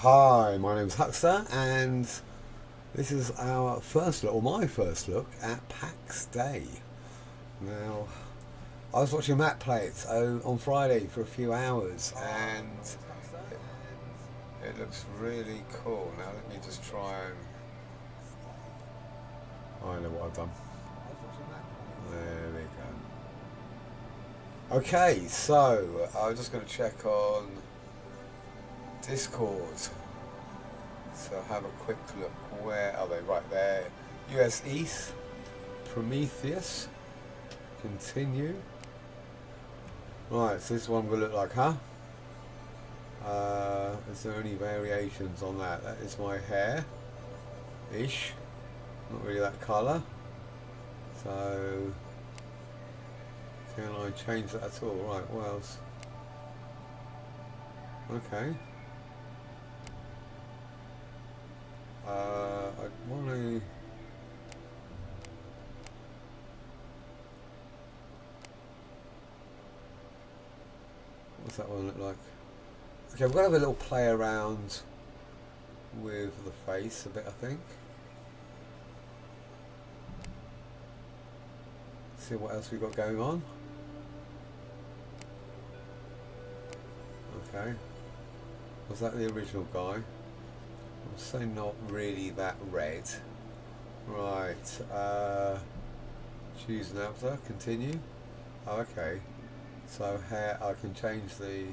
Hi, my name's Huckster, and this is our first look, or my first look, at Pax Dei. Now, I was watching Matt play it on Friday for a few hours, and it looks really cool. Now, let me just try and. I know what I've done. There we go. Okay, so I'm just going to check on Discord. So have a quick look. Where are they? Right there. US East. Prometheus. Continue. Right, so this is what I'm going to look like, huh? Is there any variations on that? That is my hair. Ish. Not really that colour. So can I change that at all? Right, what else? Okay. I want to. What's that one look like? Okay, we're going to have a little play around with the face a bit, I think. See what else we've got going on. Okay. Was that the original guy? I'm so not really that red. Right. Choose an avatar. Continue. Oh, okay. So hair. I can change the.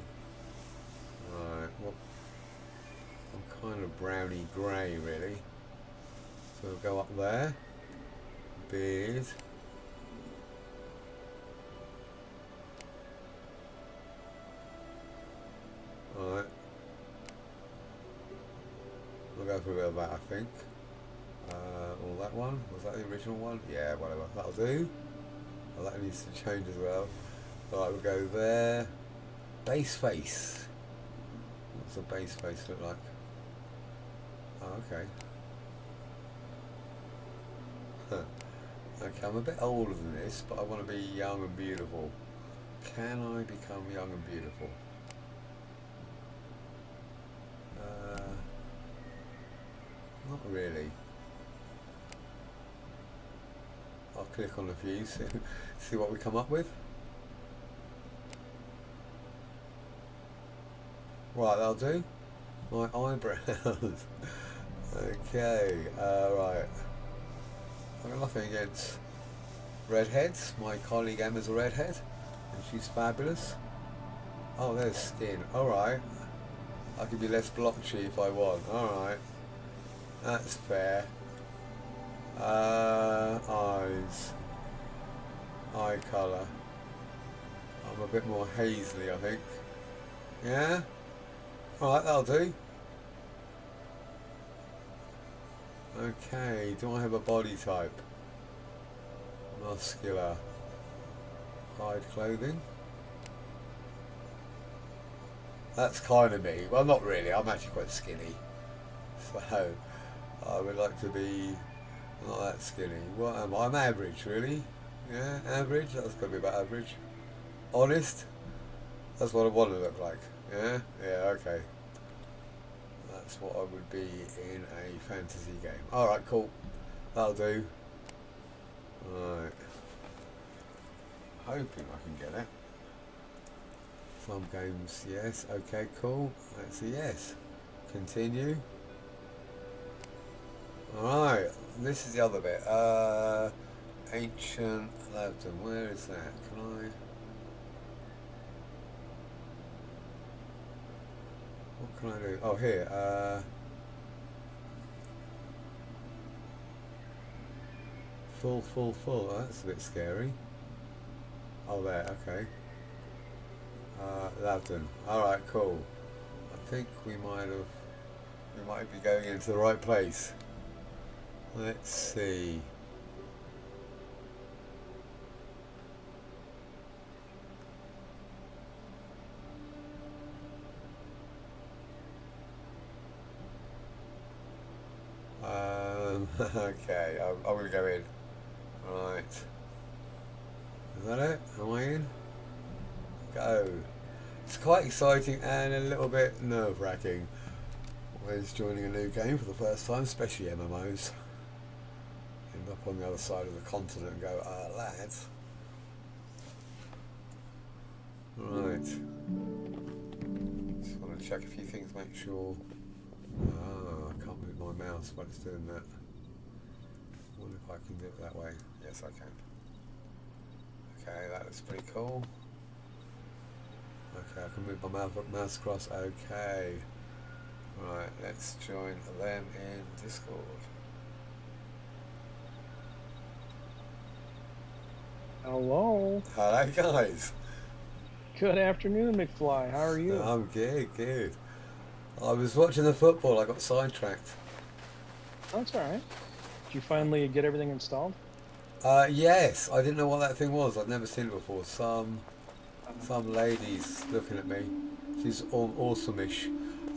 Right. Well, I'm kind of browny grey, really. So we'll go up there. Beard. Alright. We'll go for a bit of that, I think. Or that one. Was that the original one? Yeah, whatever. That'll do. Well, that needs to change as well. Alright, we'll go there. Base face. What's a base face look like? Oh, okay. Okay, I'm a bit older than this, but I want to be young and beautiful. Can I become young and beautiful? Not really. I'll click on a few, see what we come up with. Right, that'll do. My eyebrows. Okay, right. I've got nothing against redheads. My colleague Emma's a redhead, and she's fabulous. Oh, there's skin. Alright. I could be less blotchy if I want. Alright. That's fair. Eyes. Eye colour. I'm a bit more hazily, I think. Yeah? Alright, that'll do. Okay, do I have a body type? Muscular. Hide clothing. That's kind of me. Well, not really. I'm actually quite skinny. So, I would like to be not that skinny. What am I? I'm average, really. Yeah, average. That's got to be about average. Honest. That's what I want to look like. Yeah? Yeah, okay. That's what I would be in a fantasy game. Alright, cool. That'll do. Alright. Hoping I can get it. Some games, yes. Okay, cool. That's a yes. Continue. Alright, this is the other bit. Ancient Lavedan. Where is that? Can I... What can I do? Oh, here. Full. Oh, that's a bit scary. Oh, there. Okay. Lavedan. Alright, cool. I think we might be going into the right place. Let's see. Okay, I'm going to go in. Right. Is that it? Am I in? Go. It's quite exciting and a little bit nerve-wracking. Where's joining a new game for the first time, especially MMOs. End up on the other side of the continent and go, lads. Right. Just want to check a few things, make sure. I can't move my mouse while it's doing that. I wonder if I can do it that way. Yes, I can. Okay, that looks pretty cool. Okay, I can move my mouse across. Okay. Right, let's join them in Discord. Hello. Hello, guys. Good afternoon, McFly. How are you? I'm good, good. I was watching the football. I got sidetracked. That's all right. Did you finally get everything installed? Yes. I didn't know what that thing was. I'd never seen it before. Some lady's looking at me. She's awesome-ish.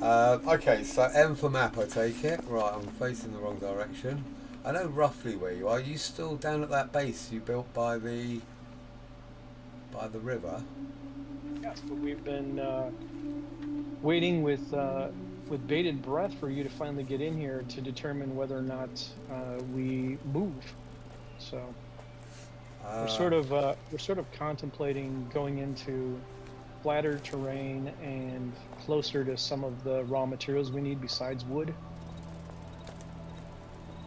Okay, so M for map, I take it. Right, I'm facing the wrong direction. I know roughly where you are. Are you still down at that base you built by the river? Yes, but we've been waiting with bated breath for you to finally get in here to determine whether or not we move. So we're sort of contemplating going into flatter terrain and closer to some of the raw materials we need besides wood.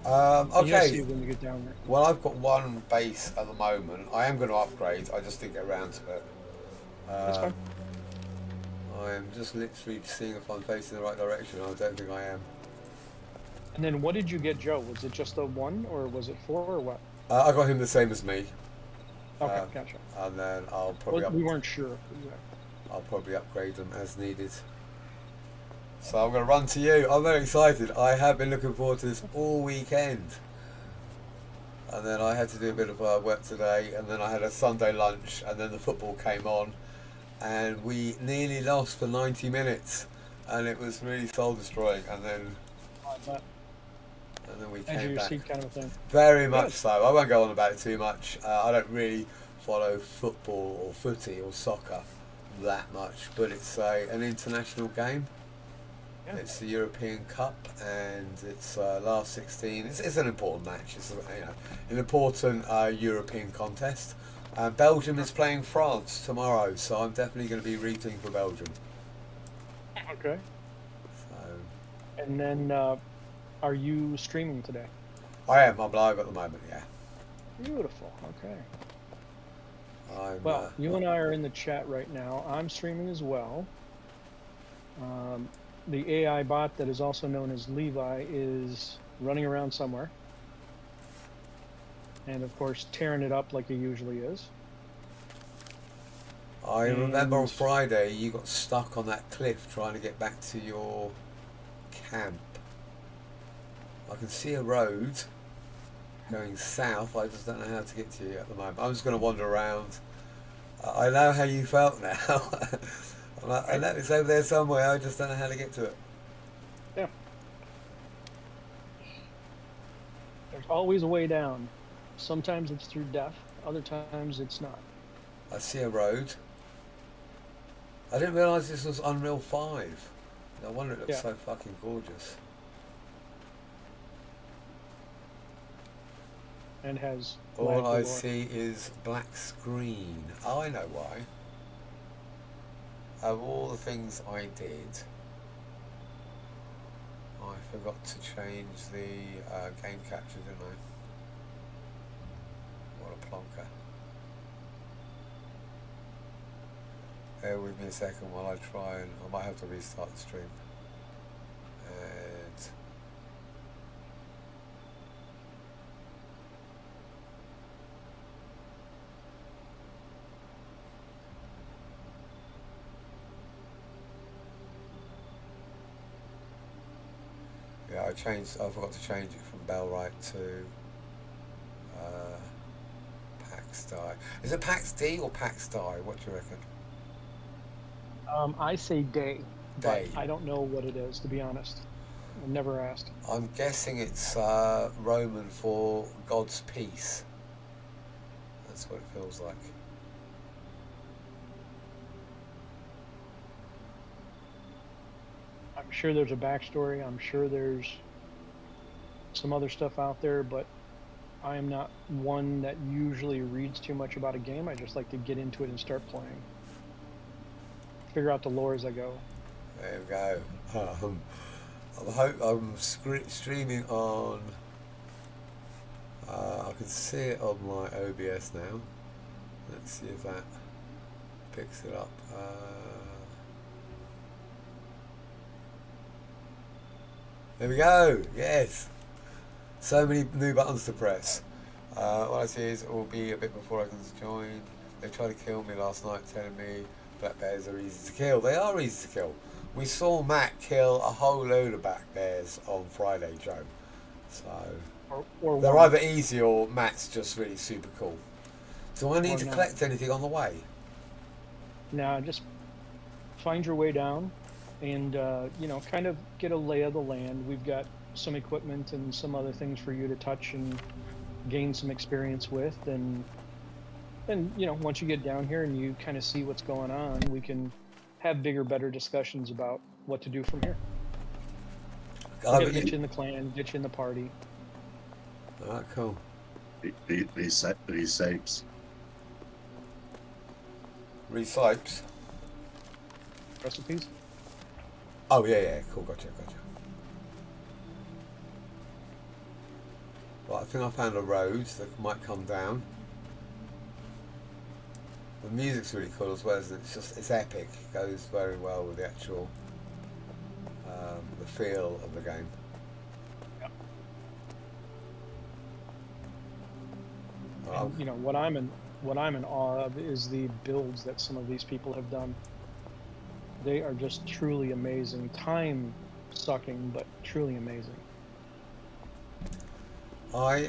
Okay. See when we get down there. Well, I've got one base at the moment. I am going to upgrade. I just didn't get around to it. That's fine. I am just literally seeing if I'm facing the right direction. I don't think I am. And then what did you get, Joe? Was it just a 1 or was it 4 or what? I got him the same as me. Okay, gotcha. And then I'll probably... we weren't sure. I'll probably upgrade them as needed. So I'm going to run to you. I'm very excited. I have been looking forward to this all weekend. And then I had to do a bit of work today. And then I had a Sunday lunch. And then the football came on. And we nearly lost for 90 minutes. And it was really soul destroying. And then we came back. Kind of thing. Very much so. I won't go on about it too much. I don't really follow football or footy or soccer that much, but it's an international game. Yeah. It's the European Cup, and it's last 16. It's an important match. It's an important European contest. Belgium is playing France tomorrow, so I'm definitely going to be rooting for Belgium. Okay. So. And then, are you streaming today? I am. I'm live at the moment. Yeah. Beautiful. Okay. Well, you and I are in the chat right now. I'm streaming as well. The AI bot that is also known as Levi is running around somewhere. And of course, tearing it up like he usually is. I remember on Friday you got stuck on that cliff trying to get back to your camp. I can see a road going south. I just don't know how to get to you at the moment. I'm just going to wander around. I know how you felt now. I know it's over there somewhere. I just don't know how to get to it. Yeah. There's always a way down. Sometimes it's through death. Other times it's not. I see a road. I didn't realise this was Unreal 5. No wonder it looks so fucking gorgeous. And has... All I see is black screen. Oh, I know why. Of all the things I did, I forgot to change the game capture, didn't I? What a plonker. Bear with me a second while I try and... I might have to restart the stream. And... yeah, I forgot to change it from Bellwright to Pax Dei. Is it Pax D or Pax Dei? What do you reckon? I say day. Day. But I don't know what it is, to be honest. I've never asked. I'm guessing it's Roman for God's peace. That's what it feels like. I'm sure there's a backstory. I'm sure there's some other stuff out there, but I am not one that usually reads too much about a game. I just like to get into it and start playing. Figure out the lore as I go. There we go. I'm streaming on. I can see it on my OBS now. Let's see if that picks it up. There we go. Yes. So many new buttons to press. What I see is it will be a bit before I can join. They tried to kill me last night, telling me black bears are easy to kill. They are easy to kill. We saw Matt kill a whole load of black bears on Friday, Joe. So Or they're one. either easy or Matt's just really super cool. Do I need to collect anything on the way? Nah, just find your way down and, you know, kind of get a lay of the land. We've got some equipment and some other things for you to touch and gain some experience with. And you know, once you get down here and you kind of see what's going on, we can have bigger, better discussions about what to do from here. Get you in the clan, get you in the party. Alright, cool. Recipes. Recipes. Recipes? Oh, yeah, cool, gotcha. Right, I think I found a road that might come down. The music's really cool as well, isn't it? It's epic. It goes very well with the actual, the feel of the game. Yeah. Oh. And, you know, what I'm in awe of is the builds that some of these people have done. They are just truly amazing. Time sucking, but truly amazing. I've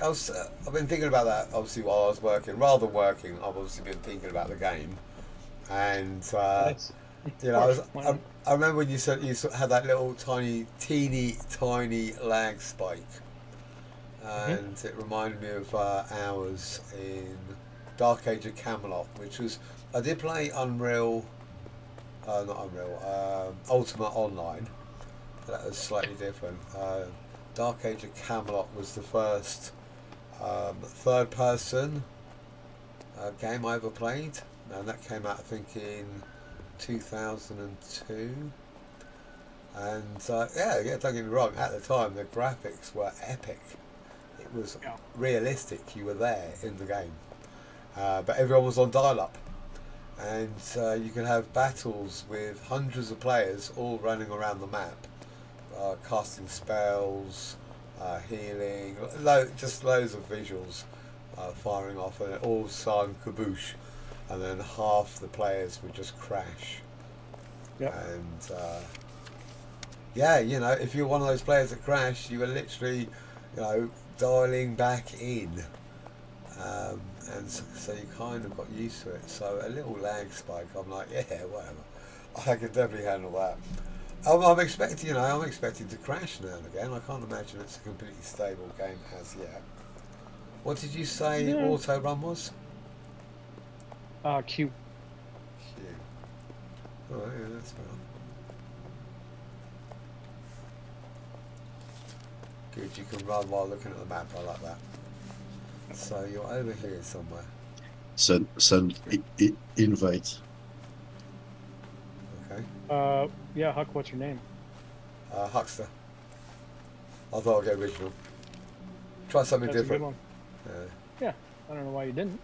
been thinking about that obviously while I was working. Rather than working, I've obviously been thinking about the game, and you know, I remember when you said you had that little teeny tiny lag spike, and it reminded me of ours in Dark Age of Camelot, which was I did play Ultimate Online, but that was slightly different. Dark Age of Camelot was the first third person game I ever played, and that came out I think in 2002. And yeah, don't get me wrong, at the time the graphics were epic. It was realistic, you were there in the game, but everyone was on dial-up, and you could have battles with hundreds of players all running around the map, casting spells, healing, just loads of visuals firing off, and it all sung kaboosh, and then half the players would just crash. And yeah, you know, if you're one of those players that crash, you were literally, you know, dialing back in, and so you kind of got used to it. So a little lag spike, I'm like, yeah, whatever, I can definitely handle that. I'm expecting to crash now and again. I can't imagine it's a completely stable game as yet. What did you say auto run was? Q. Oh yeah, that's fair. Good, you can run while looking at the map. I like that. So you're over here somewhere. Send invite. Okay. Yeah, Huck, what's your name? Huckster. I thought I'd go original. Try something That's different. A good one. Yeah, I don't know why you didn't.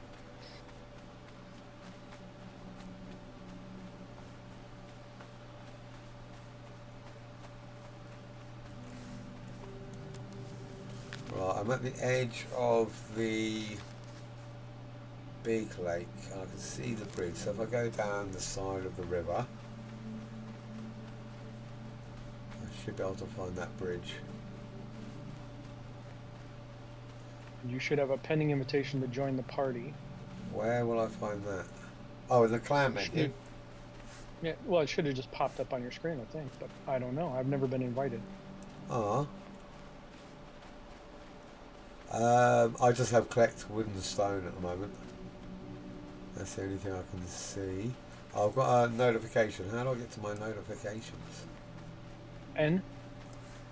Right, I'm at the edge of the big lake and I can see the bridge. So if I go down the side of the river, I should be able to find that bridge. You should have a pending invitation to join the party. Where will I find that? Oh, in the clan menu. Yeah, well, it should have just popped up on your screen, I think, but I don't know. I've never been invited. I just have collect wood and stone at the moment. That's the only thing I can see. I've got a notification. How do I get to my notifications? N.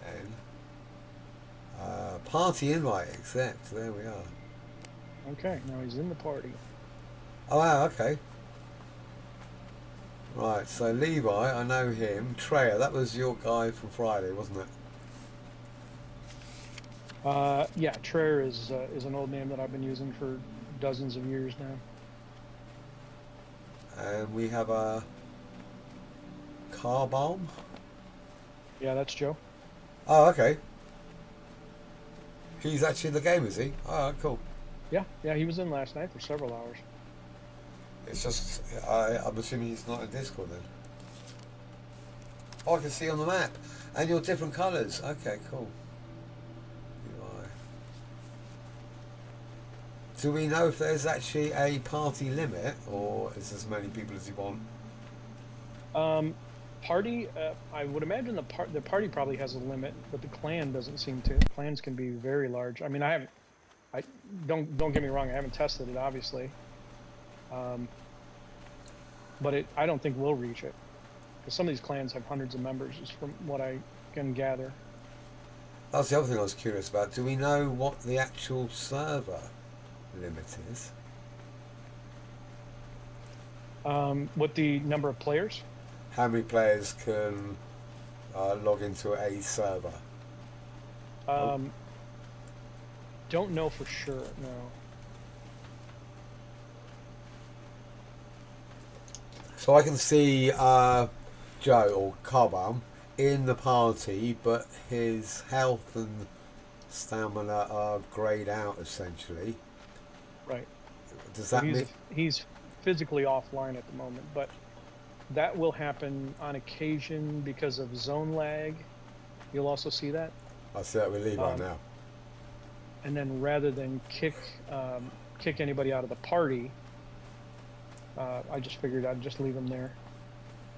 And party invite accept. There we are. Okay, now he's in the party. Oh wow, okay. Right, so Levi, I know him. Treya, that was your guy from Friday, wasn't it? Yeah, Traer is an old name that I've been using for dozens of years now. And we have a car bomb. Yeah, that's Joe. Oh, okay. He's actually in the game, is he? Oh, cool. Yeah, he was in last night for several hours. It's just, I'm assuming he's not in Discord then. Oh, I can see on the map. And your different colours. Okay, cool. Right. Do we know if there's actually a party limit, or is as many people as you want? Party, I would imagine the party probably has a limit, but the clan doesn't seem to. Clans can be very large. I mean, don't get me wrong, I haven't tested it, obviously. But I don't think we'll reach it, because some of these clans have hundreds of members, just from what I can gather. That's the other thing I was curious about. Do we know what the actual server limit is? What the number of players? How many players can log into a server? Don't know for sure, no. So I can see Joe, or Carbam, in the party, but his health and stamina are greyed out, essentially. Right. Does So that mean... he's physically offline at the moment, but that will happen on occasion because of zone lag. You'll also see that. I see that with Levi now. And then rather than kick anybody out of the party, I just figured I'd just leave him there.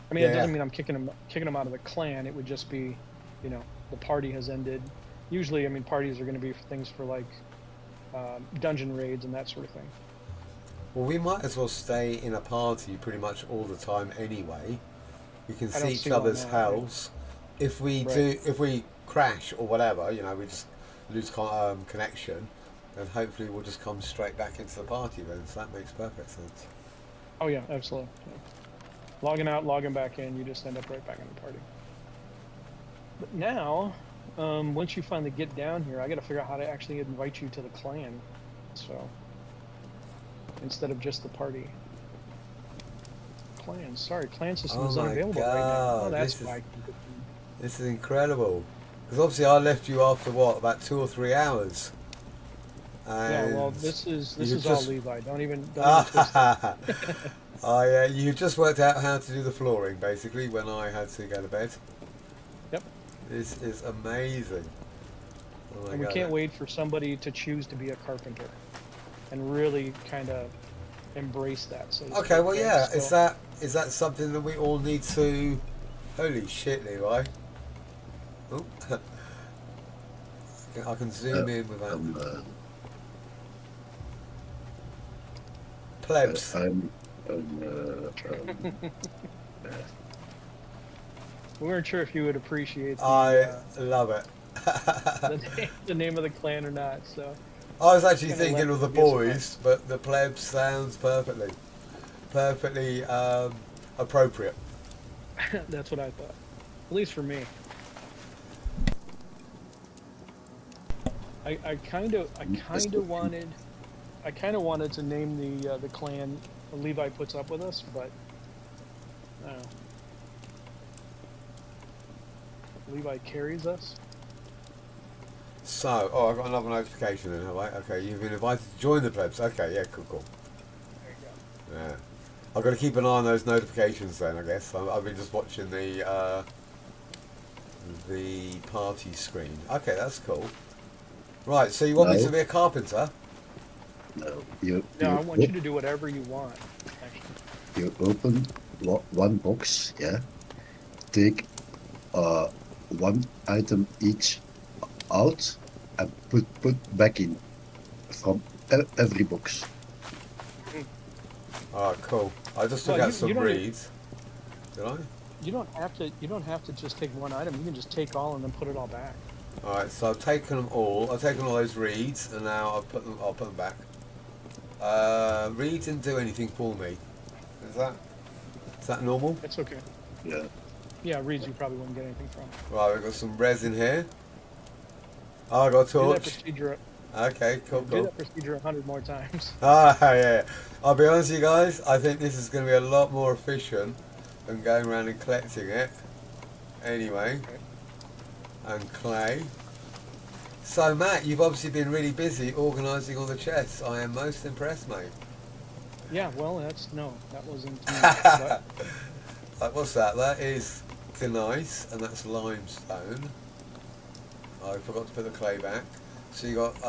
I mean, it doesn't mean I'm kicking him out of the clan. It would just be, the party has ended. Usually, I mean, parties are going to be for things for like dungeon raids and that sort of thing. Well, we might as well stay in a party pretty much all the time anyway. We can see each other's healths. If we if we crash or whatever, we just lose connection, then hopefully we'll just come straight back into the party then. So that makes perfect sense. Oh yeah, absolutely. Yeah. Logging out, logging back in, you just end up right back in the party. But now, once you finally get down here, I got to figure out how to actually invite you to the clan. So instead of just the party. Clan, sorry, clan system is unavailable right now. Oh, that's why. This is incredible. Because obviously I left you after what, about 2 or 3 hours. And yeah, well, this is all Levi. Don't even twist it. You just worked out how to do the flooring basically when I had to go to bed. Yep. This is amazing. Oh my and we God. can't wait for somebody to choose to be a carpenter and really kind of embrace that. So okay, well, yeah, is that something that we all need to? Holy shit, Levi! Oh, I can zoom in with that. Plebs. We weren't sure if you would appreciate I love it. the name of the clan or not. So I was actually thinking of the boys, but the plebs sounds perfectly appropriate. That's what I thought, at least for me. I kind of wanted to name the clan Levi puts up with us, but I don't know. Levi carries us. So, I got another notification then, have I? Okay, you've been invited to join the plebs. Okay, yeah, cool. There you go. Yeah, I've got to keep an eye on those notifications then, I guess. I've been just watching the party screen. Okay, that's cool. Right, so you want me to be a carpenter? No, I want you to do whatever you want. Actually, you open one box, yeah. Take one item each out and put back in from every box. Oh, cool. I just took out some reeds. Did I? You don't have to. You don't have to just take one item. You can just take all and then put it all back. All right, so I've taken them all. I've taken all those reeds, and now I'll put them back. Reeds didn't do anything for me. Is that normal? It's okay. Yeah. Yeah, reeds you probably wouldn't get anything from. Right, we've got some resin here. Oh, I got a Do that torch. procedure. Okay, cool, Do cool. that procedure 100 more times. Ah, yeah. I'll be honest with you guys, I think this is going to be a lot more efficient than going around and collecting it. Anyway. Okay. And clay. So, Matt, you've obviously been really busy organising all the chests. I am most impressed, mate. Yeah, well, that wasn't me. But What's that? That is gneiss, and that's limestone. I forgot to put the clay back. So you got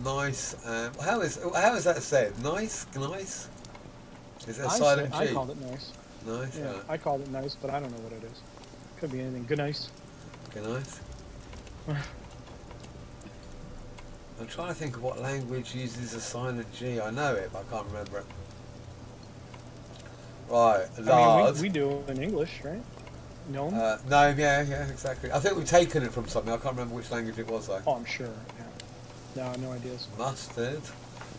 nice. How is that said? Nice, gneiss. Is it a silent G? I called it nice. Nice. Yeah, I called it nice, but I don't know what it is. Could be anything. Good nice. Gneiss. I'm trying to think of what language uses a silent G. I know it, but I can't remember it. Right, lard. I mean, we do in English, right? Gnome? Gnome, yeah, exactly. I think we've taken it from something. I can't remember which language it was though. Oh, I'm sure. Yeah. No ideas. Mustard.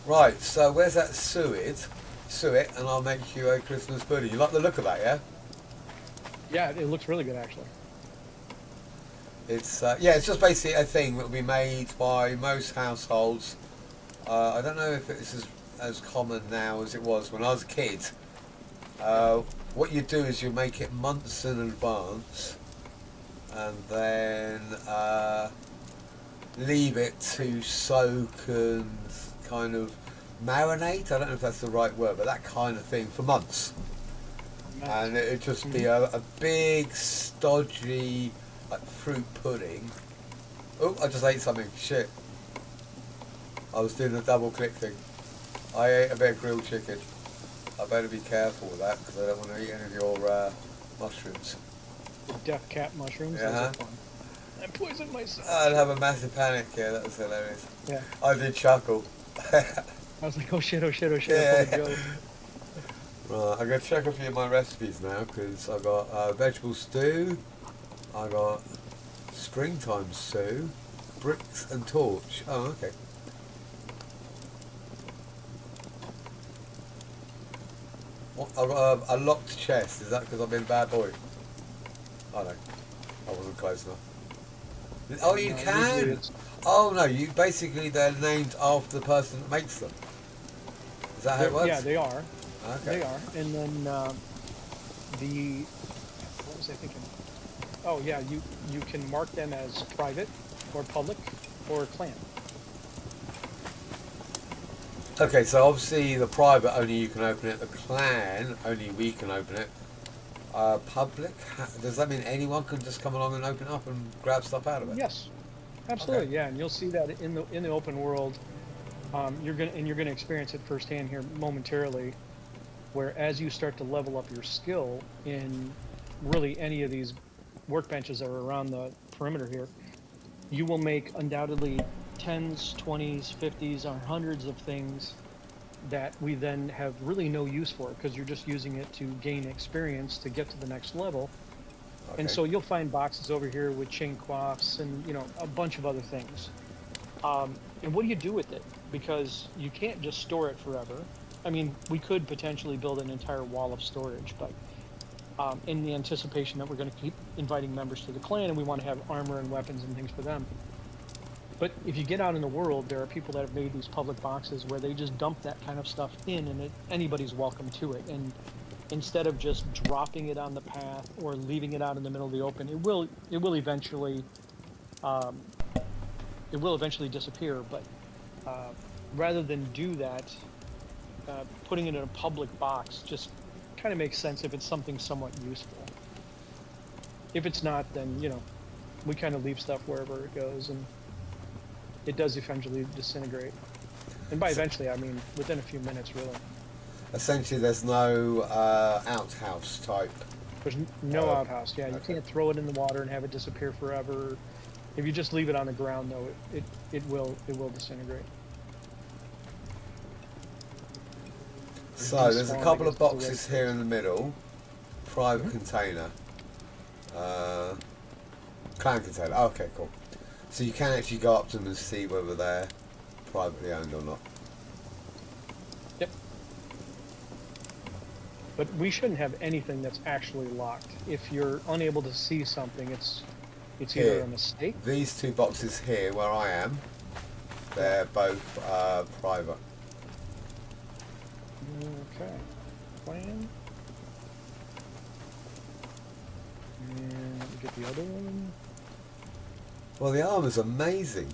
Right, so where's that suet? Suet, and I'll make you a Christmas pudding. You like the look of that, yeah? Yeah, it looks really good actually. It's it's just basically a thing that will be made by most households. I don't know if it's as common now as it was when I was a kid. What you do is you make it months in advance, and then leave it to soak and kind of marinate. I don't know if that's the right word, but that kind of thing for months. And it'd just be a big, stodgy, like fruit pudding. Oh, I just ate something. Shit. I was doing a double click thing. I ate a bit of grilled chicken. I better be careful with that because I don't want to eat any of your mushrooms. The death cat mushrooms. Yeah. Those are fun. I poisoned myself. I'd have a massive panic. Yeah, that was hilarious. Yeah. I did chuckle. I was like, oh shit. Yeah. I pulled a joke. Right, I'm going to check a few of my recipes now because I got vegetable stew, I got springtime stew, bricks and torch. Oh, okay. What, I've got a locked chest. Is that because I've been a bad boy? Oh no, I wasn't close enough. Oh, you No, usually can. it's- Oh no, you basically they're named after the person that makes them. Is that how it works? Yeah, they are. Okay. They are. And then what was I thinking? Oh yeah, you can mark them as private or public or clan. Okay, so obviously the private only you can open it, the clan only we can open it. Public, does that mean anyone can just come along and open it up and grab stuff out of it? Yes, absolutely. Okay. Yeah, and you'll see that in the open world. You're gonna experience it firsthand here momentarily, where as you start to level up your skill in really any of these workbenches that are around the perimeter here, you will make undoubtedly 10s, 20s, 50s, or hundreds of things that we then have really no use for because you're just using it to gain experience to get to the next level. Okay. And so you'll find boxes over here with chain coifs and a bunch of other things. And what do you do with it? Because you can't just store it forever. I mean, we could potentially build an entire wall of storage, but in the anticipation that we're going to keep inviting members to the clan and we want to have armor and weapons and things for them. But if you get out in the world, there are people that have made these public boxes where they just dump that kind of stuff in, and anybody's welcome to it. And instead of just dropping it on the path or leaving it out in the middle of the open, it will eventually disappear. But rather than do that, putting it in a public box just kind of makes sense if it's something somewhat useful. If it's not, then we kind of leave stuff wherever it goes, and it does eventually disintegrate. And by eventually, I mean within a few minutes, really. Essentially, there's no outhouse type. There's no Oh, outhouse. Yeah, you okay. can't throw it in the water and have it disappear forever. If you just leave it on the ground, though, it will disintegrate. So there's a Despawn, couple I of guess, is the boxes right here in the middle. Private Mhm. container. Clan container. Okay, cool. So you can actually go up to them and see whether they're privately owned or not. Yep. But we shouldn't have anything that's actually locked. If you're unable to see something, it's either Here. a mistake. These two boxes here, where I am, they're both private. Okay. Plan. And get the other one. Well, the armor's amazing.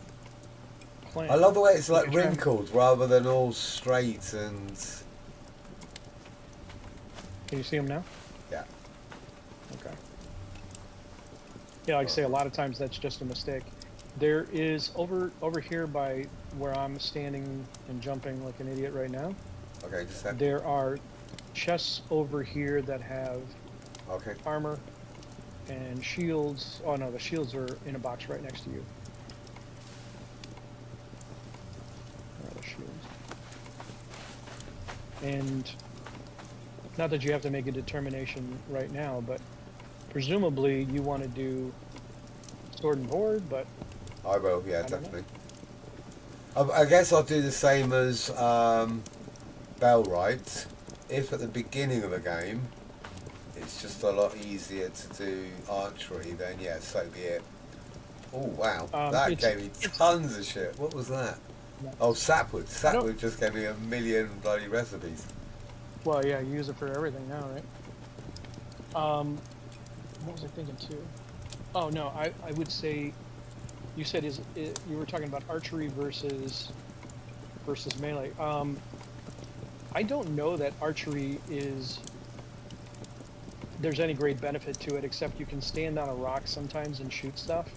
Plan. I love the way it's like Okay. wrinkled rather than all straight and... Can you see them now? Yeah. Okay. Yeah, like I say, a lot of times that's just a mistake. There is over here by where I'm standing and jumping like an idiot right now. Okay, just that. There are chests over here that have Okay. armor and shields. Oh no, the shields are in a box right next to you. Where are the shields? And not that you have to make a determination right now, but presumably you want to do sword and board, but I will, yeah, don't know. definitely. I guess I'll do the same as Bellwright. If at the beginning of a game it's just a lot easier to do archery, then yeah, so be it. Oh wow, that gave me tons of shit. What was that? Yeah. Oh, sapwood. Sapwood just gave me a million bloody recipes. Well, yeah, you use it for everything now, right? What was I thinking too? Oh no, I would say, you said you were talking about archery versus melee. I don't know that archery there's any great benefit to it, except you can stand on a rock sometimes and shoot stuff.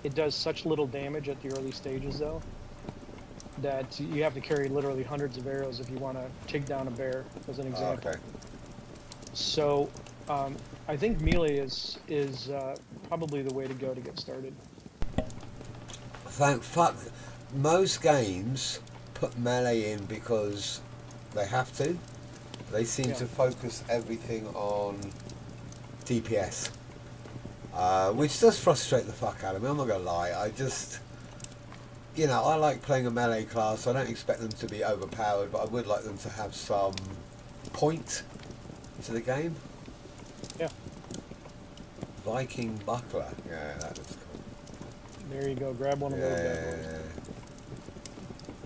It does such little damage at the early stages though, that you have to carry literally hundreds of arrows if you want to take down a bear, as an example. Okay. So, I think melee is probably the way to go to get started. Fuck. Most games put melee in because they have to. They seem to focus everything on DPS, which does frustrate the fuck out of me. I'm not gonna lie. I just, you know, I like playing a melee class. I don't expect them to be overpowered, but I would like them to have some point to the game. Yeah. Viking buckler. Yeah, that looks cool. There you go. Grab one of those bad boys.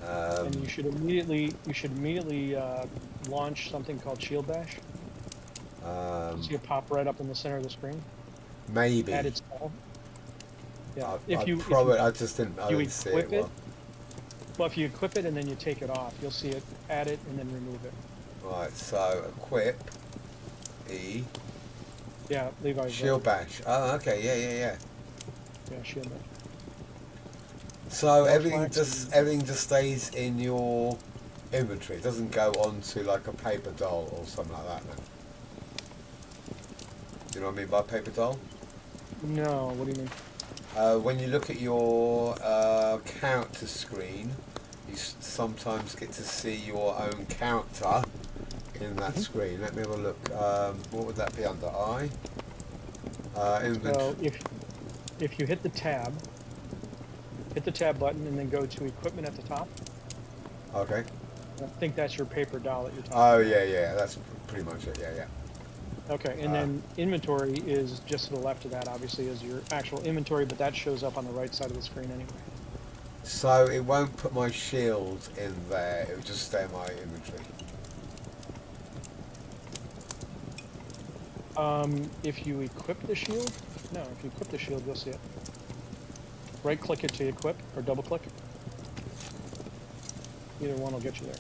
Yeah. And you should immediately launch something called Shield Bash. See it pop right up in the center of the screen. Maybe. At its all. Yeah. I just didn't see it. Well, if you equip it and then you take it off, you'll see it. Add it and then remove it. Right. So equip. E. Yeah, Levi's. Shield bash. Oh, okay. Yeah. Yeah, Shield Bash. So everything just stays in your inventory. It doesn't go onto like a paper doll or something like that. Then. Do you know what I mean by paper doll? No. What do you mean? When you look at your character screen, you sometimes get to see your own character in that screen. Let me have a look. What would that be under? I? Inventory. So if you hit the tab button and then go to equipment at the top. Okay. I think that's your paper doll that you're talking Oh, about. yeah. That's pretty much it. Yeah. Okay, and then inventory is just to the left of that, obviously, is your actual inventory, but that shows up on the right side of the screen anyway. So it won't put my shield in there. It will just stay in my inventory. If you equip the shield, you'll see it. Right click it to equip, or double click. Either one will get you there.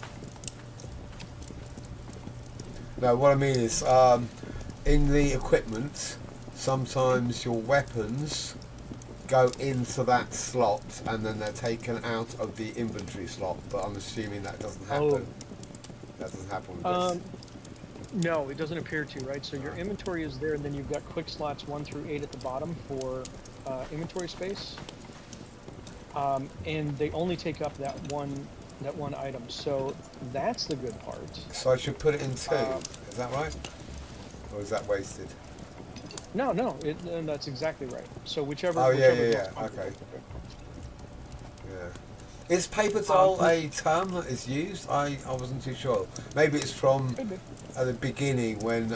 No, what I mean is, in the equipment, sometimes your weapons go into that slot and then they're taken out of the inventory slot, but I'm assuming that doesn't happen. Oh. That doesn't happen with this. No, it doesn't appear to, right? So your inventory is there, and then you've got quick slots 1 through 8 at the bottom for inventory space. And they only take up that one item. So that's the good part. So I should put it in 2, is that right? Or is that wasted? No, no, and that's exactly right. So whichever. Oh, yeah, whichever yeah, goes yeah. on. Okay. Yeah. Is paper doll a term that is used? I wasn't too sure. Maybe it's from Could be. at the beginning when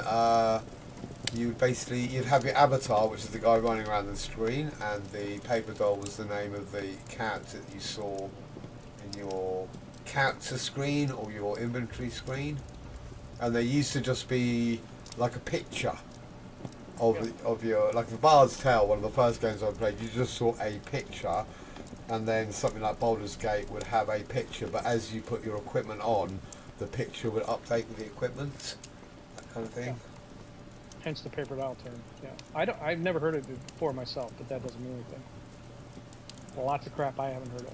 you'd have your avatar, which is the guy running around the screen, and the paper doll was the name of the character that you saw in your character screen or your inventory screen, and they used to just be like a picture of your, like the Bard's Tale, one of the first games I played. You just saw a picture, and then something like Baldur's Gate would have a picture, but as you put your equipment on, the picture would update with the equipment, that kind of thing. Hence the paper doll term. Yeah, I've never heard of it before myself, but that doesn't mean anything. Lots of crap I haven't heard of.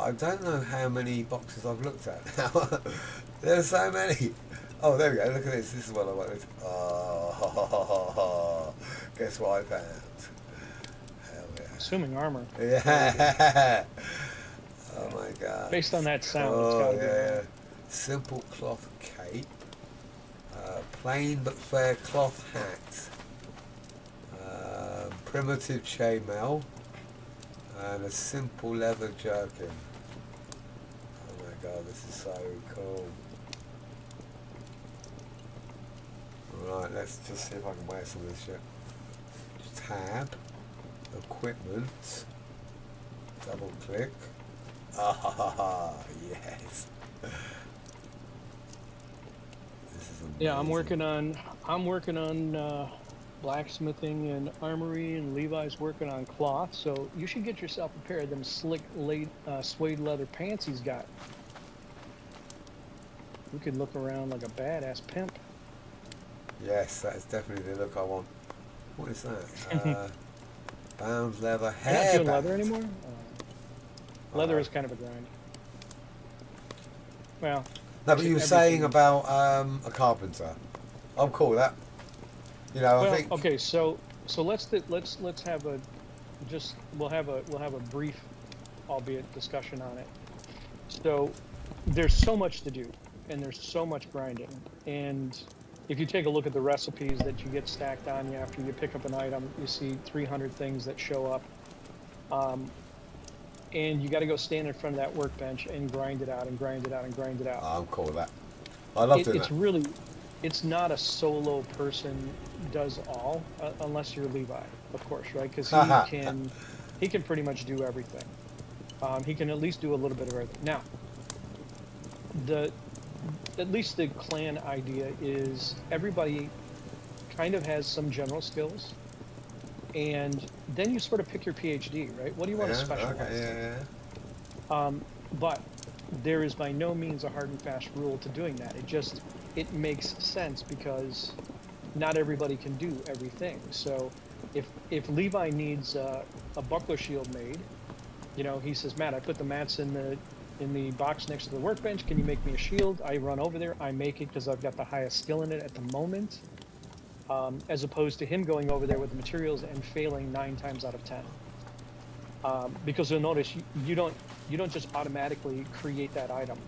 I don't know how many boxes I've looked at now. There's so many. Oh, there we go. Look at this. This is what I wanted. Oh, guess what I found? Hell yeah. Assuming armor. Yeah. Oh my god. Based on that sound, it's Oh gotta be yeah. armor. Simple cloth cape. Plain but fair cloth hat. Primitive chainmail. And a simple leather jerkin. Oh my god, this is so cool. Right, let's just see if I can wear some of this shit. Tab, equipment, double click. Ah, yes. This is amazing. Yeah, I'm working on blacksmithing and armory, and Levi's working on cloth. So you should get yourself a pair of them slick suede leather pants he's got. You could look around like a badass pimp. Yes, that is definitely the look I want. What is that? Bound leather You're not hair. doing leather anymore? Leather is kind of a grind. Well, No, but you were saying about a carpenter. I'm cool with that. You know, I think. okay, so let's have a we'll have a brief, albeit discussion on it. So there's so much to do, and there's so much grinding, and if you take a look at the recipes that you get stacked on you after you pick up an item, you see 300 things that show up, and you got to go stand in front of that workbench and grind it out and grind it out and grind it out. I'm cool with that. I love doing It's that. really, it's not a solo person does all, unless you're Levi, of course, right? Because he can pretty much do everything. He can at least do a little bit of everything. Now, at least the clan idea is everybody kind of has some general skills, and then you sort of pick your PhD, right? What do you want to specialize in? Yeah. But there is by no means a hard and fast rule to doing that. It makes sense because not everybody can do everything. So if Levi needs a buckler shield made, you know, he says, Matt, I put the mats in the box next to the workbench. Can you make me a shield? I run over there. I make it because I've got the highest skill in it at the moment. As opposed to him going over there with the materials and failing 9 times out of 10. Because you'll notice you don't just automatically create that item.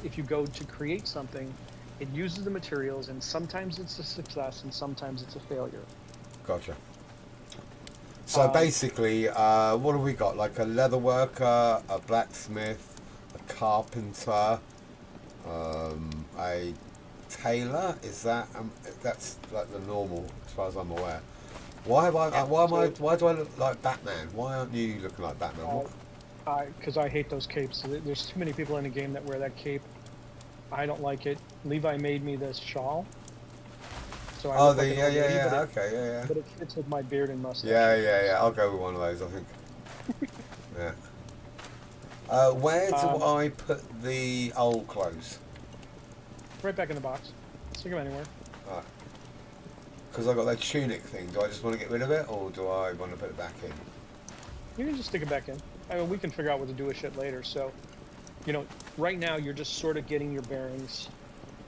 If you go to create something, it uses the materials, and sometimes it's a success and sometimes it's a failure. Gotcha. So basically, what have we got? Like a leather worker, a blacksmith, a carpenter, a tailor. Is that that's like the normal as far as I'm aware? Why do I look like Batman? Why aren't you looking like Batman? Because I hate those capes. There's too many people in the game that wear that cape. I don't like it. Levi made me this shawl. So I look like an old lady, okay. But it fits with my beard and mustache. Yeah. I'll go with one of those, I think. Yeah. Where do I put the old clothes? Right back in the box. Stick them anywhere. Right. Because I got that tunic thing. Do I just want to get rid of it, or do I want to put it back in? You can just stick it back in. I mean, we can figure out what to do with shit later. So, you know, right now you're just sort of getting your bearings.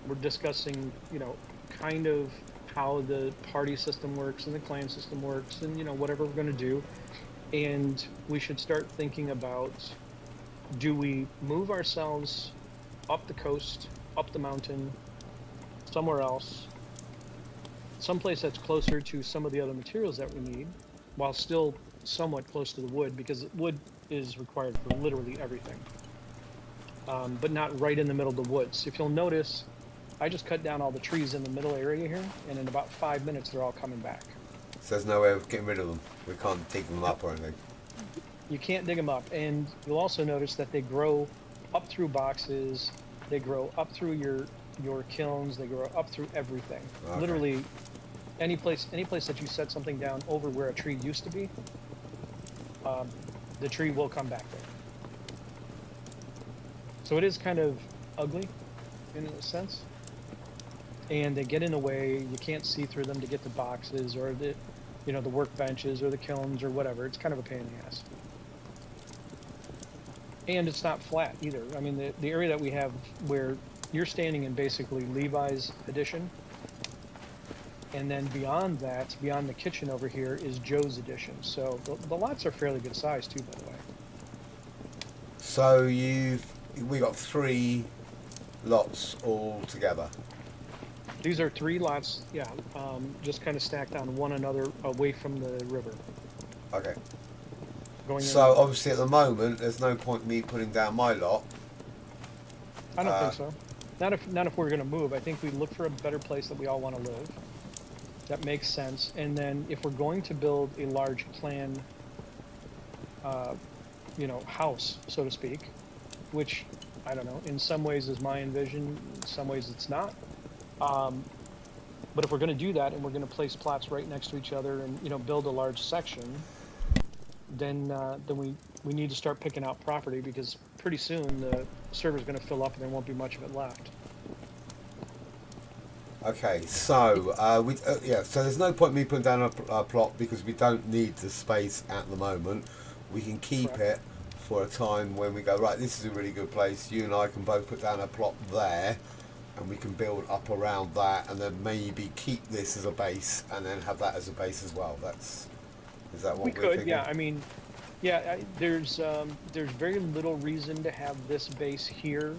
We're discussing, you know, kind of how the party system works and the clan system works, and, you know, whatever we're going to do. And we should start thinking about, do we move ourselves up the coast, up the mountain, somewhere else, someplace that's closer to some of the other materials that we need, while still somewhat close to the wood, because wood is required for literally everything. But not right in the middle of the woods. If you'll notice, I just cut down all the trees in the middle area here, and in about 5 minutes they're all coming back. So there's no way of getting rid of them. We can't dig them up or anything. You can't dig them up, and you'll also notice that they grow up through boxes, they grow up through your kilns, they grow up through everything. Okay. Literally, any place that you set something down over where a tree used to be, the tree will come back there. So it is kind of ugly, in a sense, and they get in the way. You can't see through them to get the boxes or the workbenches or the kilns or whatever. It's kind of a pain in the ass. And it's not flat either. I mean, the area that we have where you're standing in basically Levi's addition, and then beyond that, beyond the kitchen over here, is Joe's addition. So the lots are fairly good size too, by the way. So we got 3 lots all together. These are 3 lots, yeah, just kind of stacked on one another away from the river. Okay. Going So in. obviously at the moment there's no point me putting down my lot. I don't think so. Not if we're going to move. I think we look for a better place that we all want to live. That makes sense. And then if we're going to build a large clan, house, so to speak, which I don't know, in some ways is my envision, in some ways it's not. But if we're going to do that and we're going to place plots right next to each other and build a large section, then we need to start picking out property, because pretty soon the server's going to fill up and there won't be much of it left. Okay, so so there's no point me putting down a plot because we don't need the space at the moment. We can keep Correct. it for a time when we go, right, this is a really good place. You and I can both put down a plot there, and we can build up around that, and then maybe keep this as a base, and then have that as a base as well. Is that what We we're could, thinking? yeah. I mean, yeah. There's very little reason to have this base here.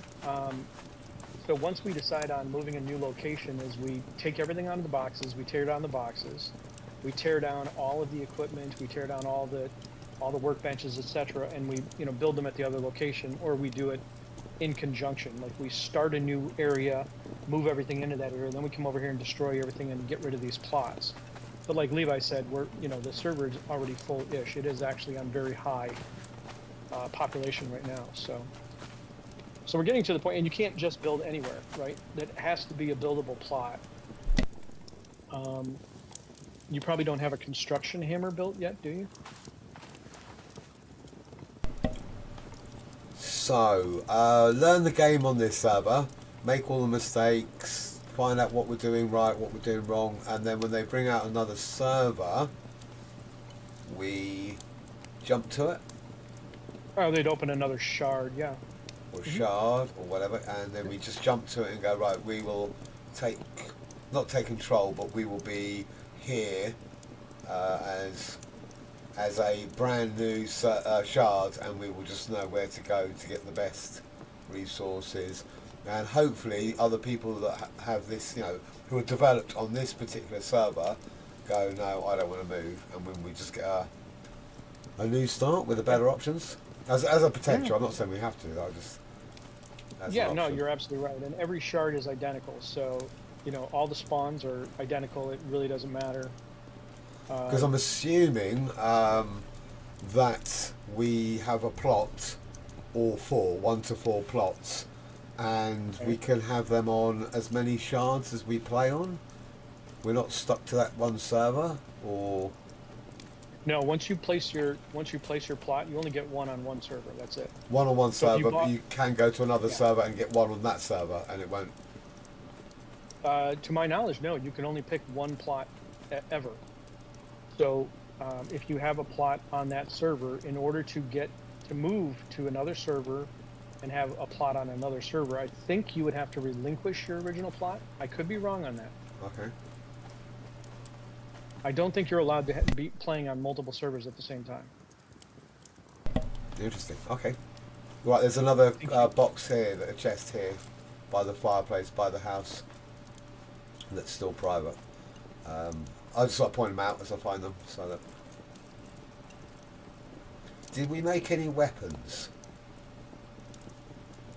So once we decide on moving a new location, is we take everything out of the boxes, we tear down the boxes, we tear down all of the equipment, we tear down all the workbenches, etc., and we build them at the other location, or we do it in conjunction. Like we start a new area, move everything into that area, then we come over here and destroy everything and get rid of these plots. But like Levi said, the server is already full-ish. It is actually on very high population right now. So we're getting to the point, and you can't just build anywhere, right? That has to be a buildable plot. You probably don't have a construction hammer built yet, do you? So, learn the game on this server, make all the mistakes, find out what we're doing right, what we're doing wrong, and then when they bring out another server, we jump to it, Oh, they'd open another shard, yeah. or shard, or whatever, and then we just jump to it and go, right, we will not take control, but we will be here as a brand new shard, and we will just know where to go to get the best resources, and hopefully other people that have this, who are developed on this particular server, go, no, I don't want to move, and when we just get a new start with the better options as a potential. I'm not saying we have to. I just Yeah, no, you're absolutely right. And every shard is identical, so all the spawns are identical. It really doesn't matter. Because I'm assuming that we have a plot, all 1 to 4 plots, and we can have them on as many shards as we play on. We're not stuck to that one server, or No, once you place your plot, you only get one on one server. That's it. one on one So if you server, but bought- you can go to another Yeah. server and get one on that server, and it won't. To my knowledge, no. You can only pick one plot ever. So if you have a plot on that server, in order to move to another server and have a plot on another server, I think you would have to relinquish your original plot. I could be wrong on that. Okay. I don't think you're allowed to be playing on multiple servers at the same time. Interesting. Okay. Right, there's another box here, a chest here, by the fireplace, by the house, that's still private. I just like to point them out as I find them. So that. Did we make any weapons?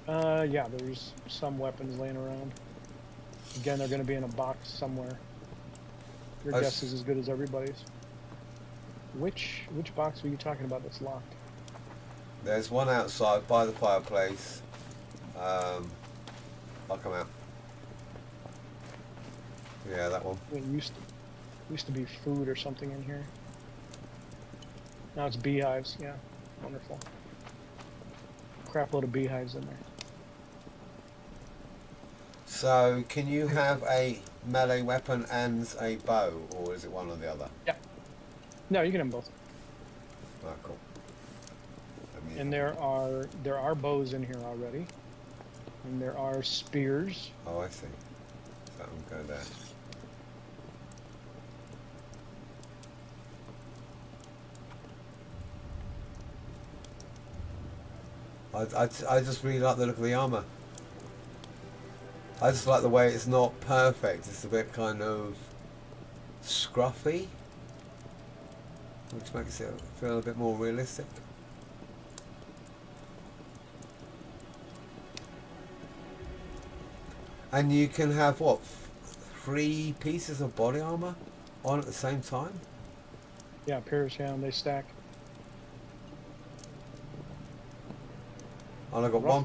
Yeah, there's some weapons laying around. Again, they're going to be in a box somewhere. Your guess is as good as everybody's. Which box were you talking about that's locked? There's one outside by the fireplace. I'll come out. Yeah, that one. It used to be food or something in here. Now it's beehives. Yeah, wonderful. Crap load of beehives in there. So, can you have a melee weapon and a bow, or is it one or the other? Yeah. No, you can have both. Oh, cool. And there are bows in here already, and there are spears. Oh, I see. That will go there. I just really like the look of the armour. I just like the way it's not perfect. It's a bit kind of scruffy, which makes it feel a bit more realistic. And you can have, what, 3 pieces of body armour on at the same time? Yeah, pairs, yeah, and they stack. And I've got one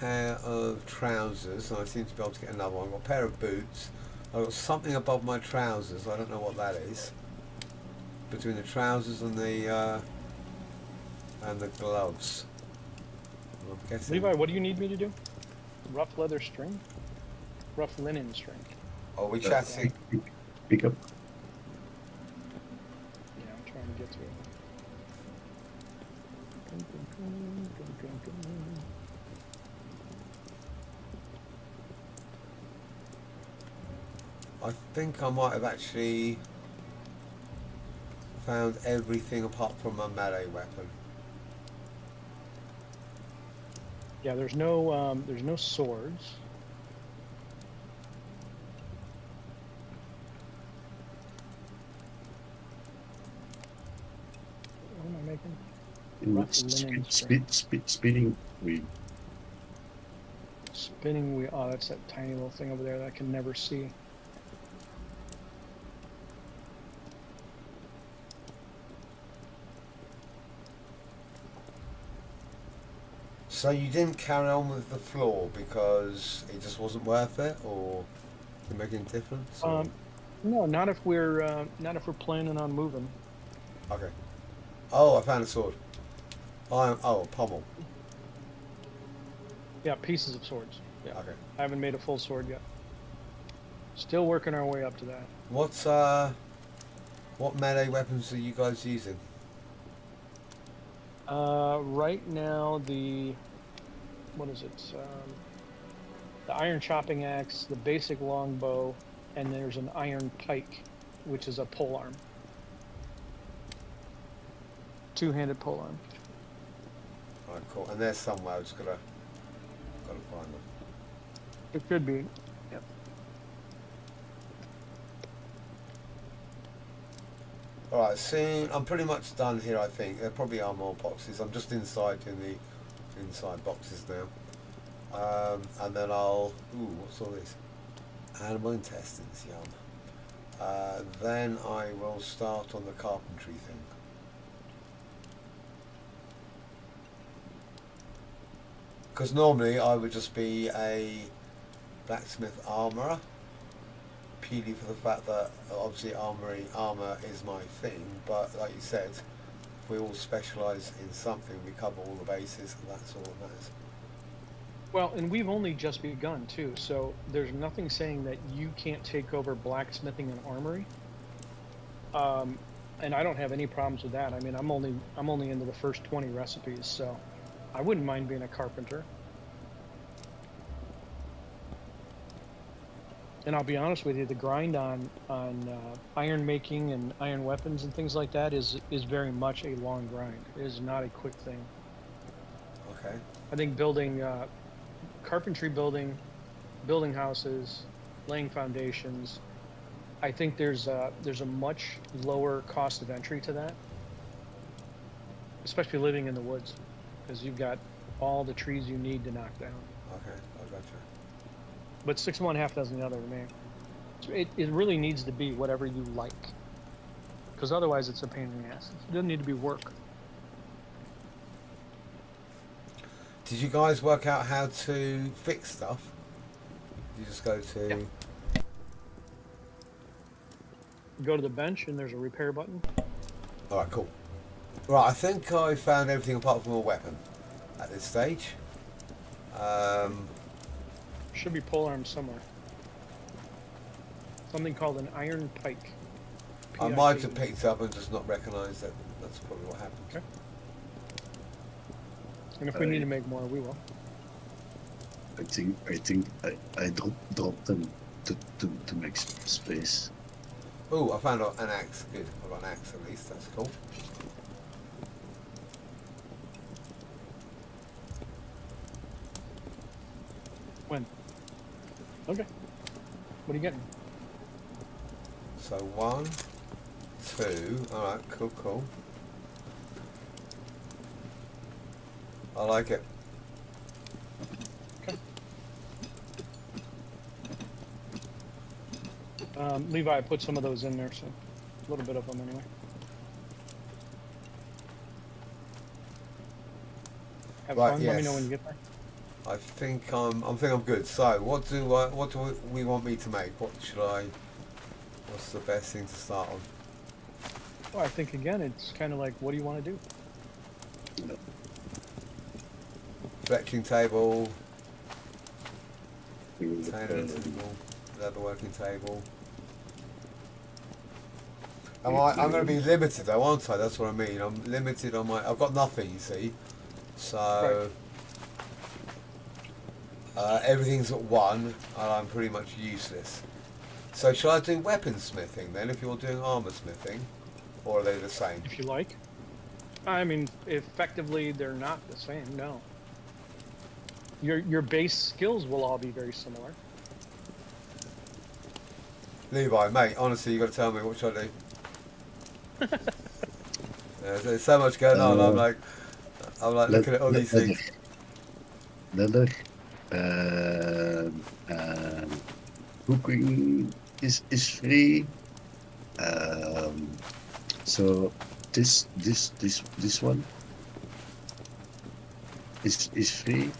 pair of trousers, and I seem to be able to get another one. I've got a pair of boots. I've got something above my trousers. I don't know what that is. Between the trousers and the gloves. I'm guessing. Levi, what do you need me to do? Rough leather string? Rough linen string. Oh, we chatting. Pick up. Yeah, I'm trying to get to it. I think I might have actually found everything apart from my melee weapon. Yeah, there's no swords. What am I making? Rough linen string. Spinning wheel. Spinning wheel. Oh, that's that tiny little thing over there that I can never see. So you didn't carry on with the floor because it just wasn't worth it, or to make a difference? Or? No, not if we're planning on moving. Okay. Oh, I found a sword. A pommel. Yeah, pieces of swords. Yeah. Okay. I haven't made a full sword yet. Still working our way up to that. What melee weapons are you guys using? Right now what is it? The iron chopping axe, the basic longbow, and there's an iron pike, which is a polearm. Two-handed polearm. Alright, cool. And there's somewhere. I just gotta find them. It could be. Yep. Alright, soon. I'm pretty much done here, I think. There probably are more boxes. I'm just inside in the inside boxes now. And then I'll... Ooh, what's all this? Animal intestines, yum. Then I will start on the carpentry thing. Because normally I would just be a blacksmith armourer, purely for the fact that obviously armour is my thing, but like you said, if we all specialise in something, we cover all the bases, and that's all that matters. Well, and we've only just begun too, so there's nothing saying that you can't take over blacksmithing and armory. And I don't have any problems with that. I mean, I'm only into the first 20 recipes, so I wouldn't mind being a carpenter. And I'll be honest with you, the grind on iron making and iron weapons and things like that is very much a long grind. It is not a quick thing. Okay. I think building carpentry, building houses, laying foundations. I think there's a much lower cost of entry to that, especially living in the woods, because you've got all the trees you need to knock down. Okay, I gotcha. But 6 of one, half dozen the other, man. So it really needs to be whatever you like, because otherwise it's a pain in the ass. It doesn't need to be work. Did you guys work out how to fix stuff? You just go to... Yeah. Go to the bench and there's a repair button. Alright, cool. Right, I think I found everything apart from a weapon at this stage. Should be pole arms somewhere. Something called an iron pike. I might have picked it up and just not recognised it. That's probably what happened. Okay. And if we need to make more, we will. I think I dropped them to make space. Oh, I found an axe. Good. I've got an axe at least. That's cool. When? Okay. What are you getting? So 1, 2. Alright, cool. I like it. Okay. Levi, put some of those in there, so a little bit of them anyway. Have Right, fun. yes. Let me know when you get there. I think I'm good. So, what do we want me to make? What's the best thing to start on? Well, I think again, it's kind of like, what do you want to do? No. Fletching table, We tailoring table, leather working table. I'm going to be limited though, aren't I? That's what I mean. I'm limited on I've got nothing, you see. So everything's at 1, and I'm pretty much useless. So shall I do weaponsmithing then, if you're doing armor smithing, or are they the same? If you like. I mean, effectively, they're not the same. No. Your base skills will all be very similar. Levi, mate, honestly, you got to tell me what should I do. There's so much going on. I'm like looking at all these things. Leather. Cooking is free. So this one is free.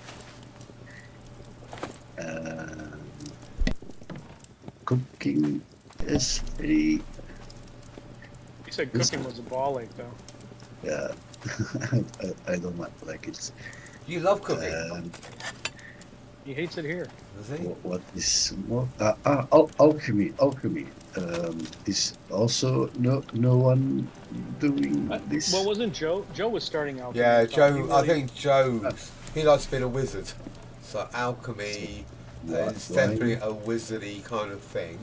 Cooking is free. You said cooking was a ball ache, though. Yeah, I don't like it. You love cooking. He hates it here. Does he? What is more? Alchemy. Is also no one doing this. Well, wasn't Joe? Joe was starting out. Yeah, Joe. I think Joe. He likes being a wizard. So alchemy is definitely a wizardy kind of thing.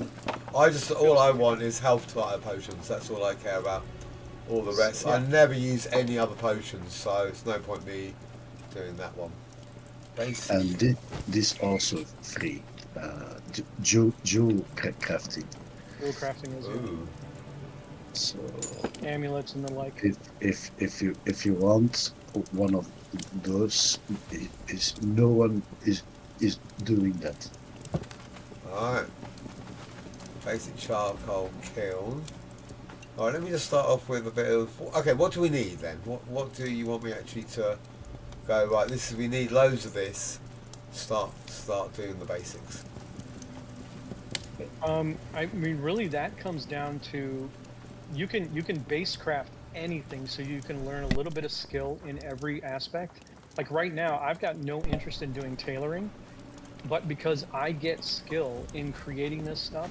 All I want is health starter potions. That's all I care about. All the rest, I never use any other potions, so it's no point me doing that one. Basic. And this also free. Joe crafting. Jewel crafting is Ooh. So amulets and the like. if you want one of those, is no one is doing that. Alright. Basic charcoal kiln. Alright, let me just start off with a bit of... Okay, what do we need then? What do you want me actually to go, right, we need loads of this. Start doing the basics. I mean, really, that comes down to you can base craft anything, so you can learn a little bit of skill in every aspect. Like right now, I've got no interest in doing tailoring, but because I get skill in creating this stuff,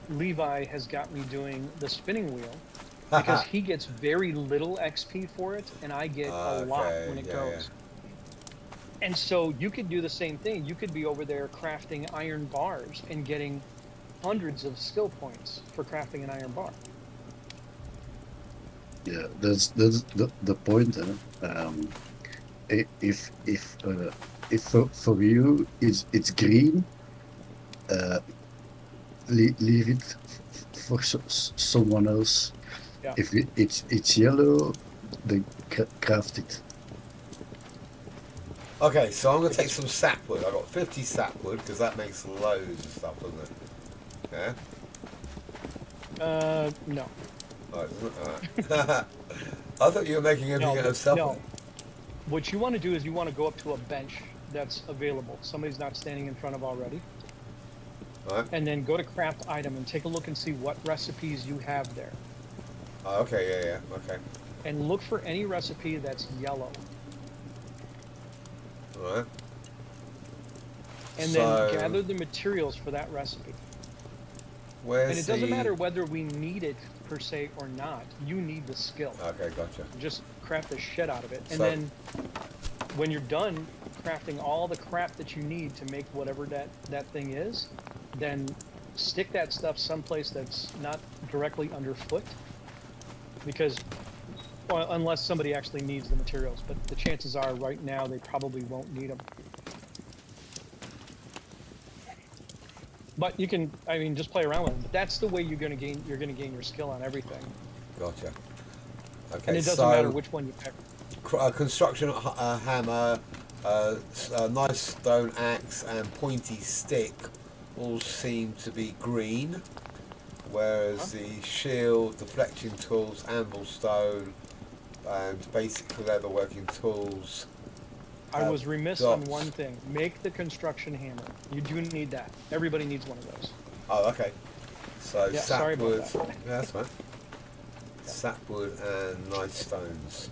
Levi has got me doing the spinning wheel because he gets very little XP for it, and I get a lot when it goes. And so you could do the same thing. You could be over there crafting iron bars and getting hundreds of skill points for crafting an iron bar. Yeah, that's the point. If for you it's green, uh, leave it for someone else. Yeah. If it's yellow, then craft it. Okay, so I'm going to take some sapwood. I've got 50 sapwood because that makes loads of stuff, doesn't it? Yeah? No. Oh, doesn't it? Alright. I thought you were making everything out of sapwood. No. What you want to do is you want to go up to a bench that's available. Somebody's not standing in front of already. Right. And then go to craft item and take a look and see what recipes you have there. Oh, okay, yeah, okay. And look for any recipe that's yellow. Alright. And So, then gather the materials for that recipe. Where's And it doesn't matter whether we need it per se or not. You need the skill. Okay, gotcha. Just craft the shit out of it. And So- then when you're done crafting all the crap that you need to make whatever that thing is, then stick that stuff someplace that's not directly underfoot. Because, well, unless somebody actually needs the materials, but the chances are right now they probably won't need them. But you can, I mean, just play around with them. But that's the way you're gonna gain your skill on everything. Gotcha. Okay, And it doesn't so matter which one you pick. construction hammer, a nice stone axe, and pointy stick all seem to be green, whereas the shield, deflection tools, anvil stone, and basic leatherworking tools. I was remiss on dots. one thing. Make the construction hammer. You do need that. Everybody needs one of those. Oh, okay. So Yeah, sorry about sapwood. that. Yeah, that's fine. Sapwood and nice stones.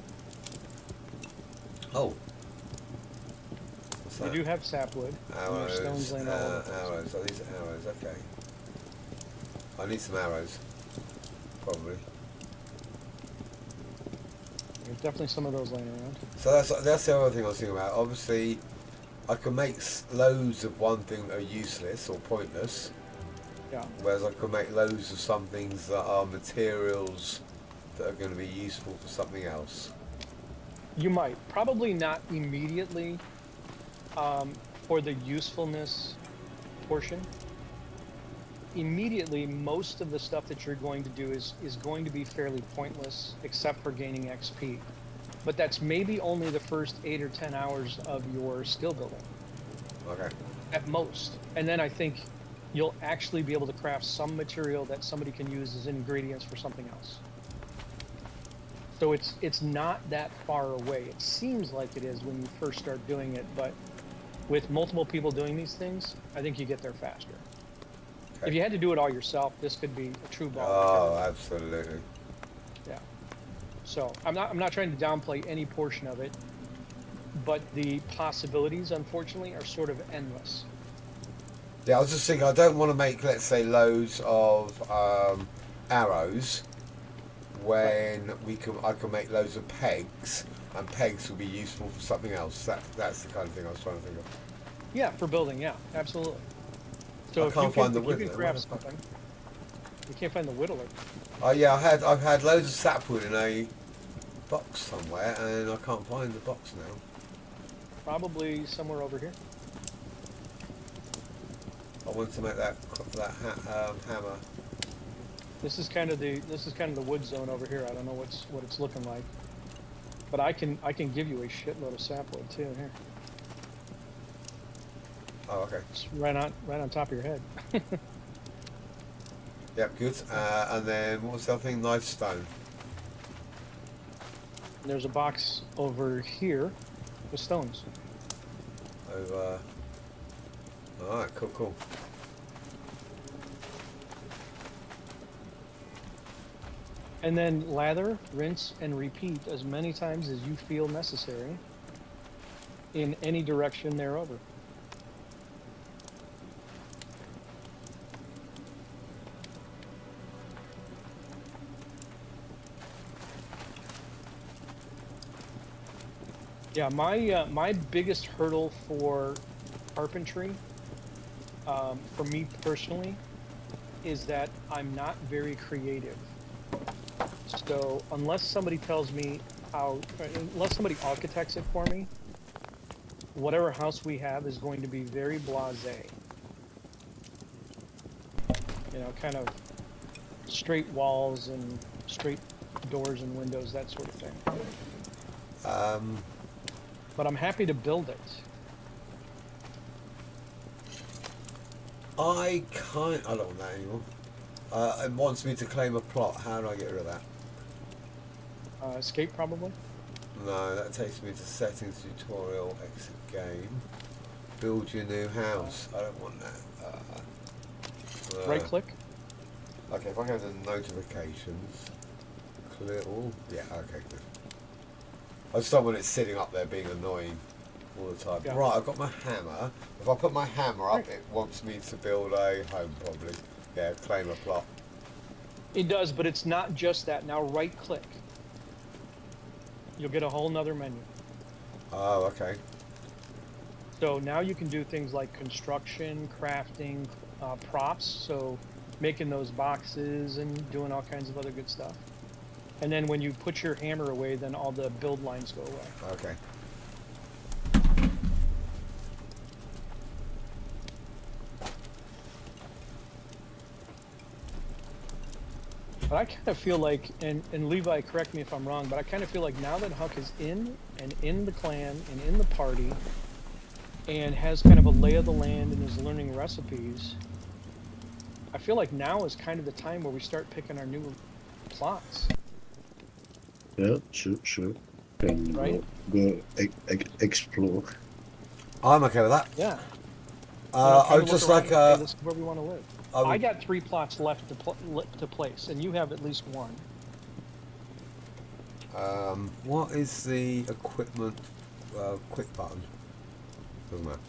Oh. What's You that? do have sapwood. And there's stones laying all over the place. Arrows. Oh, these are arrows. Okay. I need some arrows. Probably. There's definitely some of those laying around. So that's the other thing I was thinking about. Obviously, I can make loads of one thing that are useless or pointless, Yeah. whereas I can make loads of some things that are materials that are going to be useful for something else. You might. Probably not immediately for the usefulness portion. Immediately, most of the stuff that you're going to do is going to be fairly pointless, except for gaining XP. But that's maybe only the first 8 or 10 hours of your skill building, Okay. at most. And then I think you'll actually be able to craft some material that somebody can use as ingredients for something else. So it's not that far away. It seems like it is when you first start doing it, but with multiple people doing these things, I think you get there faster. Okay. If you had to do it all yourself, this could be a true ball. Oh, absolutely. Yeah. So I'm not trying to downplay any portion of it, but the possibilities, unfortunately, are sort of endless. Yeah, I was just thinking, I don't want to make, let's say, loads of arrows when I can make loads of pegs, and pegs will be useful for something else. That's the kind of thing I was trying to think of. Yeah, for building. Yeah, absolutely. So I if can't you can, find the if you can whittler. grab something, you can't find the whittler. Oh yeah, I've had loads of sapwood in a box somewhere, and I can't find the box now. Probably somewhere over here. I wanted to make that hammer. This is kind of the wood zone over here. I don't know what it's looking like, but I can give you a shitload of sapwood too. Here, Oh, okay. it's right on top of your head. Yep, good. And then what was the other thing? Nice stone. And there's a box over here with stones. Over. All right, cool. And then lather, rinse, and repeat as many times as you feel necessary in any direction thereover. Yeah, my biggest hurdle for carpentry, for me personally, is that I'm not very creative. So unless somebody tells me how, unless somebody architects it for me, whatever house we have is going to be very blasé. You know, kind of straight walls and straight doors and windows, that sort of thing. But I'm happy to build it. I don't want that anymore. It wants me to claim a plot. How do I get rid of that? Escape, probably. No, that takes me to settings, tutorial, exit game. Build your new house. I don't want that. Right click. Okay, if I go to notifications, clear all. Yeah, okay, good. I just don't want it sitting up there being annoying all the time. Yeah. Right, I've got my hammer. If I put my hammer up, it wants me to build a home, probably. Yeah, claim a plot. It does, but it's not just that. Now right click. You'll get a whole nother menu. Oh, okay. So now you can do things like construction, crafting, props. So making those boxes and doing all kinds of other good stuff. And then when you put your hammer away, then all the build lines go away. Okay. But I kind of feel like, and Levi, correct me if I'm wrong, but I kind of feel like now that Huck is in the clan and in the party and has kind of a lay of the land and is learning recipes, I feel like now is kind of the time where we start picking our new plots. Yeah, sure. Can Right? go explore. I'm okay with that. Yeah. I would just like this is where we want to live. I would- I got 3 plots left to place, and you have at least 1. what is the equipment quick button? Doesn't matter.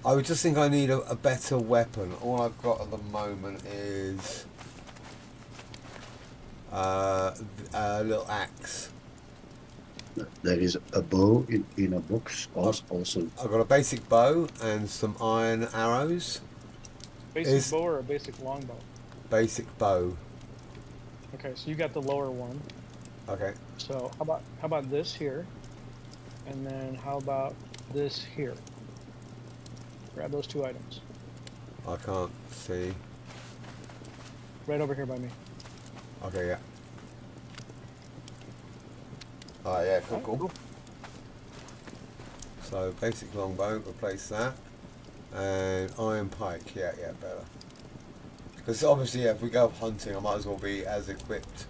I would just think I need a better weapon. All I've got at the moment is a little axe. There is a bow in a box. Also, I've got a basic bow and some iron arrows. Basic bow or a basic longbow? Basic bow. Okay, so you got the lower one. Okay. So how about this here, and then how about this here? Grab those 2 items. I can't see. Right over here by me. Okay, yeah. Alright, yeah, cool. So basic longbow, replace that. And iron pike, yeah, better. Because obviously, yeah, if we go hunting, I might as well be as equipped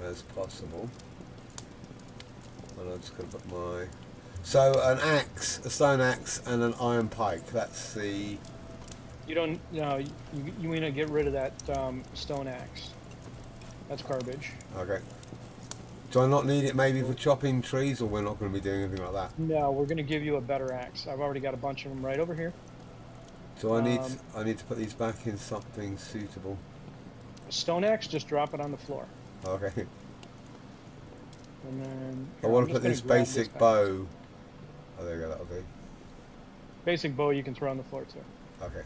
as possible. And I'm just going to put my... So, an axe, a stone axe, and an iron pike. That's the... You don't, no, you want to get rid of that stone axe. That's garbage. Okay. Do I not need it maybe for chopping trees, or we're not going to be doing anything like that? No, we're going to give you a better axe. I've already got a bunch of them right over here. So I need to put these back in something suitable. Stone axe, just drop it on the floor. Okay. And then I want to put this basic bow. Oh, there you go, that'll do. Basic bow you can throw on the floor too. Okay.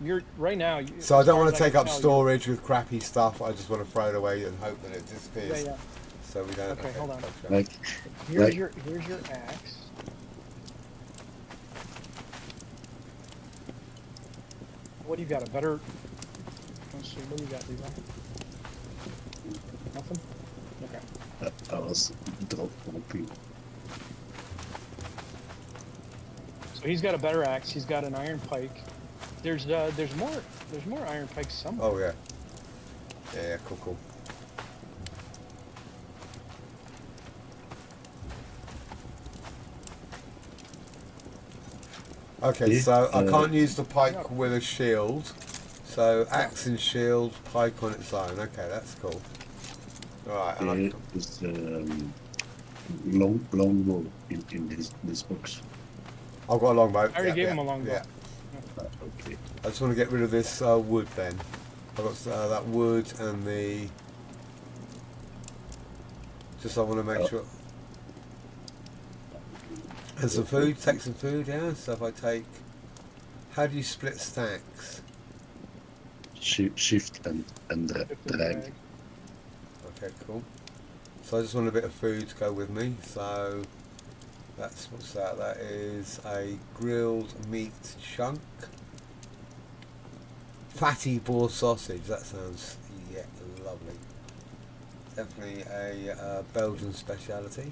You're right now. So I don't want to take up storage with crappy stuff. I just want to throw it away and hope that it disappears. Yeah. So we don't. Okay, hold on. like Here's your axe. What do you got? A better? Let's see. What do you got, Levi? Nothing. Okay. I was dropping. So he's got a better axe. He's got an iron pike. There's more iron pikes somewhere. Oh yeah. Yeah, cool. Okay, so I can't use the pike with a shield. So axe and shield, pike on its own. Okay, that's cool. Right, and There's longbow in this box. I've got a longbow. I already gave him a longbow. Yeah. Okay. I just want to get rid of this wood then. I've got that wood and the... Just I want to make sure... And some food, take some food, yeah? So if I take... How do you split stacks? Shift and If the drag. drag. Okay, cool. So I just want a bit of food to go with me. So that's, what's that? That is a grilled meat chunk. Fatty boar sausage. That sounds, yeah, lovely. Definitely a Belgian speciality.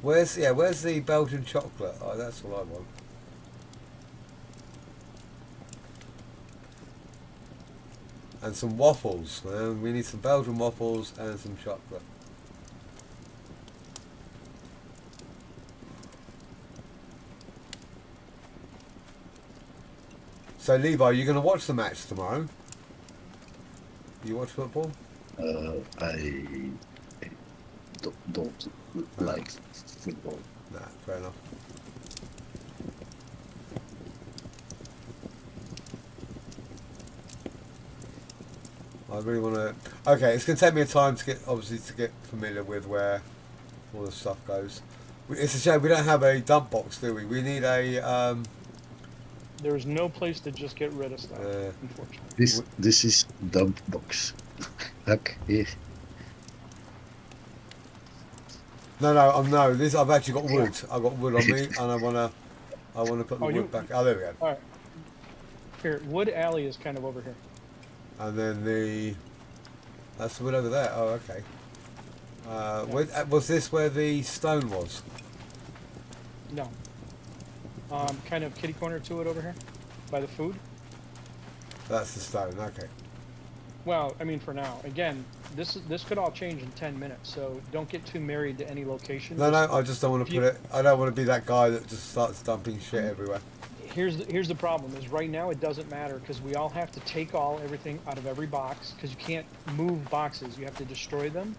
Where's the Belgian chocolate? Oh, that's all I want. And some waffles, man. We need some Belgian waffles and some chocolate. So, Levi, you going to watch the match tomorrow? You watch football? I don't like football. Nah, fair enough. I really want to... Okay, it's going to take me a time to get familiar with where all the stuff goes. It's a shame we don't have a dump box, do we? We need a... There's no place to just get rid of stuff, unfortunately. This is dump box. Look here. No. I've actually got wood. I've got wood on me, and I wanna put the wood back. Oh, there we go. All right. Here, Wood Alley is kind of over here. And then that's the wood over there. Oh, okay. Was this where the stone was? No. Kind of kitty corner to it over here, by the food. That's the stone. Okay. Well, I mean, for now. Again, this could all change in 10 minutes, so don't get too married to any location. No, I just don't want to put it. I don't want to be that guy that just starts dumping shit everywhere. Here's the problem: is right now it doesn't matter because we all have to take everything out of every box because you can't move boxes. You have to destroy them,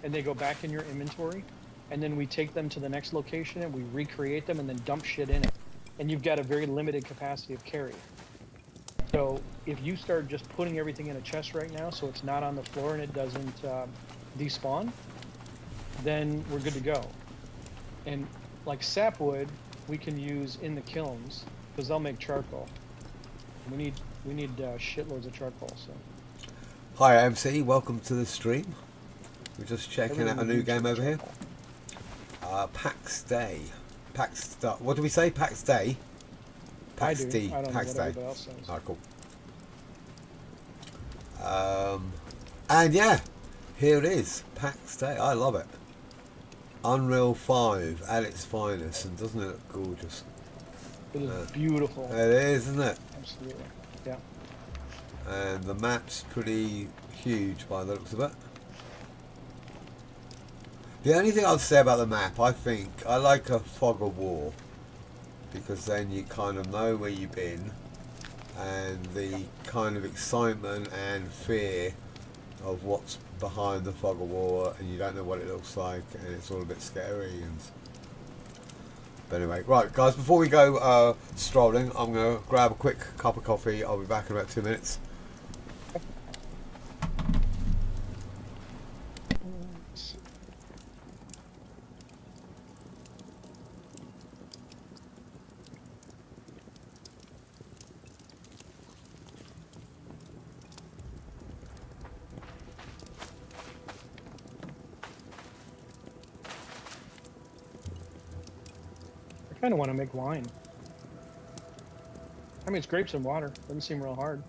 and they go back in your inventory, and then we take them to the next location and we recreate them and then dump shit in it, and you've got a very limited capacity of carry. So if you start just putting everything in a chest right now so it's not on the floor and it doesn't despawn, then we're good to go. And like sapwood, we can use in the kilns because they'll make charcoal. We need shitloads of charcoal. So. Hi MC, welcome to the stream. We're just checking out a new game over here. Pax Dei. What do we say? Pax Dei? Pax Dei. Pax Dei. Alright, cool. And yeah, here it is. Pax Dei. I love it. Unreal 5 at its finest, and doesn't it look gorgeous? It is beautiful. It is, isn't it? Absolutely. Yeah. And the map's pretty huge by the looks of it. The only thing I'd say about the map, I think, I like a fog of war. Because then you kind of know where you've been. And the kind of excitement and fear of what's behind the fog of war. And you don't know what it looks like. And it's all a bit scary. But anyway, right guys, before we go strolling, I'm going to grab a quick cup of coffee. I'll be back in about 2 minutes. I kind of want to make wine. I mean, it's grapes and water. Doesn't seem real hard.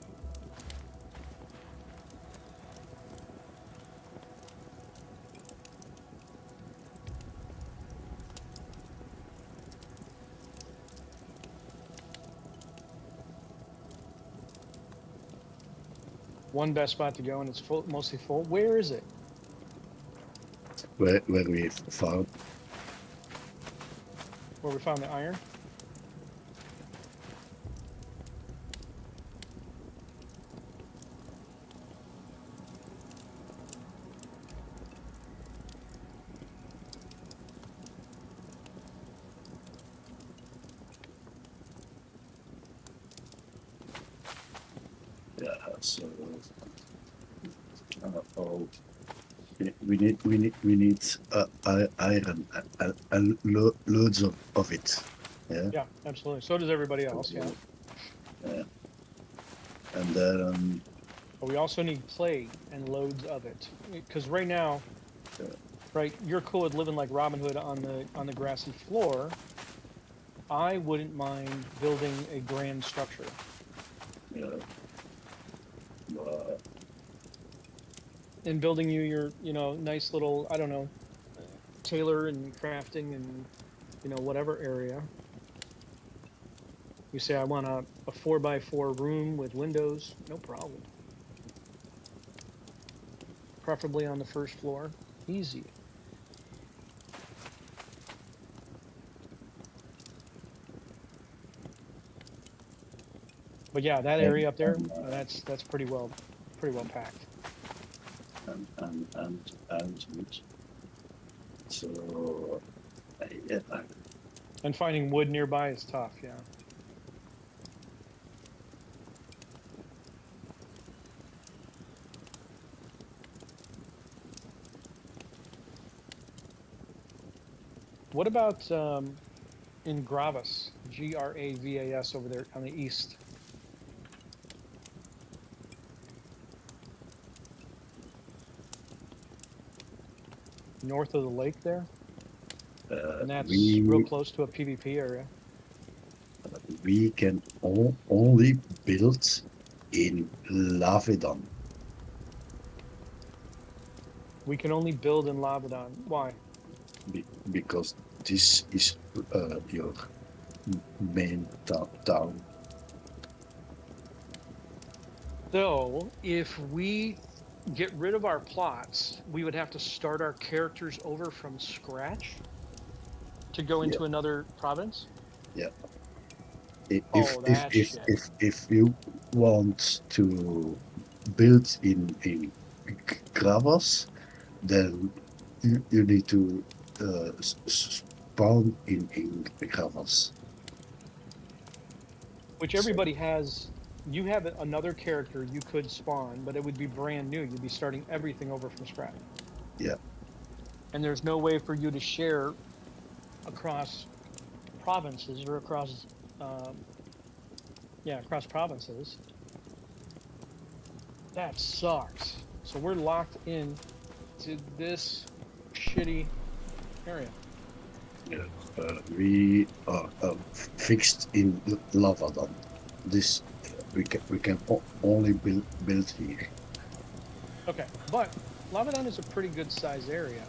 One best spot to go, and it's full, mostly full. Where is it? Where we found. Where we found the iron? Yeah, so we need iron and loads of it. Yeah. Yeah, absolutely. So does everybody else. Yeah. Yeah. And then But we also need clay and loads of it. Because right now, right, you're cool with living like Robin Hood on the grassy floor. I wouldn't mind building a grand structure. And building you your, nice little, I don't know, tailor and crafting and, whatever area. You say, I want a 4x4 room with windows, no problem. Preferably on the first floor. Easy. But yeah, that area up there, that's pretty well packed. and so yeah. And finding wood nearby is tough, yeah. What about in Gravas, Gravas over there on the east? North of the lake there? And that's real close to a PvP area. We can only build in Lavedan We can only build in Lavedan. Why? because this is your main town. So, if we get rid of our plots, we would have to start our characters over from scratch to go into another province? Yeah. That shit. If you want to build in Gravas, then you need to spawn in Gravas. Which everybody has. You have another character you could spawn, but it would be brand new. You'd be starting everything over from scratch. Yeah. And there's no way for you to share across provinces or across, across provinces. That sucks. So we're locked in to this shitty area. Yeah. We are fixed in Lavedan. This we can only build here. Okay, but Lavedan is a pretty good size area.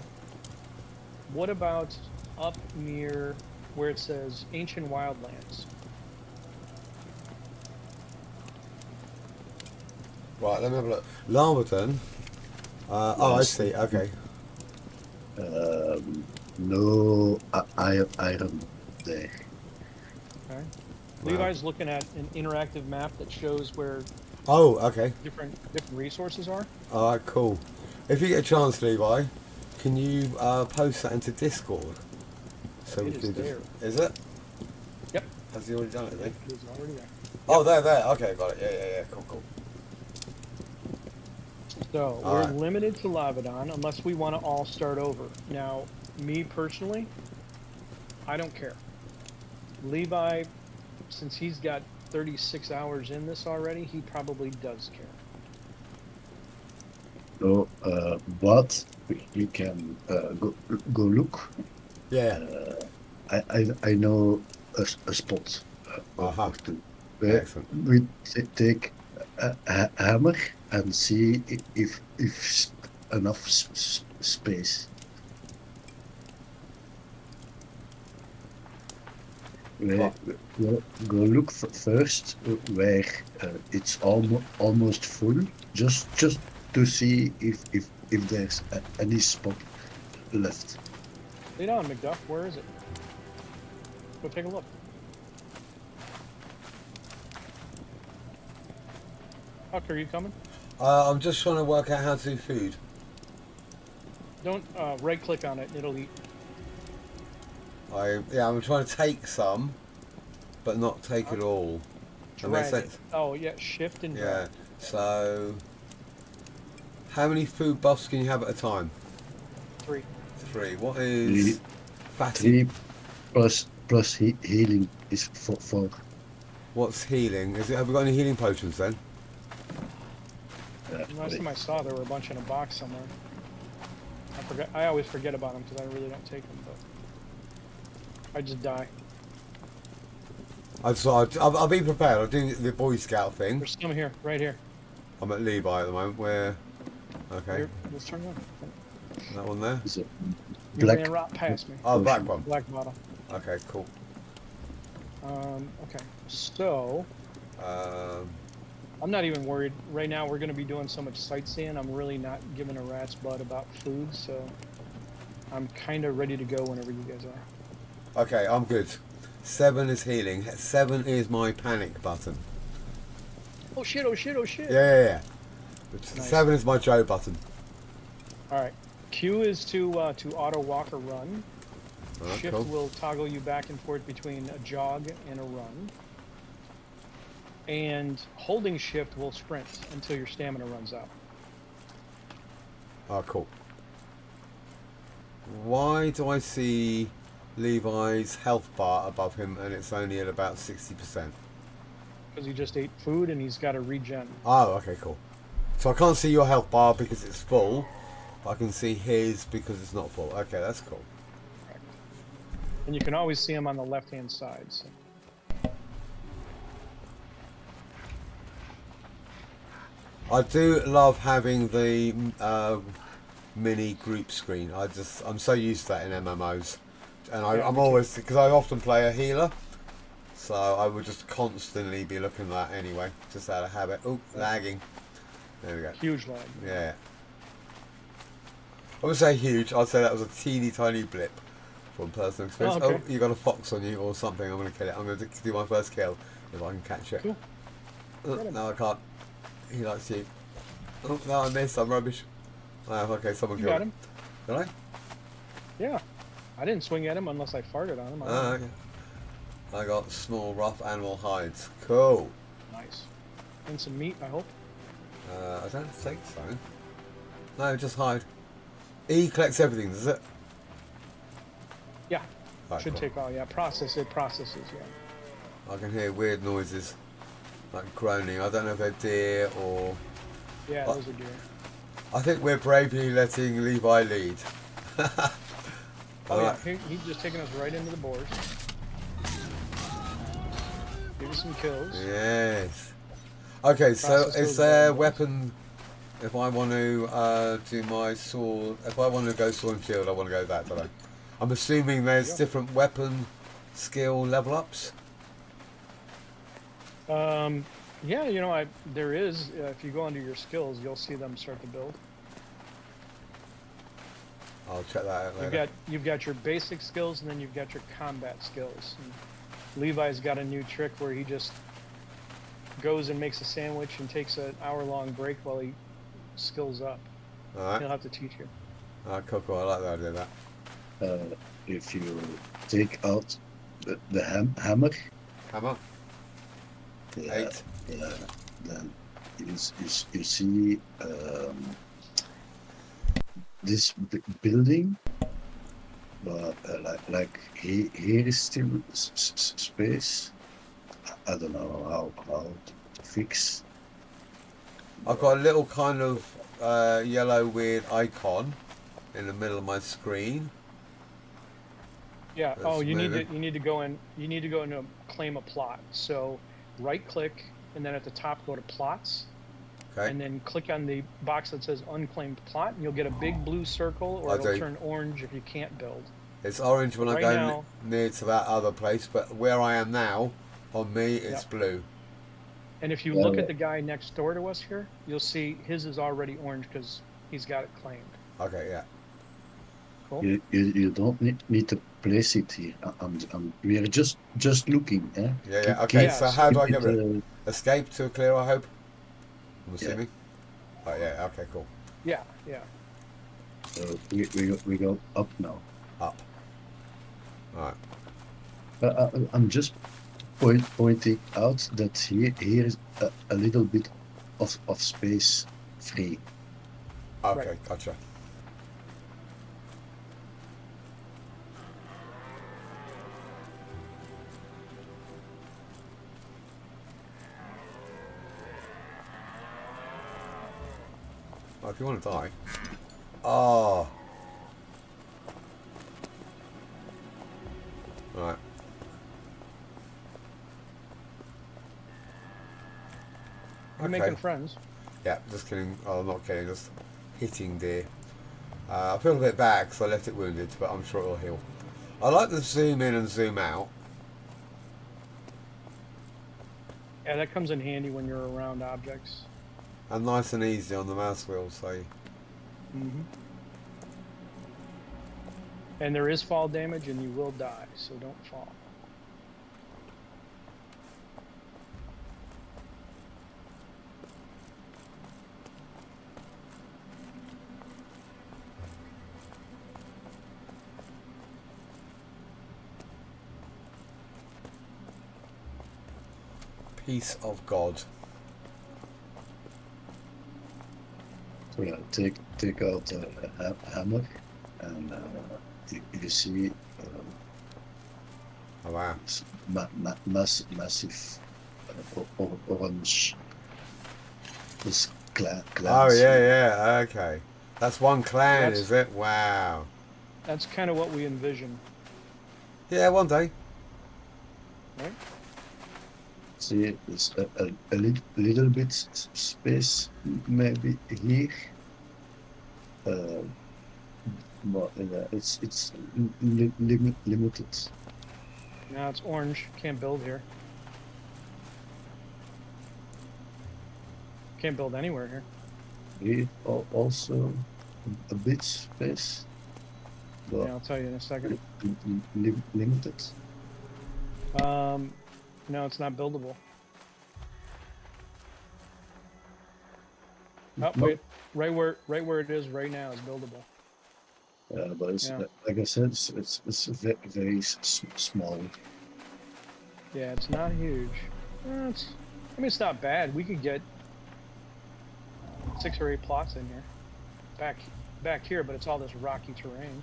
What about up near where it says Ancient Wildlands? Right, let me have a look. Lavedan. Oh, I Yes. see. Okay. No iron there. Okay. Wow. Levi's looking at an interactive map that shows where Oh, okay. different resources are. All right, cool. If you get a chance, Levi, can you post that into Discord? So It is there. Is it? Yep. Has he already done it? Then? It is already there. Oh, there. Okay, got it. Yeah. Cool. So All we're right. limited to Lavedan unless we want to all start over. Now, me personally, I don't care. Levi, since he's got 36 hours in this already, he probably does care. So, but we can go look. Yeah. I know a spot Uh-huh. or two where Excellent. we take a hammer and see if enough space. We'll go look first where it's almost full, just to see if there's any spot left. Lead on, McDuff. Where is it? Go take a look. Huck, are you coming? I'm just trying to work out how to do food. Don't right-click on it. It'll eat. I'm trying to take some, but not take it all. That makes Drag it. sense. Oh yeah, shift and drag. Yeah. So, how many food buffs can you have at a time? 3. 3. What is Three fatty? plus healing is 4. What's healing? Have we got any healing potions then? Last time I saw, there were a bunch in a box somewhere. I always forget about them because I really don't take them, but I just die. I'll be prepared. I'll do the Boy Scout thing. There's some here, right here. I'm at Levi at the moment. Where? Okay. Here, let's turn around. That one there? Is it You black? ran right past me. Oh, the black one. Black bottle. Okay, cool. Okay, so I'm not even worried. Right now, we're going to be doing so much sightseeing. I'm really not giving a rat's butt about food, so I'm kind of ready to go whenever you guys are. Okay, I'm good. 7 is healing. 7 is my panic button. Oh shit! Oh shit! Oh shit! Yeah. Nice. 7 is my Joe button. All right. Q is to auto walk or run. Oh, Shift cool. will toggle you back and forth between a jog and a run. And holding shift will sprint until your stamina runs out. Oh, cool. Why do I see Levi's health bar above him and it's only at about 60%? Because he just ate food and he's got to regen. Oh, okay, cool. So I can't see your health bar because it's full. But I can see his because it's not full. Okay, that's cool. Correct. And you can always see him on the left-hand side. So. I do love having the mini group screen. I'm so used to that in MMOs, and I'm always, because I often play a healer, so I would just constantly be looking at that anyway, just out of habit. Oh, lagging. There we go. Huge lag. Yeah. I would say huge. I'd say that was a teeny tiny blip from personal experience. Oh, okay. Oh, you got a fox on you or something. I'm going to kill it. I'm going to do my first kill if I can catch it. Cool. Oh, no, I can't. He likes you. Oh, no, I missed. I'm rubbish. Oh, okay, someone You killed got him. Did I? Yeah. I didn't swing at him unless I farted on him. I don't Oh, know. okay. I got small, rough animal hides. Cool. Nice. And some meat, I hope. I don't think so. No, just hide. E collects everything, does it? Yeah. Right, Should cool. take all. Yeah. It processes. Yeah. I can hear weird noises, like groaning. I don't know if they're deer or... Yeah, What? those are deer. I think we're bravely letting Levi lead. Oh Alright. yeah, he's just taking us right into the boars. Give us some kills. Yes. Okay, so Process is those there bones. weapon... If I want to do my sword... If I want to go sword and shield, I want to go that, don't I? I'm assuming there's Yeah. different weapon skill level ups? Yeah, you know, there is. If you go under your skills, you'll see them start to build. I'll check that out later. You've got your basic skills, and then you've got your combat skills. And Levi's got a new trick where he just goes and makes a sandwich and takes an hour-long break while he skills up. Alright. He'll have to teach you. Alright, cool. I like the idea of that. If you take out the hammer, Hammer? yeah, 8. then you see this building, but like here is still space. I don't know how to fix. I've got a little kind of yellow weird icon in the middle of my screen. Yeah. That's Oh, you moving. need to go in. You need to go into claim a plot. So, right-click, and then at the top go to plots, Okay. and then click on the box that says unclaimed plot, and you'll get a big blue circle, or I it'll do. turn orange if you can't build. It's orange when I Right go now- near to that other place, but where I am now, on me, it's Yep. blue. And if you Yeah, look yeah. at the guy next door to us here, you'll see his is already orange because he's got it claimed. Okay, yeah. Cool. You don't need to place it here. We are just looking. Eh? Yeah. Okay, Yeah, so so how do I keep get rid it, of it? Escape to clear, I hope? I'm Yeah. assuming? Oh, yeah, okay, cool. Yeah. so we go up now. Up. Alright. I'm just pointing out that here is a little bit of space free. Okay, Right. gotcha. if you want to die. Oh. Right. You're making friends. Yeah, just killing. Oh, not killing, just hitting deer. I feel a bit bad because I left it wounded, but I'm sure it'll heal. I like to zoom in and zoom out. Yeah, that comes in handy when you're around objects. And nice and easy on the mouse wheel, so... And there is fall damage and you will die, so don't fall. Peace of God. So yeah, take out a hammer, and you see Oh wow. massive orange. This clan. Oh yeah, okay. That's one clan, That's- is it? Wow. That's kind of what we envision, Yeah, one day. right? See, it's a little bit space maybe here. But it's limited. Now it's orange. Can't build here. Can't build anywhere here. Here also a bit space, but Yeah, I'll tell you in a second. limited. No, it's not buildable. Oh, No. wait. Right where it is right now is buildable. But it's Yeah. like I said, it's very small. Yeah, it's not huge. It's not bad. We could get 6 or 8 plots in here. Back here, but it's all this rocky terrain.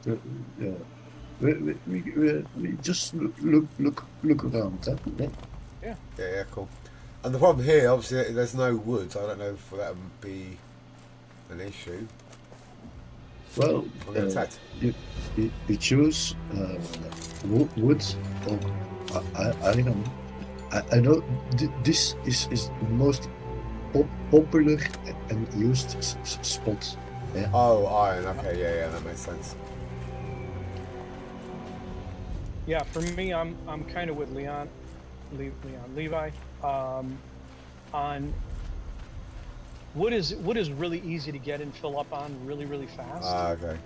Yeah. We just look around. Yeah. Yeah, cool. And the problem here, obviously, there's no wood. I don't know if that would be an issue. Well, I'm going to attack. you choose wood or iron. I know this is the most popular and used spot. Yeah. Oh, iron. Okay, yeah, that makes sense. Yeah, for me, I'm kind of with Levi. On wood is really easy to get and fill up on really fast. Okay.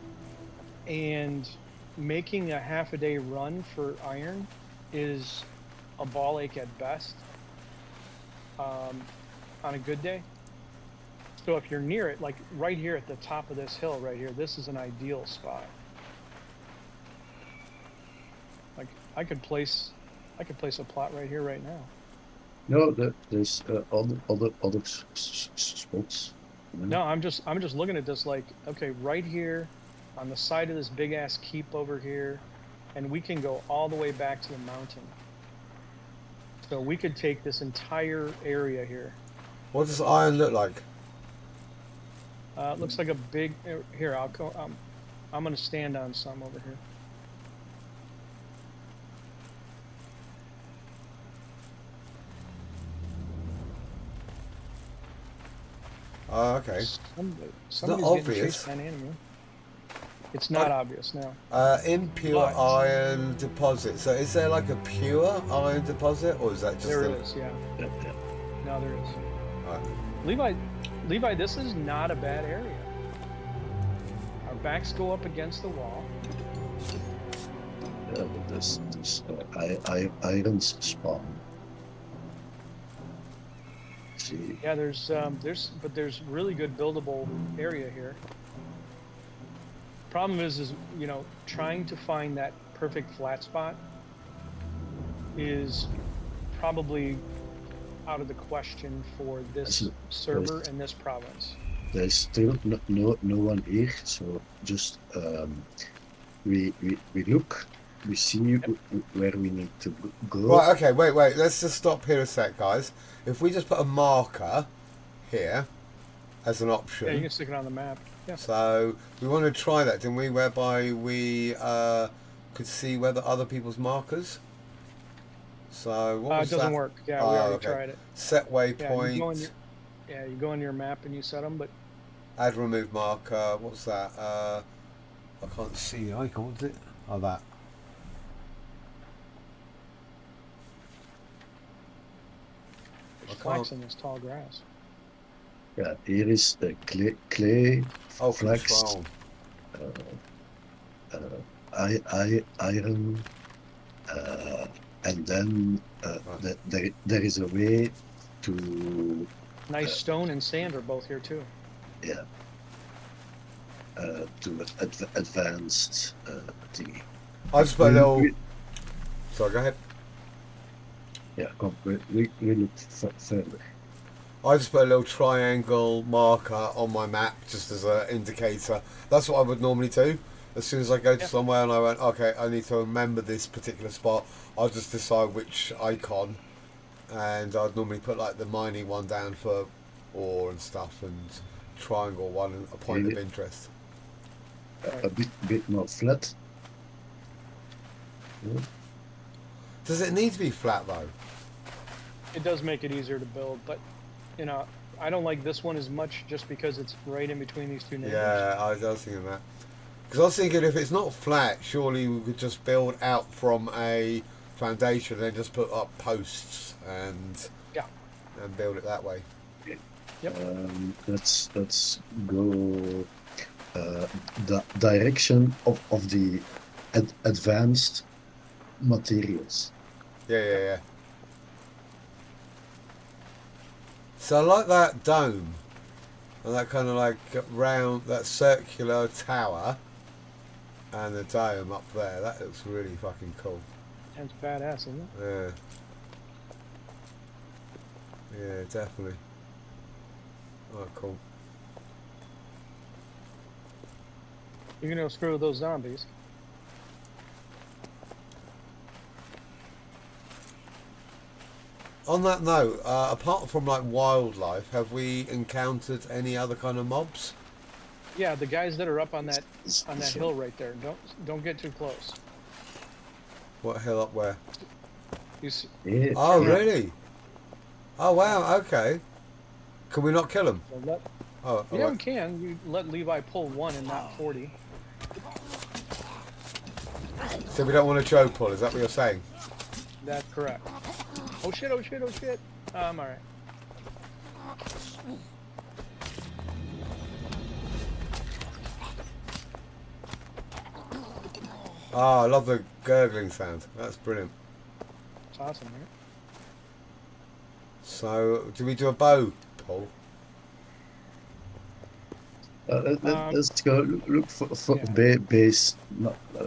And making a half a day run for iron is a ball ache at best on a good day. So if you're near it, like right here at the top of this hill right here, this is an ideal spot. Like I could place a plot right here right now. No, there's other spots. No, I'm just looking at this like, okay, right here on the side of this big ass keep over here, and we can go all the way back to the mountain. So we could take this entire area here. What does iron look like? It looks like a big. Here, I'll go. I'm gonna stand on some over here. Oh, okay. Somebody's not getting obvious. chased by an enemy. It's not obvious now. Impure But- iron deposit. So is there like a pure iron deposit, or is that just There a... it is. Yeah. Yeah. No, there is. Right. Levi, this is not a bad area. Our backs go up against the wall. Yeah, but this iron spawn. See, Yeah, there's really good buildable area here. Problem is trying to find that perfect flat spot is probably out of the question for this server and this province. there's still no one here, so just we look we see where we need to go. Right, okay, wait. Let's just stop here a sec, guys. If we just put a marker here as an option. Yeah, you can stick it on the map. Yeah. So we want to try that, didn't we? Whereby we could see whether other people's markers. So what was it doesn't that? work. Yeah, we already tried it. Set Yeah, waypoint. you go on your map and you set them, but Add remove marker. What's that? I can't see the icon. What's it? Oh, that. there's flax in this tall grass. Yeah, here is clay Oh, flax, control. iron, and then there is a way to Nice stone and sand are both here too. to advanced thingy. I just put a little. Sorry, go ahead. Yeah, come, we look further. I just put a little triangle marker on my map just as an indicator. That's what I would normally do. As soon as I go to somewhere and I went, okay, I need to remember this particular spot, I'll just decide which icon. And I'd normally put like the mining one down for ore and stuff, and triangle one a point of interest. A bit more flat. Yeah. Does it need to be flat though? It does make it easier to build, but you know, I don't like this one as much just because it's right in between these two neighbors. Yeah, I was thinking that. Because I was thinking if it's not flat, surely we could just build out from a foundation and then just put up posts and build it that way. Yep. Let's go the direction of the advanced materials. Yeah. So I like that dome and that kind of like round, that circular tower and the dome up there. That looks really fucking cool. That's badass, isn't it? Yeah. Yeah, definitely. Oh, cool. You're gonna go screw with those zombies. On that note, apart from like wildlife, have we encountered any other kind of mobs? Yeah, the guys that are up on that hill right there. Don't get too close. What hill up where? You see, Yeah. Oh, really? Oh, wow. Okay. Can we not kill them? Oh, yeah, you can. You let Levi pull 1 and not 40. So we don't want to choke pull. Is that what you're saying? That's correct. Oh shit! I'm alright. Oh, I love the gurgling sound. That's brilliant. It's awesome, right? So, do we do a bow pull? Let's go look for base,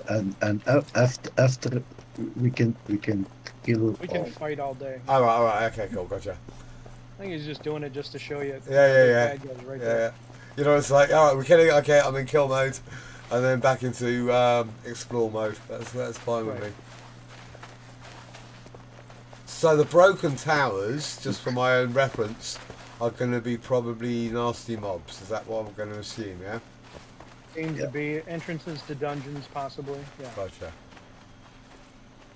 and after we can kill. We can fight all day. All right. Okay, cool. Gotcha. I think he's just doing it just to show you. Yeah. Bad guys right Yeah. there. You know, it's like, all right, we're killing. Okay, I'm in kill mode, and then back into explore mode. That's fine with me. So the broken towers, just for my own reference, are going to be probably nasty mobs. Is that what I'm going to assume? Yeah. Seems to be entrances to dungeons, possibly. Yeah. Gotcha.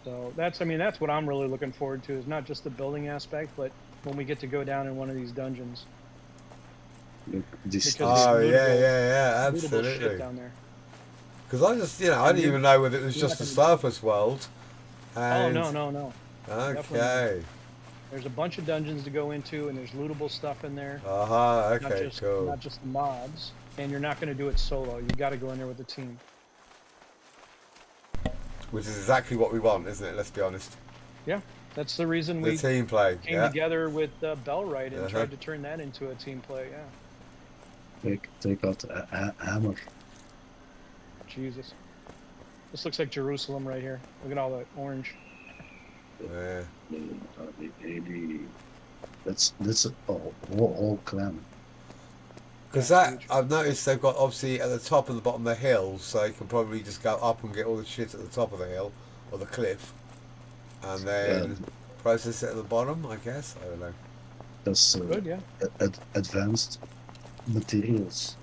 So that's what I'm really looking forward to, is not just the building aspect, but when we get to go down in one of these dungeons. Look, this. Oh yeah, Lootable shit absolutely. down there. Because I just, I didn't even know whether it was just a surface world. And Oh no. Okay. There's a bunch of dungeons to go into, and there's lootable stuff in there. Okay, cool. Not just mobs, and you're not going to do it solo. You got to go in there with a team. Which is exactly what we want, isn't it? Let's be honest. Yeah, that's the reason The we team play. came together with Bellwright and tried to turn that into a team play. Yeah. Take out a hammer. Jesus. This looks like Jerusalem right here. Look at all the orange. Yeah. That's a whole clan. Because I've noticed they've got obviously at the top and the bottom of the hill, so you can probably just go up and get all the shit at the top of the hill, or the cliff, and then process it at the bottom, I guess. I don't know. That's Good, yeah. advanced materials.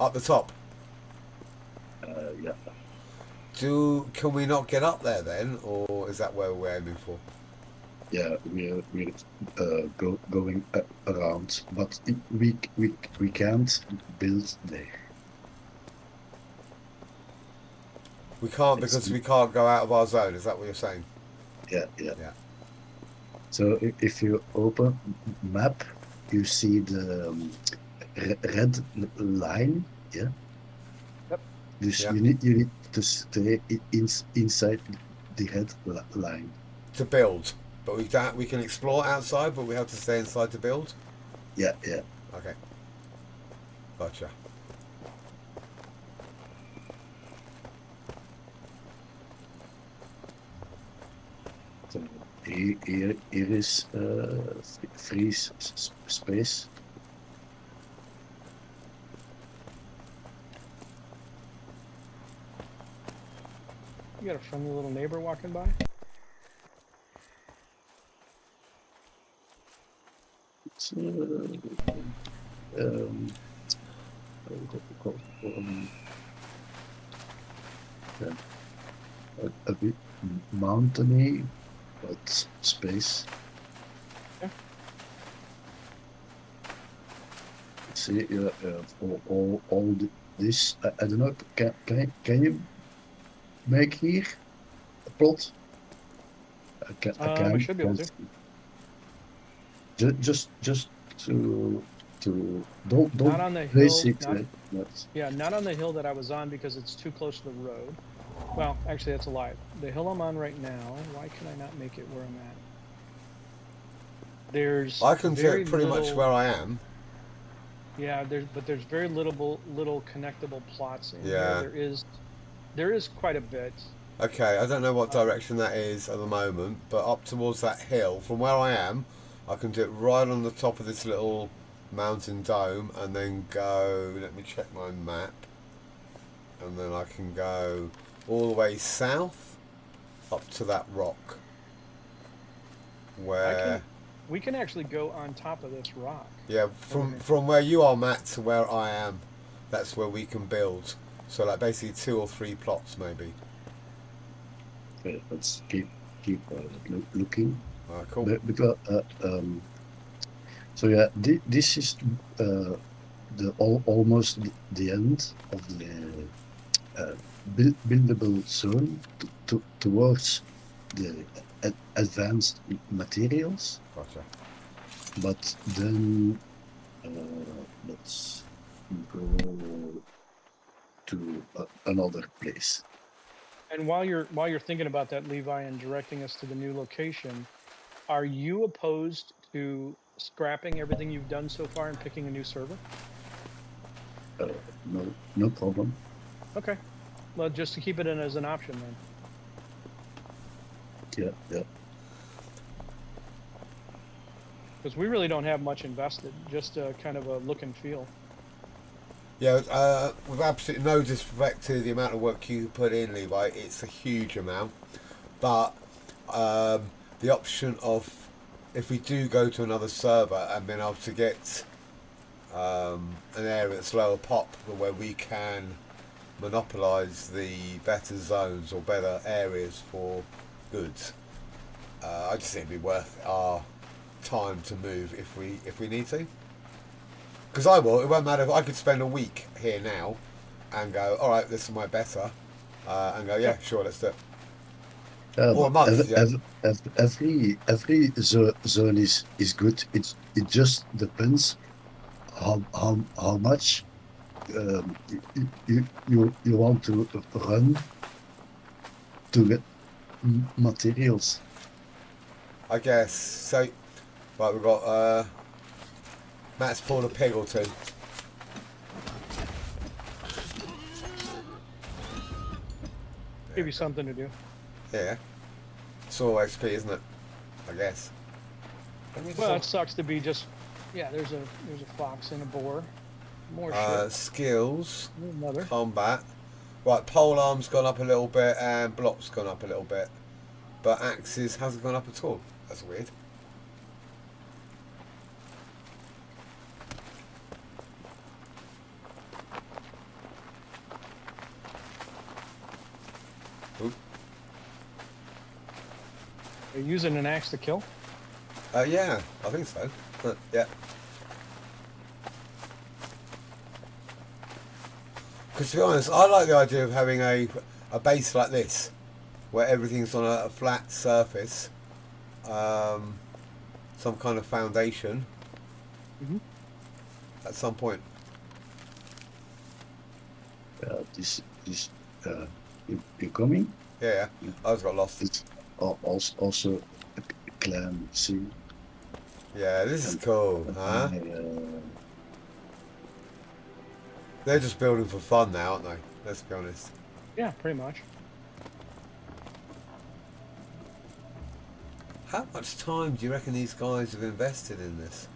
Up the top. Yeah. Can we not get up there then, or is that where we're aiming for? Yeah, we're going around, but we can't build there. We can't because we can't go out of our zone. Is that what you're saying? Yeah. Yeah. So if you open map, you see the red line. Yeah. Yep. Dus Yeah. you need to stay inside the red line. To build, but we can explore outside, but we have to stay inside to build. Yeah. Okay. Gotcha. So here is free space. You got a friendly little neighbor walking by? It's, a bit mountainy, but space. Yeah. See, all this. I don't know. Can you make here a plot? I can. We should be able to. Just to don't Not on the hill. basic. Yeah, not on the hill that I was on because it's too close to the road. Well, actually, that's a lie. The hill I'm on right now. Why can I not make it where I'm at? There's. I can very see pretty little, much where I am. Yeah, there's very little connectable plots in Yeah. here. There is quite a bit. Okay, I don't know what direction that is at the moment, but up towards that hill, from where I am, I can do it right on the top of this little mountain dome, and then go. Let me check my map, and then I can go all the way south up to that rock. Where? We can actually go on top of this rock. Yeah, from where you are, Matt, to where I am, that's where we can build. So like basically 2 or 3 plots maybe. Okay, let's keep looking. Cool. Because so yeah, this is almost the end of the buildable zone towards the advanced materials. Gotcha. But then let's go to another place. And while you're thinking about that, Levi, and directing us to the new location, are you opposed to scrapping everything you've done so far and picking a new server? No problem. Okay. Well, just to keep it in as an option then. Yeah. Because we really don't have much invested, just kind of a look and feel. Yeah, with absolutely no disrespect to the amount of work you put in, Levi, it's a huge amount. But the option of, if we do go to another server and being able to get an area that's lower pop where we can monopolise the better zones or better areas for goods, I just think it'd be worth our time to move if we need to. Because I will. It won't matter if I could spend a week here now and go, all right, this is my better, and go, yeah, sure, let's do it. Or a month. Every zone is good. It just depends how much you want to run to get materials. I guess so. Right, we've got Matt's pulled a pig or two. Give you something to do. Yeah. It's all XP, isn't it? I guess. Well, it sucks to be just. Yeah, there's a fox and a boar. More shit. Skills. Mother. Combat. Right, pole arm's gone up a little bit and block's gone up a little bit. But axis hasn't gone up at all. That's weird. Ooh. Are you using an axe to kill? Yeah, I think so. Yeah. Because to be honest, I like the idea of having a base like this, where everything's on a flat surface, some kind of foundation. Mm-hmm. At some point. This you coming? Yeah. I just got lost. It's also a clan scene. Yeah, this is cool, huh? They're just building for fun now, aren't they? Let's be honest. Yeah, pretty much. How much time do you reckon these guys have invested in this?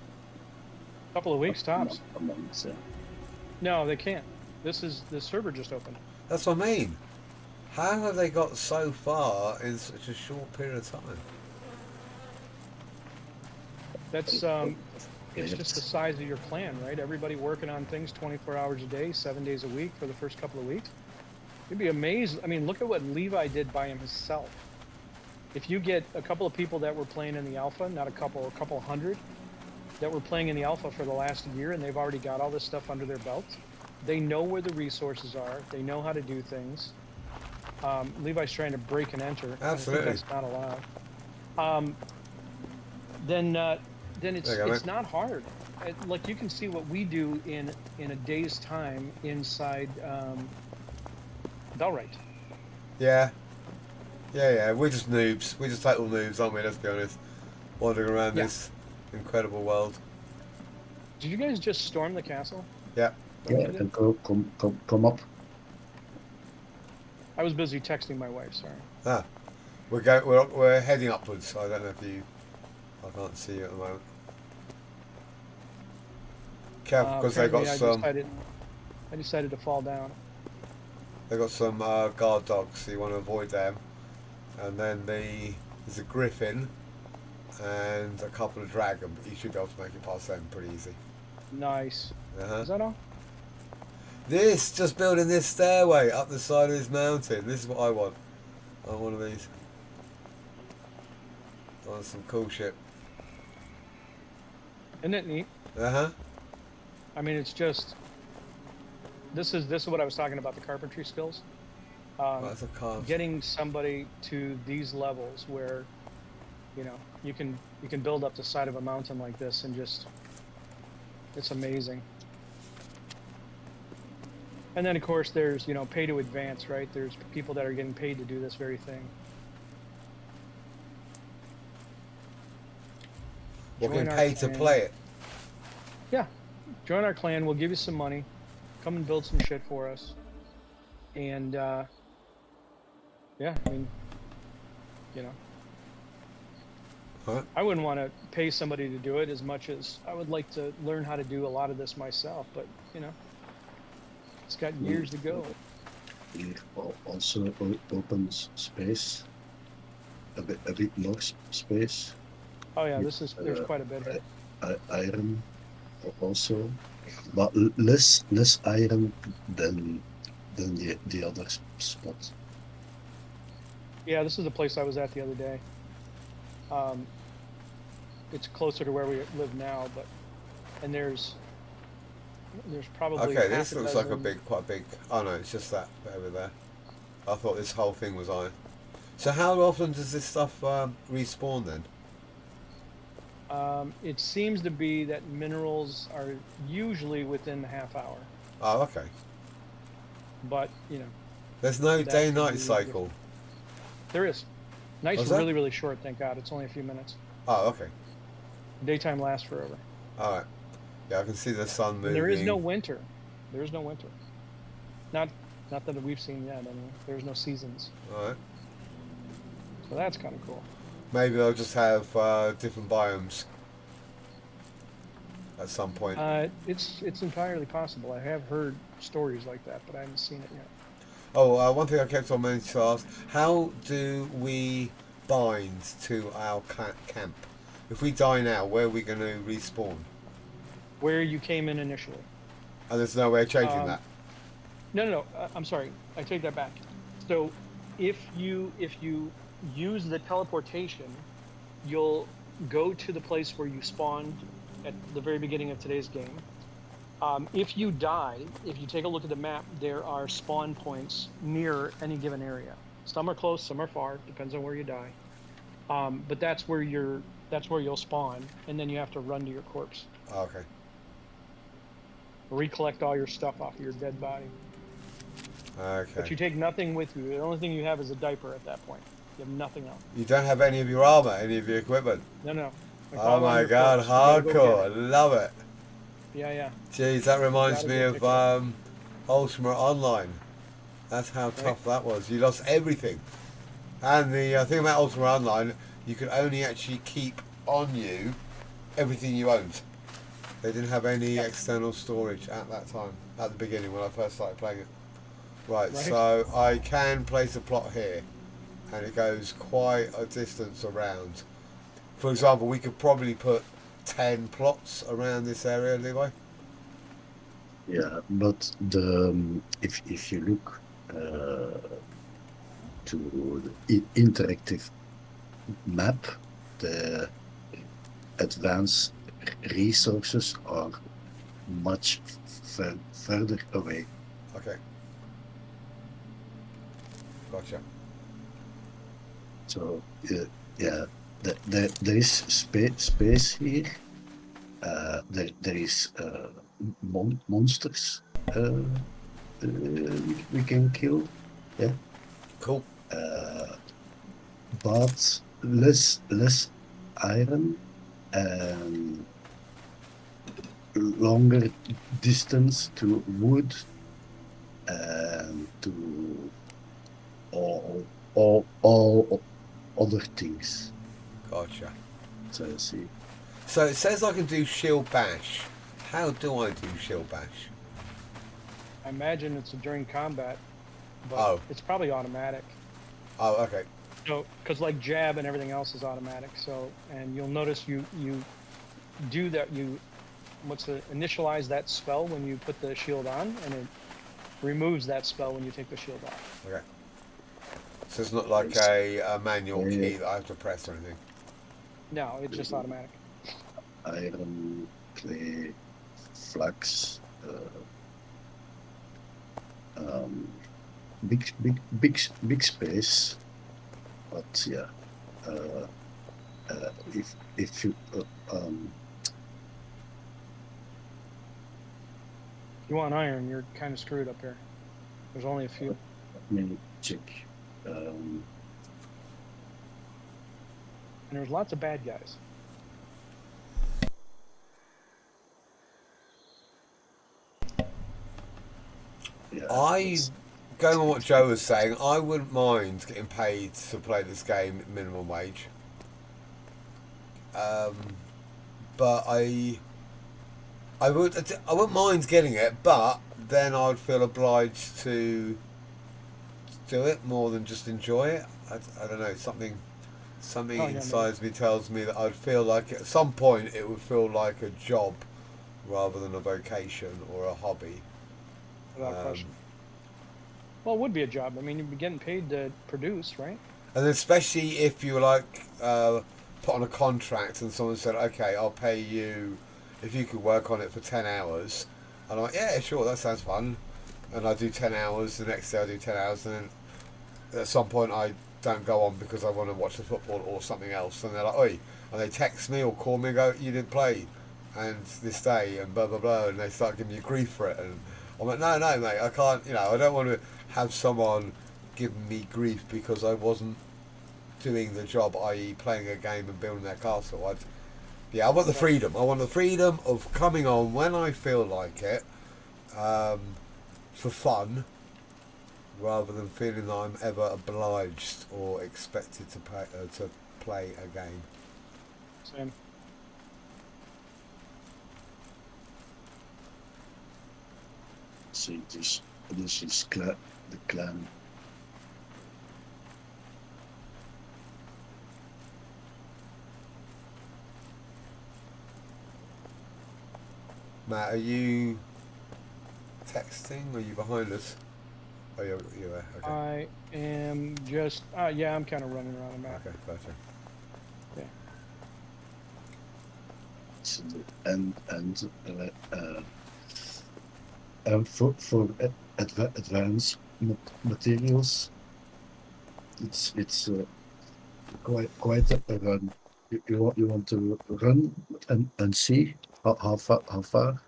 A couple of weeks tops. A month, No, they can't. The server just opened. That's what I mean. How have they got so far in such a short period of time? That's it's just the size of your clan, right? Everybody working on things 24 hours a day, 7 days a week for the first couple of weeks. You'd be amazed. I mean, look at what Levi did by himself. If you get a couple of people that were playing in the alpha, not a couple hundred, that were playing in the alpha for the last year, and they've already got all this stuff under their belt, they know where the resources are. They know how to do things. Levi's trying to break and enter. Absolutely. I think that's not allowed. Then it's not hard. Like you can see what we do in a day's time inside Bellwright. Yeah. We're just noobs. We're just total noobs, aren't we? Let's be honest. Wandering around this incredible world. Did you guys just storm the castle? Yeah. Yeah, and come up. I was busy texting my wife. Sorry. Ah, we're heading upwards. So I don't know if you. I can't see you at the moment. Careful, because they got some. I decided to fall down. They got some guard dogs, so you want to avoid them. And then there's a griffin and a couple of dragon, but you should be able to make it past them pretty easy. Nice. Uh-huh. Is that all? Just building this stairway up the side of this mountain. This is what I want. I want one of these. I want some cool shit. Isn't it neat? Uh-huh. I mean, it's just. This is what I was talking about, the carpentry skills. That's a carve. Getting somebody to these levels where, you can build up the side of a mountain like this and just, it's amazing. And then of course there's pay to advance, right? There's people that are getting paid to do this very thing. We're getting paid to play it. Yeah, join our clan. We'll give you some money. Come and build some shit for us. And yeah, I mean, Huh? I wouldn't want to pay somebody to do it as much as I would like to learn how to do a lot of this myself. But it's got years to go. Here also opens space, a bit more space. Oh yeah, there's quite a bit here. Iron also, but less iron than the other spot. Yeah, this is the place I was at the other day. It's closer to where we live now, and there's probably Okay, this looks like quite a big. Oh no, it's just that bit over there. I thought this whole thing was iron. So how often does this stuff respawn then? It seems to be that minerals are usually within the half hour. Oh, okay. But there's no that day-night can be cycle. there is. Night's What's that? really, really short, thank God. It's only a few minutes. Oh, okay. Daytime lasts forever. All right. Yeah, I can see the sun moving. And there is no winter. There is no winter. Not that we've seen yet. I mean, there's no seasons. All right. So that's kind of cool. Maybe they'll just have different biomes at some point. It's entirely possible. I have heard stories like that, but I haven't seen it yet. Oh, one thing I kept on meaning to ask: how do we bind to our camp? If we die now, where are we going to respawn? Where you came in initially. And there's no way of changing that. No. I'm sorry. I take that back. So, if you use the teleportation, you'll go to the place where you spawned at the very beginning of today's game. If you die, if you take a look at the map, there are spawn points near any given area. Some are close, some are far, depends on where you die. But that's where you'll spawn, and then you have to run to your corpse. Okay. Recollect all your stuff off of your dead body. Okay. But you take nothing with you. The only thing you have is a diaper at that point. You have nothing else. You don't have any of your armor, any of your equipment? No. It's Oh all on my your god, corpse. You gotta go hardcore. get it. Love it. Yeah. Jeez, that reminds Gotta me go of pick it up. Ultima Online. That's how tough that was. You lost everything. And the thing about Ultima Online, you could only actually keep on you everything you owned. They didn't have any external storage at that time, at the beginning when I first started playing it. Right, so I can place a plot here, and it goes quite a distance around. For example, we could probably put 10 plots around this area, Levi. Yeah, but the if you look to the interactive map, the advanced resources are much further away. Okay. Gotcha. So yeah, there is space here. There is monsters we can kill. Yeah. Cool. But less iron and longer distance to wood and to all other things. Gotcha. So I see. So it says I can do shield bash. How do I do shield bash? I imagine it's during combat, but Oh. it's probably automatic. Oh, okay. So, because like jab and everything else is automatic. So, and you'll notice you do that. Initialize that spell when you put the shield on, and it removes that spell when you take the shield off. Okay. So it's not like a manual key that I have to press or anything. No, it's just automatic. Iron, clay, flax, big space. But yeah, if you You want iron, you're kind of screwed up here. There's only a few. let me check. And there's lots of bad guys. Yeah, going on what Joe was saying, I wouldn't mind getting paid to play this game at minimum wage. But I wouldn't mind getting it, but then I'd feel obliged to do it more than just enjoy it. I don't know, something inside me tells me that I'd feel like at some point it would feel like a job rather than a vocation or a hobby. Without question. Well, it would be a job. I mean, you'd be getting paid to produce, right? And especially if you were like put on a contract and someone said, okay, I'll pay you if you could work on it for 10 hours. And I'm like, yeah, sure, that sounds fun. And I do 10 hours, the next day I do 10 hours, and then at some point I don't go on because I want to watch the football or something else. And they're like, oi, and they text me or call me and go, you didn't play, and this day, and blah, blah, blah, and they start giving me grief for it. And I'm like, no, mate, I can't, I don't want to have someone giving me grief because I wasn't doing the job, i.e. playing a game and building their castle. I want the freedom. I want the freedom of coming on when I feel like it, for fun, rather than feeling that I'm ever obliged or expected to play a game. Same. See, this is the clan. Matt, are you texting? Or are you behind us? Oh, you're there. Okay. I am just, yeah, I'm kind of running around a map. Okay, gotcha. Yeah. So, and for advanced materials, it's quite a run. You want to run and see how far.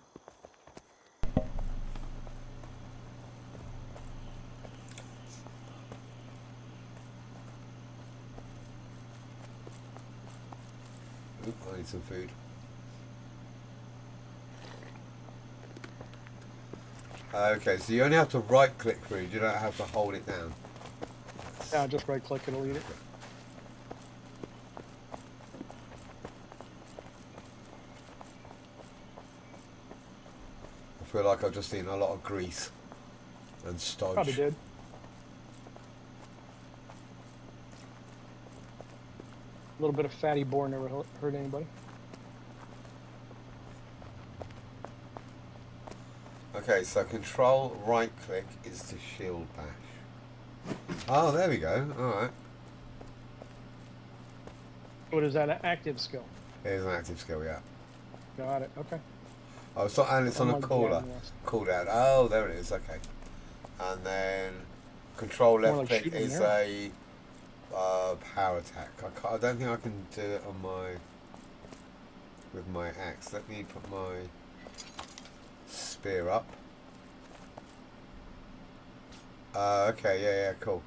Oop, I need some food. Okay, so you only have to right click food, you don't have to hold it down. Yeah, just right click, it'll eat it. I feel like I've just eaten a lot of grease and stodge. Probably did. A little bit of fatty boar never hurt anybody. Okay, so control right click is to shield bash. Oh, there we go. Alright. What is that, an active skill? Here's an active skill, yeah. Got it, okay. Oh, so, and it's on a Unlike cooler. the rest. Cooldown. Oh, there it is. Okay. And then control More left like click shooting is an a power attack. I don't think I can do it on with my axe. Let me put my spear up. Okay. Yeah. Cool.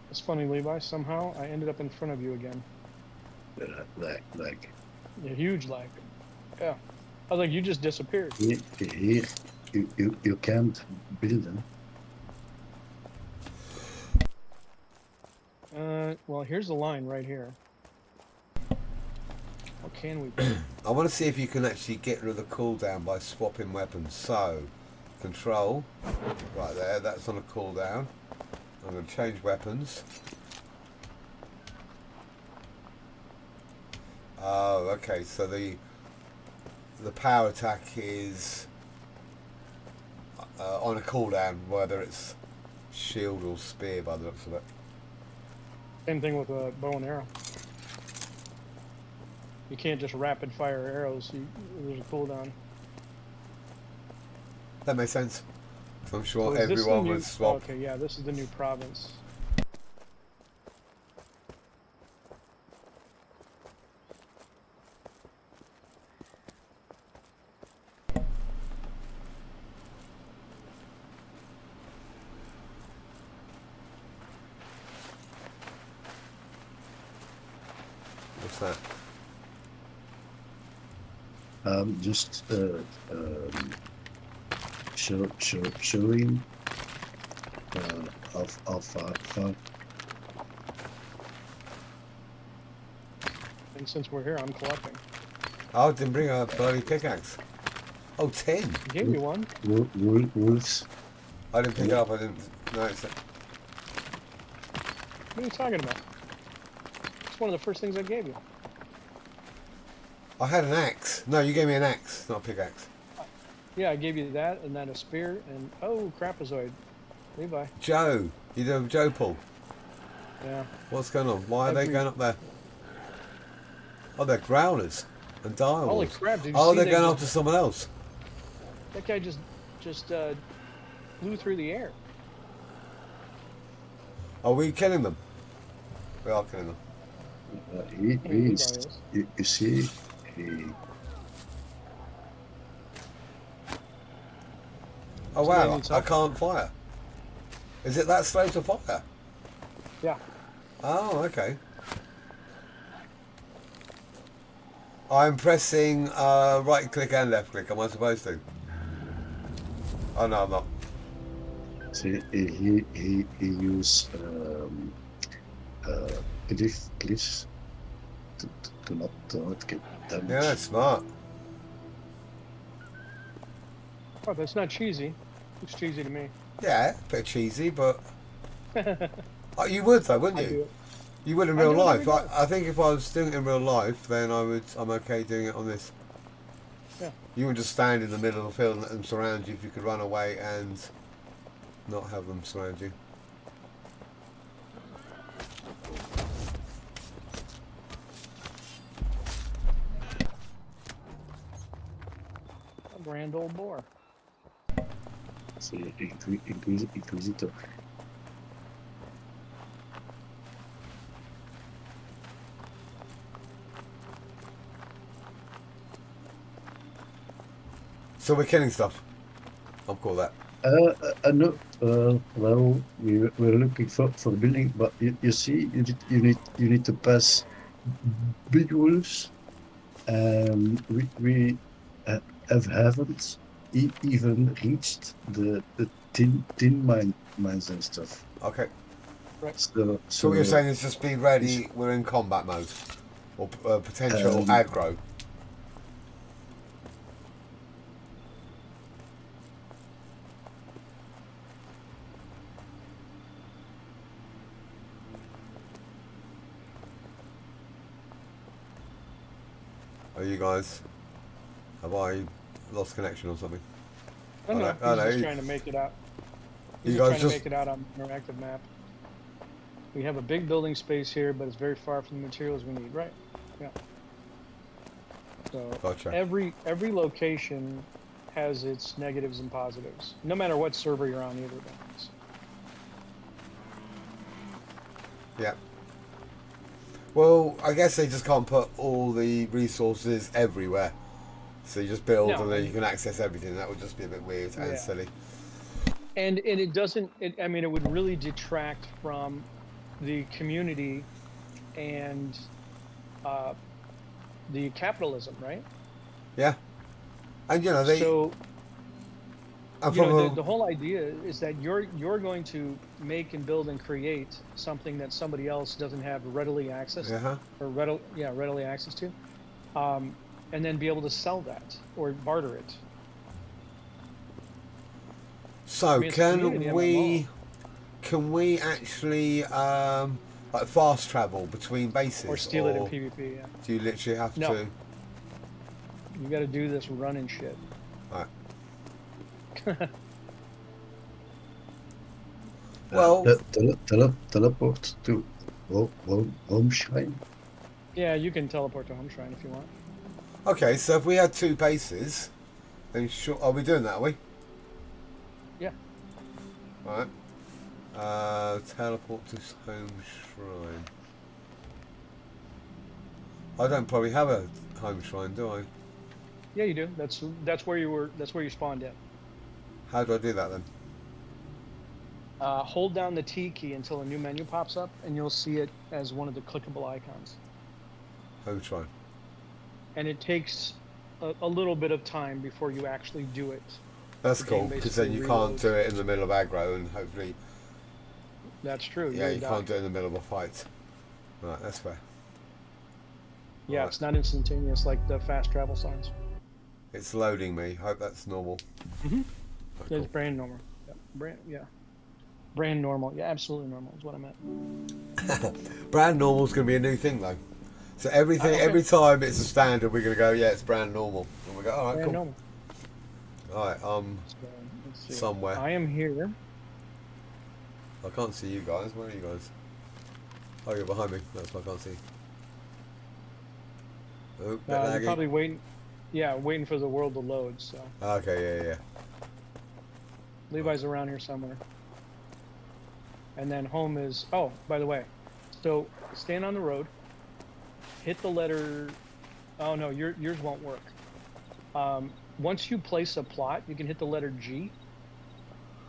It's funny, Levi, somehow I ended up in front of you again. Like A huge lag. Yeah. I was like, you just disappeared. here you can't build them. Well, here's the line right here. What can we do? I want to see if you can actually get rid of the cooldown by swapping weapons. So, control, right there, that's on a cooldown. I'm going to change weapons. Oh, okay, so the power attack is on a cooldown, whether it's shield or spear by the looks of it. Same thing with a bow and arrow. You can't just rapid fire arrows. There's a cooldown. That makes sense. So I'm sure So is this the everyone new- would swap. Okay, yeah, this is the new province. What's that? Just showing how far. And since we're here, I'm collecting. Oh, I didn't bring a bloody pickaxe. Oh, 10. I gave you one. Wolves. I didn't pick it up, I didn't notice it. What are you talking about? It's one of the first things I gave you. I had an axe. No, you gave me an axe, not a pickaxe. Yeah, I gave you that, and then a spear, and oh, crapazoid. Levi. Joe, you do Joe Paul. Yeah. What's going on? Why are they Every- going up there? Oh, they're growlers and dire Holy wolves. crap! Did you Oh, see they're they going just- after someone else. That guy just flew through the air. Are we killing them? We are killing them. He is. You see, Oh So they wow, need I help? can't fire. Is it that slow to fire? Yeah. Oh, okay. I'm pressing right click and left click. Am I supposed to? Oh no, I'm not. see, he use cliffs to not get damaged. Yeah, that's smart. Oh, that's not cheesy. Looks cheesy to me. Yeah, a bit cheesy, but you would though, wouldn't I you? do it. You would in I real do it every life. day. I think if I was doing it in real life, then I'm okay doing it on this. Yeah. You would just stand in the middle of the field and let them surround you if you could run away and not have them surround you. A grand old boar. Sí, inquisitor. So we're killing stuff. I'll call that. No. Well, we're looking for building, but you see, you need to pass big walls. We haven't even reached the tin mines and stuff. Okay. Right. So what you're saying is just be ready. We're in combat mode, or potential aggro. Are you guys? Have I lost connection or something? No, no, Oh, no, he's just you- trying to make it out. You He's guys just trying to just- make it out on an interactive map. We have a big building space here, but it's very far from the materials we need, right? Yeah. So Gotcha. every location has its negatives and positives, no matter what server you're on, either of them. Yeah. Well, I guess they just can't put all the resources everywhere. So you just build No, and then and- you can access everything. That would just be a bit weird and Yeah. silly. And it doesn't. I mean, it would really detract from the community and the capitalism, right? Yeah. And you know they. So and you from know, a- the whole idea is that you're going to make and build and create something that somebody else doesn't have readily access Uh-huh. or readily access to, and then be able to sell that or barter it. So mean, it's a community MMO. can we actually like fast travel between bases Or steal it in PvP. Yeah, do you literally have No. to? you got to do this running shit. Right. Well, Teleport to home shrine. Yeah, you can teleport to Home Shrine if you want. okay. So if we had two bases, then sure. Are we doing that? Are we? Yeah. Right. Teleport to home shrine. I don't probably have a home shrine, do I? Yeah, you do. That's where you were. That's where you spawned in. How do I do that then? Hold down the T key until a new menu pops up, and you'll see it as one of the clickable icons. Home shrine. And it takes a little bit of time before you actually do it. That's The cool game because then basically you can't reloads. do it in the middle of aggro and hopefully, That's true. yeah, you'll you die. can't do it in the middle of a fight. Right, that's fair. Yeah, Right. it's not instantaneous like the fast travel signs. It's loading me. Hope that's normal. Mhm. Oh, It's cool. brand normal. Yeah. Brand normal. Yeah, absolutely normal is what I meant. Brand normal's going to be a new thing though. So everything, Okay. every time it's a standard, we're going to go, yeah, it's brand normal, and we go, all right, Brand cool. normal. All right, So, let's see. somewhere. I am here. I can't see you guys. Where are you guys? Oh, you're behind me. That's why I can't see. Oh, bit You're laggy. probably waiting. Yeah, waiting for the world to load. So Okay, yeah. Levi's around here somewhere. And then home is. Oh, by the way, so stand on the road. Hit the letter. Oh no, yours won't work. Once you place a plot, you can hit the letter G.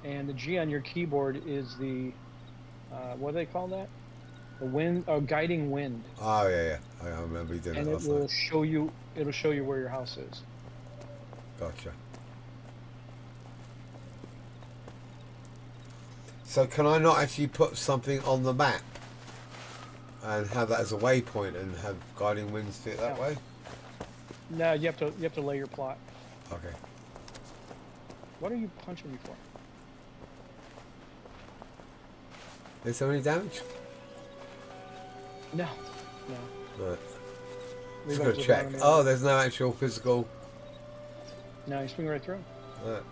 And the G on your keyboard is the. What do they call that? The wind, guiding wind. Oh, yeah. I remember you doing And that it last will night. show you. It'll show you where your house is. Gotcha. So can I not actually put something on the map and have that as a waypoint and have guiding winds do it that No. way? No, you have to lay your plot. Okay. What are you punching me for? Is there any damage? No. Right. Leave Just it gotta as a check. down Oh, there's no actual physical. No, you swing right through. Right.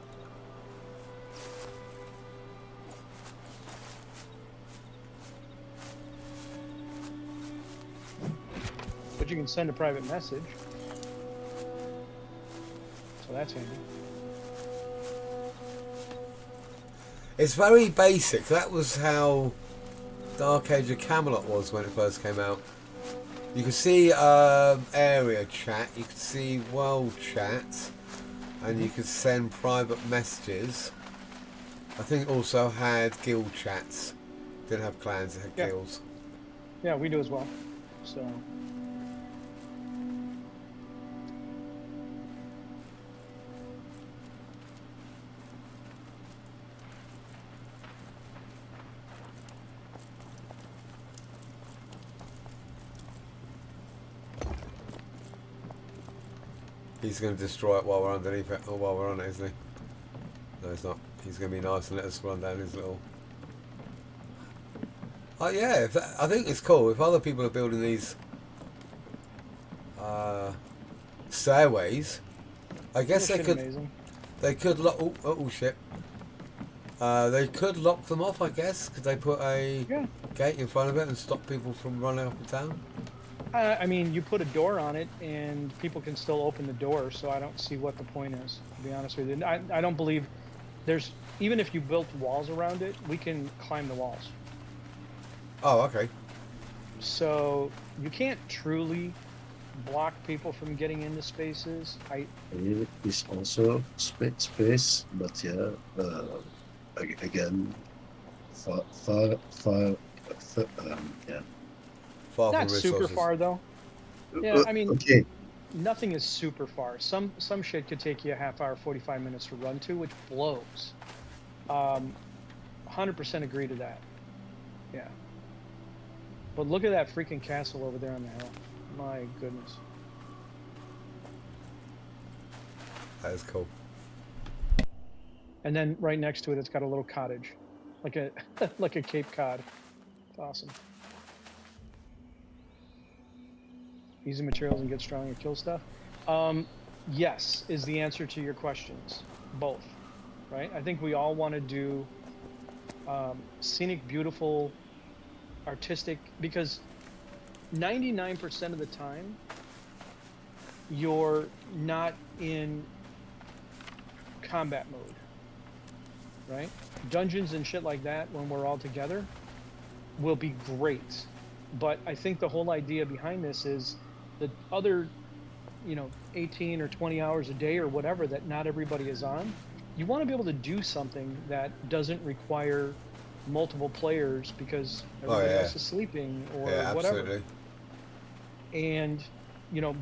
But you can send a private message. So that's handy. It's very basic. That was how Dark Age of Camelot was when it first came out. You could see area chat, you could see world chat, and you could send private messages. I think it also had guild chats. Didn't have clans, it had guilds. Yeah, we do as well. So He's going to destroy it while we're underneath it, or while we're on it, isn't he? No, he's not. He's going to be nice and let us run down his little... Oh yeah, I think it's cool. If other people are building these stairways, I guess they could... amazing. They could lock... Oh shit. They could lock them off, I guess. Could they put a gate in front of it and stop people from running up and down? I mean, you put a door on it, and people can still open the door, so I don't see what the point is, to be honest with you. I don't believe there's... Even if you built walls around it, we can climb the walls. Oh, okay. So you can't truly block people from getting into spaces. Here is also space, but yeah, again, far, yeah. Far Not from super resources. far though. Yeah, I mean, okay. Nothing is super far. Some shit could take you a half hour, 45 minutes to run to, which blows. 100% agree to that. Yeah. But look at that freaking castle over there on the hill. My goodness. That is cool. And then right next to it, it's got a little cottage, like a like a Cape Cod. It's awesome. Use the materials and get strong and kill stuff. Yes, is the answer to your questions. Both, right? I think we all want to do scenic, beautiful, artistic, because 99% of the time you're not in combat mode, right? Dungeons and shit like that, when we're all together, will be great. But I think the whole idea behind this is the other, 18 or 20 hours a day or whatever that not everybody is on, you want to be able to do something that doesn't require multiple players because everybody else is sleeping or whatever. Absolutely. And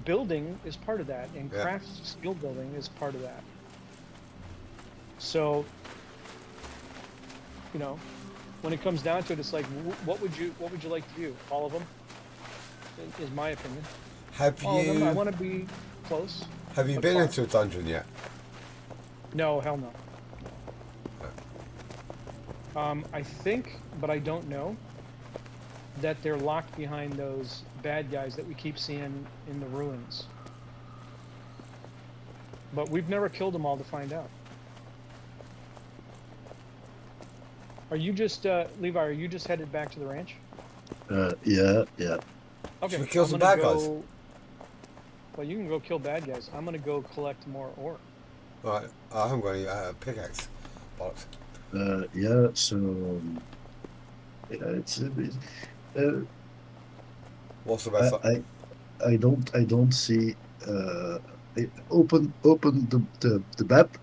building is part of that, and craft skill building is part of that. So when it comes down to it, it's like, what would you like to do? All of them is my opinion. All of them. I want to be close. Have you been into a dungeon yet? No, hell no. I think, but I don't know, that they're locked behind those bad guys that we keep seeing in the ruins. But we've never killed them all to find out. Are you just, Levi, are you just headed back to the ranch? Yeah. Okay. Should we kill some bad guys? Well, you can go kill bad guys. I'm going to go collect more ore. Right. I haven't got any pickaxe. Bollocks. Yeah, so it's What's the best? I don't see open the map,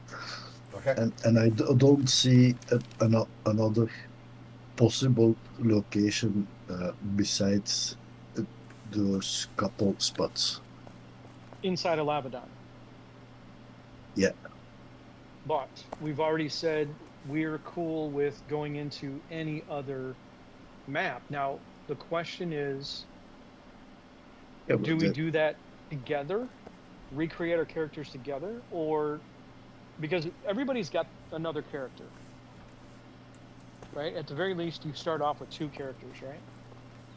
Okay. and I don't see another possible location besides those couple spots. Inside of Lavedan. Yeah. But we've already said we're cool with going into any other map. Now, the question is, do we do that together? Recreate our characters together? Or, because everybody's got another character. right? At the very least, you start off with 2 characters, right?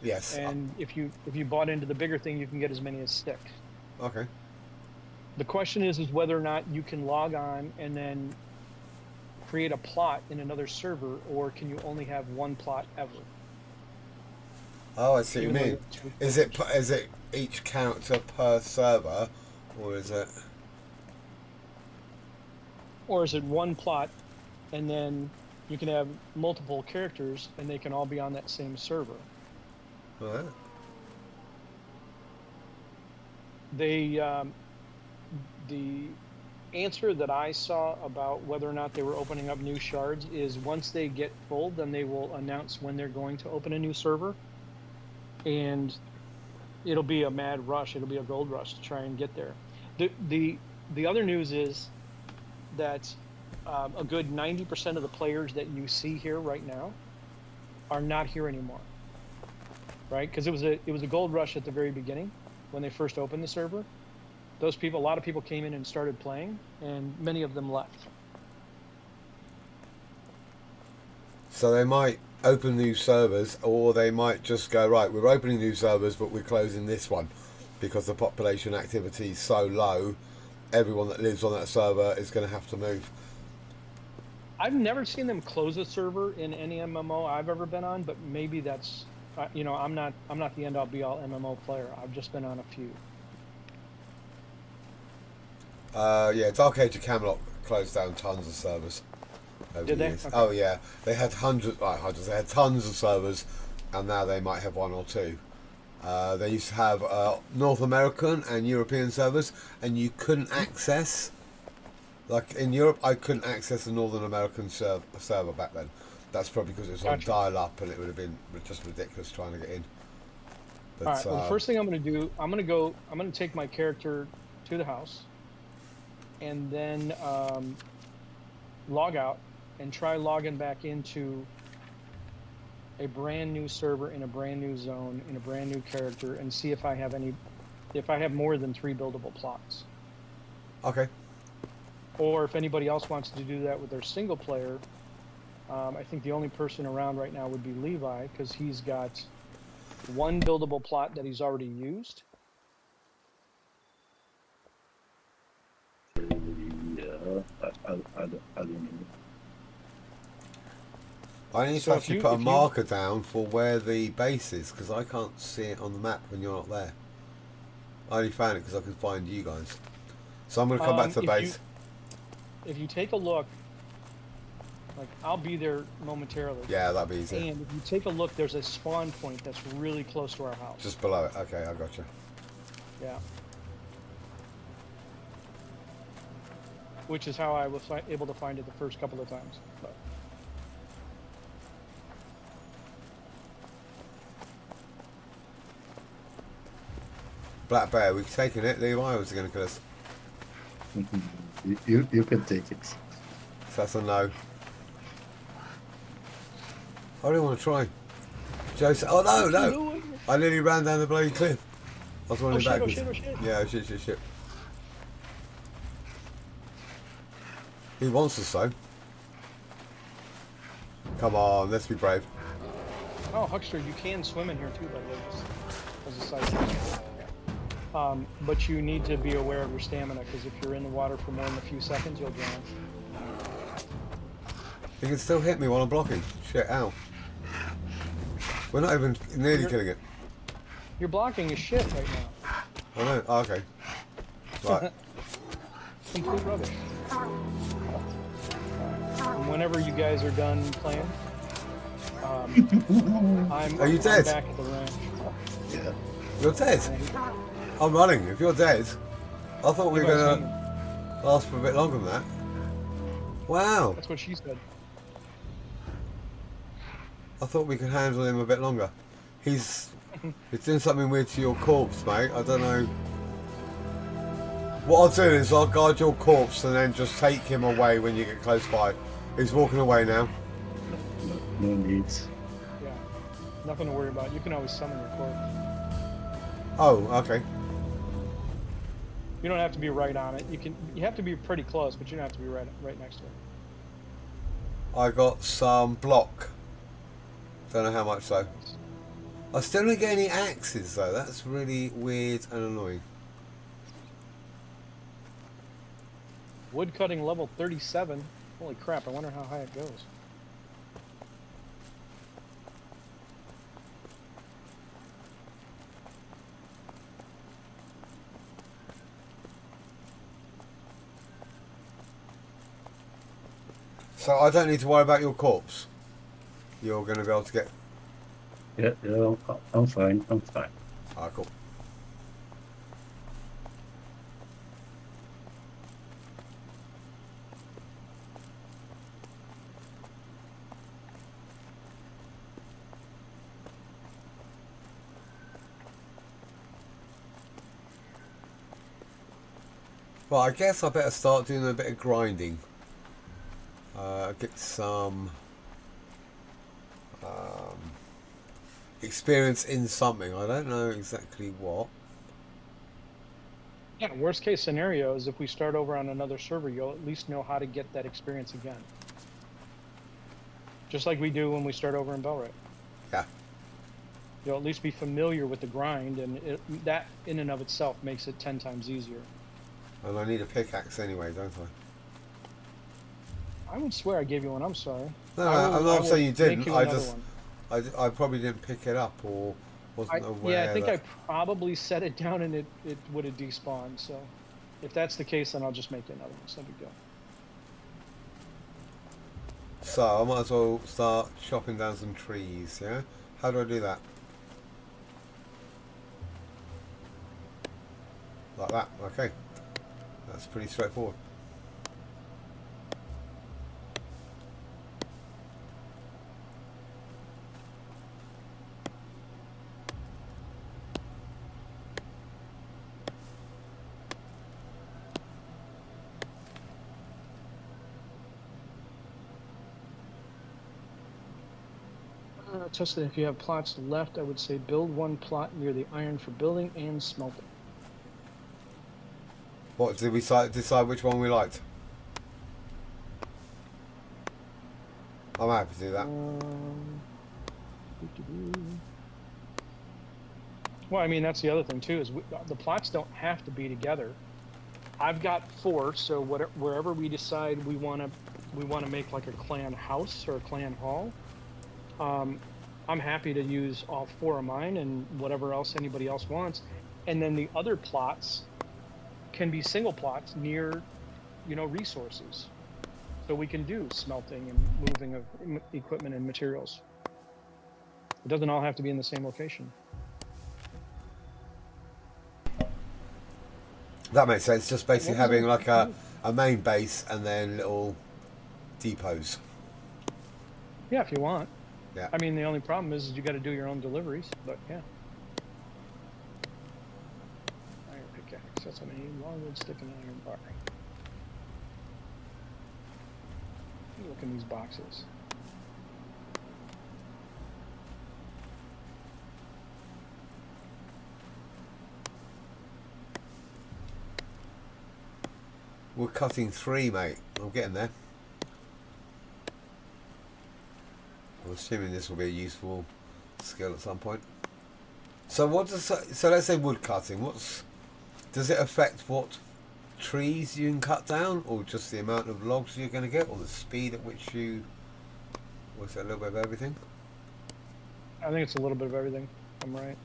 Yes. And if you bought into the bigger thing, you can get as many as 6. Okay. The question is whether or not you can log on and then create a plot in another server, or can you only have 1 plot ever? Oh, I see what you Even though you mean. have 2 Is it each character per server, or is it? Or is it 1 plot, and then you can have multiple characters, and they can all be on that same server? Right. They, the answer that I saw about whether or not they were opening up new shards is once they get full, then they will announce when they're going to open a new server, and it'll be a mad rush. It'll be a gold rush to try and get there. The other news is that a good 90% of the players that you see here right now are not here anymore, right? Because it was a gold rush at the very beginning when they first opened the server. Those people, a lot of people came in and started playing, and many of them left. So they might open new servers, or they might just go, right, we're opening new servers, but we're closing this one because the population activity is so low. Everyone that lives on that server is going to have to move. I've never seen them close a server in any MMO I've ever been on, but maybe that's, you know, I'm not the end-all be-all MMO player. I've just been on a few. Yeah, Dark Age of Camelot closed down tons of servers over Did the they? years. Okay. Oh yeah, they had hundreds. They had tons of servers, and now they might have 1 or 2. They used to have North American and European servers, and you couldn't access. Like in Europe, I couldn't access the Northern American server back then. That's probably because it was on Gotcha. dial-up, and it would have been just ridiculous trying to get in. But, All right. Well, the first thing I'm going to do, I'm going to take my character to the house, and then log out and try logging back into a brand new server in a brand new zone in a brand new character, and see if I have more than 3 buildable plots. Okay. Or if anybody else wants to do that with their single player, I think the only person around right now would be Levi, because he's got 1 buildable plot that he's already used. Yeah, I don't know. I need So to if actually you- put a if you- marker down for where the base is, because I can't see it on the map when you're not there. I only found it because I could find you guys. So I'm going to come back to the If base. If you take a look, like I'll be there momentarily. Yeah, that'd be easy. And if you take a look, there's a spawn point that's really close to our house. Just below it. Okay, I got you. Yeah. Which is how I was able to find it the first couple of times. But Black Bear, we've taken it. Levi was going to kill us. You can take it. So that's a no. I really want to try. Joe said, oh no, no! I nearly ran down the bloody cliff. I was running shit, oh, backwards. shit, oh, shit. Yeah, shit. He wants us so. Come on, let's be brave. Oh, Huckster, you can swim in here too, by the way, as a side note. But you need to be aware of your stamina, because if you're in the water for more than a few seconds, you'll drown. He can still hit me while I'm blocking. Shit, ow. We're not even nearly killing it. You're blocking as shit right now. I know. Oh, okay. Right. Complete rubbish. And whenever you guys are done playing, I'm Are you dead? back at the ranch. Yeah. You're dead. I'm running. If you're dead, I thought we were going to last for a bit longer than that. Wow. That's what she said. I thought we could handle him a bit longer. He's doing something weird to your corpse, mate. I don't know. What I'll do is I'll guard your corpse and then just take him away when you get close by. He's walking away now. No need. Yeah. Nothing to worry about. You can always summon your corpse. Oh, okay. You don't have to be right on it. You have to be pretty close, but you don't have to be right next to it. I got some block Don't know how much though. I still don't get any axes though. That's really weird and annoying. Wood cutting level 37. Holy crap, I wonder how high it goes. So I don't need to worry about your corpse. You're going to be able to get... Yeah, I'm fine. I'm fine. Ah, cool. Well, I guess I better start doing a bit of grinding. Get some experience in something. I don't know exactly what. Yeah, worst case scenario is if we start over on another server, you'll at least know how to get that experience again. Just like we do when we start over in Belray. Yeah. You'll at least be familiar with the grind, and that in and of itself makes it 10 times easier. And I need a pickaxe anyway, don't I would swear I gave you one. I'm sorry. I? No, I'm not saying you didn't. I probably didn't pick it up or wasn't aware. Yeah, I think I probably set it down and it would have despawned. So if that's the case, then I'll just make you another one. So we go. So I might as well start chopping down some trees, yeah? How do I do that? Like that, okay. That's pretty straightforward. Justin, if you have plots left, I would say build one plot near the iron for building and smelting. What, did we decide which one we liked? I'm happy to do that. Well, I mean, that's the other thing too, is the plots don't have to be together. I've got 4, so wherever we decide we want to make like a clan house or a clan hall, I'm happy to use all 4 of mine and whatever else anybody else wants, and then the other plots can be single plots near, resources, so we can do smelting and moving of equipment and materials. It doesn't all have to be in the same location. That makes sense. Just basically having like a main base and then little depots. Yeah, if you want. Yeah. I mean, the only problem is you got to do your own deliveries, but yeah. Iron pickaxe. That's what I need. Longwood stick and iron bar. Look in these boxes. We're cutting 3, mate. I'm getting there. I'm assuming this will be a useful skill at some point. So let's say wood cutting. Does it affect what trees you can cut down, or just the amount of logs you're going to get, or the speed at which you... Was it a little bit of everything? I think it's a little bit of everything. I'm right.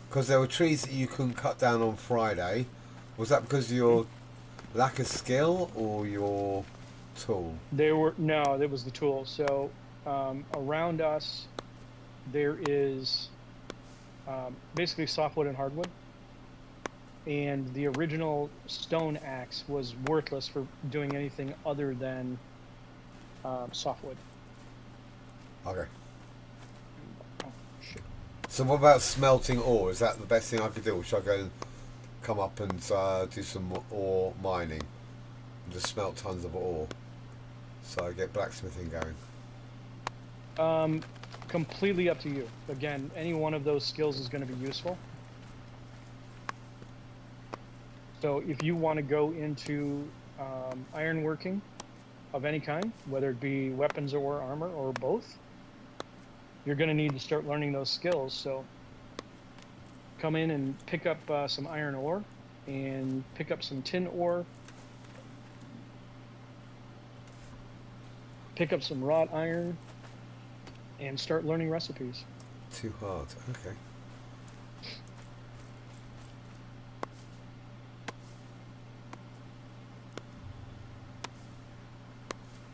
Because there were trees that you couldn't cut down on Friday. Was that because of your lack of skill or your tool? No, it was the tool. So around us there is basically softwood and hardwood, and the original stone axe was worthless for doing anything other than softwood. Okay. Oh, shit. So what about smelting ore? Is that the best thing I could do? Or should I go and come up and do some ore mining and just smelt tons of ore so I get blacksmithing going? Completely up to you. Again, any one of those skills is going to be useful. So if you want to go into ironworking, of any kind, whether it be weapons or armor or both, you're going to need to start learning those skills. So come in and pick up some iron ore and pick up some tin ore, pick up some wrought iron, and start learning recipes. Too hard. Okay.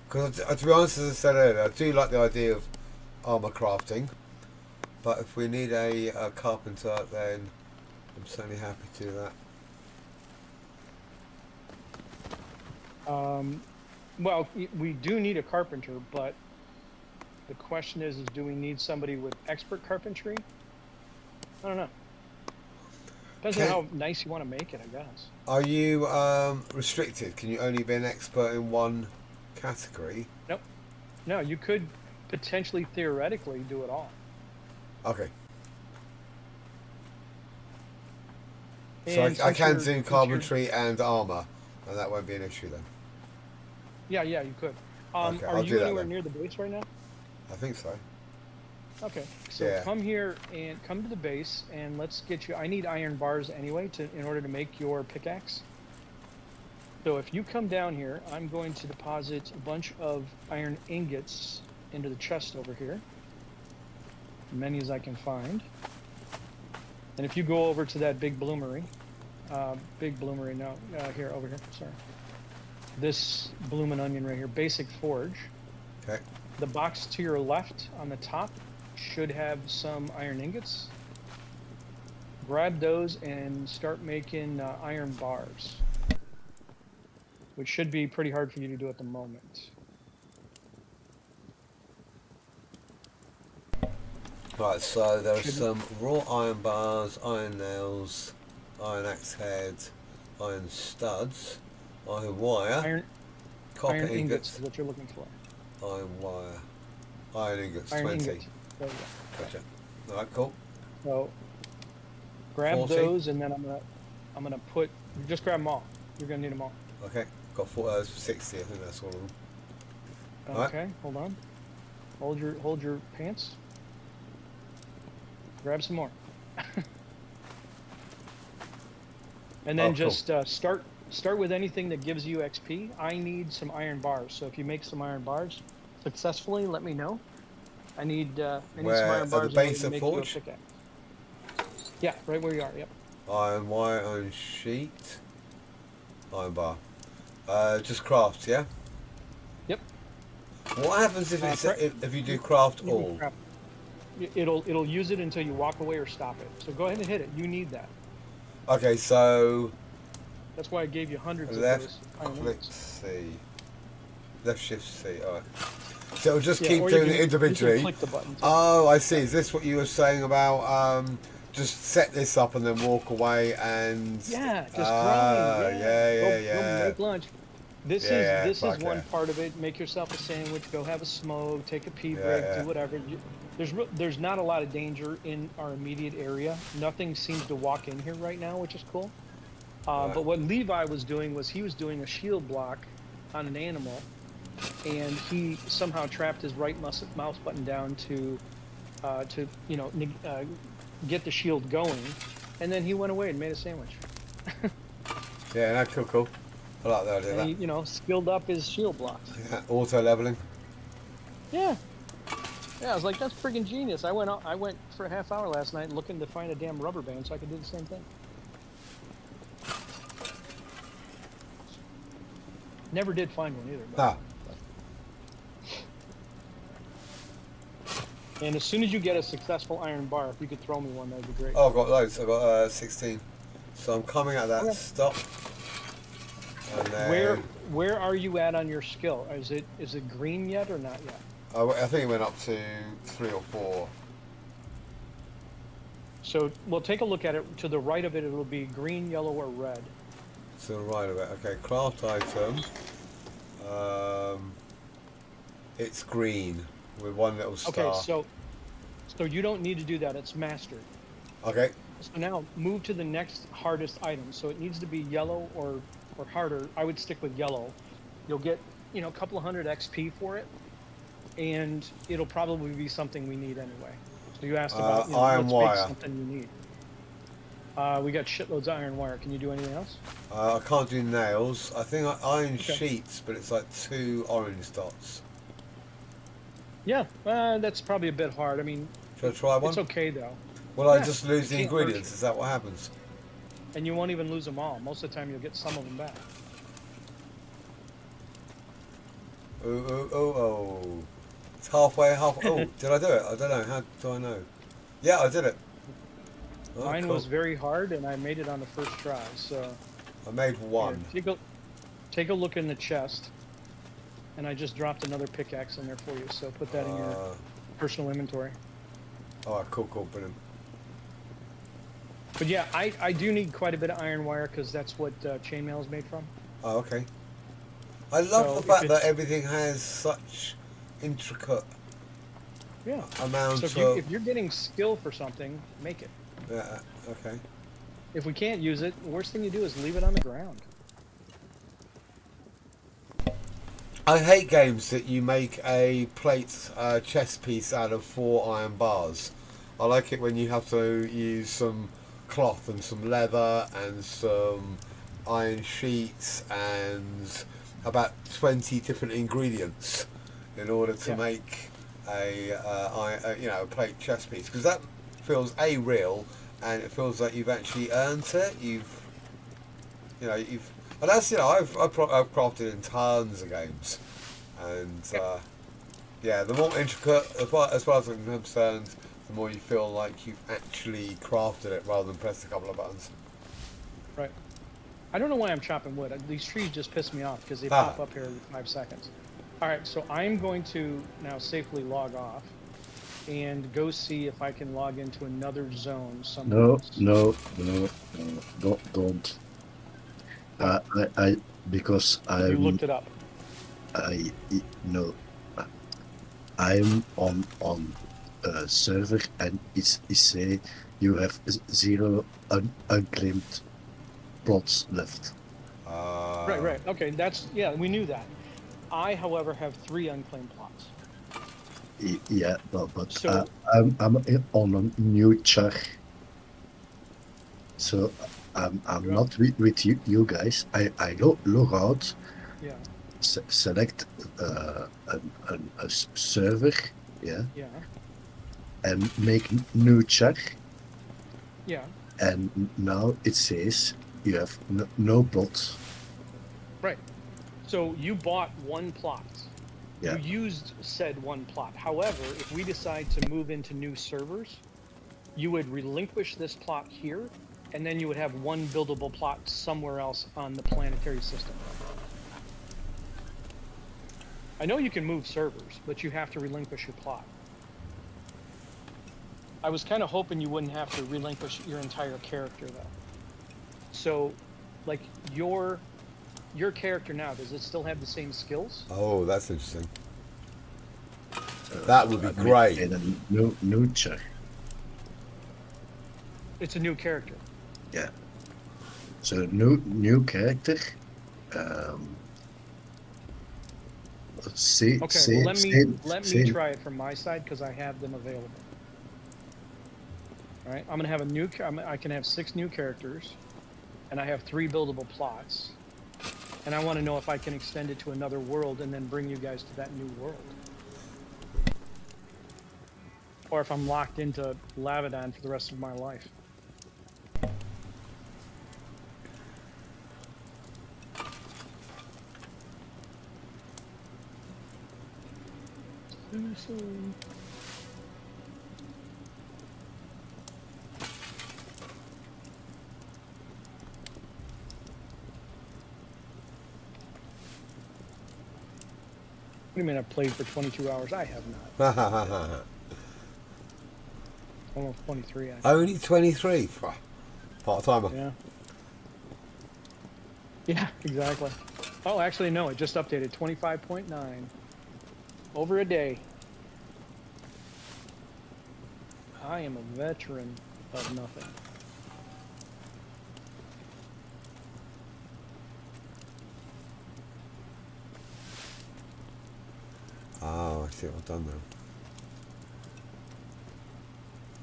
Because to be honest, as I said earlier, I do like the idea of armor crafting, but if we need a carpenter, then I'm certainly happy to do that. Well, we do need a carpenter, but the question is do we need somebody with expert carpentry? I don't know. Depends on how nice you want to make it, I guess. Are you restricted? Can you only be an expert in one category? Nope. No, you could potentially, theoretically, do it all. Okay. And so I can do carpentry and armor, and that won't be an issue then. Yeah, you could. Okay, are you anywhere near the base right now? I think so. Okay, so come here and come to the base, and let's get you. I need iron bars anyway in order to make your pickaxe. So if you come down here, I'm going to deposit a bunch of iron ingots into the chest over here, many as I can find. And if you go over to that big bloomery, here, over here, sorry. This bloomin' onion right here, basic forge. Okay. The box to your left on the top should have some iron ingots. Grab those and start making iron bars, which should be pretty hard for you to do at the moment. Right, so there's some raw iron bars, iron nails, iron axe head, iron studs, iron wire, copper iron ingots is what you're looking for. Iron wire, iron ingots, iron 20. Ingots. There you go. Gotcha. All right, cool. So grab 40. those, and then I'm gonna put. Just grab them all. You're gonna need them all. Okay, got 60. I think that's all of them. Okay, right. Hold on. Hold your pants. Grab some more. And then just start with anything that gives you XP. I need some iron bars. So if you make some iron bars successfully, let me know. I need some iron bars. At the base of make forge? you a pickaxe. Yeah, right where you are. Yep. Iron wire, iron sheet, iron bar. Just craft, yeah. Yep. What happens if if you do craft all? It'll use it until you walk away or stop it. So go ahead and hit it. You need that. Okay, so that's why I gave you hundreds of those. Left click C. Left shift C. All right. So it'll just keep or doing it individually. Click the button. Oh, I see. Is this what you were saying about just set this up and then walk away and just grind. Go make lunch. This is one part of it. Make yourself a sandwich. Go have a smoke. Take a pee break. Do whatever. There's not a lot of danger in our immediate area. Nothing seems to walk in here right now, which is cool. But what Levi was doing was he was doing a shield block on an animal, and he somehow trapped his right mouse button down to get the shield going, and then he went away and made a sandwich. Yeah, that's cool. I like the idea of that. He, skilled up his shield blocks. Yeah, auto leveling. Yeah. Yeah, I was like, that's freaking genius. I went for a half hour last night looking to find a damn rubber band so I could do the same thing. Never did find one either. But. And as soon as you get a successful iron bar, if you could throw me one, that would be great. Oh, I've got loads. I've got 16. So I'm coming at that stop. And then where are you at on your skill? Is it green yet or not yet? I think it went up to 3 or 4. So we'll take a look at it. To the right of it, it'll be green, yellow, or red. To the right of it. Okay, craft item. It's green with one little star. Okay, so you don't need to do that. It's mastered. Okay. So now move to the next hardest item. So it needs to be yellow or harder. I would stick with yellow. You'll get a couple of hundred XP for it, and it'll probably be something we need anyway. So you asked about iron let's wire. make something you need. We got shitloads of iron wire. Can you do anything else? I can't do nails. I think iron sheets, but it's like 2 orange dots. Yeah, that's probably a bit hard. I mean, Should I try one? it's okay though. Will I Yeah, just lose it the can't hurt ingredients? you. Is that what happens? And you won't even lose them all. Most of the time, you'll get some of them back. Oh. It's halfway. Oh, did I do it? I don't know. How do I know? Yeah, I did it. Oh, Mine cool. was very hard, and I made it on the first try. So I made one. here, take a look in the chest, and I just dropped another pickaxe in there for you. So put that in your personal inventory. Oh, cool, brilliant. But yeah, I do need quite a bit of iron wire because that's what chainmail is made from. Oh, okay. I love So the fact if that it's- everything has such intricate Yeah. amounts So of. if you're getting skill for something, make it. Yeah. Okay. If we can't use it, the worst thing you do is leave it on the ground. I hate games that you make a plate chess piece out of 4 iron bars. I like it when you have to use some cloth and some leather and some iron sheets and about 20 different ingredients in order to make a plate chess piece, because that feels real, and it feels like you've actually earned it. And that's I've crafted in tons of games, and the more intricate, as far as I'm concerned, the more you feel like you've actually crafted it rather than pressed a couple of buttons. Right. I don't know why I'm chopping wood. These trees just piss me off because they pop up here every 5 seconds. All right, so I'm going to now safely log off and go see if I can log into another zone somewhere else. No, don't. Because You looked it up. I'm on a server and it say you have 0 unclaimed plots left. Right. Okay, we knew that. I, however, have 3 unclaimed plots. Yeah, but So- I'm on a new char. So I'm not with you guys. I log out, Yeah. select a server, yeah, and make new char. Yeah. And now it says you have no plots. Right. So you bought 1 plot. Yeah. You used said 1 plot. However, if we decide to move into new servers, you would relinquish this plot here, and then you would have 1 buildable plot somewhere else on the planetary system. I know you can move servers, but you have to relinquish your plot. I was kind of hoping you wouldn't have to relinquish your entire character, though. So, like, your character now, does it still have the same skills? Oh, that's interesting. That would be great. And a new char. It's a new character. Yeah. So new character. Let me try it from my side because I have them available. All right, I'm gonna have I can have 6 new characters, and I have 3 buildable plots, and I want to know if I can extend it to another world and then bring you guys to that new world, or if I'm locked into Lavedan for the rest of my life. What do you mean I've played for 22 hours? I have not. Almost 23, actually. Only 23? Part-timer. Yeah. Yeah, exactly. Oh, actually, no, it just updated. 25.9. Over a day. I am a veteran of nothing. see what I've done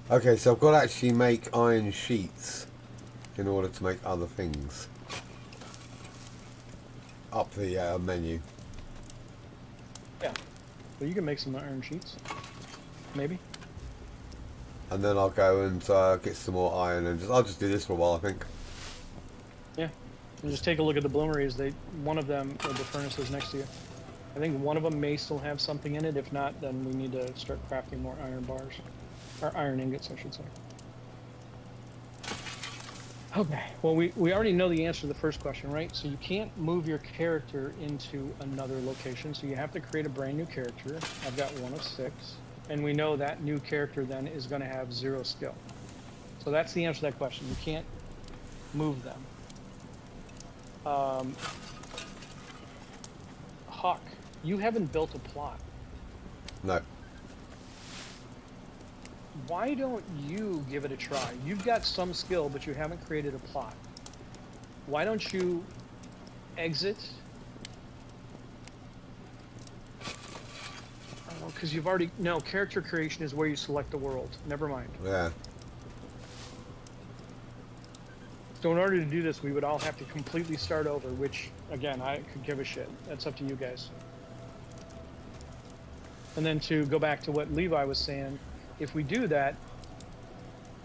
now. Okay, so I've got to actually make iron sheets in order to make other things. Up the menu. Yeah. Well, you can make some iron sheets. Maybe. And then I'll go and get some more iron and I'll just do this for a while, I think. Yeah. And just take a look at the bloomeries. One of them, or the furnaces next to you. I think one of them may still have something in it. If not, then we need to start crafting more iron bars. Or iron ingots, I should say. Okay, well, we already know the answer to the first question, right? So you can't move your character into another location, so you have to create a brand new character. I've got 1 of 6. And we know that new character then is going to have 0 skill. So that's the answer to that question. You can't move them. Hawk, you haven't built a plot. No. Why don't you give it a try? You've got some skill, but you haven't created a plot. Why don't you exit? Oh, because you've already... No, character creation is where you select the world. Never mind. Yeah. So in order to do this, we would all have to completely start over, which, again, I could give a shit. That's up to you guys. And then to go back to what Levi was saying, if we do that,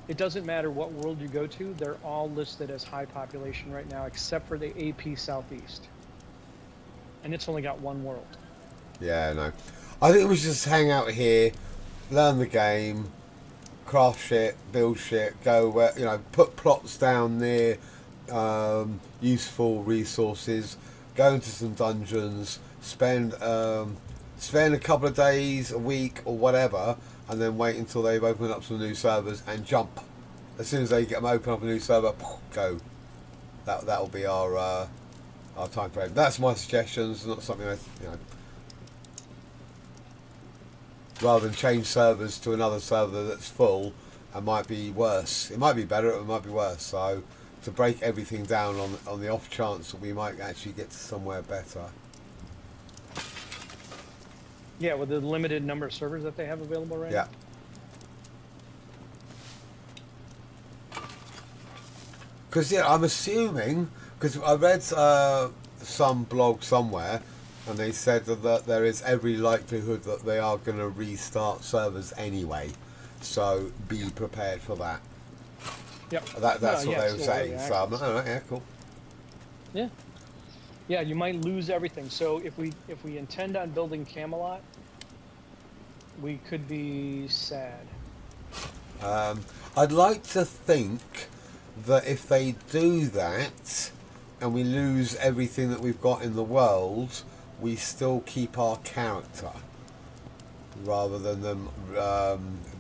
it doesn't matter what world you go to, they're all listed as high population right now, except for the AP Southeast. And it's only got 1 world. Yeah, no. I think we should just hang out here, learn the game, craft shit, build shit, go where, you know, put plots down near useful resources, go into some dungeons, spend a couple of days, a week, or whatever, and then wait until they've opened up some new servers and jump. As soon as they get them open up a new server, go. That'll be our time frame. That's my suggestions, not something I, you know. Rather than change servers to another server that's full, and might be worse. It might be better, or it might be worse. So to break everything down on the off chance that we might actually get to somewhere better. Yeah, with the limited number of servers that they have available right now. Yeah. Because, yeah, I'm assuming, because I read some blog somewhere, and they said that there is every likelihood that they are going to restart servers anyway. So be prepared for that. Yep. That's what they were saying. So I'm like, all right, yeah, cool. Yeah. Yeah, you might lose everything. So if we intend on building Camelot, we could be sad. I'd like to think that if they do that and we lose everything that we've got in the world, we still keep our character rather than them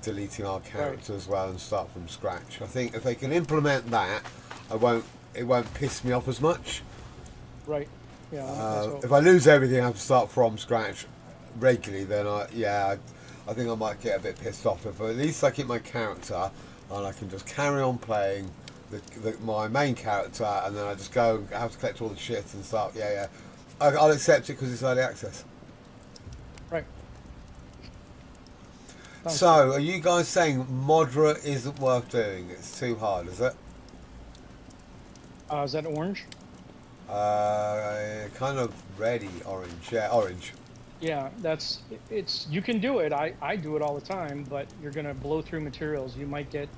deleting our character as well and start from scratch. I think if they can implement that, it won't piss me off as much. Right. Yeah. If I lose everything, I have to start from scratch regularly. Then I think I might get a bit pissed off. If at least I keep my character and I can just carry on playing my main character, and then I just go and have to collect all the shit and start. Yeah. I'll accept it because it's early access. Right. So, are you guys saying moderate isn't worth doing? It's too hard, is it? Is that orange? Kind of ready orange. Yeah, orange. Yeah, it's you can do it. I do it all the time, but you're gonna blow through materials. You might get,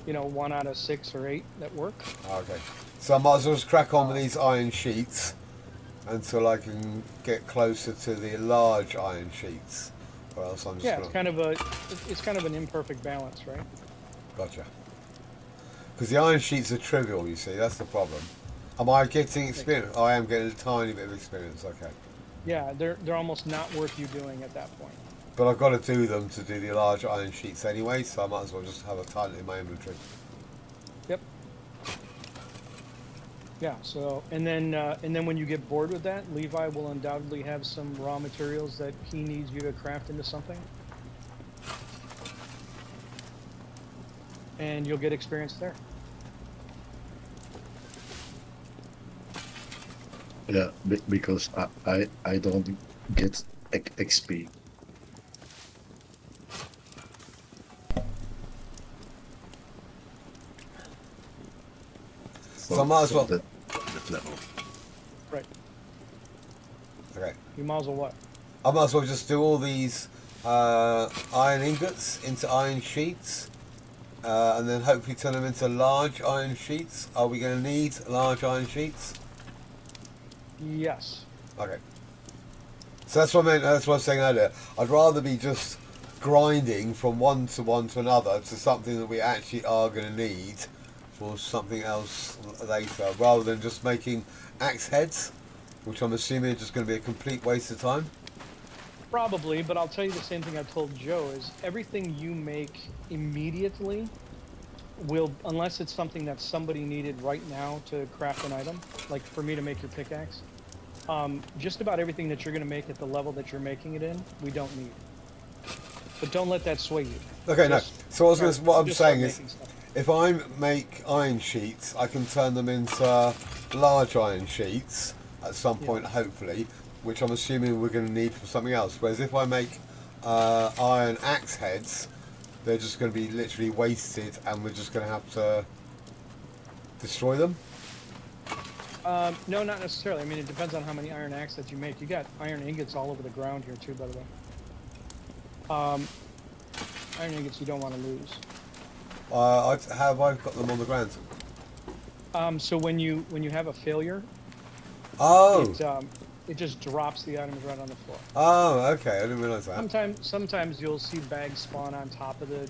1 out of 6 or 8 that work. Okay. So I might as well just crack on with these iron sheets until I can get closer to the large iron sheets, or else I'm just it's kind of an imperfect balance, right? Gotcha. Because the iron sheets are trivial, you see. That's the problem. Am I getting experience? I am getting a tiny bit of experience. Okay. Yeah, they're almost not worth you doing at that point. But I've got to do them to do the large iron sheets anyway, so I might as well just have a tiny in my inventory. Yep. Yeah. So and then when you get bored with that, Levi will undoubtedly have some raw materials that he needs you to craft into something, and you'll get experience there. Yeah, because I don't get XP. So I might as well. that level. Right. Okay. You might as well what? I might as well just do all these iron ingots into iron sheets, and then hopefully turn them into large iron sheets. Are we going to need large iron sheets? Yes. Okay. So that's what I meant. That's what I was saying earlier. I'd rather be just grinding from one to another to something that we actually are going to need for something else later, rather than just making axe heads, which I'm assuming is just going to be a complete waste of time. Probably, but I'll tell you the same thing I told Joe is everything you make immediately will, unless it's something that somebody needed right now to craft an item, like for me to make your pickaxe, just about everything that you're going to make at the level that you're making it in, we don't need. But don't let that sway you. Okay, Just no. So what I'm just saying start is, making stuff. if I make iron sheets, I can turn them into large iron sheets at some point, hopefully, which I'm assuming we're going to need for something else. Whereas if I make iron axe heads, they're just going to be literally wasted, and we're just going to have to destroy them. No, not necessarily. I mean, it depends on how many iron axe that you make. You got iron ingots all over the ground here too, by the way. Iron ingots you don't want to lose. I've got them on the ground. So when you have a failure, Oh. it just drops the items right on the floor. Oh, okay. I didn't realise that. Sometimes you'll see bags spawn on top of the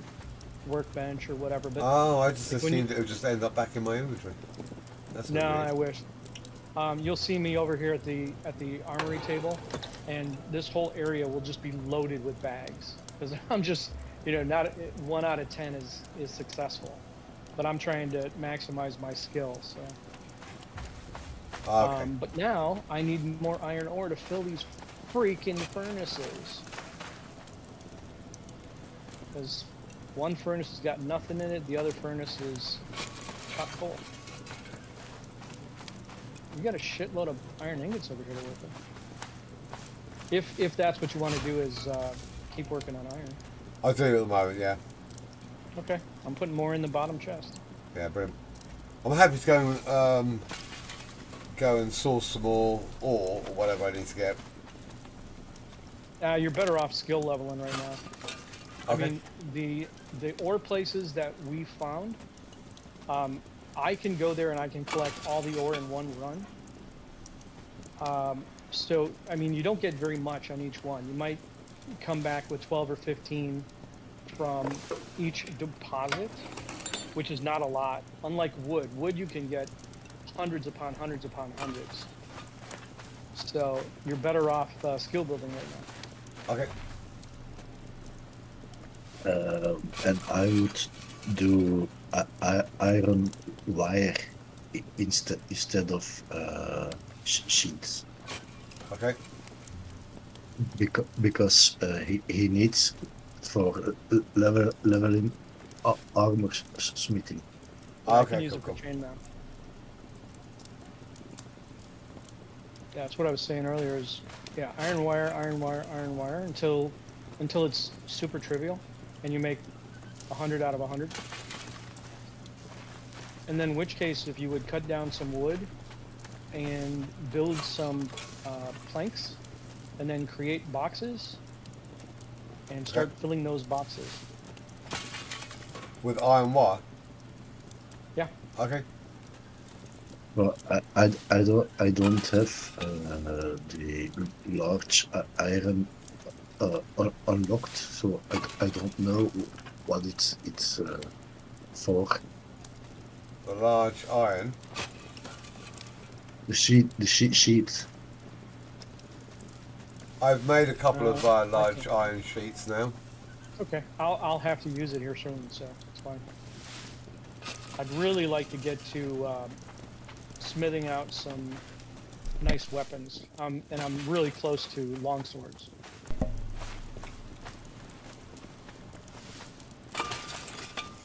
workbench or whatever. But Oh, I just like assumed it would just end up back in my inventory. That's no, weird. I wish. You'll see me over here at the armory table, and this whole area will just be loaded with bags because I'm just, not 1 out of 10 is successful, but I'm trying to maximize my skill. So. Okay. But now I need more iron ore to fill these freaking furnaces. Because one furnace has got nothing in it, the other furnace is chock full. You got a shitload of iron ingots over here to work with. If that's what you want to do is keep working on iron. I'll do it at the moment, yeah. Okay, I'm putting more in the bottom chest. Yeah, brilliant. I'm happy to go and source some more ore or whatever I need to get. You're better off skill leveling right now. Okay. I mean, the ore places that we found, I can go there and I can collect all the ore in one run. So, I mean, you don't get very much on each one. You might come back with 12 or 15 from each deposit, which is not a lot. Unlike wood. Wood you can get hundreds upon hundreds upon hundreds. So, you're better off skill building right now. Okay. And I would do iron wire instead of sheets. Okay. Because he needs for leveling armor smithing. I Okay, can use cool, it for cool. chainmail. Yeah, that's what I was saying earlier is, yeah, iron wire until it's super trivial and you make 100 out of 100. And then in which case, if you would cut down some wood and build some planks and then create boxes and start Okay. filling those boxes. With iron wire? Yeah. Okay. Well, I don't have the large iron unlocked, so I don't know what it's for. The large iron. The sheet. I've made a couple of I large can- iron sheets now. Okay, I'll have to use it here soon, so it's fine. I'd really like to get to smithing out some nice weapons, and I'm really close to long swords.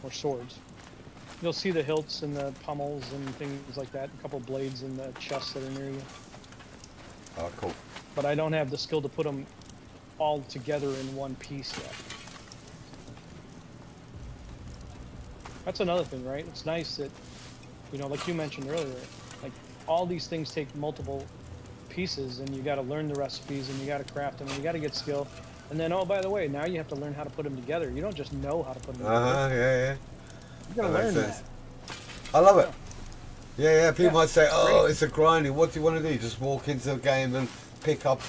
Or swords. You'll see the hilts and the pommels and things like that, a couple blades in the chests that are near you. Oh, cool. But I don't have the skill to put them all together in one piece yet. That's another thing, right? It's nice that You know, like you mentioned earlier, like all these things take multiple pieces, and you got to learn the recipes, and you got to craft them, and you got to get skill. And then, oh, by the way, now you have to learn how to put them together. You don't just know how to put them together. Yeah. You got to That makes learn sense. that. I love it. Yeah. People Yeah, might say, "Oh, great. it's a grinding." What do you want to do? Just walk into the game and pick up,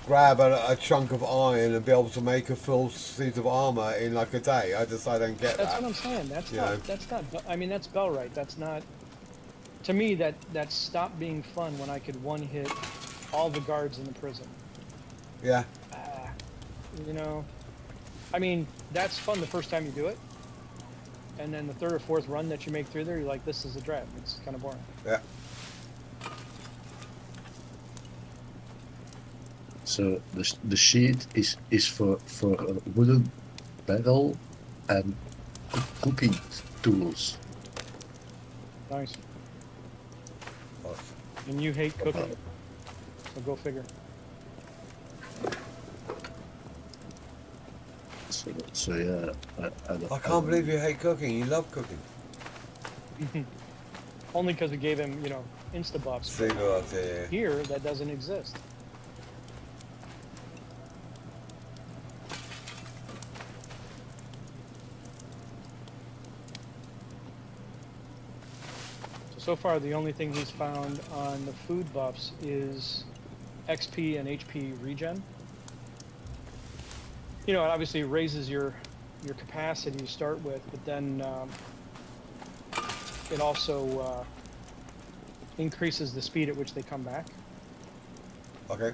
grab a chunk of iron and be able to make a full suit of armor in like a day. I don't get That's that. what I'm saying. That's You not. know. That's not. I mean, that's Bell right. That's not. To me, that stopped being fun when I could one hit all the guards in the prison. Yeah. You know, I mean, that's fun the first time you do it, and then the third or fourth run that you make through there, you're like, this is a drag. It's kind of boring. Yeah. So the sheet is for a wooden barrel and cooking tools. Nice. Oh, And you hate cooking, so go figure. So yeah, I can't believe you hate cooking. You love cooking. Only because we gave him, you know, insta buffs. See what I Here, that doesn't exist. So far, the only thing he's found on the food buffs is XP and HP regen. You know, it obviously raises your capacity to start with, but then it also increases the speed at which they come back. Okay.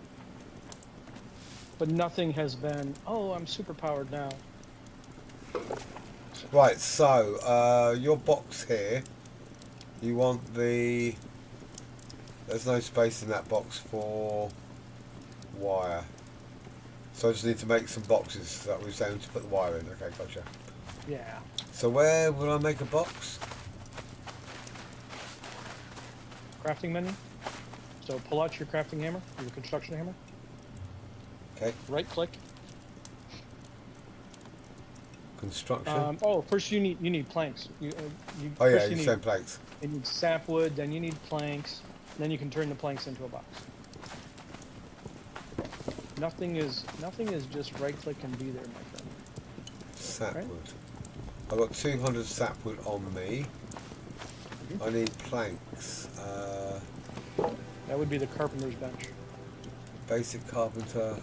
But nothing has been, oh, I'm super powered now. Right, so your box here, you want there's no space in that box for wire. So I just need to make some boxes that we're saying to put the wire in. Okay, gotcha. Yeah. So where will I make a box? Crafting menu. So pull out your crafting hammer, your construction hammer. Okay. Right click. Construction. First you need planks. Oh yeah, first you same plates. You need sapwood, then you need planks, then you can turn the planks into a box. Nothing is just right click and be there, my friend. Sapwood. Right. I've got 200 sapwood on me. I need planks. That would be the carpenter's bench. Basic carpenter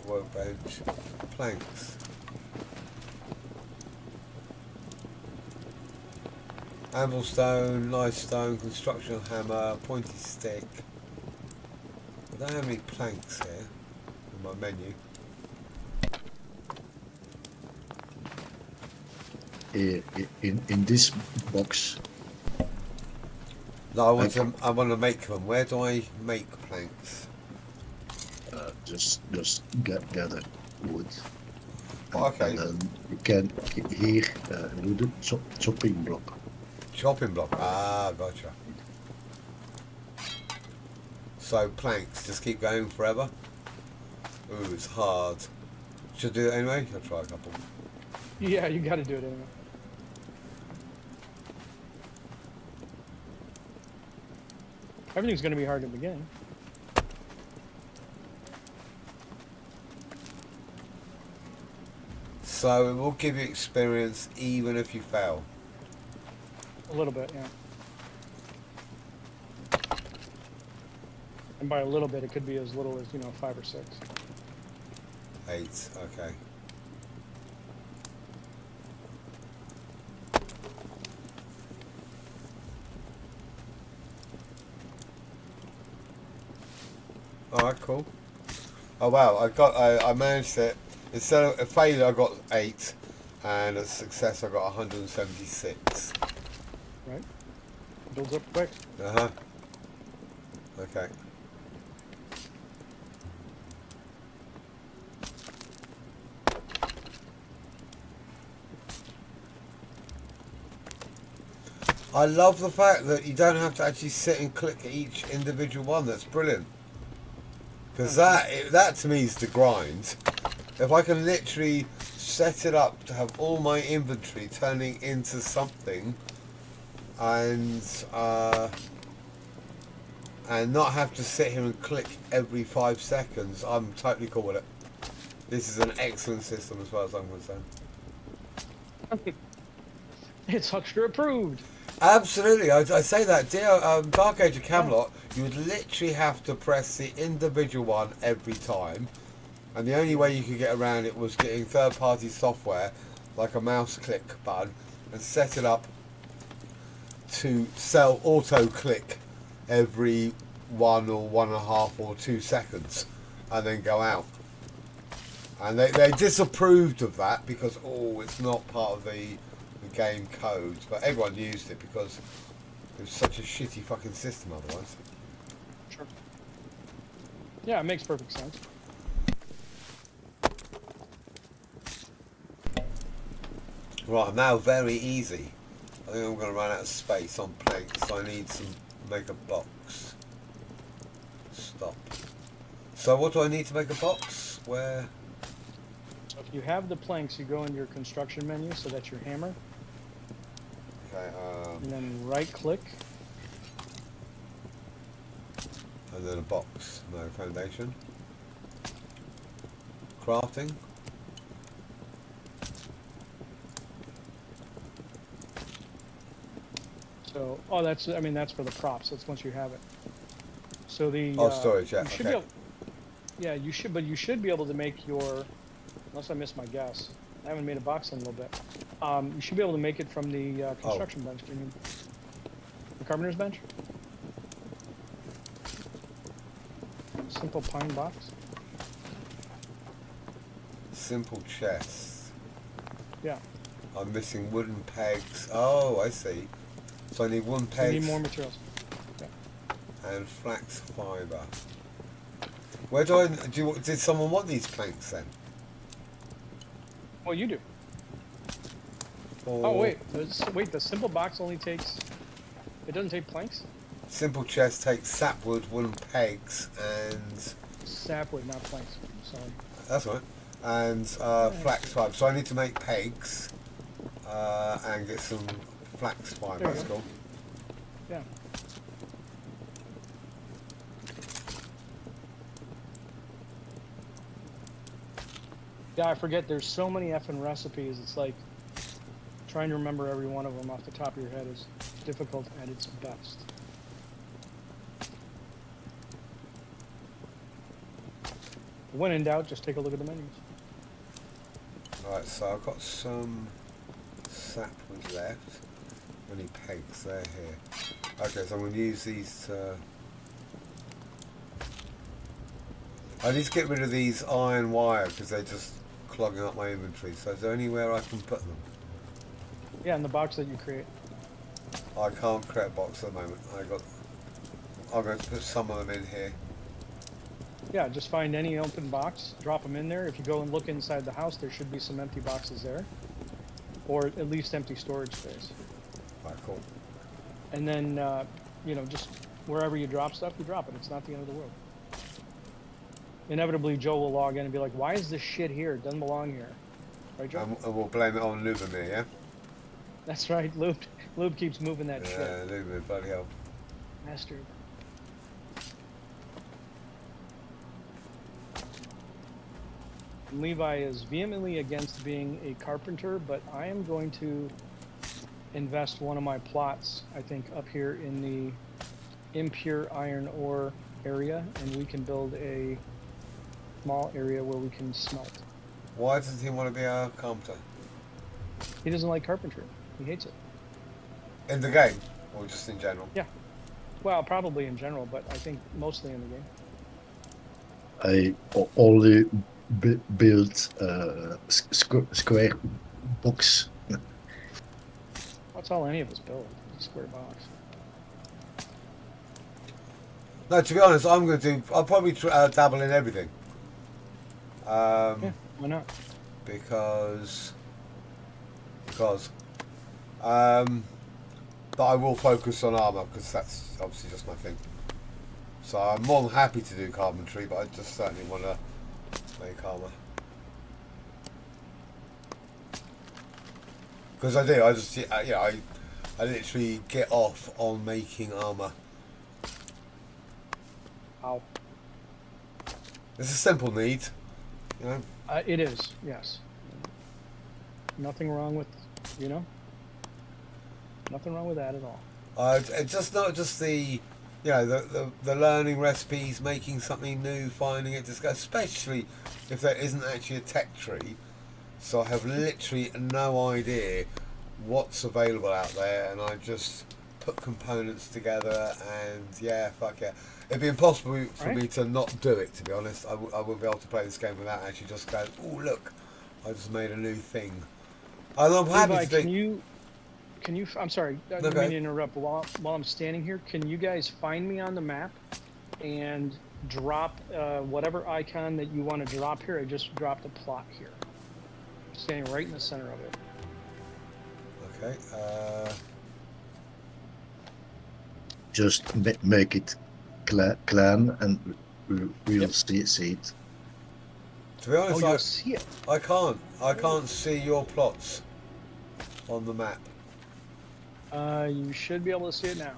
workbench. Planks. Anvil stone, nice stone, construction hammer, pointy stick. I don't have any planks here in my menu. In this box, No, I want to make them. Where do I make planks? just gather wood. Okay. And then you can here wooden chopping block. Chopping block. Ah, gotcha. So planks, just keep going forever. Ooh, it's hard. Should I do it anyway? I'll try a couple. Yeah, you got to do it anyway. Everything's going to be hard in the beginning. So it will give you experience even if you fail. A little bit, yeah. And by a little bit, it could be as little as, 5 or 6. 8, okay. Alright, cool. Oh wow, I managed it. Instead of a failure I got 8 and a success I got 176. Right? Builds up quick. Uh-huh. Okay. I love the fact that you don't have to actually sit and click each individual one. That's brilliant. Because that to me is the grind. If I can literally set it up to have all my inventory turning into something, and not have to sit here and click every 5 seconds, I'm totally cool with it. This is an excellent system as far as I'm concerned. It's Huckster approved. Absolutely, I say that. Dark Age of Camelot, you would literally have to press the individual one every time, and the only way you could get around it was getting third-party software, like a mouse click button, and set it up to sell auto-click every 1 or 1.5 or 2 seconds, and then go out. And they disapproved of that because, it's not part of the game codes, but everyone used it because it was such a shitty fucking system otherwise. Sure. Yeah, it makes perfect sense. Right, now very easy. I think I'm going to run out of space on plates, so I need to make a box. Stop. So what do I need to make a box? Where? So if you have the planks, you go into your construction menu, so that's your hammer. Okay, and then right click. And then a box. No, foundation. Crafting. So, that's for the props. That's once you have it. So the storage, yeah, you should okay. you should be able to make your, unless I missed my guess. I haven't made a box in a little bit. You should be able to make it from the construction bench. Can you, the carpenter's bench? Simple pine box. Simple chest. Yeah. I'm missing wooden pegs. Oh, I see. So I need wooden So you pegs need more materials. Yeah. and flax fibre. Where did someone want these planks then? Well, you do. Or Oh wait, the simple box only takes. It doesn't take planks. Simple chest takes sapwood, wooden pegs, and Sapwood, not planks. Sorry. that's right. And flax fibre. So I need to make pegs and get some flax fibre. There you That's go. cool. Yeah. Yeah, I forget. There's so many effing recipes. It's like trying to remember every one of them off the top of your head is difficult at its best. When in doubt, just take a look at the menus. Right, so I've got some sapwood left. How many pegs? They're here. Okay, so I'm going to use these to... I need to get rid of these iron wire because they're just clogging up my inventory. So is there anywhere I can put them? Yeah, in the box that you create. I can't create a box at the moment. I'm going to put some of them in here. Yeah, just find any open box, drop them in there. If you go and look inside the house, there should be some empty boxes there. Or at least empty storage space. Right, cool. And then, just wherever you drop stuff, you drop it. It's not the end of the world. Inevitably, Joe will log in and be like, why is this shit here? It doesn't belong here. Right, Joe? And we'll blame it on Lubomir, yeah? That's right. Lube keeps moving that shit. Yeah, Lubomir, bloody hell. Bastard. Levi is vehemently against being a carpenter, but I am going to invest one of my plots, I think, up here in the impure iron ore area, and we can build a small area where we can smelt. Why doesn't he want to be a carpenter? He doesn't like carpentry. He hates it. In the game? Or just in general? Yeah. Well, probably in general, but I think mostly in the game. I only built square box. That's all any of us build, a square box. No, to be honest, I'll probably dabble in everything. Yeah, why not? Because but I will focus on armour because that's obviously just my thing. So I'm more than happy to do carpentry, but I just certainly want to make armour. Because I do. I just I literally get off on making armor. Ow. It's a simple need, you know. It is, yes. Nothing wrong with, you know, nothing wrong with that at all. It's just not just the, you know, the learning recipes, making something new, finding it, especially if there isn't actually a tech tree. So I have literally no idea what's available out there, and I just put components together, and yeah, fuck yeah. It'd be impossible for me to not do it, to be honest. I wouldn't be able to play this game without actually just going, oh look, I just made a new thing. And I'm happy Levi, to do... can you, I'm sorry, I didn't mean to interrupt, but while I'm standing here, can you guys find me on the map and drop whatever icon that you want to drop here? I just dropped a plot here. I'm standing right in the center of it. Okay, Just make it clan, and we'll see it. to be honest, You'll see it. I can't see your plots on the map. You should be able to see it now.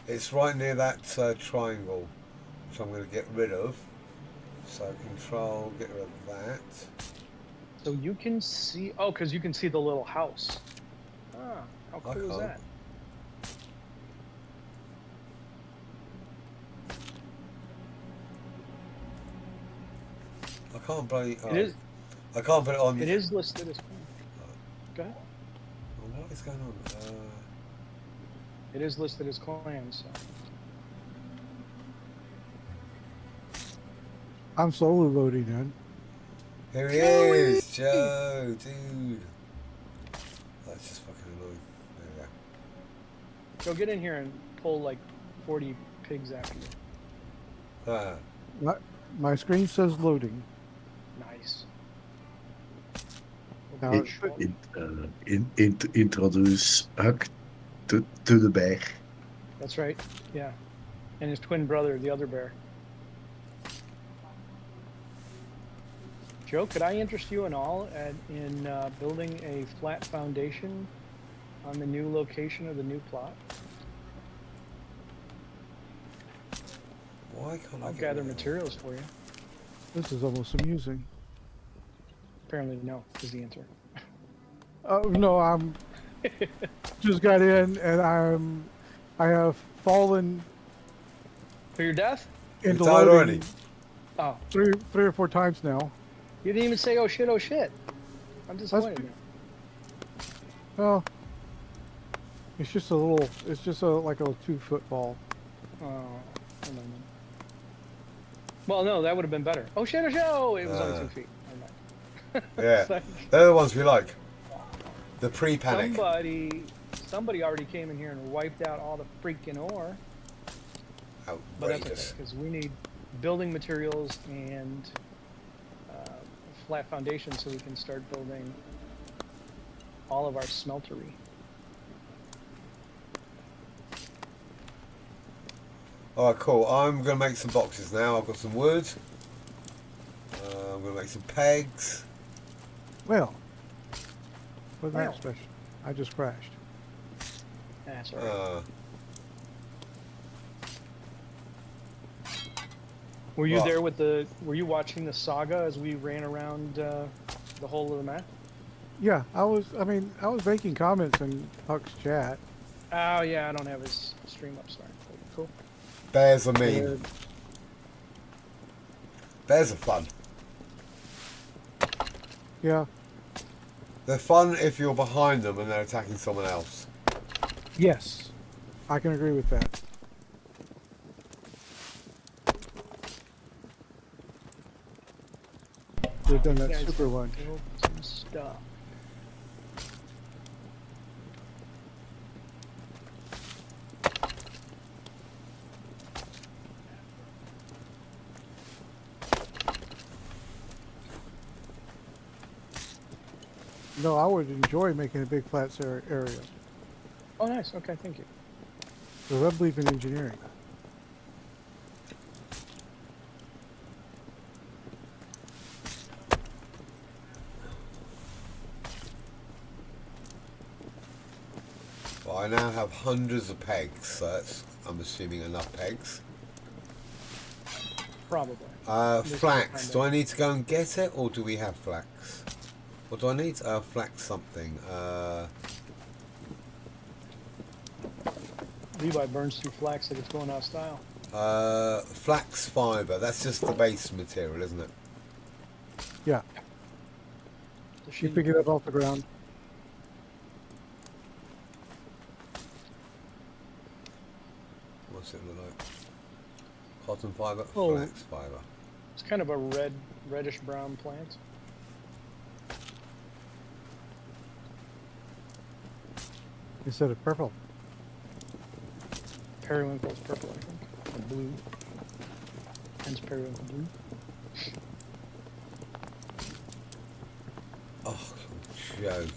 It's right near that triangle, which I'm going to get rid of. So control, get rid of that. So you can see, oh, because you can see the little house. Ah, how cool is that? I can't bloody... It is. I can't put it on... It is listed as... Go ahead. Well, what is going on? It is listed as clans, so... I'm solo loading in. Here he is, Joe, dude. That's just fucking annoying. There we go. Go get in here and pull like 40 pigs after you. Ah, My screen says loading. Nice. Now, Introduce Huck to the bear. That's right, yeah. And his twin brother, the other bear. Joe, could I interest you in building a flat foundation on the new location of the new plot? why can't I'll I get gather rid of it? materials for you. this is almost amusing. Apparently no, is the answer. No, I'm just got in and I have fallen For your death? into You died loading already? Oh, three or four times now. you didn't even say, oh shit, oh shit. I'm disappointed now. Well, it's just a little. It's just like a 2-foot fall. Oh, hold on then. Well, no, that would have been better. Oh shit, oh shit, oh, it was only 2 feet. Never mind. Yeah, It's like, they're the ones we like. The pre-panic. somebody already came in here and wiped out all the freaking ore. But that's okay, Outrageous. because we need building materials and a flat foundation so we can start building all of our smeltery. Alright, cool. I'm going to make some boxes now. I've got some wood. I'm going to make some pegs. Well, what's Well. that special? I just crashed. That's all right. Were you well- there with were you watching the saga as we ran around the whole of the map? Yeah, I was making comments in Huck's chat. Oh yeah, I don't have his stream up, sorry. Cool. Bears are mean. Bears are fun. Yeah. They're fun if you're behind them and they're attacking someone else. Yes, I can agree with that. We've done that You guys super lunch. built some stuff. No, I would enjoy making a big flat area. Oh nice, okay, thank you. Because I believe in engineering. I now have hundreds of pegs, so that's, I'm assuming, enough pegs. Probably. Flax. Do I need to go and get it, or do we have flax? What do I need? Flax something. Levi burns through flax like it's going out of style. Flax fibre. That's just the base material, isn't it? Yeah. The You shit pick it up off the ground. What's it look like? Cotton fibre, Oh. flax fibre. It's kind of a reddish brown plant. Instead of purple. Periwinkle is purple, I think. Or blue. Hence periwinkle blue. Oh, I'm joking.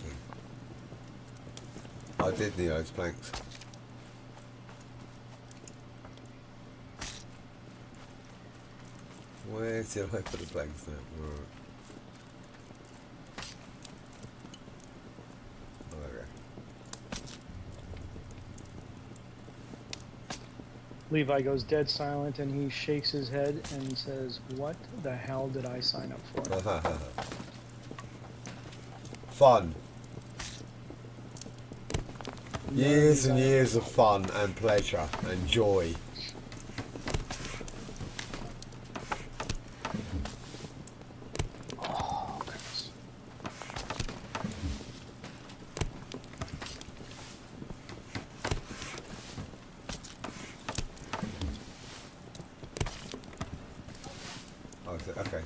I did need those planks. Where did I put the planks now? Right. Oh, there we go. Levi goes dead silent and he shakes his head and says, "What the hell did I sign up for?" Fun. Years and years of fun and pleasure and joy. Oh, goodness. Oh, is it? Okay.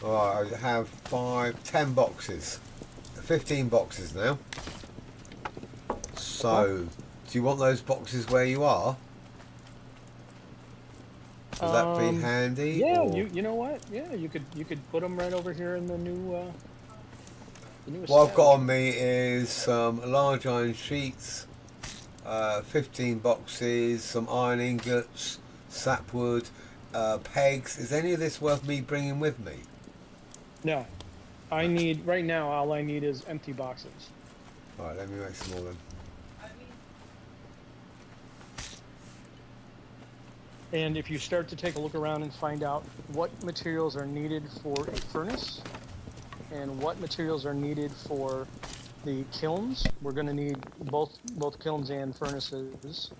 Alright, I have 10 boxes. 15 boxes now. So, do you want those boxes where you are? Would that be handy? Yeah, or- you know what? Yeah, you could put them right over here in the new. What I've got on me is some large iron sheets, 15 boxes, some iron ingots, sapwood, pegs. Is any of this worth me bringing with me? No, I need right now. All I need is empty boxes. Alright, let me make some more then. And if you start to take a look around and find out what materials are needed for a furnace and what materials are needed for the kilns, we're going to need both kilns and furnaces.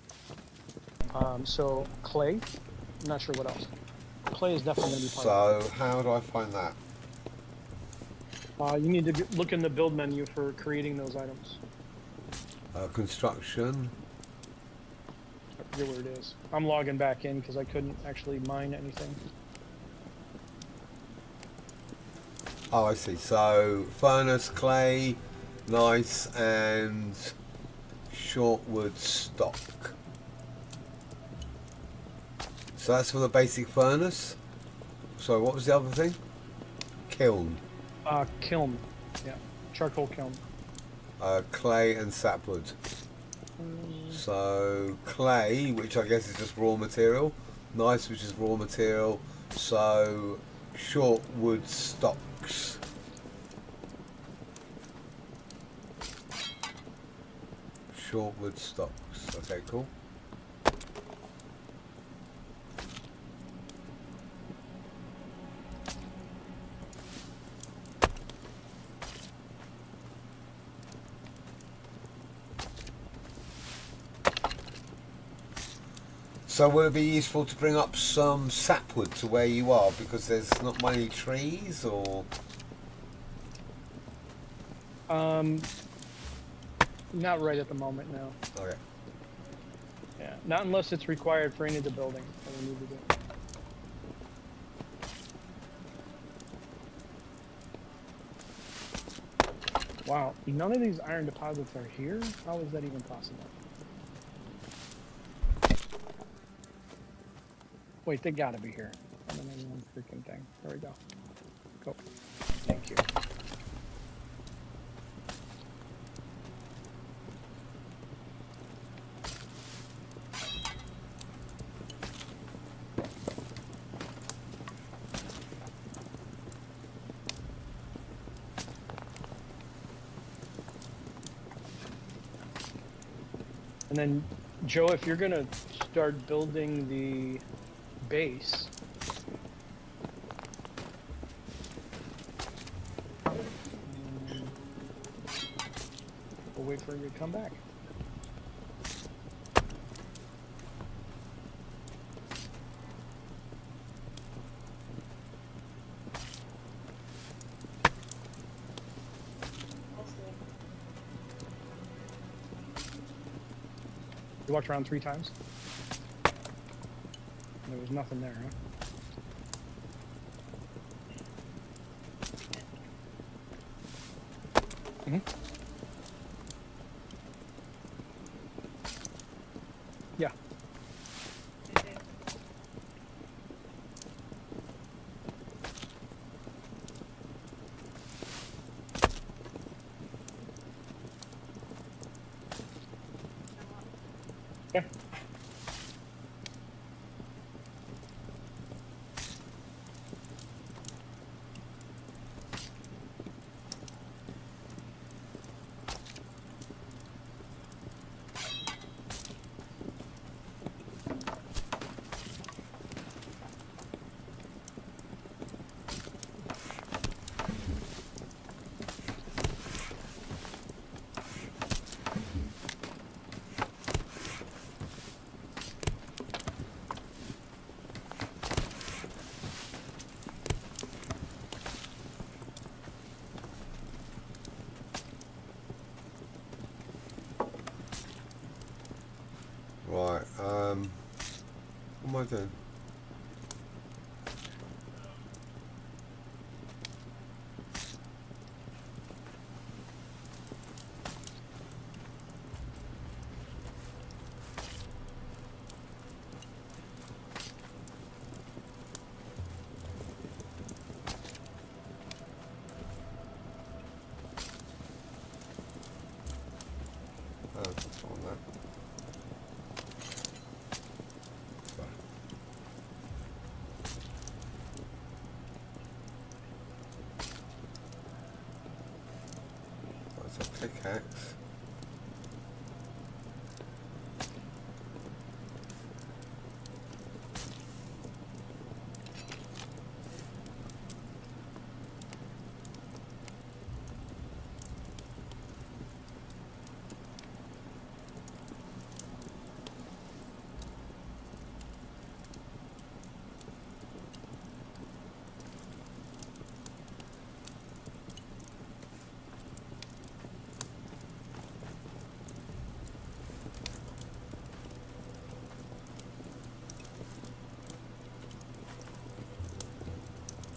So clay, I'm not sure what else. Clay is definitely going to be part of So, how do I find that? it. You need to look in the build menu for creating those items. Construction. I forget where it is. I'm logging back in because I couldn't actually mine anything. Oh, I see. So, furnace, clay, nice, and shortwood stock. So that's for the basic furnace. So what was the other thing? Kiln. Kiln. Yeah, charcoal kiln. Clay and sapwood. So clay, which I guess is just raw material. Nice, which is raw material. So shortwood stocks. Shortwood stocks. Okay, cool. So would it be useful to bring up some sapwood to where you are because there's not many trees, or? Not right at the moment, no. Okay. Yeah, not unless it's required for any of the building that we need to do. Wow, none of these iron deposits are here? How is that even possible? Wait, they gotta be here. I don't know, one freaking thing. There we go. Go. Thank you. And then, Joe, if you're gonna start building the base, we'll wait for you to come back. You walked around 3 times? There was nothing there, huh? Mm-hmm. Yeah. Yeah. Right, what am I doing? Oh, that's on that. Sorry. That's a pickaxe.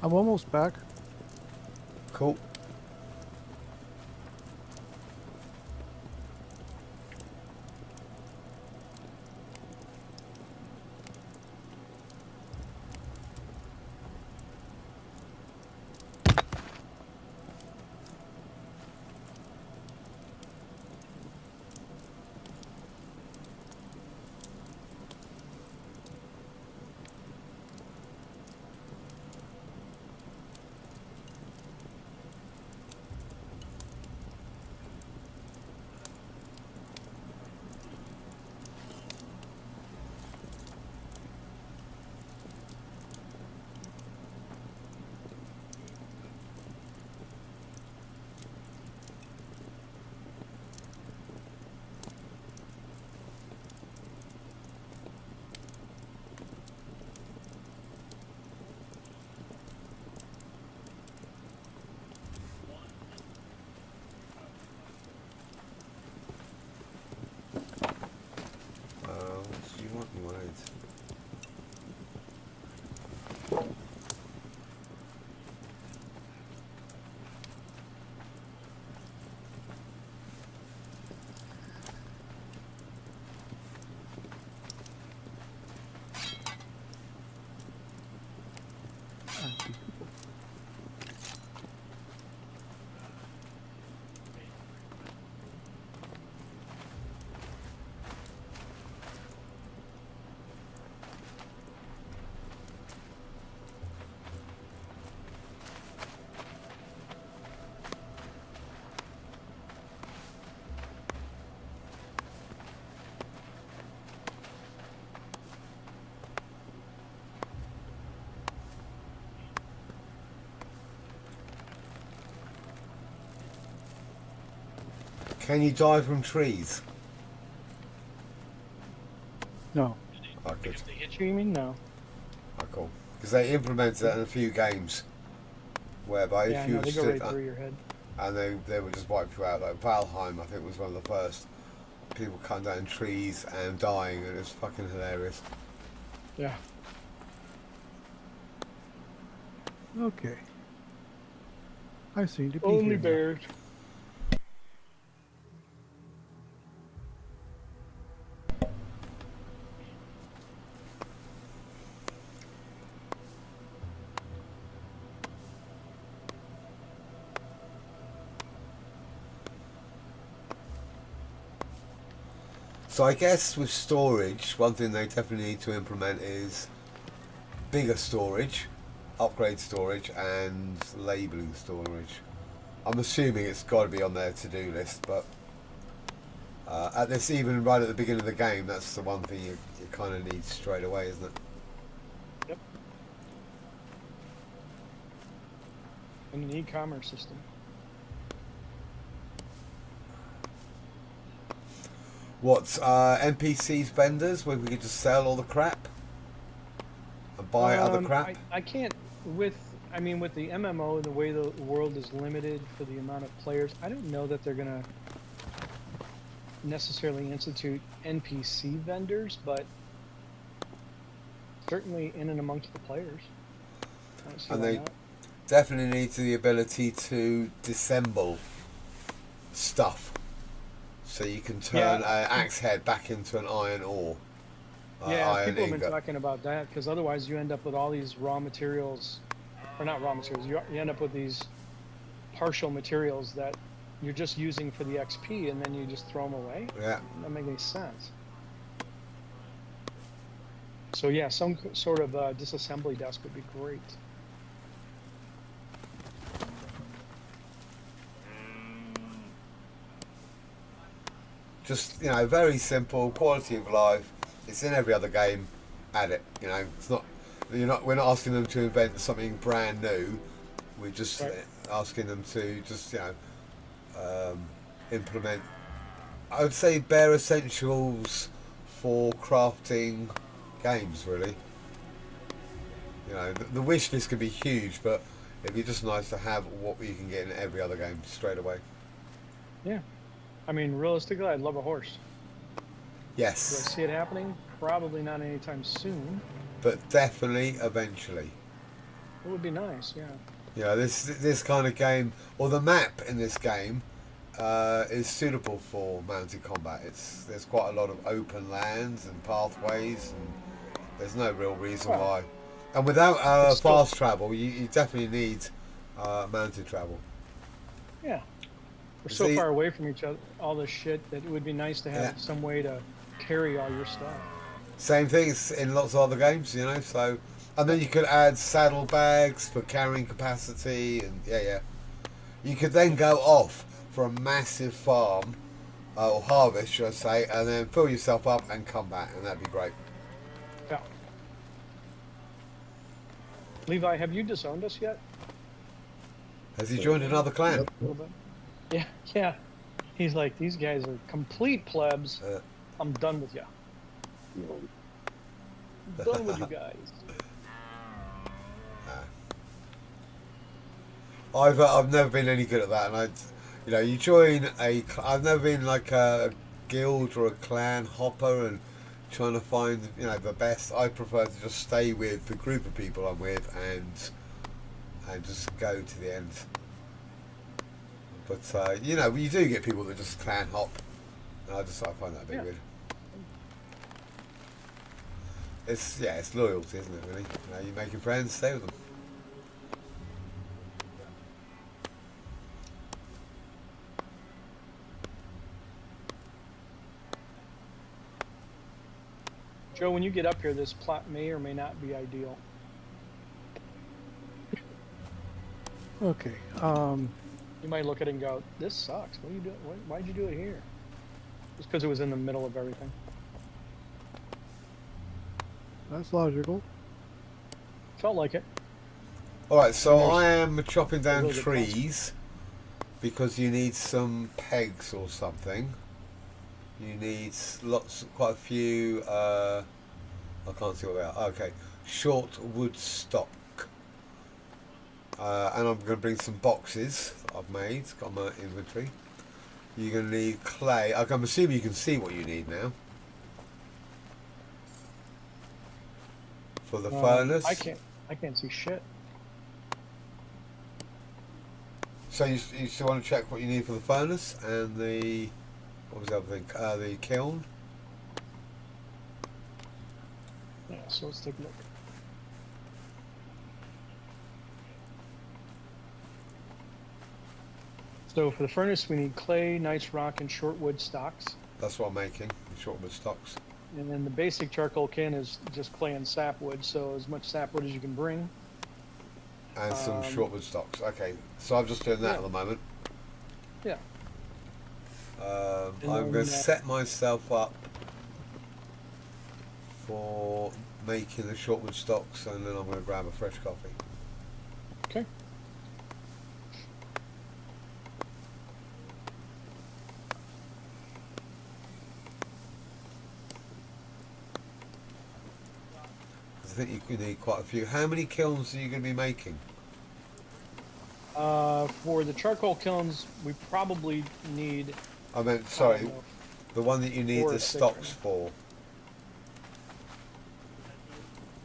I'm almost back. Cool. Can you die from trees? No. Oh, good. If they hit you mean? No. Oh, cool. Because they implemented that in a few games, whereby Yeah, if you no, they go stood right through your head. and they would just wipe you out. Like Valheim, I think, was one of the first. People cutting down trees and dying, and it was fucking hilarious. Yeah. Okay. I seem to be Only here now. bears. So I guess with storage, one thing they definitely need to implement is bigger storage, upgrade storage, and labelling storage. I'm assuming it's got to be on their to-do list, but at this, even right at the beginning of the game, that's the one thing you kind of need straight away, isn't it? Yep. And an e-commerce system. What, NPCs vendors where we could just sell all the crap and buy other crap? I can't with the MMO, the way the world is limited for the amount of players. I don't know that they're gonna necessarily institute NPC vendors, but certainly in and amongst the players. I don't see And why they not. definitely need the ability to disassemble stuff. So you can turn Yeah. an axe head back into an iron ore. Yeah, Iron people have been ingot. talking about that because otherwise you end up with all these raw materials, or not raw materials. You end up with these partial materials that you're just using for the XP, and then you just throw them away. Yeah. Doesn't make any sense. So yeah, some sort of disassembly desk would be great. Just, very simple, quality of life. It's in every other game. Add it. It's not. We're not asking them to invent something brand new. We're just Right. asking them to just, implement. I would say bare essentials for crafting games. Really. The wish list can be huge, but it'd be just nice to have what you can get in every other game straight away. Yeah. I mean, realistically, I'd love a horse. Do I Yes, see it happening? Probably not anytime soon. but definitely eventually. It would be nice, yeah. This kind of game, or the map in this game, is suitable for mounted combat. There's quite a lot of open lands and pathways, and there's no real reason Well, why. And without it's still- fast travel, you definitely need mounted travel. Yeah. We're You so see- far away from each other, all this shit, that it would be nice to have Yeah. some way to carry all your stuff. Same thing in lots of other games, so. And then you could add saddlebags for carrying capacity, and yeah. You could then go off for a massive farm, or harvest, should I say, and then fill yourself up and come back, and that'd be great. Yeah. Levi, have you disowned us yet? Has he joined another clan? A little bit. Yeah. He's like, these guys are complete plebs. I'm done with you. Done with you guys. I've never been any good at that, and you join I've never been like a guild or a clan hopper and trying to find the best. I prefer to just stay with the group of people I'm with and just go to the end. But you do get people that just clan hop, and I find that a bit Yeah. weird. It's loyalty, isn't it? Really, you're making friends, stay with them. Joe, when you get up here, this plot may or may not be ideal. Okay. You might look at it and go, this sucks. What are you doing? Why'd you do it here? Just because it was in the middle of everything. That's logical. Felt like it. All right, so There's I am chopping down really good trees because you need some pegs or something. You need quite a few. I can't see what they are. Okay, short wood stock. And I'm going to bring some boxes that I've made. Got my inventory. You're going to need clay. I'm assuming you can see what you need now. For the furnace. I can't see shit. So you still want to check what you need for the furnace and the, what was the other thing? The kiln. Yeah, so let's take a look. So for the furnace, we need clay, nice rock, and short wood stocks. That's what I'm making, short wood stocks. And then the basic charcoal kiln is just clay and sapwood, so as much sapwood as you can bring. And some short wood stocks. Okay, so I'm just doing that at the moment. Yeah. I'm going to set myself up for making the short wood stocks, and then I'm going to grab a fresh coffee. Okay. I think you need quite a few. How many kilns are you going to be making? For the charcoal kilns, we probably need. I meant, sorry, the one that you need 4 or the 6, stocks right? for.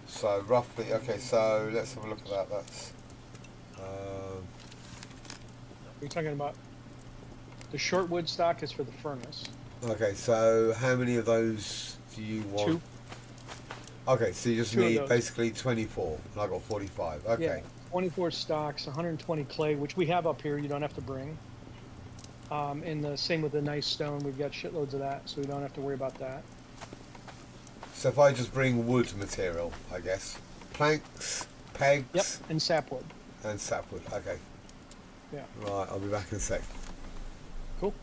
So roughly, okay, so let's have a look at that. That's. We're talking about the short wood stock is for the furnace. Okay, so how many of those do you want? 2. Okay, so you just 2 of need those. basically 24, and I got 45. Okay. Yeah, 24 stocks, 120 clay, which we have up here. You don't have to bring. And the same with the nice stone. We've got shitloads of that, so we don't have to worry about that. So if I just bring wood material, I guess, planks, pegs, Yep, and sapwood. and sapwood. Okay. Yeah. Right, I'll be back in a sec. Cool.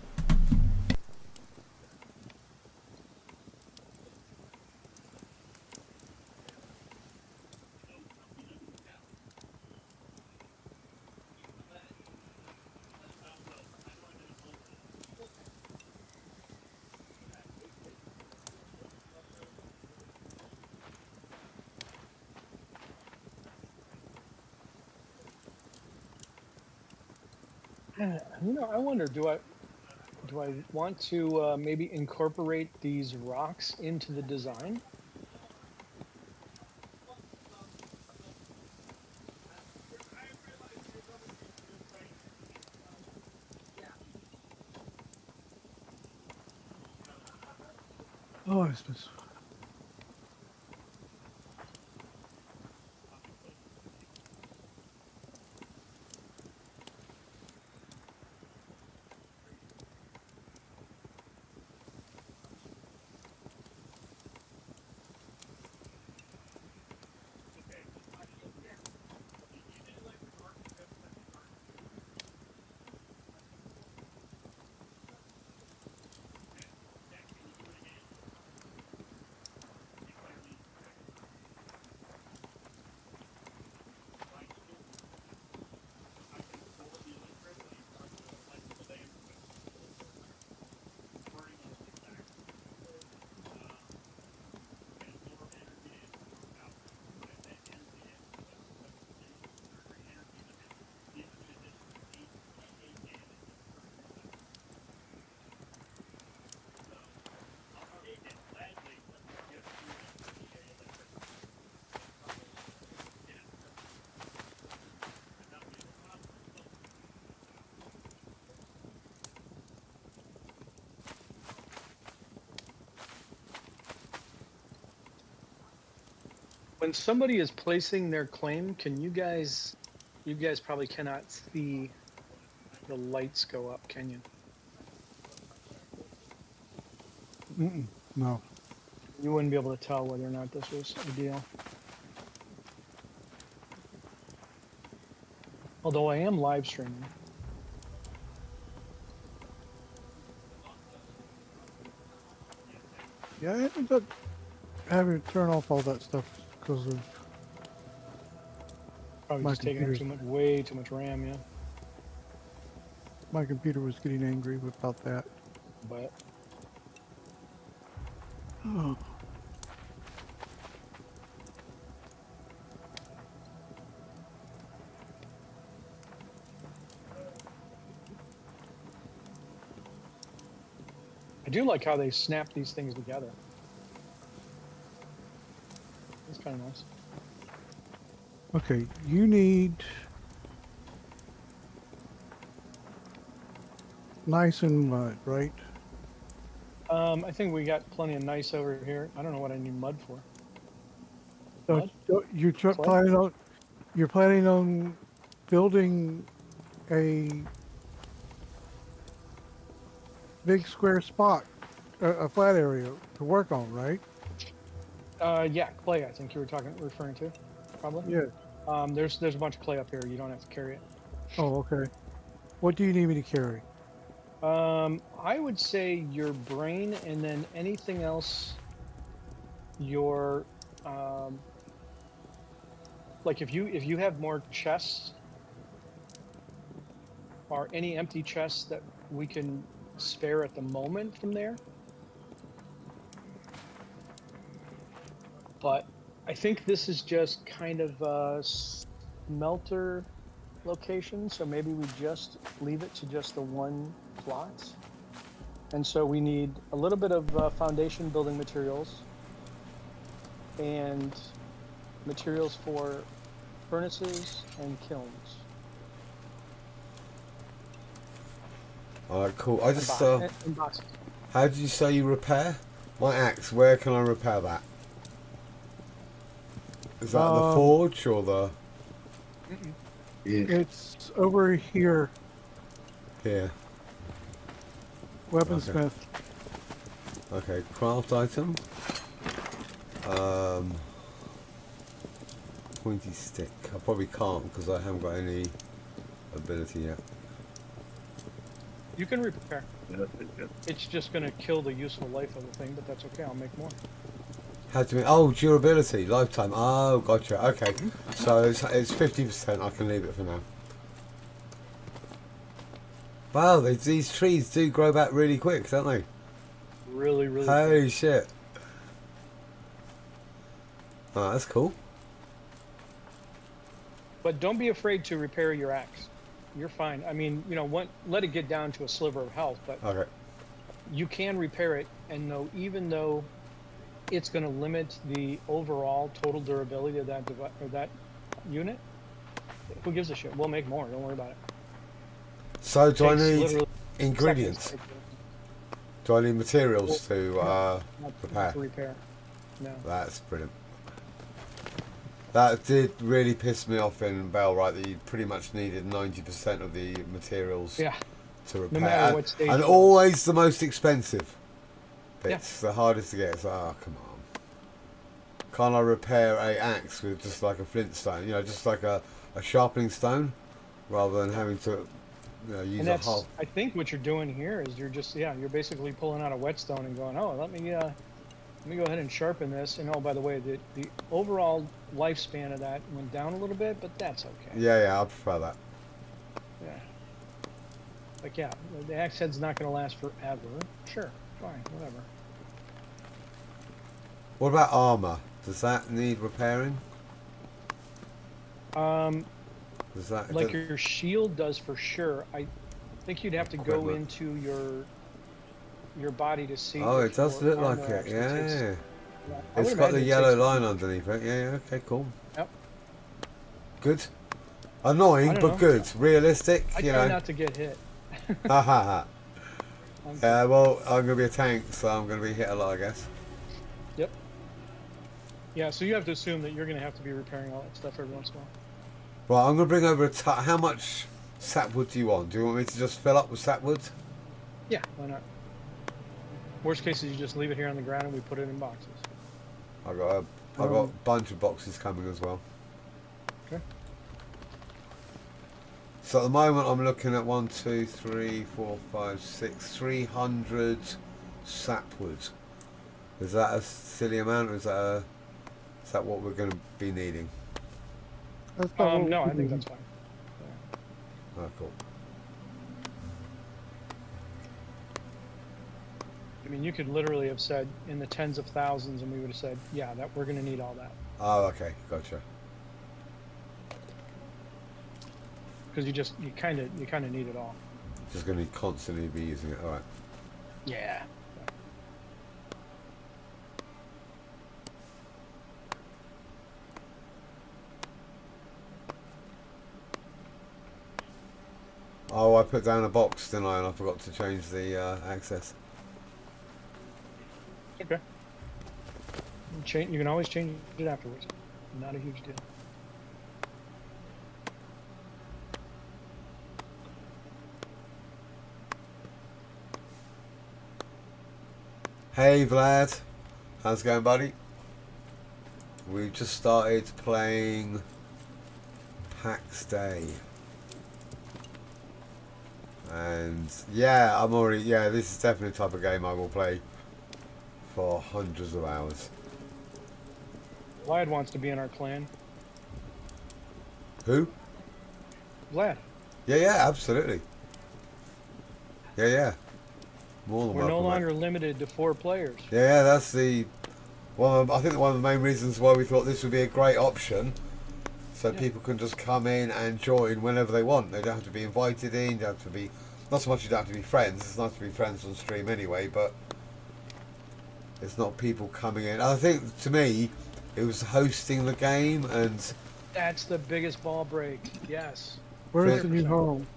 You know, I wonder, do I want to maybe incorporate these rocks into the design? Oh, it's just... When somebody is placing their claim, can you guys probably cannot see the lights go up, can you? No. You wouldn't be able to tell whether or not this was ideal. Although I am live streaming. Yeah, I ended up having to turn off all that stuff because of... Probably My just taking up computer's- way too much RAM, yeah. My computer was getting angry about that. But Oh, I do like how they snap these things together. It's kind of nice. okay, you need nice and mud, right? I think we got plenty of nice over here. I don't know what I need mud for. So Mud? you're Clay? planning on building a big square spot, a flat area to work on, right? Yeah, clay. I think you were referring to, probably. Yeah. There's a bunch of clay up here. You don't have to carry it. Oh, okay. What do you need me to carry? I would say your brain, and then anything else. Your like if you have more chests or any empty chests that we can spare at the moment from there. But I think this is just kind of a smelter location, so maybe we just leave it to just the one plot. And so we need a little bit of foundation building materials and materials for furnaces and kilns. Alright, cool. I just And boxes. how did you say you repair? My axe, where can I repair that? Is that the forge or the... Yeah. It's over here, Here. weaponsmith. Okay, craft item. Pointy stick. I probably can't because I haven't got any ability yet. You can repair. Yeah. It's just going to kill the useful life of the thing, but that's okay. I'll make more. How do you mean? Oh, durability, lifetime. Oh, gotcha. Okay, so it's 50%. I can leave it for now. Wow, these trees do grow back really quick, don't they? Really, really. Holy shit! Oh, that's cool. But don't be afraid to repair your axe. You're fine. I mean, you know, let it get down to a sliver of health, but Okay. you can repair it. And even though it's going to limit the overall total durability of that unit, who gives a shit? We'll make more. Don't worry about it. So do I Takes need literally ingredients? seconds Do I need materials to not repair? to repair. No. That's brilliant. That did really piss me off in Bellwright that you pretty much needed 90% of the materials Yeah. to repair. matter what stage and it was. always the most expensive bits, the hardest to get. It's like, oh, come on. Can't I repair a axe with just like a flintstone? You know, just like a sharpening stone, rather than having to use And a that's, whole... I think what you're doing here is you're just, you're basically pulling out a whetstone and going, oh, let me go ahead and sharpen this. And oh, by the way, the overall lifespan of that went down a little bit, but that's okay. Yeah, I prefer that. Yeah. Like, yeah, the axe head's not going to last forever. Sure, fine, whatever. What about armor? Does that need repairing? Does that Like your shield does for sure. I think you'd have to go Equipment. into your body to see. Oh, if it does your look like armor it. actually Yeah. takes- yeah. I It's would got imagine the it yellow takes- line underneath it. Yeah, okay, cool. Yep. Good. Annoying, I don't but know. good. Realistic, I you try know. not to get hit. Ha ha ha. I'm- Yeah, well, I'm going to be a tank, so I'm going to be hit a lot, I guess. Yep. Yeah, so you have to assume that you're going to have to be repairing all that stuff every once in a while. Right, I'm going to bring over how much sapwood do you want? Do you want me to just fill up with sapwood? Yeah, why not? Worst case is you just leave it here on the ground and we put it in boxes. I've got a bunch of boxes coming as well. Okay. So at the moment I'm looking at 1, 2, 3, 4, 5, 6, 300 sapwood. Is that a silly amount, or is that what we're going to be needing? That's not what No, we I think need. that's fine. Oh, cool. I mean, you could literally have said in the tens of thousands, and we would have said, yeah, that we're going to need all that. Oh, okay, gotcha. Because you kind of need it all. Just going to constantly be using it. All right. Yeah. Oh, I put down a box, didn't I? And I forgot to change the access. Okay. You can always change it afterwards. Not a huge deal. Hey Vlad, how's it going, buddy? We've just started playing Pax Dei. And yeah, this is definitely the type of game I will play for hundreds of hours. Vlad wants to be in our clan. Who? Vlad. Yeah, absolutely. Yeah. More than We're no welcome, mate. longer limited to 4 players. Yeah, that's the I think one of the main reasons why we thought this would be a great option, so people can just come in and join whenever they want. They don't have to be invited in. You don't have to be, not so much you don't have to be friends. It's nice to be friends on stream anyway, but it's not people coming in. I think to me, it was hosting the game and That's the biggest ball break. Yes. Where is the new 100%. home?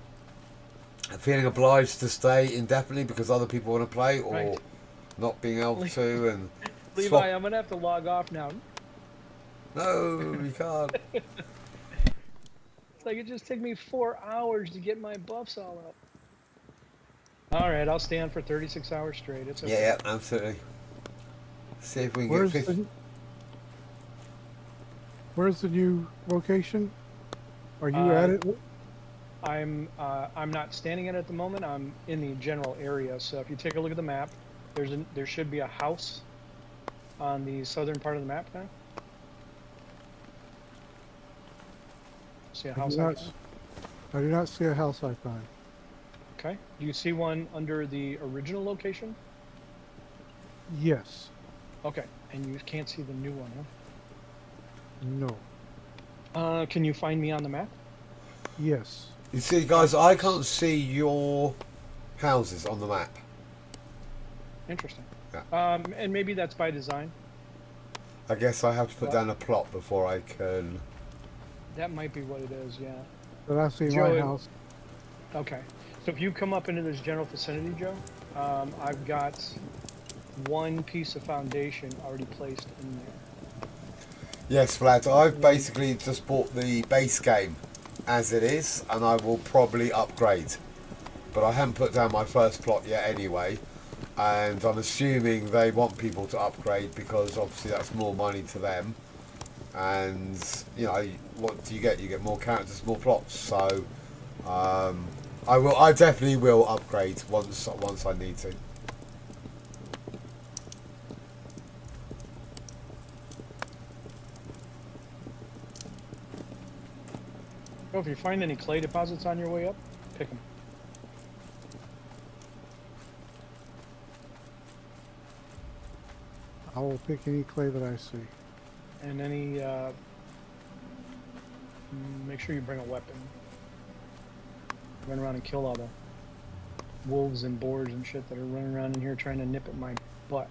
feeling obliged to stay indefinitely because other people want to play, or Right. not being able to, and Levi, swap. I'm gonna have to log off now. No, you can't. It's like it just took me 4 hours to get my buffs all up. All right, I'll stay on for 36 hours straight. It's okay. Yeah, absolutely. See if we can Where's get 50. Where's the new location? Are you at it? I'm not standing in it at the moment. I'm in the general area. So if you take a look at the map, there should be a house on the southern part of the map now. See a house icon? I do not see a house icon. Okay. Do you see one under the original location? Yes. Okay. And you can't see the new one, No. huh? Can you find me on the map? Yes. You see, guys, I can't see your houses on the map. Interesting. Yeah. And maybe that's by design. I guess I have to put down a plot before I can. That might be what it is, yeah. But I see Joe, my house. Okay. So if you come up into this general vicinity, Joe, I've got one piece of foundation already placed in there. Yes, Vlad, I've basically just bought the base game as it is, and I will probably upgrade. But I haven't put down my first plot yet anyway, and I'm assuming they want people to upgrade because obviously that's more money to them. And, you know, what do you get? You get more characters, more plots. So, I definitely will upgrade once I need to. So if you find any clay deposits on your way up, pick them. I will pick any clay that I see. And any, make sure you bring a weapon. Run around and kill all the wolves and boars and shit that are running around in here trying to nip at my butt.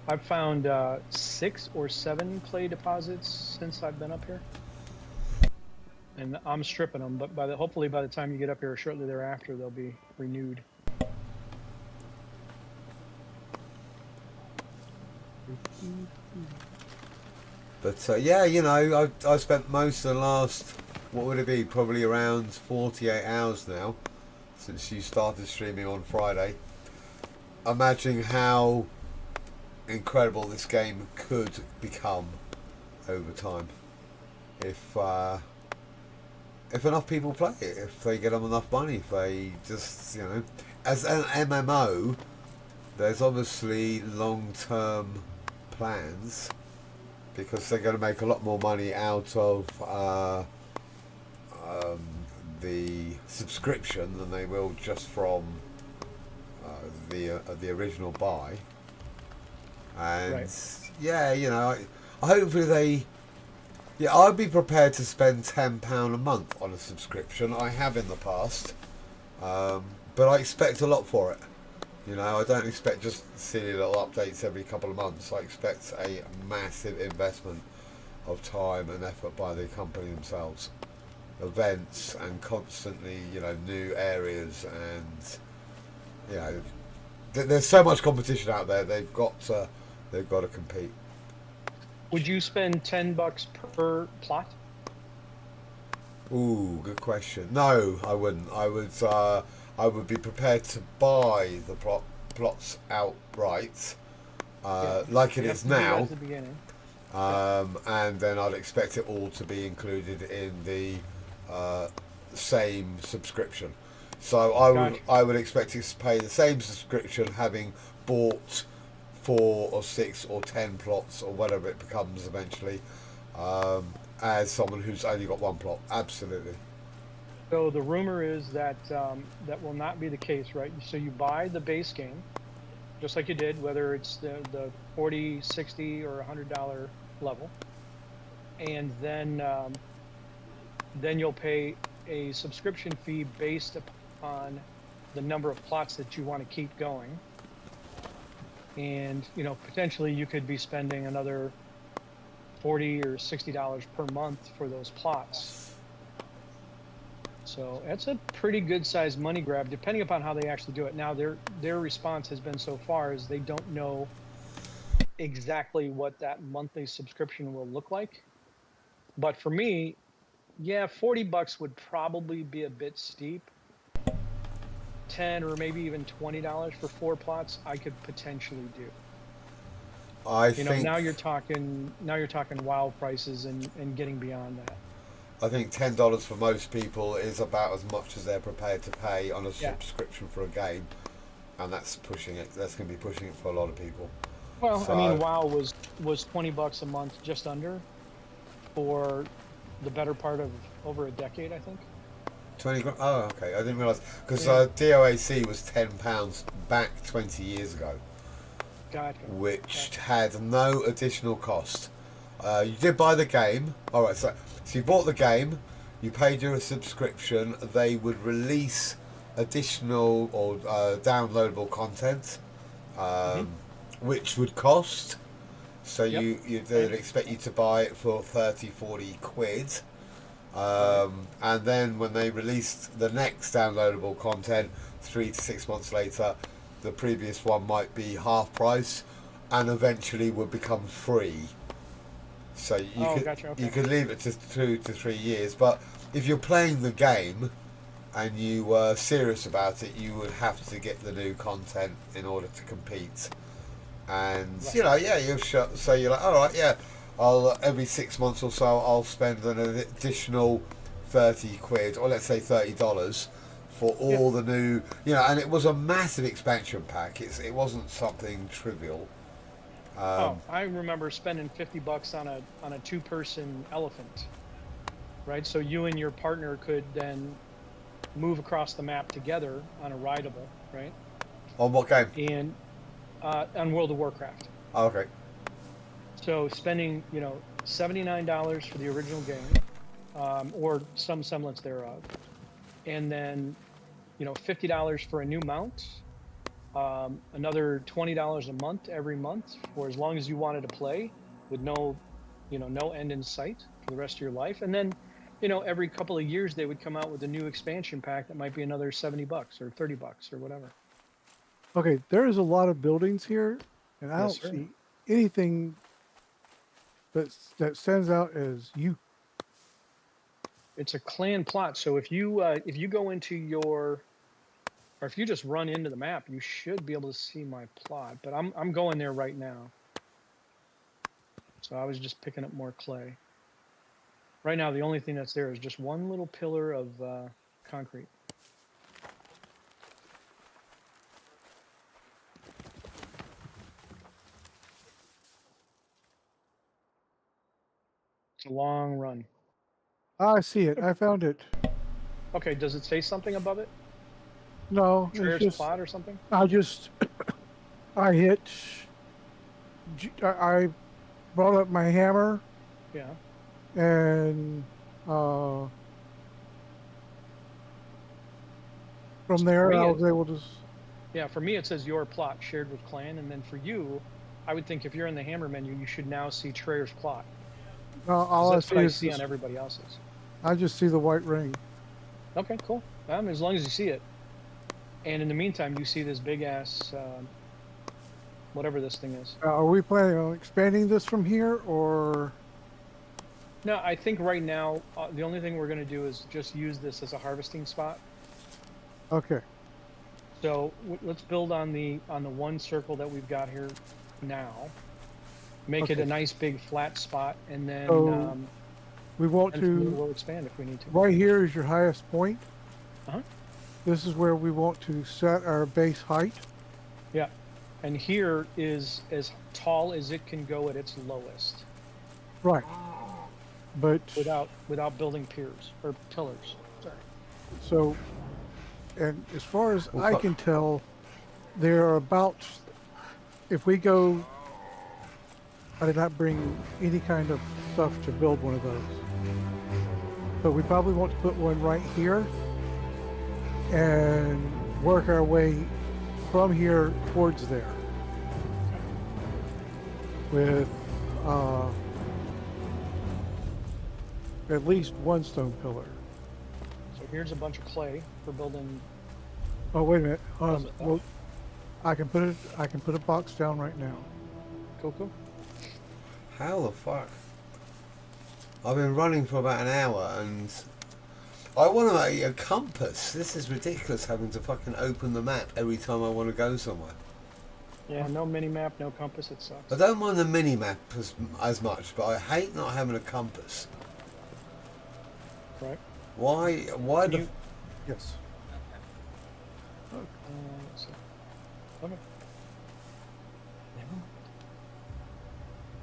I've found 6 or 7 clay deposits since I've been up here. And I'm stripping them, but hopefully by the time you get up here or shortly thereafter, they'll be renewed. But yeah, you know, I spent most of the last, what would it be, probably around 48 hours now, since you started streaming on Friday, imagining how incredible this game could become over time if enough people play it, if they get them enough money, if they just, you know, as an MMO, there's obviously long-term plans because they're going to make a lot more money out of the subscription than they will just from the original buy, and Right. yeah, you know, hopefully they. Yeah, I'd be prepared to spend £10 a month on a subscription. I have in the past, but I expect a lot for it. You know, I don't expect just silly little updates every couple of months. I expect a massive investment of time and effort by the company themselves. Events and constantly, you know, new areas, and you know, there's so much competition out there. They've got to compete. Would you spend $10 per plot? Ooh, good question. No, I wouldn't. I would be prepared to buy the plots outright, like it You have is to do that now. at the beginning. And then I'd expect it all to be included in the same subscription. So Gotcha. I would expect to pay the same subscription having bought 4 or 6 or 10 plots or whatever it becomes eventually, as someone who's only got one plot. Absolutely. So the rumor is that that will not be the case, right? So you buy the base game, just like you did, whether it's the $40, $60, or $100 level, and then you'll pay a subscription fee based upon the number of plots that you want to keep going. And you know, potentially you could be spending another $40 or $60 per month for those plots. So that's a pretty good sized money grab, depending upon how they actually do it. Now, their response has been so far is they don't know exactly what that monthly subscription will look like. But for me, yeah, $40 would probably be a bit steep. 10 or maybe even $20 for 4 plots, I could potentially do. I You know, think now you're talking WoW prices and getting beyond that. I think $10 for most people is about as much as they're prepared to pay on a Yeah. subscription for a game, and that's pushing it. That's going to be pushing it for a lot of people. Well, I So- mean, WoW was $20 a month, just under, for the better part of over a decade, I think. 20 grand. Oh, okay. I didn't realise because Yeah. DOAC was £10 back 20 years ago, Gotcha. which had no additional cost. You did buy the game. All right, so you bought the game, you paid your subscription. They would release additional or downloadable content, which would cost. So Yep. they'd expect you to buy it for 30, 40 quid. And then when they released the next downloadable content 3 to 6 months later, the previous one might be half price and eventually would become free. So Gotcha, okay. you could leave it to 2 to 3 years, but if you're playing the game and you were serious about it, you would have to get the new content in order to compete. And Right. you know, yeah, so you're like, all right, yeah, I'll every 6 months or so I'll spend an additional 30 quid, or let's say $30 for all the new, you know. And it was a massive expansion pack. It wasn't something trivial. I remember spending $50 on a 2-person elephant, right? So you and your partner could then move across the map together on a rideable, right? On what game? And on World of Warcraft. Oh, okay. So spending, you know, $79 for the original game, or some semblance thereof, and then, you know, $50 for a new mount, another $20 a month every month for as long as you wanted to play, with no end in sight for the rest of your life. And then, you know, every couple of years they would come out with a new expansion pack that might be another $70 or $30 or whatever. Okay, there is a lot of buildings here, and I Yes, don't sir. see anything that stands out as you. It's a clan plot, so if you go into your, or if you just run into the map, you should be able to see my plot. But I'm going there right now. So I was just picking up more clay. Right now, the only thing that's there is just one little pillar of concrete. It's a long run. Ah, I see it. I found it. Okay, does it say something above it? No, it's Trayer's just plot or something? I hit. I brought up my hammer Yeah. and from For there me, I was able to. Yeah, for me it says your plot shared with clan, and then for you, I would think if you're in the hammer menu, you should now see Trayer's plot. 'Cause All I that's what I see see is on everybody else's. I just see the white ring. Okay, cool. As long as you see it. And in the meantime, you see this big ass, whatever this thing is. Are we planning on expanding this from here, or? No, I think right now the only thing we're going to do is just use this as a harvesting spot. Okay. So let's build on the one circle that we've got here now. Make it Okay. a nice big flat spot, and then So, we want and from there to. we'll expand if we need to. Right here is your highest point. Uh-huh. This is where we want to set our base height. Yeah, and here is as tall as it can go at its lowest, Right. But without building piers or pillars. Sorry. so, and as far as Well, I can tell, there are about. If we go, I did not bring any kind of stuff to build one of those. But we probably want to put one right here and work our way from here towards there with at least one stone pillar. So here's a bunch of clay for building. Oh, wait a minute. How's it, Well, I can put a box down right now. Cool. How the fuck? I've been running for about an hour and I want to make a compass. This is ridiculous having to fucking open the map every time I want to go somewhere. Yeah, no mini map, no compass. It sucks. I don't mind the mini map as much, but I hate not having a compass. Right. Why the... You- Yes. let's see. Okay.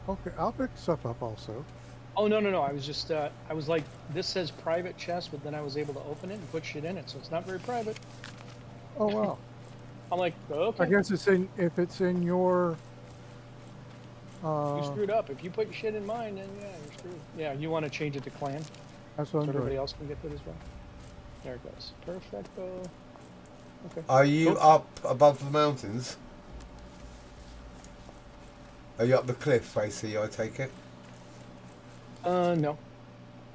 Okay, I'll pick stuff up also. Oh no! I was just I was like, this says private chest, but then I was able to open it and put shit in it, so it's not very private. Oh wow. I'm like, okay. I guess if it's in your. You screwed up. If you put your shit in mine, then yeah, you're screwed. Yeah, you want to change it to clan, That's so what I'm everybody doing. else can get it as well. There it goes. Perfecto. Okay. Are you Cool. up above the mountains? Are you up the cliff, AC, I take it? No.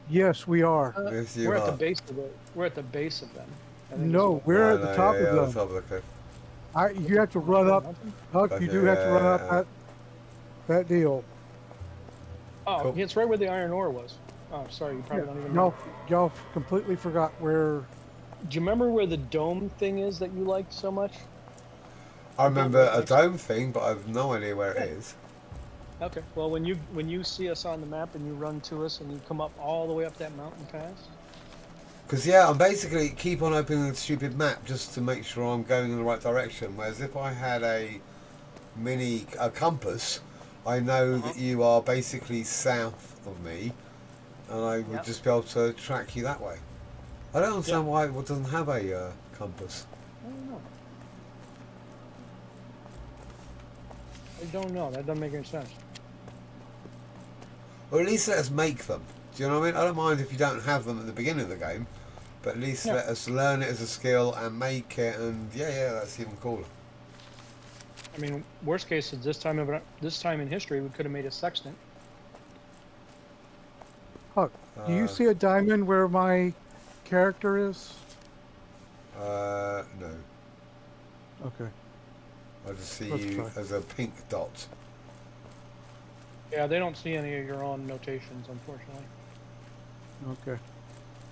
Yes, we are. Yes, you We're at are. the base of it. We're at the base of them. I think No, is we're at No, the top yeah, of the them. top of the cliff. You have to run up. Huck, you Okay, do have to run up yeah. that deal. Oh, Cool. it's right where the iron ore was. Oh, sorry, you probably don't even know. Y'all completely forgot where. Do you remember where the dome thing is that you liked so much? I remember a dome thing, but I've no idea where it is. Okay. Well, when you see us on the map and you run to us and you come up all the way up that mountain pass. Because yeah, I'm basically keep on opening the stupid map just to make sure I'm going in the right direction. Whereas if I had a compass, I know that you are basically south of me, and I would Yep. just be able to track you that way. I don't understand why it doesn't have a compass. I don't know. I don't know. That doesn't make any sense. Or at least let us make them. Do you know what I mean? I don't mind if you don't have them at the beginning of the game, but at least Yeah. let us learn it as a skill and make it. And yeah, that's even cooler. I mean, worst case is this time in history we could have made a sextant. Huck, do you see a diamond where my character is? No. Okay. I just see Let's you try. as a pink dot. Yeah, they don't see any of your own notations, unfortunately. Okay.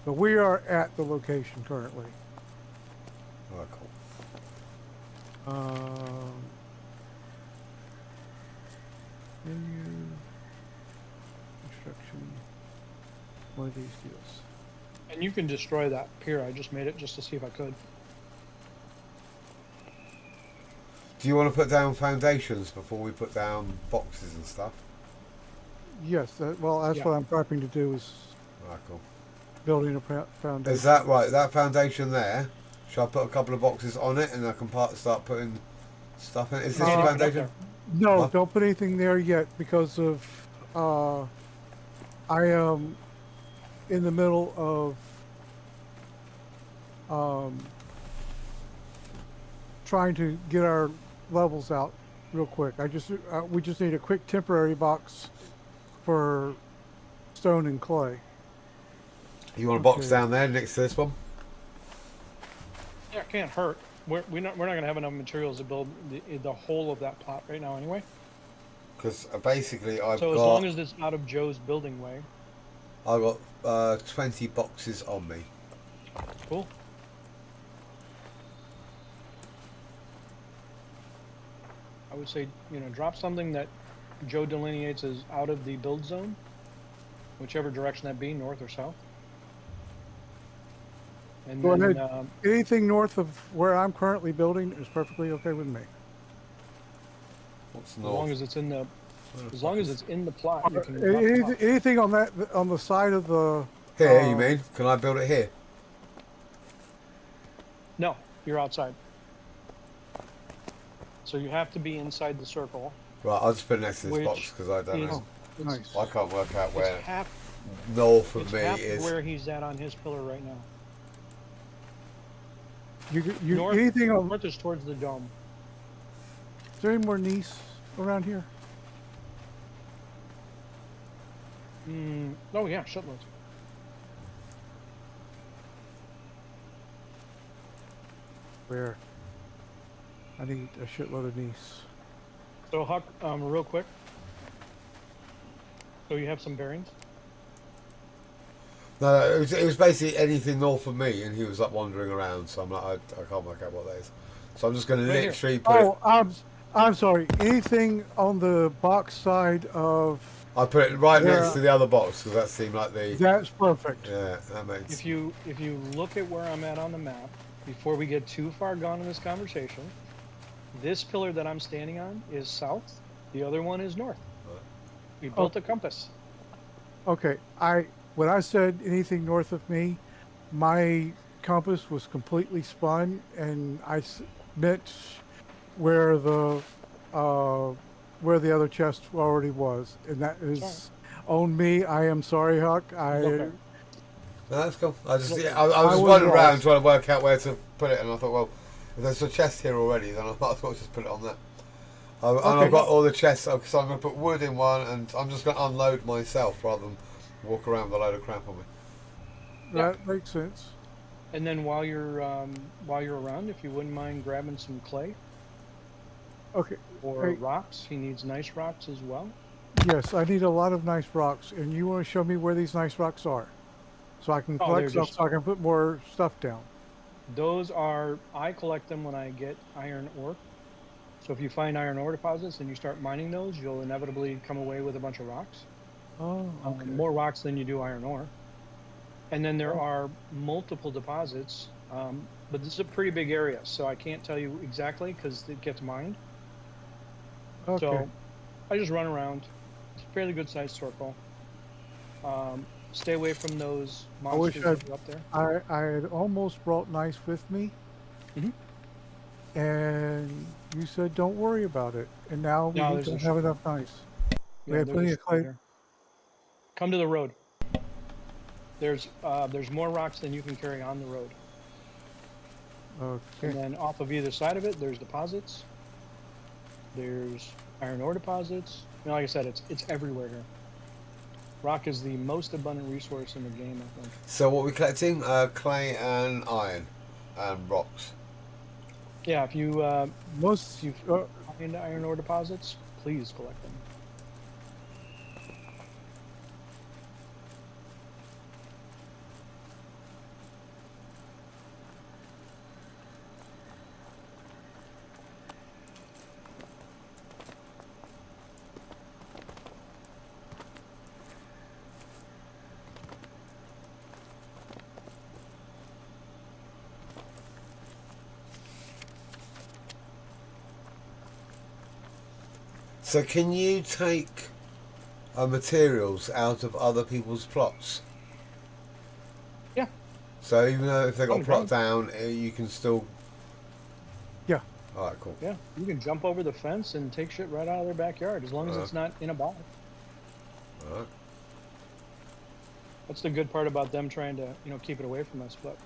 But we are at the location currently. Oh, cool. Menu. Construction. One of these deals. And you can destroy that pier. I just made it just to see if I could. Do you want to put down foundations before we put down boxes and stuff? Yes, that's Yeah. what I'm prepping to do is Ah, cool. building a foundation. Is that right? That foundation there Should I put a couple of boxes on it and I can start putting stuff in? Is this Yeah, the you can foundation? up No, What? don't put anything there yet because of I am in the middle of trying to get our levels out real quick. We just need a quick temporary box for stone and clay. You want a box Okay. down there next to this one? Yeah, it can't hurt. We're not going to have enough materials to build the whole of that plot right now anyway. Because basically I've So got as long as it's out of Joe's building way, 20 boxes on me. cool. I would say, drop something that Joe delineates as out of the build zone, whichever direction that be, north or south. And Go then, ahead. Anything north of where I'm currently building is perfectly okay with me. What's as long north? as it's in the plot, you can drop Anything, the plot. anything on the side of the Here, you mean? Can I build it here? No, you're outside. So you have to be inside the circle. Right, I'll just put it next to this Which box because I don't is- know. nice. I can't work out where It's half, north of it's me half is. where he's at on his pillar right now. You North, anything on? north is towards the dome. Is there any more Nice around here? Oh yeah, shitloads. Where? I need a shitload of Nice. So Huck, real quick. So you have some bearings. No, it was basically anything north of me, and he was like wandering around. So I'm like, I can't work out what that is. So I'm just going to Right here. literally put it. Oh, I'm sorry. Anything on the box side of I put it right Yeah. next to the other box because that seemed like the. that's perfect. Yeah, that makes. If you look at where I'm at on the map, before we get too far gone in this conversation, this pillar that I'm standing on is south. The other one is north. We built a compass. Okay, when I said anything north of me, my compass was completely spun, and meant where the other chest already was, and that is on me. I am sorry, Huck. Okay. No, that's cool. I just, Look, yeah, I I was was wandering around lost. trying to work out where to put it, and I thought, well, if there's a chest here already, then I might as well just put it on there. And Okay. I've got all the chests, so I'm going to put wood in one, and I'm just going to unload myself rather than walk around with a load of crap on me. That makes sense. And then while you're around, if you wouldn't mind grabbing some clay Okay. or Hey. rocks, he needs nice rocks as well. Yes, I need a lot of nice rocks, and you want to show me where these nice rocks are, so I can Oh, collect they're stuff, just- so I can put more stuff down. Those are, I collect them when I get iron ore. So if you find iron ore deposits and you start mining those, you'll inevitably come away with a bunch of rocks. Oh, okay. More rocks than you do iron ore. And then there are multiple deposits, but this is a pretty big area, so I can't tell you exactly because it gets mined. Okay. So I just run around. It's a fairly good sized circle. Stay away from those wish monsters I'd- that are up there. I had almost brought nice with me, Mhm. and you said don't worry about it, and now we No, there's don't a- have enough nice. We have there's plenty a of clay. there. Come to the road. There's more rocks than you can carry on the road. And Okay. then off of either side of it, there's deposits. There's iron ore deposits. Like I said, it's everywhere here. Rock is the most abundant resource in the game, I think. So what are we collecting? Clay and iron and rocks. Yeah, if you Most find iron ore deposits, please collect them. So can you take materials out of other people's plots? Yeah. So even though if they got I'm propped down, you can still. Yeah. All right, cool. Yeah, you can jump over the fence and take shit right out of their backyard as long as it's not in a box. All right. That's the good part about them trying to, keep it away from us. But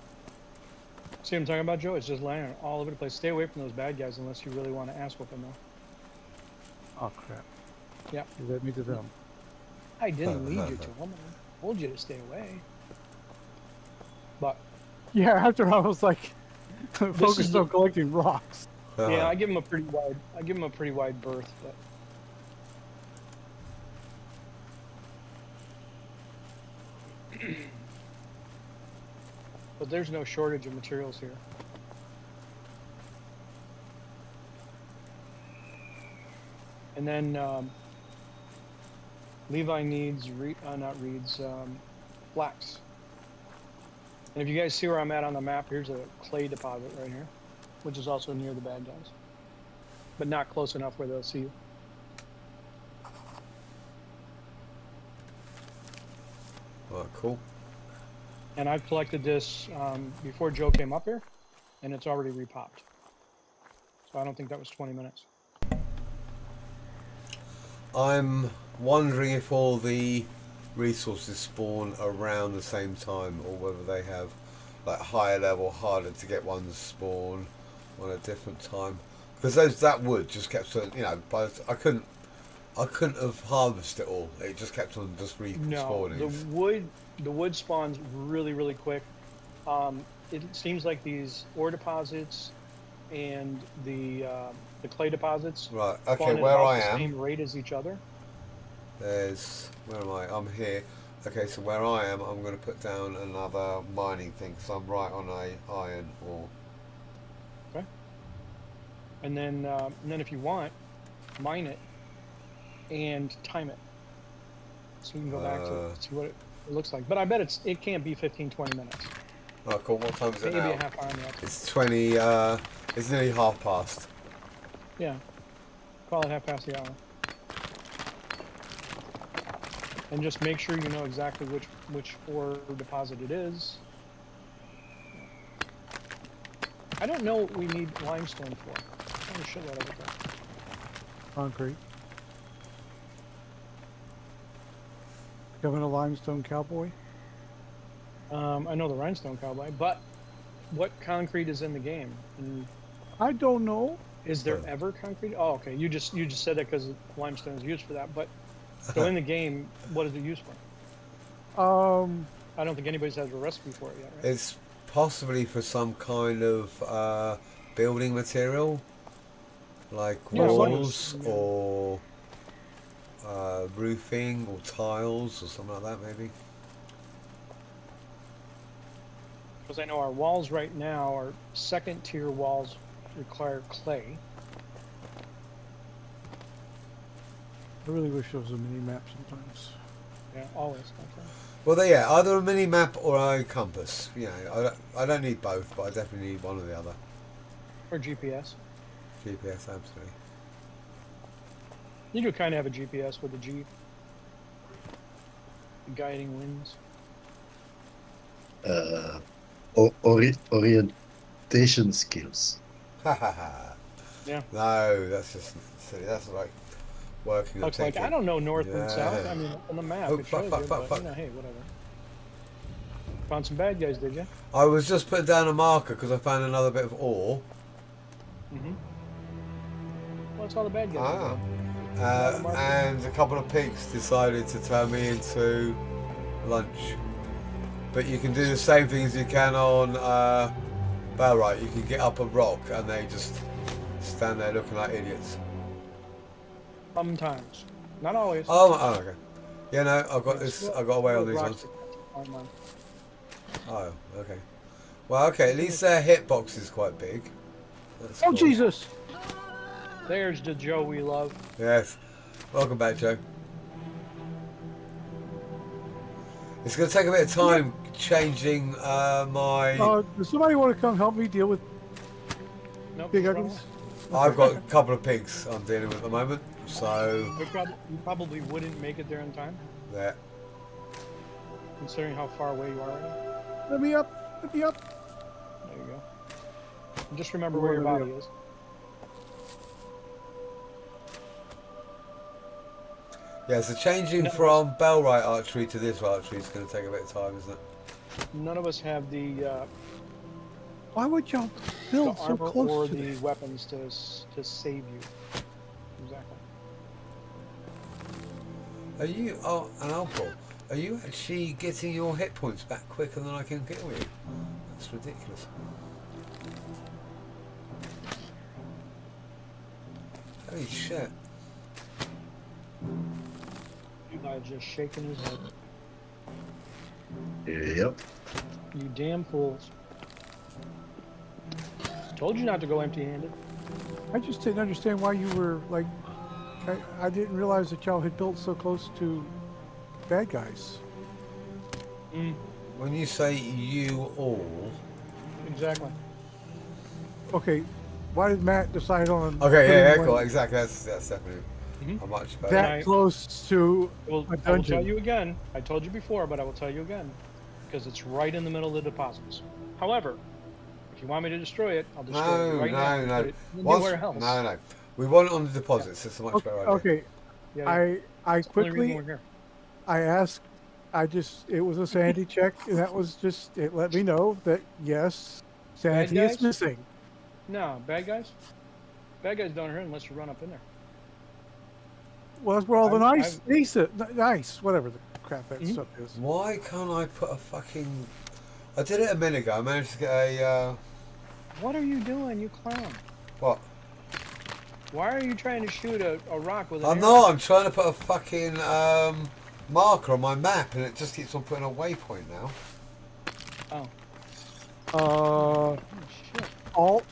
see what I'm talking about, Joe? It's just lying all over the place. Stay away from those bad guys unless you really want to ass whoop them, though. Oh crap. Yeah. You led me to them. I didn't lead you to them. I told you to stay away. But Yeah, after I was like focused on collecting rocks. yeah, I give them a pretty wide berth. But but there's no shortage of materials here. And then Levi needs flax. And if you guys see where I'm at on the map, here's a clay deposit right here, which is also near the bad guys, but not close enough where they'll see you. All right, cool. And I've collected this before Joe came up here, and it's already repopped. So I don't think that was 20 minutes. I'm wondering if all the resources spawn around the same time, or whether they have like higher level, harder to get ones spawn on a different time. Because that wood just kept on, but I couldn't have harvested it all. It just kept on just respawning. No, the wood spawns really, really quick. It seems like these ore deposits and the clay deposits Right. Okay. spawn at Where about I the am. same rate as each other. Where am I? I'm here. Okay. So where I am, I'm going to put down another mining thing. So I'm right on a iron ore. Okay. And then if you want, mine it and time it, so you can go back to see what it looks like. But I bet it can't be 15-20 minutes. Oh, cool. What time is it Maybe now? a half hour yet. It's 20. It's nearly half past. Yeah, call it half past the hour. And just make sure you know exactly which ore deposit it is. I don't know what we need limestone for. I'm shit out of it though. Concrete. Becoming a limestone cowboy. I know the rhinestone cowboy, but what concrete is in the game? And I don't know. is there ever concrete? Oh, okay. You just said that because limestone is used for that. But so in the game, what is it used for? I don't think anybody's has a recipe for it yet, right? It's possibly for some kind of building material, like Yeah, walls yeah. or roofing or tiles or something like that, maybe. Because I know our walls right now, our second tier walls require clay. I really wish there was a mini map sometimes. Yeah, always. Okay. Well, yeah, either a mini map or a compass. I don't need both, but I definitely need one or the other. Or GPS. GPS, absolutely. You do kind of have a GPS with the G. The guiding winds. Orientation skills. Ha ha ha. Yeah. No, that's just silly. That's like working. Looks like I don't know north and south. Yeah. I mean, on the map Oh, it fuck, shows fuck, you, fuck, but fuck. hey, whatever. Found some bad guys, did you? I was just putting down a marker because I found another bit of ore. Mm-hmm. Well, it's all the bad guys. Ah. Another marker. And a couple of pigs decided to turn me into lunch. But you can do the same thing as you can on Bellwright. You can get up a rock and they just stand there looking like idiots. Sometimes. Not always. Oh, okay. Yeah, no, I've got this. I got away on these Rocks- ones. Oh, okay. Well, okay. At least their hitbox is quite big. That's Oh cool. Jesus! There's the Joe we love. Yes. Welcome back, Joe. It's going to take a bit of time changing my... Does somebody want to come help me deal with Nope. big no uglies? I've got a couple of pigs I'm dealing with at the moment, so... You probably wouldn't make it there in time, Yeah. considering how far away you are already. Let me up. Let me up. There you go. And just remember where your body is. Yeah, so changing from Bellright archery to this archery is going to take a bit of time, isn't it? None of us have the Why would y'all build so armor close or to the this? weapons to save you. Exactly. Are you, oh, and Alpha, are you actually getting your hit points back quicker than I can kill you? That's ridiculous. Holy shit. You guys just shaking his head. Yep. You damn fools. Told you not to go empty-handed. I just didn't understand why you were like. I didn't realize that y'all had built so close to bad guys. Mm, When you say you all... exactly. Okay, why did Matt decide on? Okay, yeah, putting cool, one exactly, that's definitely Mhm. a much better... that I- close to Well, a I will dungeon? tell you again. I told you before, but I will tell you again. Because it's right in the middle of the deposits. However, if you want me to destroy it, I'll destroy it No, right now. no, and no. put it Once, anywhere else. no, no. We want it on the deposits, it's a much Okay, better idea. okay. Yeah, yeah. I That's the only reason quickly we're here. I asked. It was a sanity check, and that was just it. Let me know that yes, sanity is guys? missing. No, bad guys? Bad guys don't hurt unless you run up in there. Well, that's where all the I've- nice, whatever the crap that Mhm. stuff is. Why can't I put a fucking... I did it a minute ago, I managed to get a, What are you doing, you clown? what? Why are you trying to shoot a rock with an I'm arrow? not, I'm trying to put a fucking, marker on my map, and it just keeps on putting a waypoint now. Oh. Uh, Oh, shit. Alt,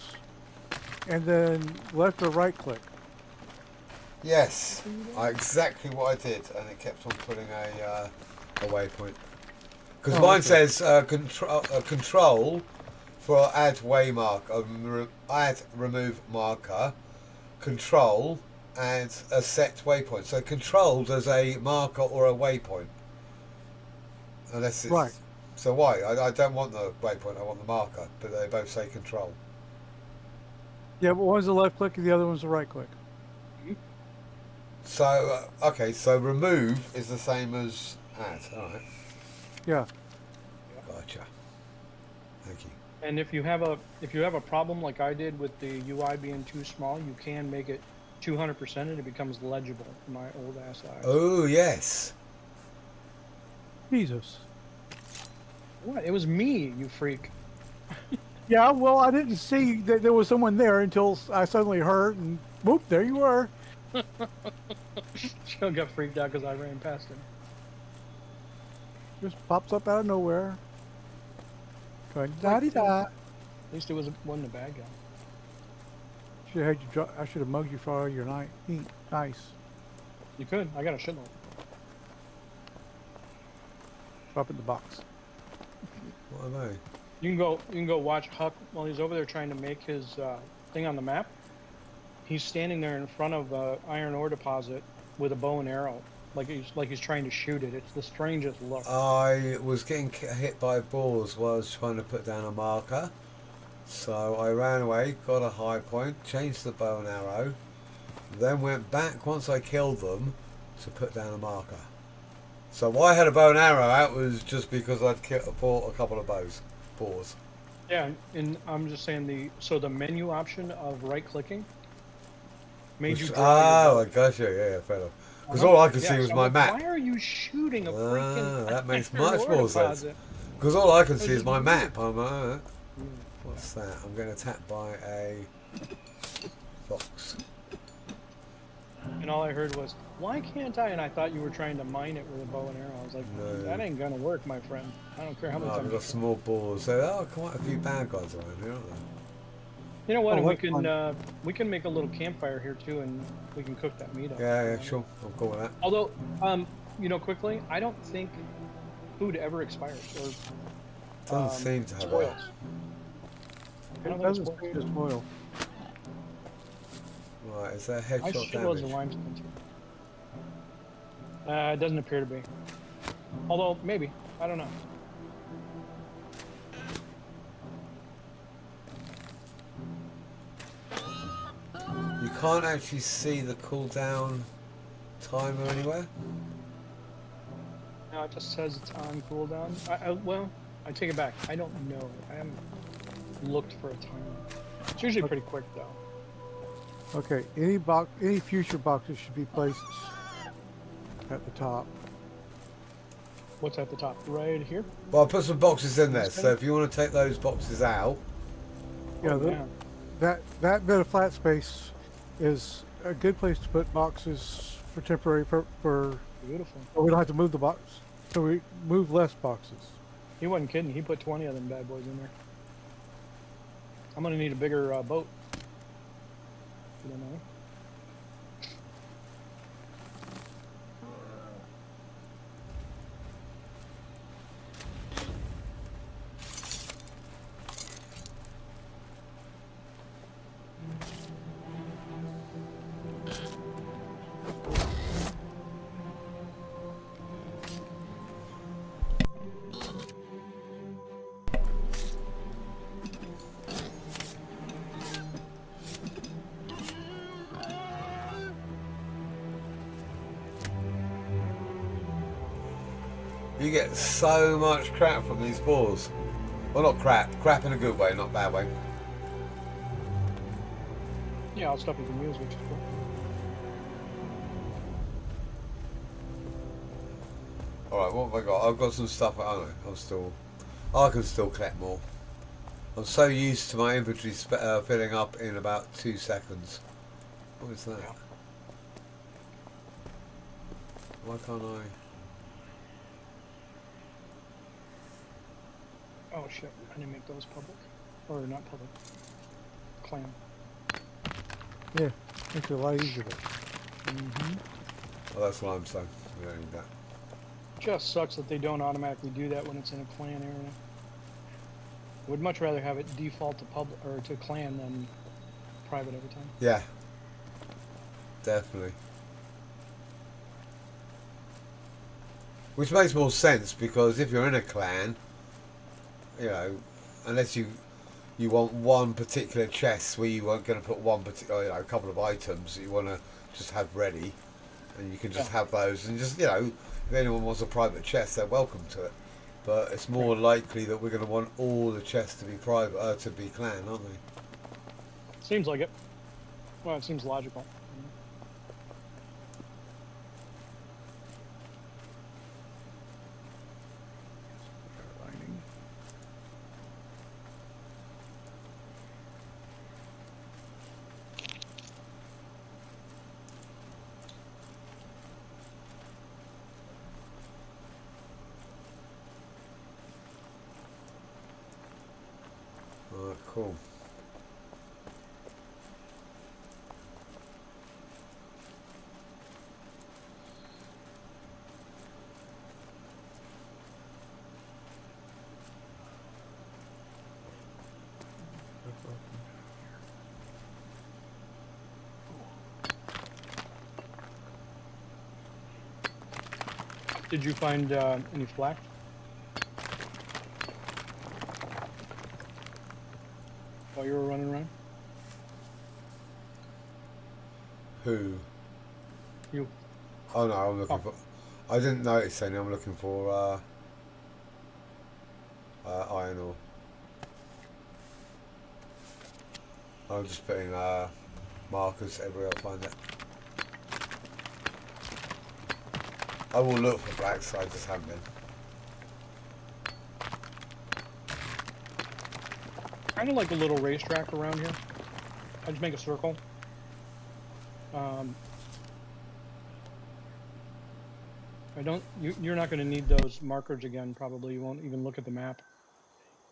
and then left or right click. Yes, exactly what I did, and it kept on putting a waypoint. Because Oh, mine okay. says control for add waymark, add remove marker, control, and a set waypoint. So control does a marker or a waypoint. Unless it's Right. So why? I don't want the waypoint. I want the marker, but they both say control. Yeah, but one's the left click and the other one's the right click. So okay, so remove is the same as add. All right, Yeah. gotcha. Thank you. And if you have a problem like I did with the UI being too small, you can make it 200% and it becomes legible. My old ass eyes. Oh yes. Jesus. What? It was me, you freak. Yeah, well, I didn't see that there was someone there until I suddenly heard, and whoop, there you were. She got freaked out because I ran past him. Just pops up out of nowhere. Going da-di-da. At least it wasn't a bad guy. Should have had you. I should have mugged you for all your night. Neat. Nice. You could. I got a shitload. Drop it in the box. What are they? You can go watch Huck while he's over there trying to make his thing on the map. He's standing there in front of an iron ore deposit with a bow and arrow, like he's trying to shoot it. It's the strangest look. I was getting hit by balls while I was trying to put down a marker. So I ran away, got a high point, changed the bow and arrow, then went back once I killed them to put down a marker. So why I had a bow and arrow out was just because I'd bought a couple of bows. Boars. Yeah, and I'm just saying the menu option of right clicking made you. Oh, I gotcha. Yeah, fair enough. Because all I could see was so I'm my like, map. Why are you shooting a freaking? That makes iron much ore more sense. deposit? Because all I can see is my map. I'm what's that? I'm getting attacked by a fox. And all I heard was, "Why can't I?" And I thought you were trying to mine it with a bow and arrow. I was like, No. "That ain't gonna work, my friend. I don't care how many I've times." got small balls. So quite a few bad guys around here, aren't there? You know what? Oh, and that's we can make a little campfire here too, and we can cook that meat up. Yeah, sure. I'm cool with that. Although, quickly, I don't think food ever expires or Doesn't seem to have spoils. that. I don't It think it doesn't spoils. seem to spoil. Right, is that I headshot shitloads of damage? limestone too. It doesn't appear to be. Although maybe, I don't know. can't actually see the cooldown timer anywhere. No, it just says it's on cooldown. Well, I take it back. I don't know. I haven't looked for a timer. It's usually pretty quick though. Okay, any future boxes should be placed at the top. What's at the top? Right here? Well, I put some boxes in there, This so thing? if you want to take those boxes out, Yeah, Oh, yeah. that bit of flat space is a good place to put boxes for temporary for Beautiful. so we don't have to move the box. So we move less boxes. He wasn't kidding. He put 20 of them bad boys in there. I'm gonna need a bigger boat. You don't know? you get so much crap from these balls. Well, not crap in a good way, not bad way. Yeah, all stuff you can use, which is cool. Alright, what have I got? I've got some stuff, I don't know, I can still collect more. I'm so used to my inventory filling up in about 2 seconds. What is that? Why can't I? Oh shit, I didn't make those public. Or not public. Clan. Yeah, makes it a lot easier. Mm-hmm. Oh, that's what I'm saying. We don't need that. Just sucks that they don't automatically do that when it's in a clan area. Would much rather have it default to public or to clan than private every time. Yeah. Definitely. Which makes more sense because if you're in a clan, you know, unless you want one particular chest where you weren't going to put one particular, you know, a couple of items that you want to just have ready, and you can just have those, and just, you know, if anyone wants a private chest, they're welcome to it. But it's more likely that we're going to want all the chests to be private, to be clan, aren't we? Seems like it. Well, it seems logical. Alright, cool. Did you find any flak? While you were running around? Who? You. Oh no, I'm looking for... I didn't notice any, I'm looking for iron ore. I'm just putting markers everywhere I find it. I will look for blacks, I just haven't been. Kind of like a little racetrack around here. I just make a circle. I don't. You're not going to need those markers again. Probably you won't even look at the map.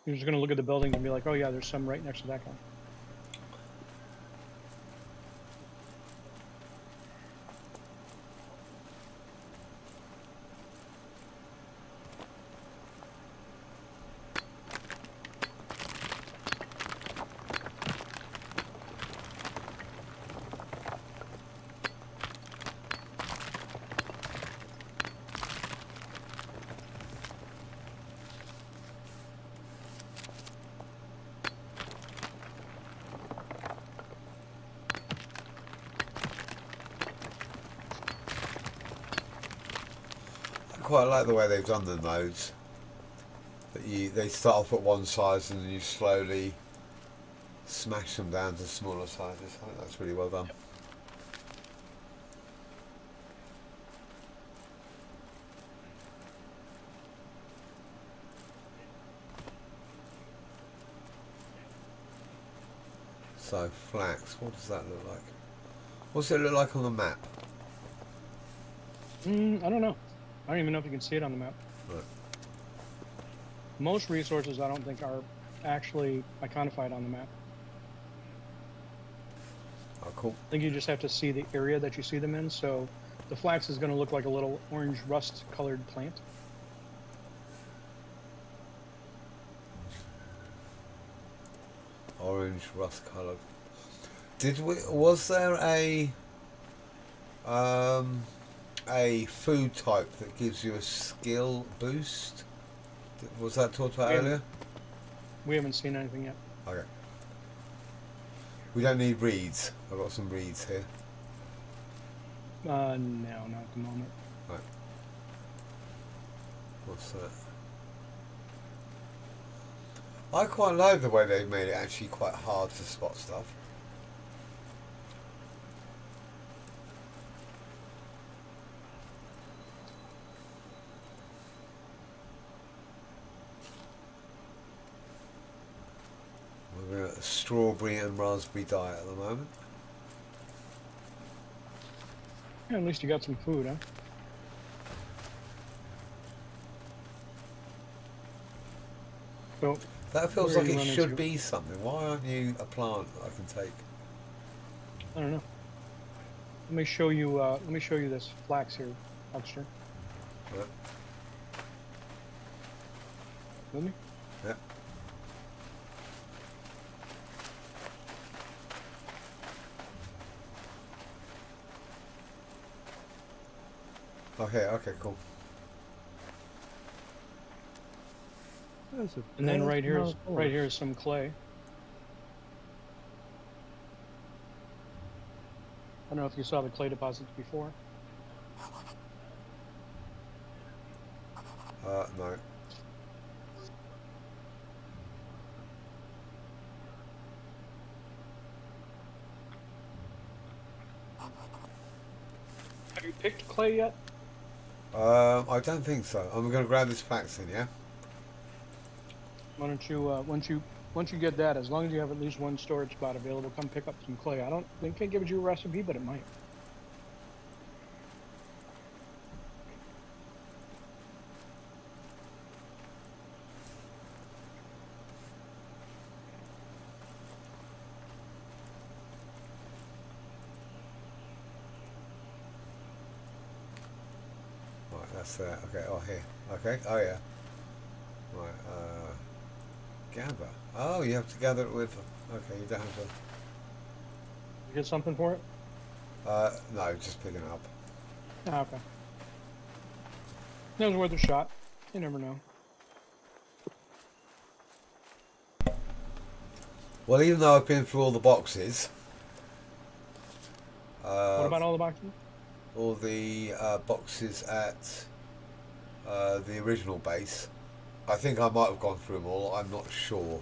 You're just going to look at the building and be like, oh yeah, there's some right next to that guy. quite like the way they've done the nodes. That they start off at one size and then you slowly smash them down to smaller sizes. I think that's really well done. So flax, what does that look like? What's it look like on the map? I don't know. I don't even know if you can see it on the map. Right. Most resources I don't think are actually iconified on the map. Oh, cool. I think you just have to see the area that you see them in. So the flax is going to look like a little orange rust colored plant. Orange rust coloured. Was there a food type that gives you a skill boost? Was that talked about earlier? We haven't seen anything yet. Okay. We don't need reeds. I've got some reeds here. No, not at the moment. Right. What's that? I quite like the way they've made it actually quite hard to spot stuff. We're at a strawberry and raspberry diet at the moment. Yeah, at least you got some food, huh? So That feels where like are you it running should to? be something. Why aren't you a plant that I can take? I don't know. Let me show you. Let me show you this flax here, Huckster. Right. With me? Yeah. Okay, okay, cool. That's a And then bad right here is amount of right here forest. is some clay. I don't know if you saw the clay deposits before. No. Have you picked clay yet? I don't think so. I'm going to grab this vaccine, yeah? Why don't you once you get that, as long as you have at least one storage spot available, come pick up some clay. I don't think it gives you a recipe, but it might. Right, that's okay. Oh, here. Okay. Oh, yeah. Right. Gather. Oh, you have to gather it with. Okay, you don't have to. You get something for it? No, just picking it up. Ah, okay. That was worth a shot. You never know. Well, even though I've been through all the boxes, What about all the boxes? all the boxes at the original base, I think I might have gone through them all. I'm not sure.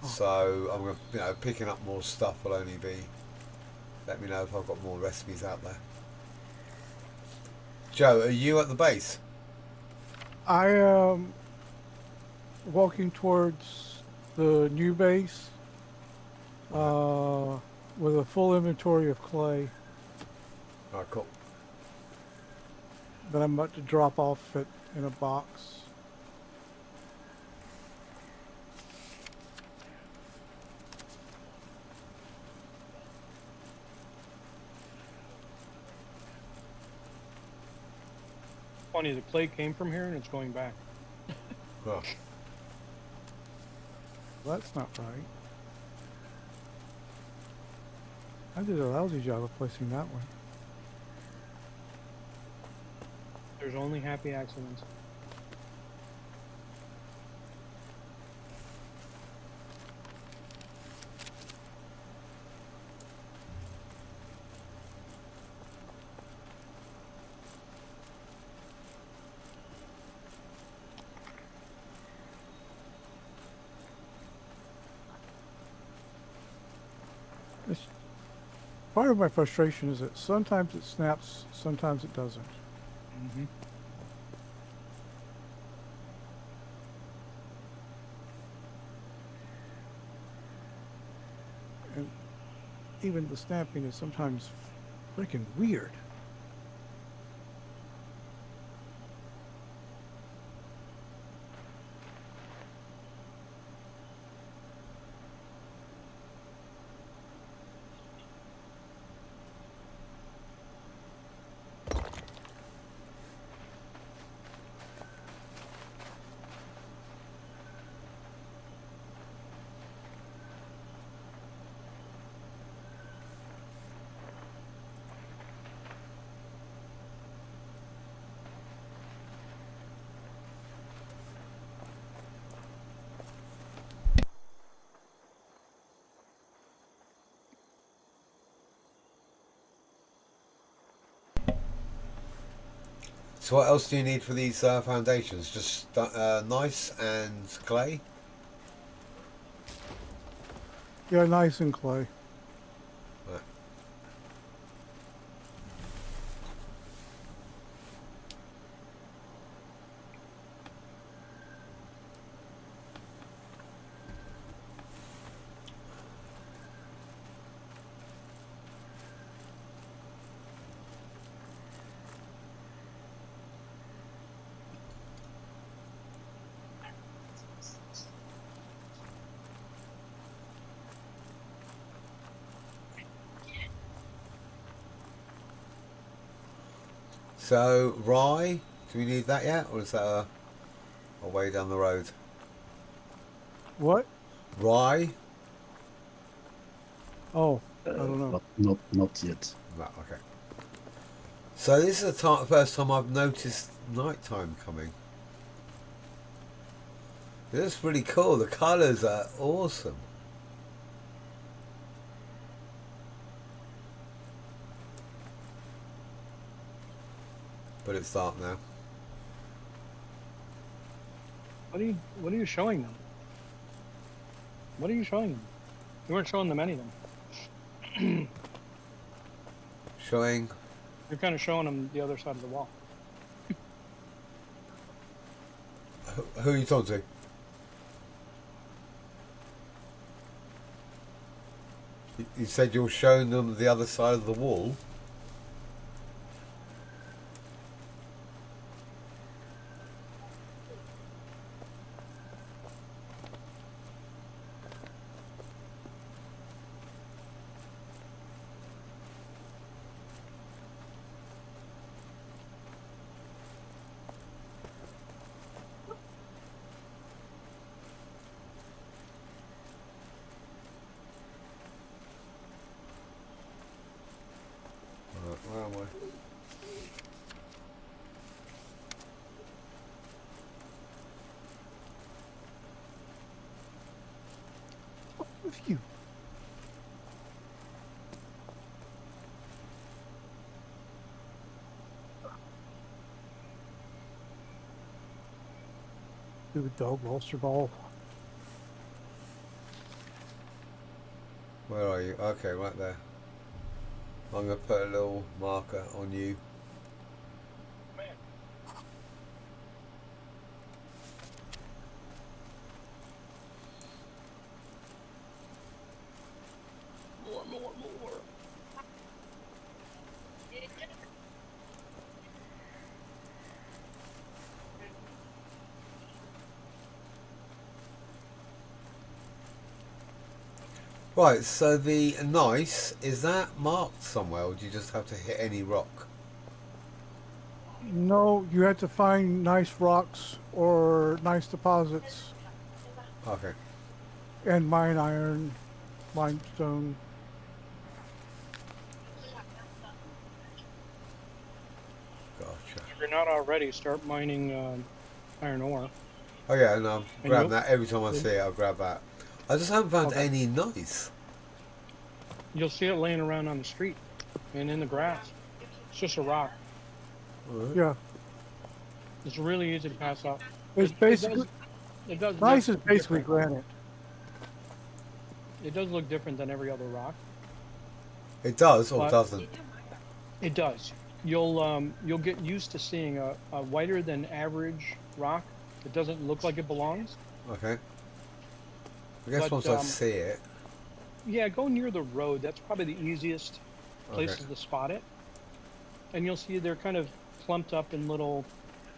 So I'm going to, picking up more stuff will only be. Let me know if I've got more recipes out there. Joe, are you at the base? I am walking towards the new base with a full inventory of clay Alright, cool. that I'm about to drop off it in a box. Funny, the clay came from here and it's going back. Oh, Well, that's not right. I did a lousy job of placing that one. There's only happy accidents. It's, part of my frustration is that sometimes it snaps, sometimes it doesn't. Mm-hmm. And even the snapping is sometimes freaking weird. So what else do you need for these foundations? Just nice and clay? Yeah, nice and clay. Right. So rye, do we need that yet, or is that a way down the road? What? Rye? Oh, I don't know. Not yet. No, okay. So this is the first time I've noticed nighttime coming. It's really cool. The colours are awesome. But it's dark now. What are you showing them? What are you showing them? You weren't showing them anything. Showing. You're kind of showing them the other side of the wall. Who are you talking to? You said you're showing them the other side of the wall. Where am I? With you. Do a dog monster ball. Where are you? Okay, right there. I'm going to put a little marker on you. More. Right, so the nice, is that marked somewhere, or do you just have to hit any rock? No, you have to find nice rocks or nice deposits Okay. and mine iron, limestone. Gotcha. If you're not already, start mining iron ore. Oh yeah, and I'm And grabbing you'll- that every time I see it. I'll grab that. I just haven't found Okay. any nice. You'll see it laying around on the street and in the grass. It's just a rock. Alright. Yeah, It's really easy to pass up. it's basically It does nice look is basically different. granite. It does look different than every other rock. It does or But- doesn't? It does. You'll get used to seeing a whiter than average rock that doesn't look like it belongs. Okay. I guess But, once I see it. Yeah, go near the road. That's probably the easiest places Okay. to spot it. And you'll see they're kind of clumped up in little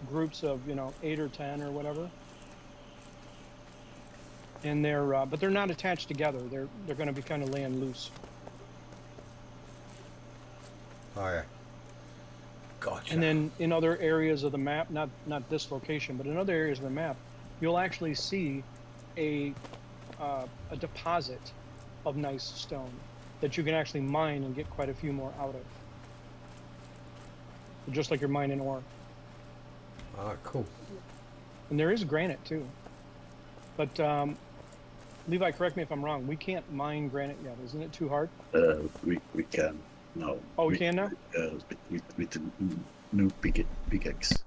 groups of 8 or 10 or whatever. And but they're not attached together. They're going to be kind of laying loose. Oh yeah. Gotcha. And then in other areas of the map, not this location, but in other areas of the map, you'll actually see a deposit of nice stone that you can actually mine and get quite a few more out of. Just like you're mining ore. Ah, cool. And there is granite too. But Levi, correct me if I'm wrong. We can't mine granite yet. Isn't it too hard? We can now. Oh, we can now? With the new pickaxe.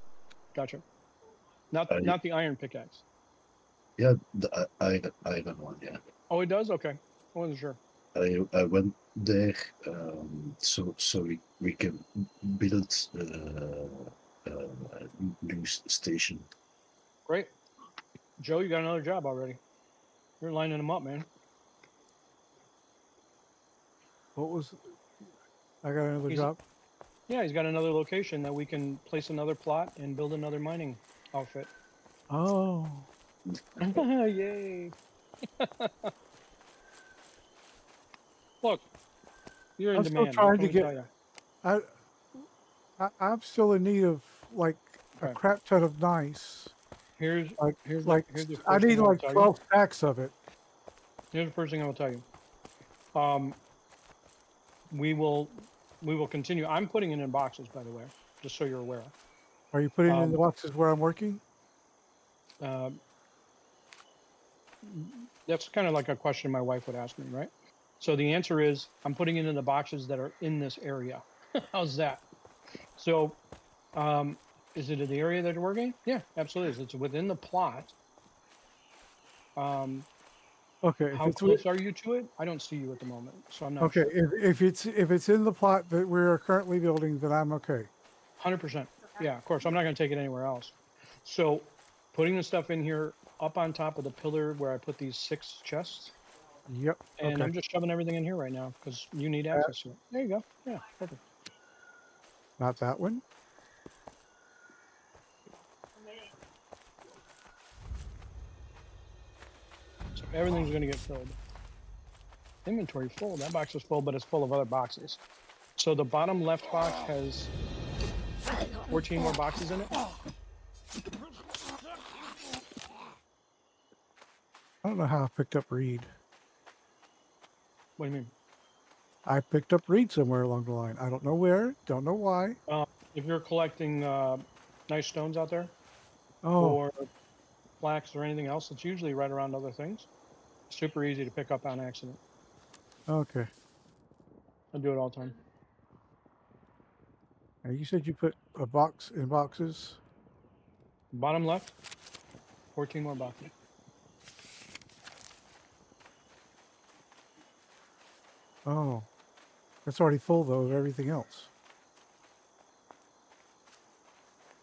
Gotcha. Not the iron pickaxe. Yeah, the iron one. Yeah. Oh, it does? Okay. I wasn't sure. I went there so we can build a new station. Great. Joe, you got another job already. You're lining them up, man. What was? I got another He's- job. Yeah, he's got another location that we can place another plot and build another mining outfit. Oh, Yay. Look, you're in I'm still demand. trying let to me get- tell ya. I'm still in need of like a Okay. crap ton of nice. Here's Like here's like the, here's the I first need thing I'll like tell you. 12 stacks of it. Here's the first thing I will tell you. We will continue. I'm putting it in boxes, by the way, just so you're aware. Are you putting it in the Um, boxes where I'm working? That's kind of like a question my wife would ask me, right? So the answer is I'm putting it in the boxes that are in this area. How's that? So, is it in the area that you're working? Yeah, absolutely. It's within the plot. Okay. If How it's close are you to it? I don't see you at the moment, so I'm not okay, sure. if it's in the plot that we're currently building, then I'm okay. 100%. Yeah, of course. I'm not going to take it anywhere else. So, putting the stuff in here up on top of the pillar where I put these 6 chests, Yep. and okay. I'm just shoving everything in here right now because you need access to it. There you go. Yeah, perfect. Not that one. So everything's going to get filled. Inventory full. That box is full, but it's full of other boxes. So the bottom left box has 14 more boxes in it. I don't know how I picked up reed. What do you mean? I picked up reed somewhere along the line. I don't know where. Don't know why. If you're collecting nice stones out there, Oh, or flax or anything else, it's usually right around other things. Super easy to pick up on accident. okay. I do it all the time. Now, you said you put a box in boxes. Bottom left, 14 more boxes. Oh, that's already full though of everything else.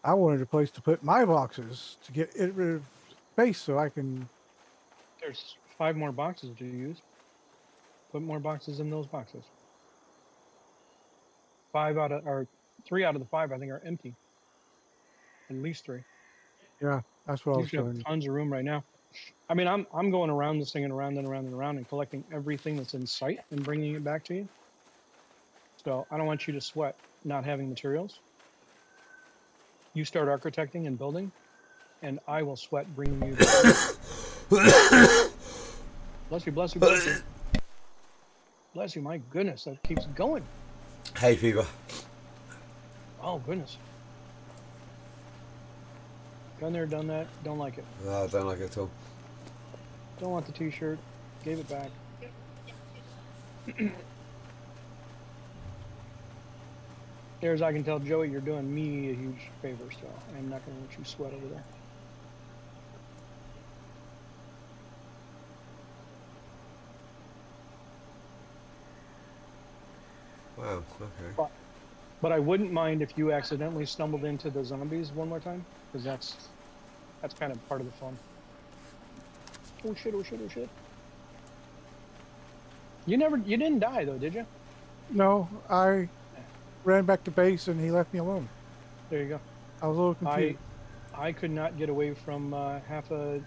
I wanted a place to put my boxes to get rid of space so I can. There's 5 more boxes to use. Put more boxes in those boxes. 3 out of the 5 I think are empty. At least 3. Yeah, that's what I You was should have doing. tons of room right now. I mean, I'm going around this thing and around and around and around and collecting everything that's in sight and bringing it back to you. So I don't want you to sweat not having materials. You start architecting and building, and I will sweat bringing you. Bless you, bless you, bless you. Bless you, my goodness, that keeps going. Hay fever. Oh, goodness. Done there, done that, don't like it. No, I don't like it at all. Don't want the t-shirt, gave it back. As I can tell, Joey, you're doing me a huge favor, so I'm not going to let you sweat over there. Wow. Okay. But I wouldn't mind if you accidentally stumbled into the zombies one more time, because that's kind of part of the fun. Oh shit! Oh shit! Oh shit! You didn't die though, did you? No, I ran back to base and he left me alone. There you go. I was a little confused. I could not get away from half a.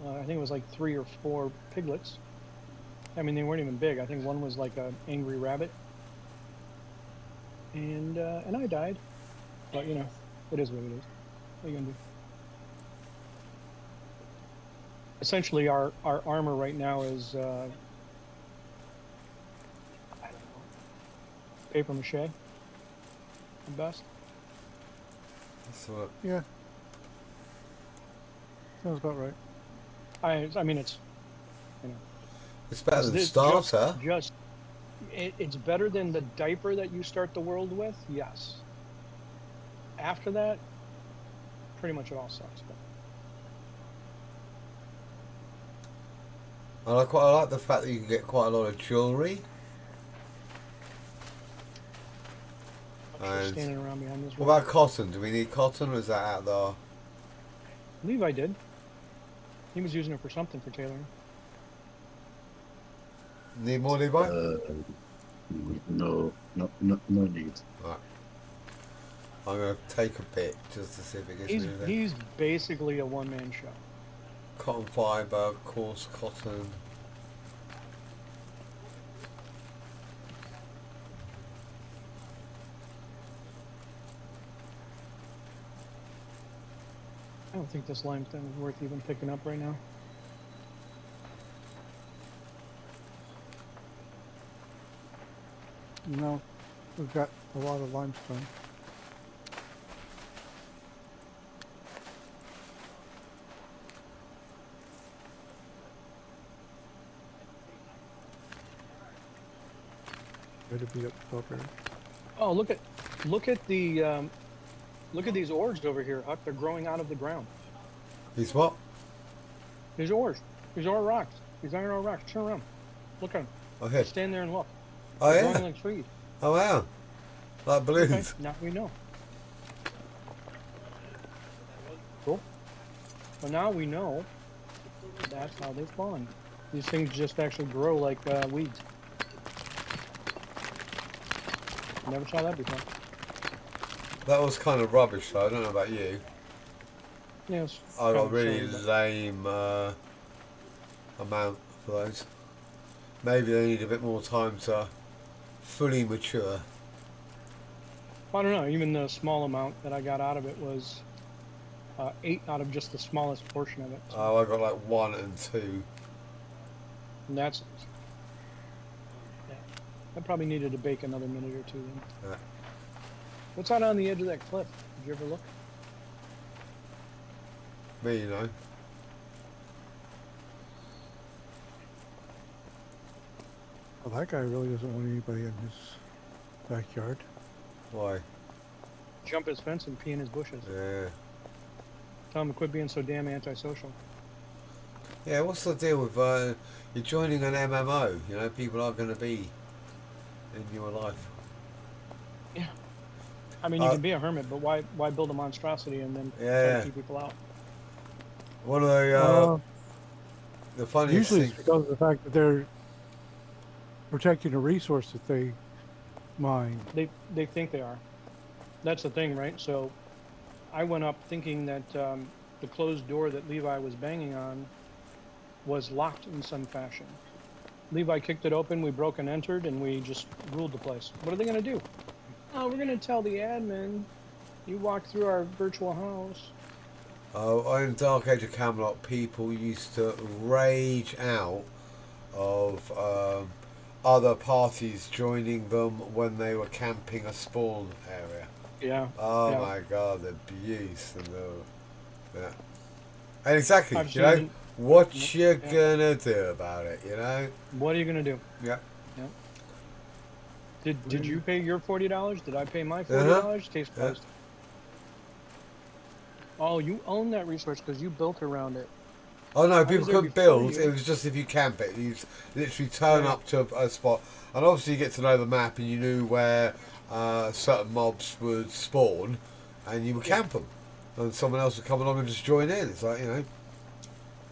I think it was like 3 or 4 piglets. I mean, they weren't even big. I think one was like an angry rabbit. And I died. But you know, it is what it is. What are you gonna do? Essentially, our armor right now is I don't know, paper mache at best. So, Yeah. Sounds about right. I mean, it's, you know, it's better than it's starter. it's better than the diaper that you start the world with. Yes. After that, pretty much it all sucks. But I like the fact that you can get quite a lot of jewellery. I'm just standing around behind this. What about cotton? Do we need cotton, or is that out there? Levi did. He was using it for something for tailoring. Need more, Levi? No need. Right. I'm going to take a bit just to see if it gets me there. He's basically a one-man show. Cotton fibre, coarse cotton. I don't think this limestone is worth even picking up right now. No, we've got a lot of limestone. Ready to beat up the strawberry. Oh, look at these ores over here, Huck. They're growing out of the ground. These what? These ores. These ore rocks. These iron ore rocks. Turn around. Look at them. Okay. Stand there and look. Oh, They're yeah? growing like trees. Oh, wow. Like balloons. Okay, now we know. Cool. Well, now we know that's how they spawn. These things just actually grow like weeds. Never saw that before. That was kind of rubbish, though. I don't know about you. Yeah, it's I got kind of really silly, lame amount for those. Maybe they need a bit more time to fully mature. I don't know. Even the small amount that I got out of it was 8 out of just the smallest portion of it. So. Oh, I got like 1 and 2. And that's. Yeah. I probably needed to bake another minute or 2 then. Yeah. What's out on the edge of that cliff? Did you ever look? Me, you know. Well, that guy really doesn't want anybody in his backyard. Why? Jump his fence and pee in his bushes. Yeah. Tell him to quit being so damn antisocial. Yeah, what's the deal with you're joining an MMO? You know, people are going to be in your life. Yeah. I mean, you can be a hermit, but why build a monstrosity and then try to keep people out? One of the funniest Usually things. it's because of the fact that they're protecting a resource that they mine. They think they are. That's the thing, right? So I went up thinking that the closed door that Levi was banging on was locked in some fashion. Levi kicked it open, we broke and entered, and we just ruled the place. What are they going to do? Oh, we're going to tell the admin you walked through our virtual house. Oh, in Dark Age of Camelot, people used to rage out of other parties joining them when they were camping a spawn area. Yeah. Oh yeah. my god, the abuse and yeah. And exactly, I've you know, seen- what you gonna do about it, you know? What are you going to do? Yeah. Did you pay your $40? Did I pay my $40? Case closed. Oh, you own that resource because you built around it. Oh no, was people there couldn't before build. you. It was just if you camp it, you literally turn Yeah. up to a spot, and obviously you get to know the map, and you knew where certain mobs would spawn, and you would Yeah. camp them, and someone else would come along and just join in. It's like, you know,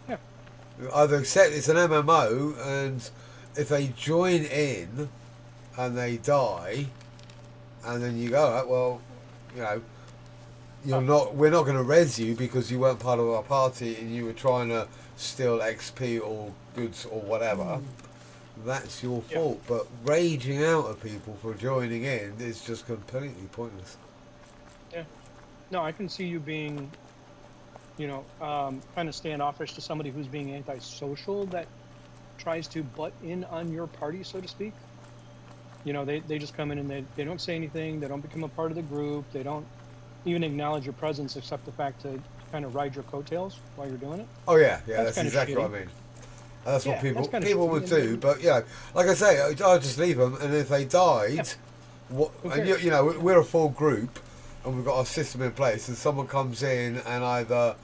Yeah. either accept it's an MMO, and if they join in and they die, and then you go, right, well, you know, we're not going to res you because you weren't part of our party and you were trying to steal XP or goods or whatever. That's your Yeah. fault. But raging out at people for joining in is just completely pointless. No, I can see you being, kind of standoffish to somebody who's being antisocial that tries to butt in on your party, so to speak. They just come in and they don't say anything. They don't become a part of the group. They don't even acknowledge your presence except the fact to kind of ride your coattails while you're doing it. Oh yeah, That's that's kinda exactly what I shitty. mean. And that's what Yeah, people that's kinda people shitty, would and do. then- But like I say, I'll just leave them, and if they died, what? Who And cares? we're a full group, and we've got our system in place, and someone comes in and either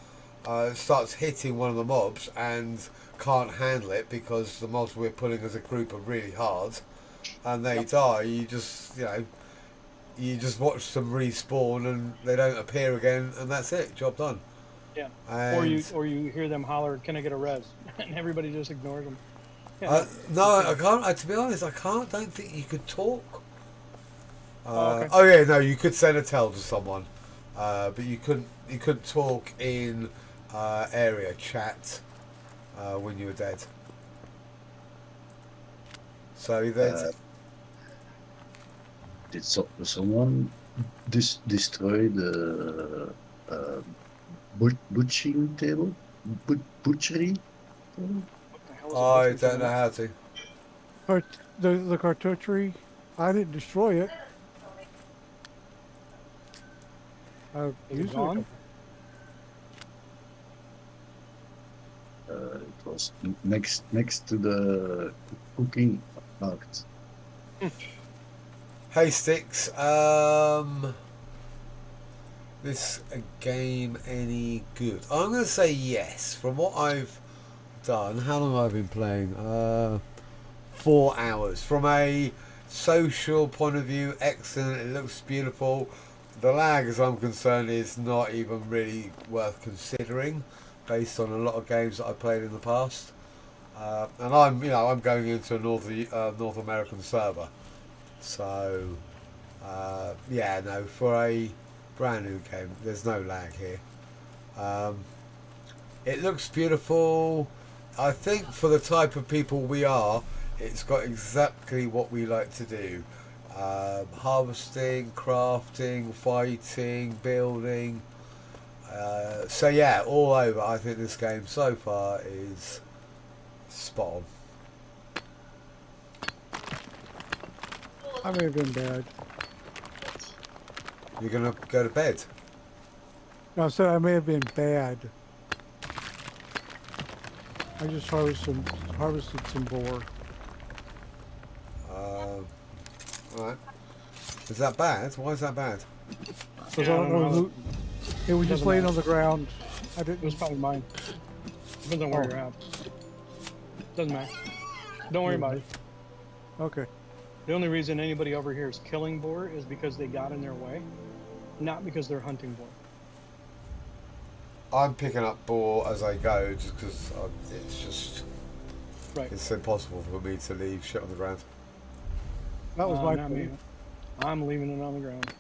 starts hitting one of the mobs and can't handle it because the mobs we're pulling as a group are really hard, and they die. You just watch them respawn and they don't appear again, and that's it. Job done. Yeah. And, Or you hear them holler, "Can I get a res?" and everybody just ignores them. no, I can't. To be honest, I can't. Don't think you could talk. Okay. Oh yeah, no, you could send a tell to someone, but you couldn't. You couldn't talk in area chat when you were dead. So then, Did someone destroy the butchering table? Butchery table? What the hell is a I butcher don't know doing? how to. The cartoucherie, I didn't destroy it. Is it Usually, gone? It was next to the cooking part. Hey Sticks, this a game any good? I'm going to say yes. From what I've done, how long have I been playing? 4 hours. From a social point of view, excellent. It looks beautiful. The lag, as I'm concerned, is not even really worth considering, based on a lot of games that I've played in the past. And I'm going into a North American server. So, for a brand new game, there's no lag here. It looks beautiful. I think for the type of people we are, it's got exactly what we like to do. Harvesting, crafting, fighting, building. All over. I think this game so far is spot on. I may have been bad. You're gonna go to bed. No, I said I may have been bad. I just harvested some boar. Alright. Is that bad? Why is that bad? Because Yeah, I don't know who. It was just Doesn't laying matter. on the ground. I It was didn't. probably mine. Depends on where Oh. you're at. Doesn't matter. Don't worry about it. Okay. The only reason anybody over here is killing boar is because they got in their way, not because they're hunting boar. I'm picking up boar as I go just because Right. it's impossible for me to leave shit on the ground. That was my not me. I'm leaving it on the ground.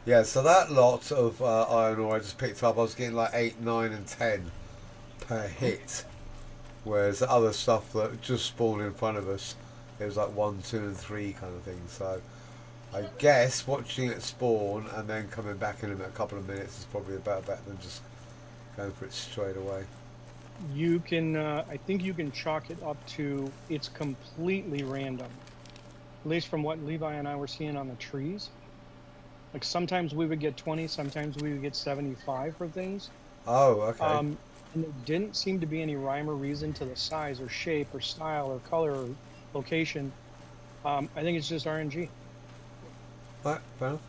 Yeah, so that lot of iron ore I just picked up, I was getting like 8, 9 and 10 per hit. Whereas the other stuff that just spawned in front of us, it was like 1, 2 and 3 kind of thing. So I guess watching it spawn and then coming back in a couple of minutes is probably about better than just going for it straight away. You can, I think you can chalk it up to it's completely random. At least from what Levi and I were seeing on the trees. Like sometimes we would get 20, sometimes we would get 75 for things. Oh, okay. And there didn't seem to be any rhyme or reason to the size or shape or style or color or location. I think it's just RNG. Right, fair enough.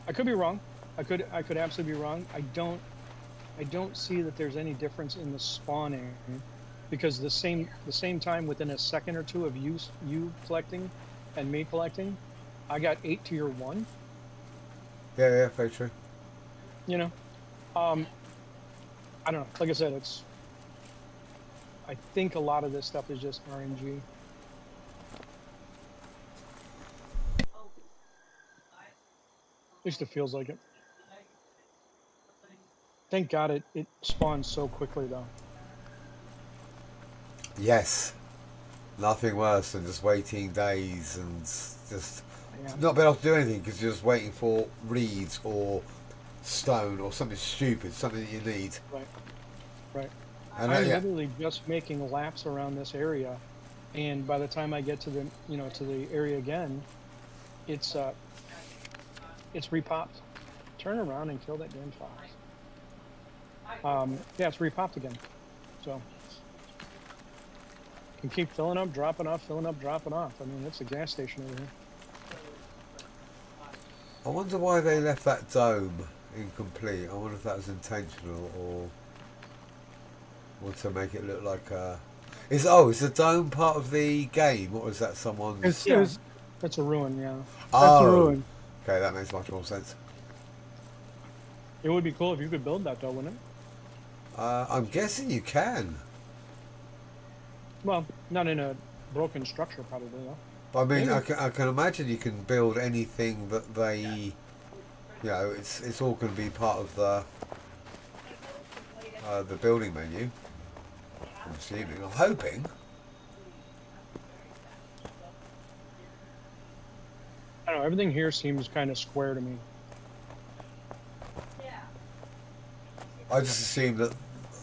I could be wrong. I could absolutely be wrong. I don't see that there's any difference in the spawning, because the same time within a second or two of you collecting and me collecting, I got 8 tier 1. Yeah, very true. You know, I don't know. Like I said, I think a lot of this stuff is just RNG. At least it feels like it. Thank God it spawns so quickly though. Yes. Nothing worse than just waiting days and just Yeah. not being able to do anything because you're just waiting for reeds or stone or something stupid, something that you need. Right. Right. And I'm yeah, literally just making laps around this area, and by the time I get to the to the area again, it's repopped. Turn around and kill that damn fox. Yeah, it's repopped again. So can keep filling up, dropping off, filling up, dropping off. I mean, it's a gas station over here. I wonder why they left that dome incomplete. I wonder if that was intentional or to make it look like a... Is the dome part of the game, or is that someone's... That's a ruin, yeah. That's a ruin. Okay, that makes much more sense. It would be cool if you could build that though, wouldn't it? I'm guessing you can. Well, not in a broken structure, probably though. I mean, Maybe. I can imagine you can build anything that they... it's all going to be part of the building menu. I'm assuming. I'm hoping. I don't know. Everything here seems kind of square to me. I just assume that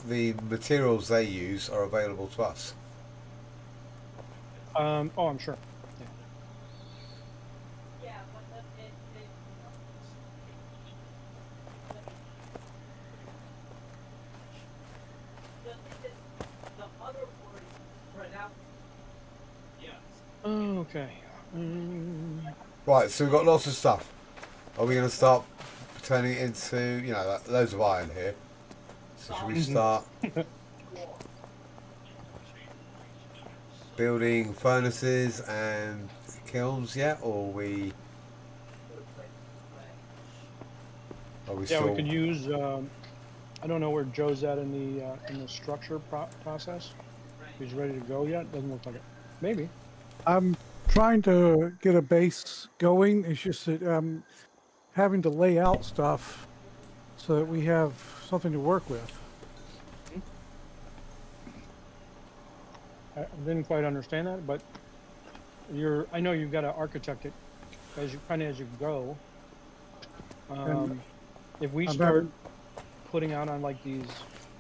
the materials they use are available to us. Oh, I'm sure. Okay. Right, so we've got lots of stuff. Are we going to start turning it into, loads of iron here? So should we start building furnaces and kilns yet, or are we Yeah, still... we could use. I don't know where Joe's at in the structure process. He's ready to go yet? Doesn't look like it. Maybe. I'm trying to get a base going. It's just that I'm having to lay out stuff so that we have something to work with. I didn't quite understand that, but I know you've got to architect it as you go. If we start putting out on like these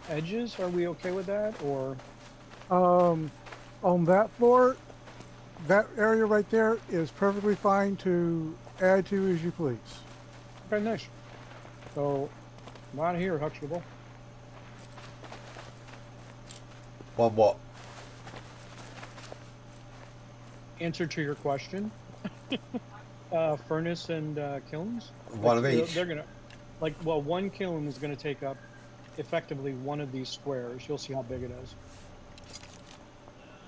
edges, are we okay with that? Or on that floor, that area right there is perfectly fine to add to as you please. okay, nice. So not here, Huxtable. One what? Answer to your question. Furnace and kilns. One of each. They're gonna, one kiln is gonna take up effectively one of these squares. You'll see how big it is.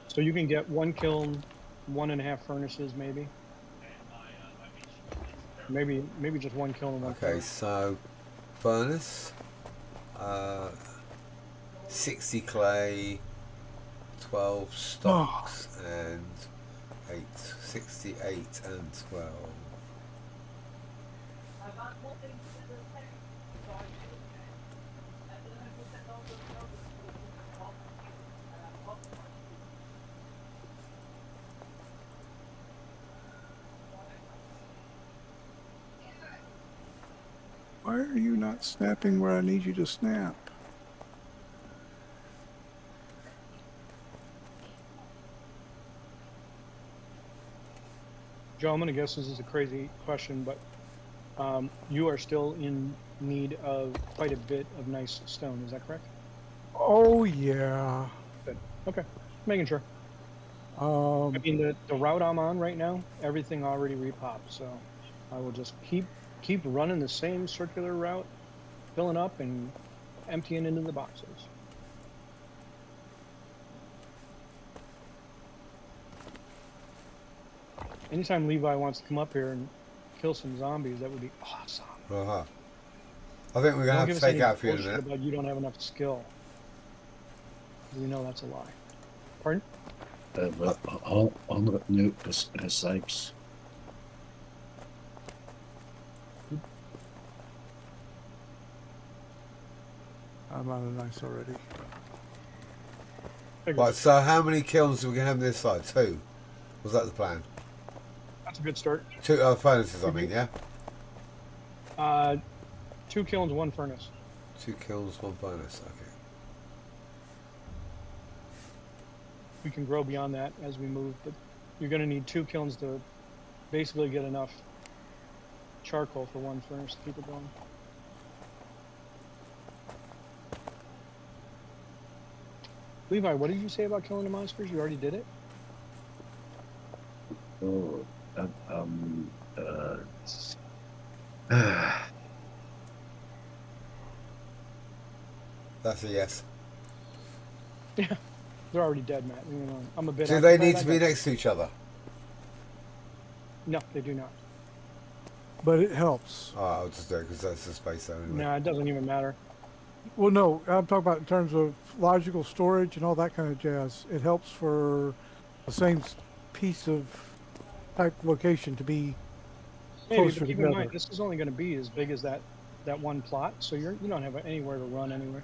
So you can get one kiln, 1.5 furnaces, maybe. Maybe just one kiln and one. Okay, so furnace, 60 clay, 12 stocks, and 68 and 12. Why are you not snapping where I need you to snap? Joe, I'm gonna guess this is a crazy question, but you are still in need of quite a bit of nice stone. Is that correct? Oh yeah. Good. Okay. Making sure. I mean, the route I'm on right now, everything already repopped, so I will just keep keep running the same circular route, filling up and emptying into the boxes. Anytime Levi wants to come up here and kill some zombies, that would be awesome. Uh-huh. I think we're going to Don't have give to us take any out for you in a bullshit minute. about you don't have enough skill. We know that's a lie. Pardon? We 100 new recipes. I'm on a nice already. Right, so how many kills are we going to have on this side? 2? Was that the plan? That's a good start. 2 furnaces, I mean, yeah? 2 kilns, 1 furnace. 2 kills, 1 furnace, okay. We can grow beyond that as we move, but you're going to need 2 kilns to basically get enough charcoal for 1 furnace to keep it going. Levi, what did you say about killing the monsters? You already did it? Oh, That's a yes. Yeah, they're already dead, Matt. You know, I'm a bit. Do they occupied. need I to be got- next to each other? No, they do not. But it helps. Oh, I'll just do it because that's the space there anyway. No, it doesn't even matter. Well, no, I'm talking about in terms of logical storage and all that kind of jazz. It helps for the same piece of type location to be Maybe, closer but keep in together. mind, this is only going to be as big as that one plot, so you don't have anywhere to run anywhere.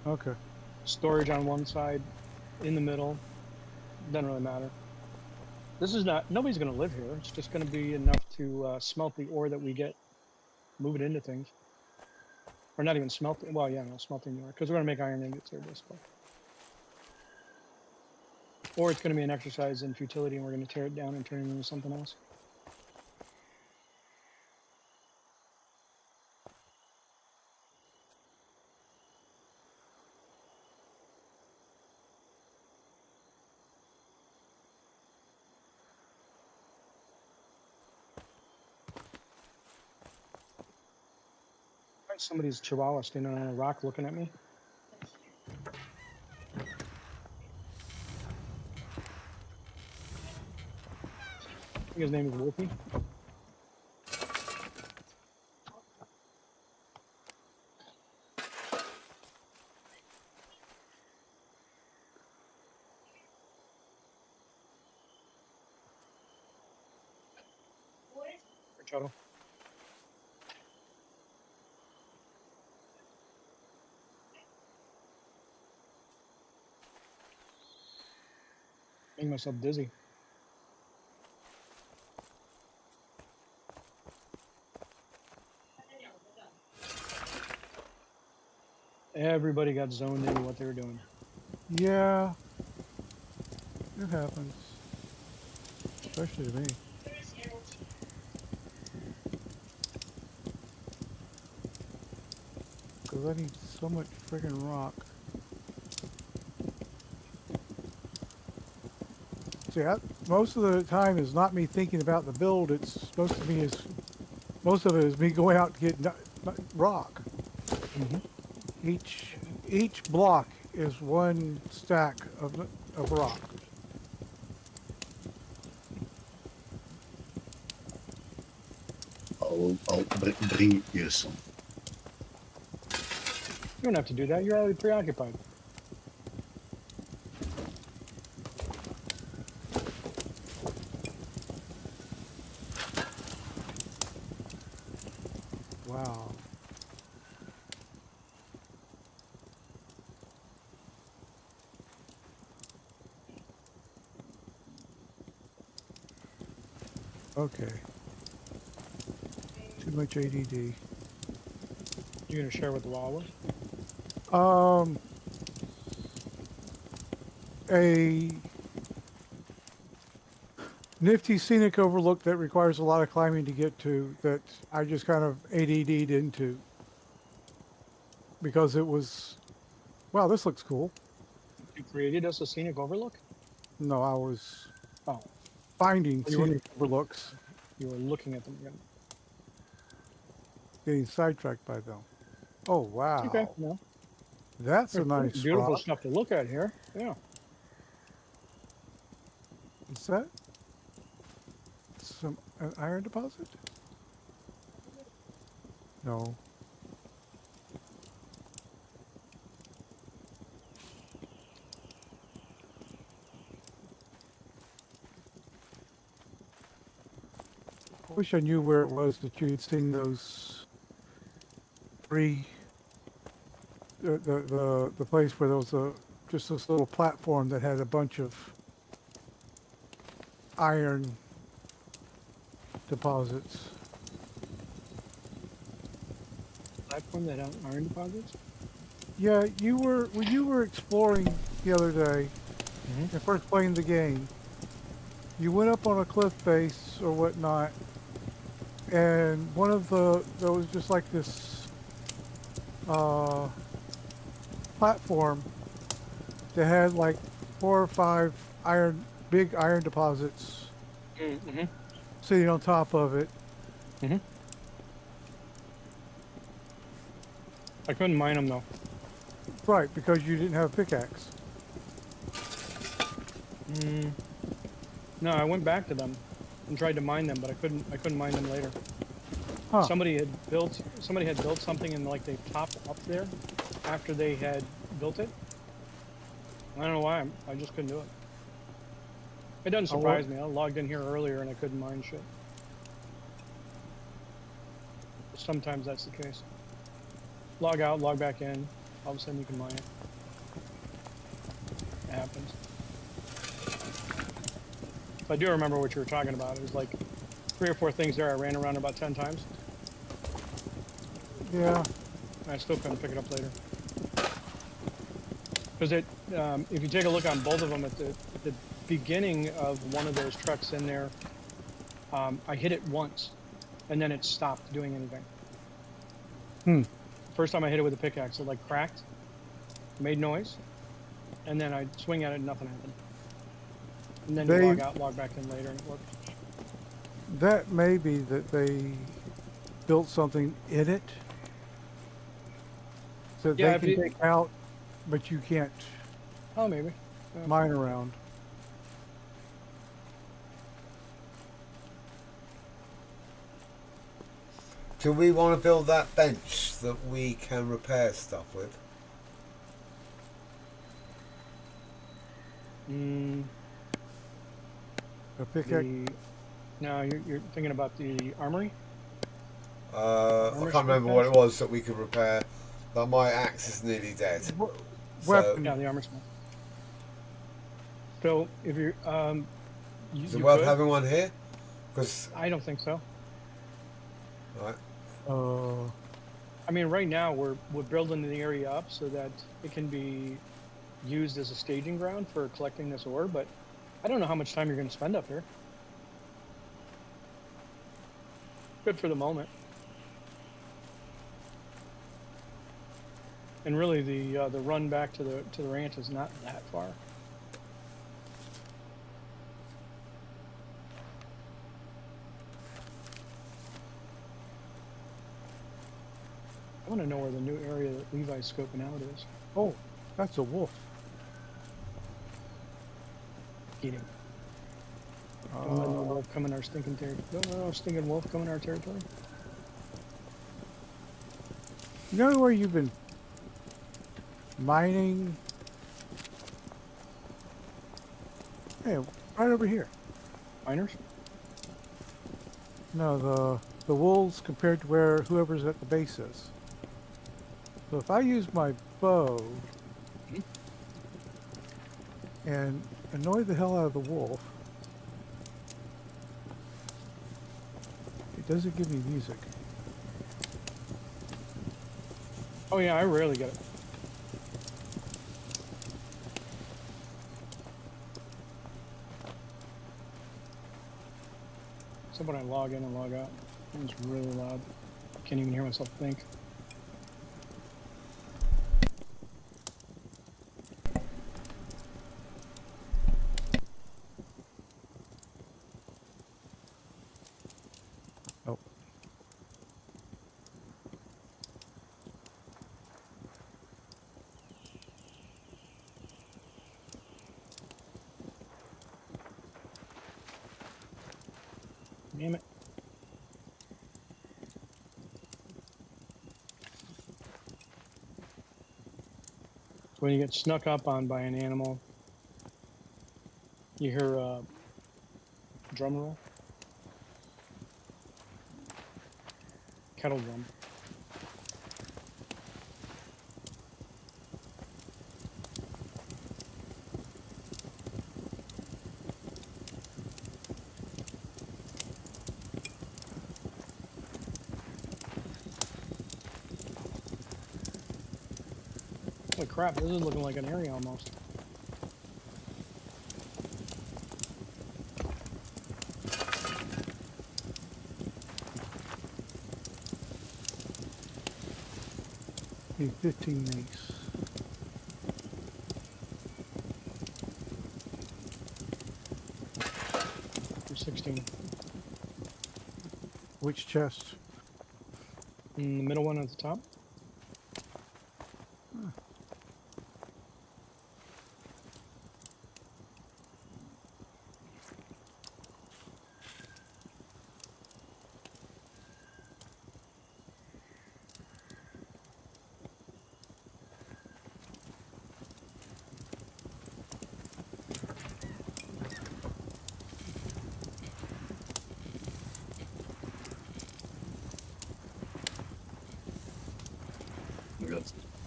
Okay. Storage on one side, in the middle, doesn't really matter. This is not. Nobody's going to live here. It's just going to be enough to smelt the ore that we get, move it into things, or not even smelt it. Well, yeah, no, smelting the ore because we're going to make iron ingots here, basically. Or it's going to be an exercise in futility, and we're going to tear it down and turn it into something else. Somebody's chihuahua standing on a rock looking at me. I think his name is Wolfie. Shadow. Making myself dizzy. Everybody got zoned into what they were doing. Yeah. It happens. Especially to me. Because I need so much friggin' rock. See, most of the time is not me thinking about the build. It's most of it is me going out to get rock. Mm-hmm. Each block is 1 stack of rock. I'll bring you some. You don't have to do that. You're already preoccupied. Wow. Okay. Too much ADD. You're gonna share with the Wawa? A nifty scenic overlook that requires a lot of climbing to get to that I just kind of ADD'd into because it was, wow, this looks cool. You created us a scenic overlook? No, I was Oh, finding You were- scenic overlooks. you were looking at them again. getting sidetracked by them. Oh wow, Okay. No, that's a there's plenty nice of beautiful rock. stuff to look at here. Yeah. Is that an iron deposit? No. I wish I knew where it was that you'd seen those three. The place where there was just this little platform that had a bunch of iron deposits. Platform that have iron deposits. Yeah, when you were exploring the other day Mhm. and first playing the game, you went up on a cliff face or whatnot, and there was just like this platform that had like 4 or 5 big iron deposits Mm-hmm. sitting on top of it. Mm-hmm. I couldn't mine them though. Right, because you didn't have a pickaxe. Mm. No, I went back to them and tried to mine them, but I couldn't mine them later. Huh. Somebody had built something and like they popped up there after they had built it. I don't know why. I just couldn't do it. It doesn't Oh, surprise me. I logged in here earlier and I couldn't mine shit. Sometimes that's the case. Log out, log back in. All of a sudden you can mine it. It happens. So I do remember what you were talking about. It was like 3 or 4 things there. I ran around about 10 times. Yeah. I still couldn't pick it up later. Because if you take a look on both of them at the beginning of one of those trucks in there, I hit it once, and then it stopped doing anything. First time I hit it with a pickaxe, it like cracked, made noise, and then I'd swing at it and nothing happened. And then you log out, log back in later, and it worked. That may be that they built something in it so that Yeah, they can take out, but you can't Oh, maybe. mine around. Do we want to build that bench that we can repair stuff with? Mm, A pickaxe. no, you're thinking about the armory? I Armor can't remember smith what it bench? was that we could repair. But my axe is nearly dead. Weapon. Yeah, the armor smith. So if you're, Is you it worth could. having one here? Because I don't think so. right, I mean, right now we're building the area up so that it can be used as a staging ground for collecting this ore, but I don't know how much time you're going to spend up here. Good for the moment. And really, the run back to the ranch is not that far. I want to know where the new area that Levi's scoping out is. Oh, that's a wolf. Eating. Don't let no wolf come in our stinking territory. Don't let no stinking wolf come in our territory. You know where you've been mining? Hey, right over here. Miners? No, the wolves compared to where whoever's at the base is. So if I use my bow and annoy the hell out of the wolf, it doesn't give me music. Oh yeah, I rarely get it. So when I log in and log out, it's really loud. Can't even hear myself think. Oh. When you get snuck up on by an animal, you hear a drum roll, kettle drum. Holy crap, this is looking like an area almost. Need 15 mace. Or 16. Which chest? In the middle one at the top.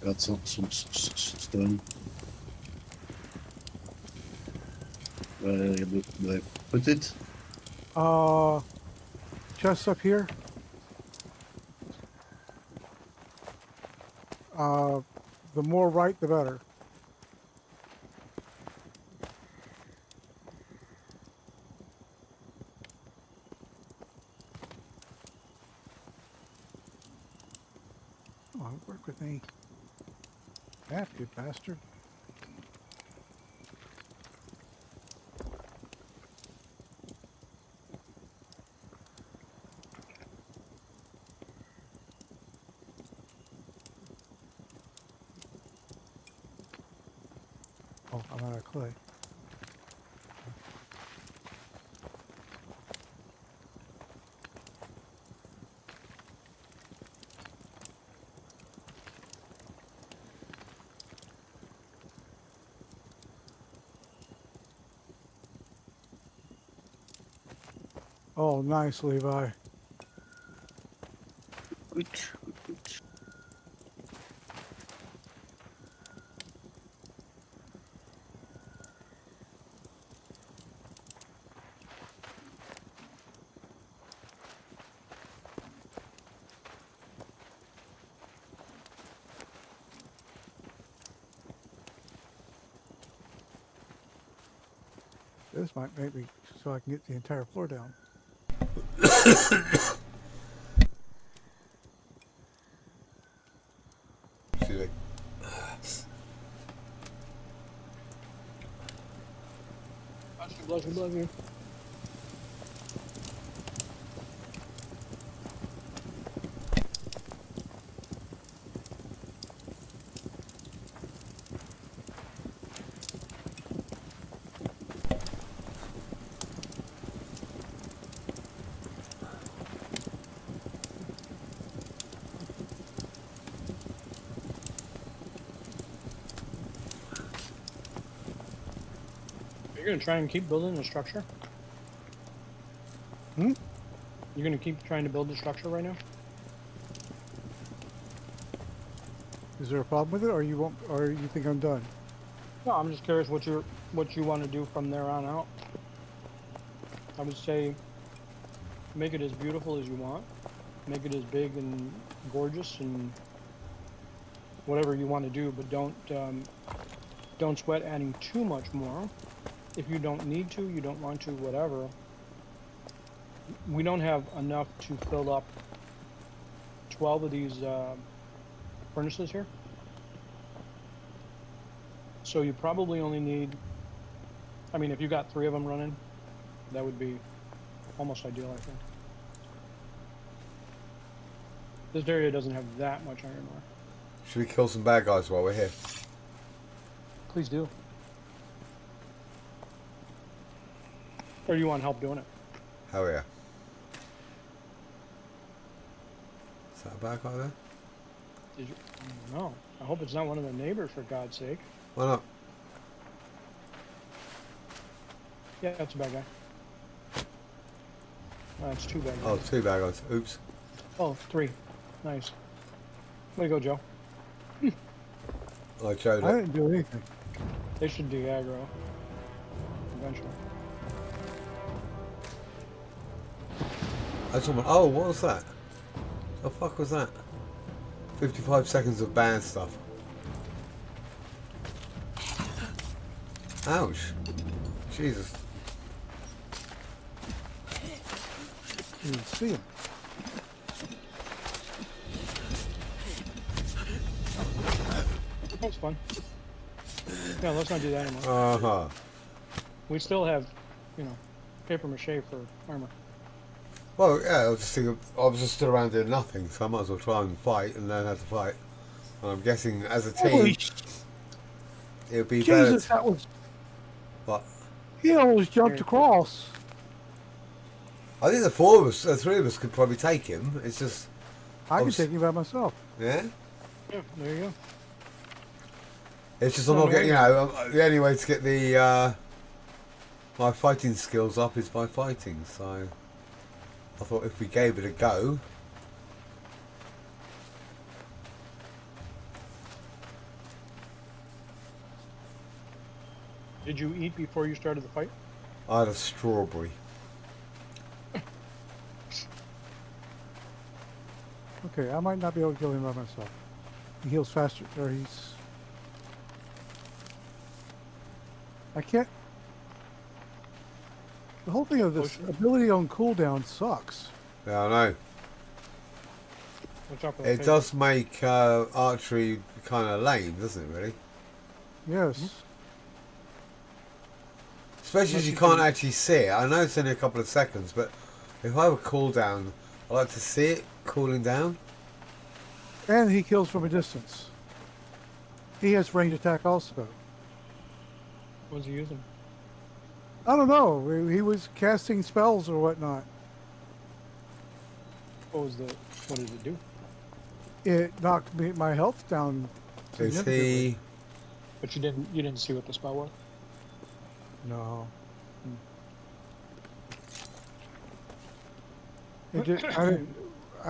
Got some stone. Where do I put it? Chest up here. The more right, the better. Oh, work with me. That good bastard. Oh, I'm out of clay. Oh, nice, Levi. Good, good. This might make me so I can get the entire floor down. See, like, Bless you, bless you. You're gonna try and keep building the structure? Hmm? You're gonna keep trying to build the structure right now? Is there a problem with it, or you won't, or you think I'm done? No, I'm just curious what you want to do from there on out. I would say make it as beautiful as you want. Make it as big and gorgeous and whatever you want to do, but don't sweat adding too much more. If you don't need to, you don't want to, whatever. We don't have enough to fill up 12 of these furnaces here. So you probably only need, I mean, if you got 3 of them running, that would be almost ideal, I think. This area doesn't have that much iron ore. should we kill some bad guys while we're here? Please do. Or you want help doing it? Hell yeah. Is that a bad guy there? Did you? I don't know. I hope it's not one of the neighbors, for God's sake. Why not? Yeah, that's a bad guy. It's two bad Oh, guys. 2 bad guys. Oops. Oh, three. Nice. Way to go, Joe. I showed I it. didn't do anything. They should do aggro. Eventually. I someone. Oh, what was that? The fuck was that? 55 seconds of bad stuff. Ouch. Jesus. You didn't see him. That was fun. Yeah, let's not do that anymore. Uh-huh. We still have, you know, paper mache for armor. Well, yeah, I was just thinking, I was just stood around doing nothing, so I might as well try and fight and learn how to fight. And I'm guessing as a Holy team, it would be better. Jesus, that was... What? He almost jumped across. I think the 3 of us could probably take him. It's just, I can Obs- take him by myself. yeah? Yeah, there you go. It's just I'm not getting, you know, the only way to get the, my fighting skills up is by fighting, so I thought if we gave it a go. Did you eat before you started the fight? I had a strawberry. Okay, I might not be able to kill him by myself. He heals faster, or he's... I can't... The whole thing of this ability on cooldown sucks. Yeah, I know. Watch out for that It paper. does make archery kind of lame, doesn't it, really? Yes. Especially as you can't actually see it. I know it's only a couple of seconds, but if I have a cooldown, I like to see it cooling down. And he kills from a distance. He has range attack also. What was he using? I don't know. He was casting spells or whatnot. What did it do? It knocked my health down Is significantly. he... But you didn't see what the spell was? No. I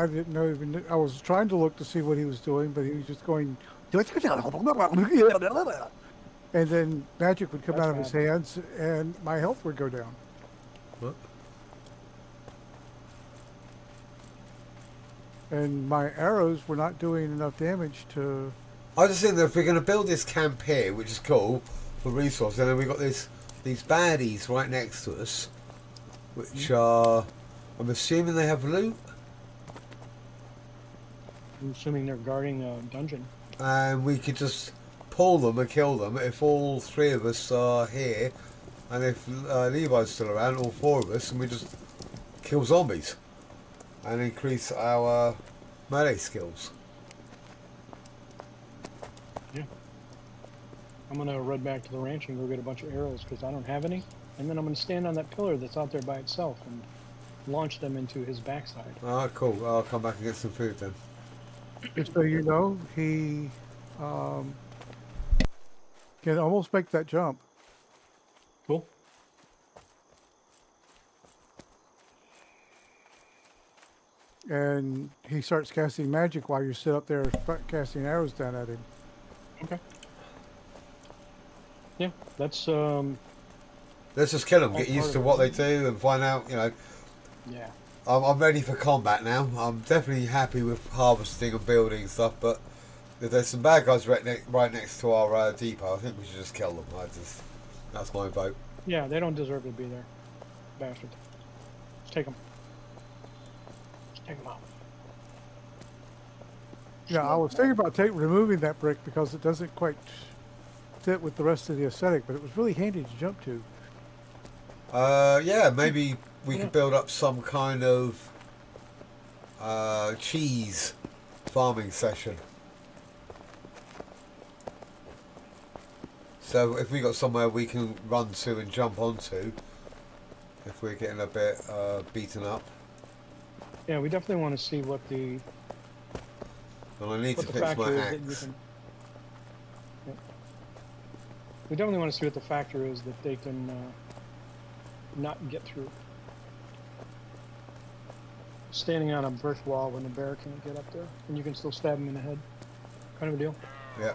didn't know even. I was trying to look to see what he was doing, but he was just going. And then magic would come That's out of his bad. hands, and my health would go down. What? And my arrows were not doing enough damage to. I just think that if we're going to build this camp here, which is cool for resources, and then we've got these baddies right next to us, which are, I'm assuming they have loot, I'm assuming they're guarding a dungeon. and we could just pull them and kill them if all 3 of us are here, and if Levi's still around, all 4 of us, and we just kill zombies and increase our melee skills. I'm gonna run back to the ranch and go get a bunch of arrows because I don't have any. And then I'm gonna stand on that pillar that's out there by itself and launch them into his backside. Alright, cool. I'll come back and get some food then. Just so you know, he can almost make that jump. Cool. And he starts casting magic while you sit up there casting arrows down at him. Okay. Yeah, that's Let's just kill them, All get used part to of what it. they do, and find out, you know. yeah. I'm ready for combat now. I'm definitely happy with harvesting and building stuff, but if there's some bad guys right next to our depot, I think we should just kill them. That's my vote. Yeah, they don't deserve to be there. Bastard. Let's take them. Let's take them out. Yeah, I was thinking about removing that brick because it doesn't quite fit with the rest of the aesthetic, but it was really handy to jump to. Yeah, maybe we Yeah. could build up some kind of cheese farming session. So if we got somewhere we can run to and jump onto, if we're getting a bit beaten up. Yeah, we definitely want to see what the Well, I need what to the fix my factor is that you axe. can. Yeah. We definitely want to see what the factor is that they can not get through. Standing on a brick wall when the bear can't get up there, and you can still stab him in the head. Kind of a deal. Yeah.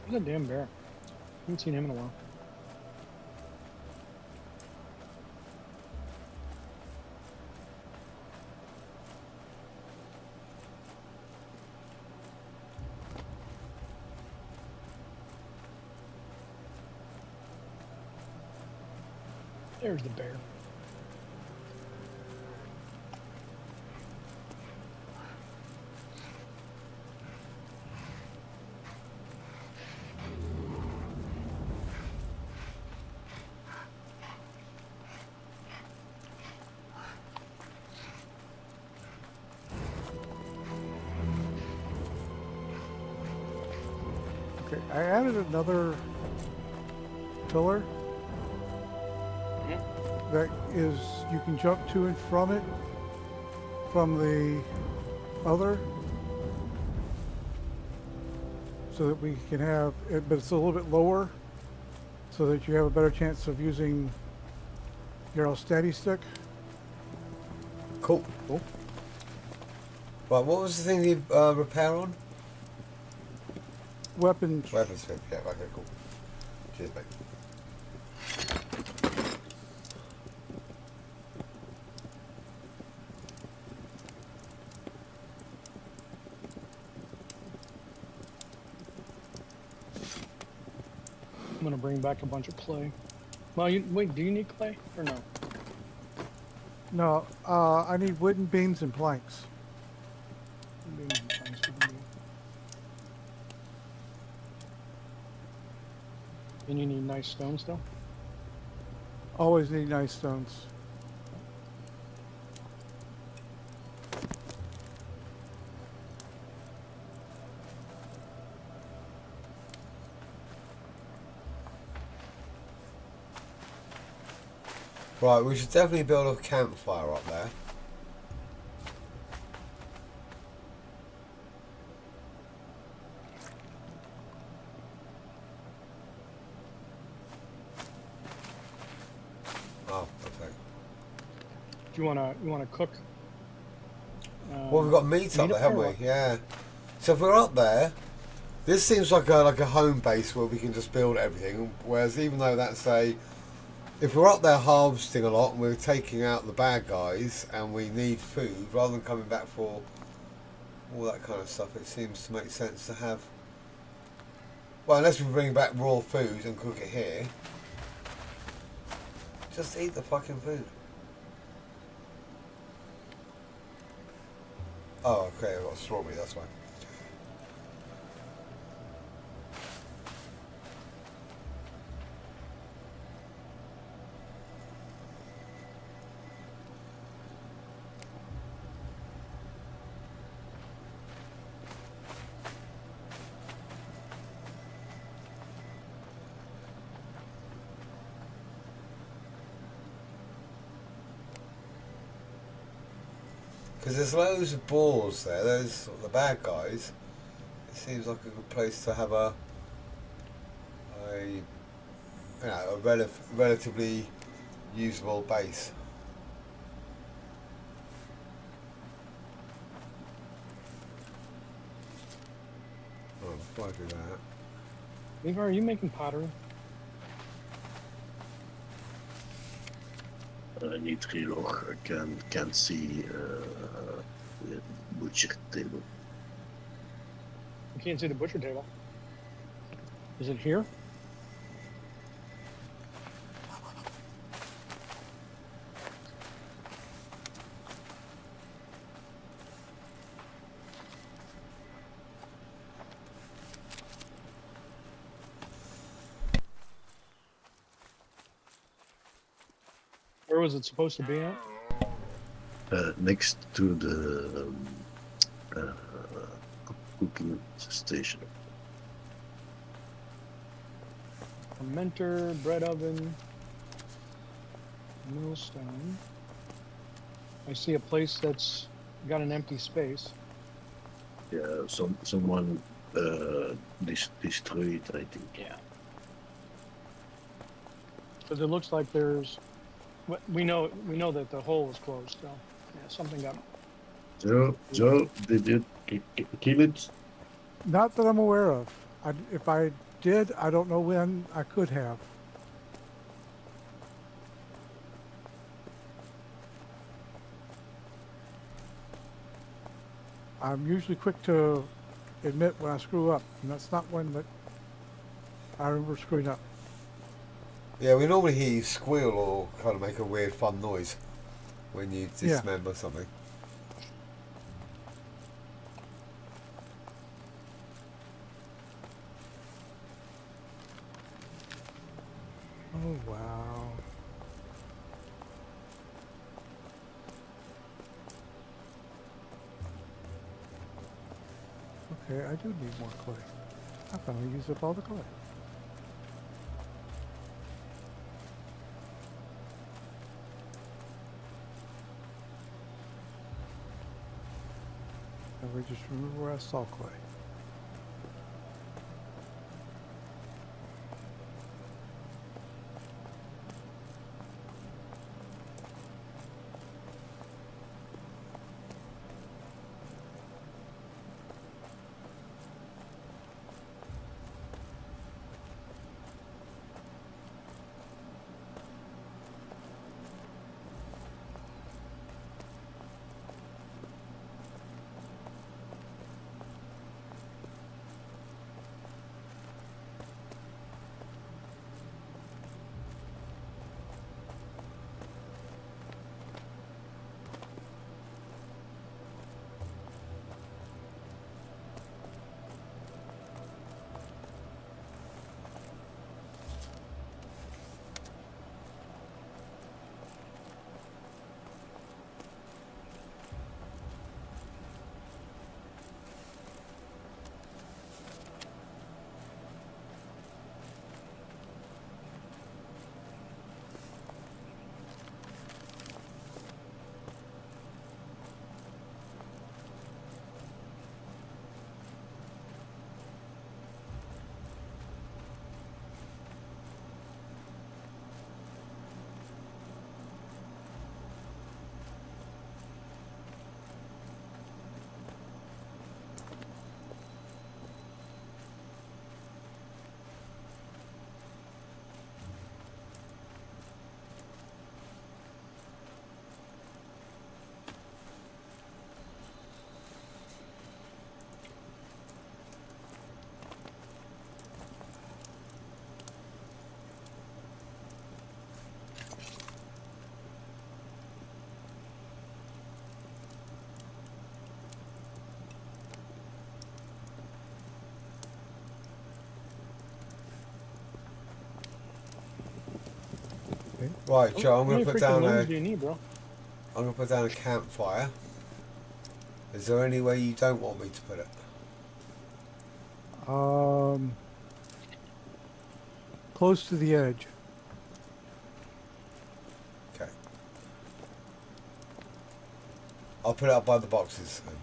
He's a damn bear. Haven't seen him in a while. There's the bear. Okay, I added another pillar that is, you can jump to and from it from the other, so that we can have it, but it's a little bit lower so that you have a better chance of using your steady stick. Cool. Cool. Right, what was the thing you repair on? Weapons. Weapons fit. Yeah, okay, cool. Cheers, mate. I'm gonna bring back a bunch of clay. Well, wait, do you need clay or no? No, I need wooden beams and planks. And you need nice stone still? Always need nice stones. Right, we should definitely build a campfire up there. Oh, okay. Do you wanna cook? Well, we've got meat up meat there, up haven't there, we? Yeah. So if we're up there, this seems like a home base where we can just build everything. Whereas even though that's if we're up there harvesting a lot and we're taking out the bad guys and we need food, rather than coming back for all that kind of stuff, it seems to make sense to have. Well, unless we bring back raw food and cook it here, just eat the fucking food. Oh, okay, I've got strawberry, that's fine. Because there's loads of boars there, there's the bad guys. It seems like a good place to have a relatively usable base. Oh, before I do that. Levi, are you making pottery? Niet real. I can see the butcher table. I can't see the butcher table. Is it here? Where was it supposed to be at? Next to the cooking station. Fermenter, bread oven, millstone. I see a place that's got an empty space. Yeah, someone destroyed, I think. Yeah. Because it looks like there's. We know that the hole is closed. So yeah, something got. Joe, did you kill it? Not that I'm aware of. If I did, I don't know when I could have. I'm usually quick to admit when I screw up, and that's not one that I remember screwing up. Yeah, we normally hear you squeal or kind of make a weird fun noise when you dismember something. Oh, wow. Okay, I do need more clay. I finally used up all the clay. Now we just remember where I saw clay. Right, Joe, I'm How going many to put freaking down looms a do you need, bro? I'm going to put down a campfire. Is there any way you don't want me to put it? Close to the edge. Okay. I'll put it up by the boxes then.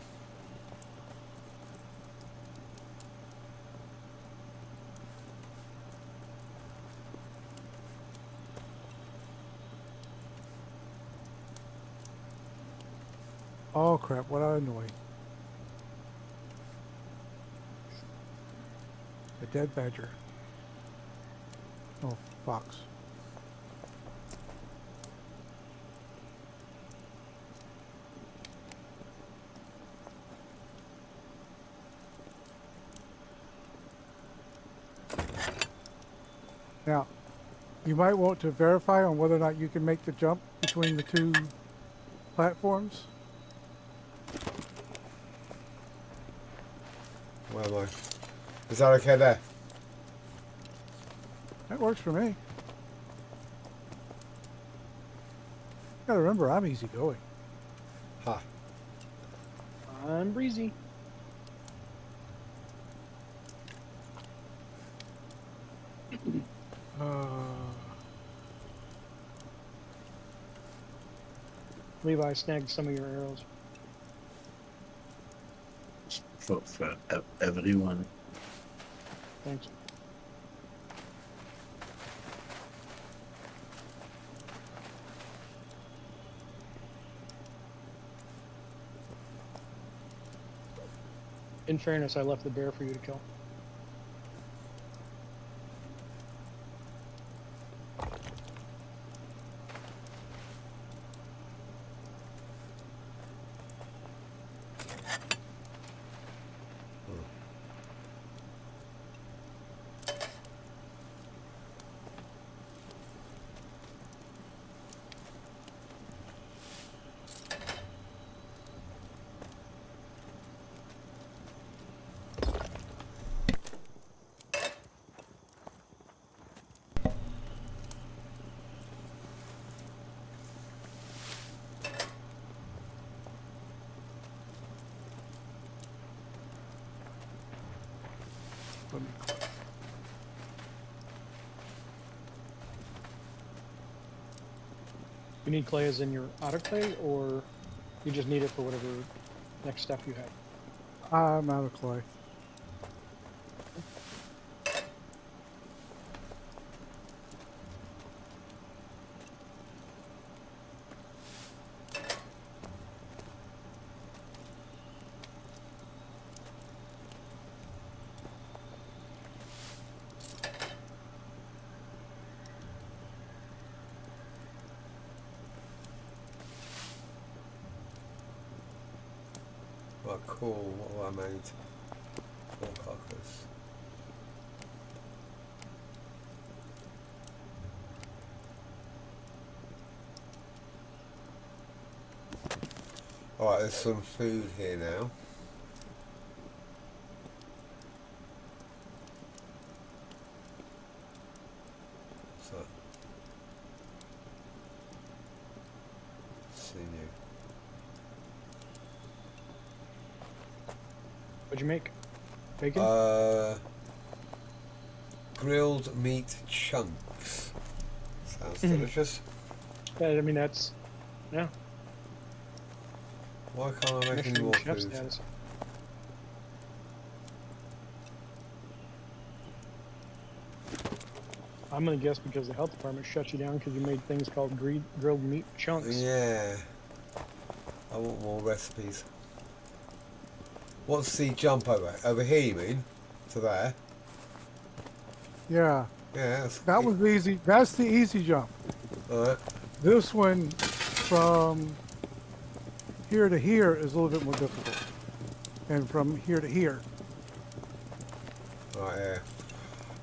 Oh crap, what a annoying. A dead badger. Oh, fox. Now, you might want to verify on whether or not you can make the jump between the two platforms. Where am I? Is that okay there? That works for me. Gotta remember, I'm easygoing. Ha. I'm breezy. Uh, Levi snagged some of your arrows. For everyone. Thanks. In fairness, I left the bear for you to kill. let me- You need clay as in your autoclave, or you just need it for whatever next step you have? I'm out of clay. Well, cool. What have I made? 4 carcass. Alright, there's some food here now. So, sinew. What'd you make? Bacon? Grilled meat chunks. Sounds delicious. Yeah, I mean, that's... Yeah. Why can't I make any Michelin more chef food? status. I'm gonna guess because the health department shut you down because you made things called grilled meat chunks. Yeah. I want more recipes. What's the jump over? Over here, you mean? To there? Yeah, Yeah, that's that was easy. That's the easy jump. Alright. This one from here to here is a little bit more difficult. And from here to here. Right,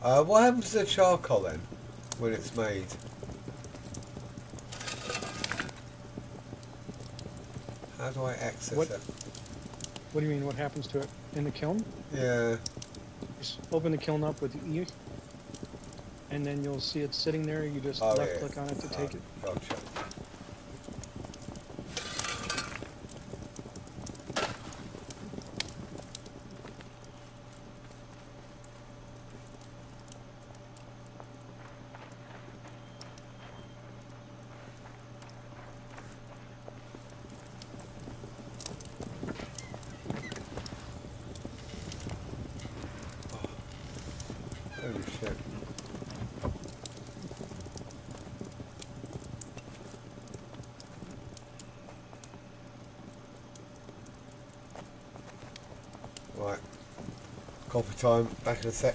yeah. What happens to the charcoal then? When it's made? How do I access What? it? What do you mean? What happens to it in the kiln? Yeah. Just open the kiln up with E, and then you'll see it sitting there. You just Oh, left yeah. click on it to take it. Gotcha. Holy shit. Right. Coffee time. Back in a sec.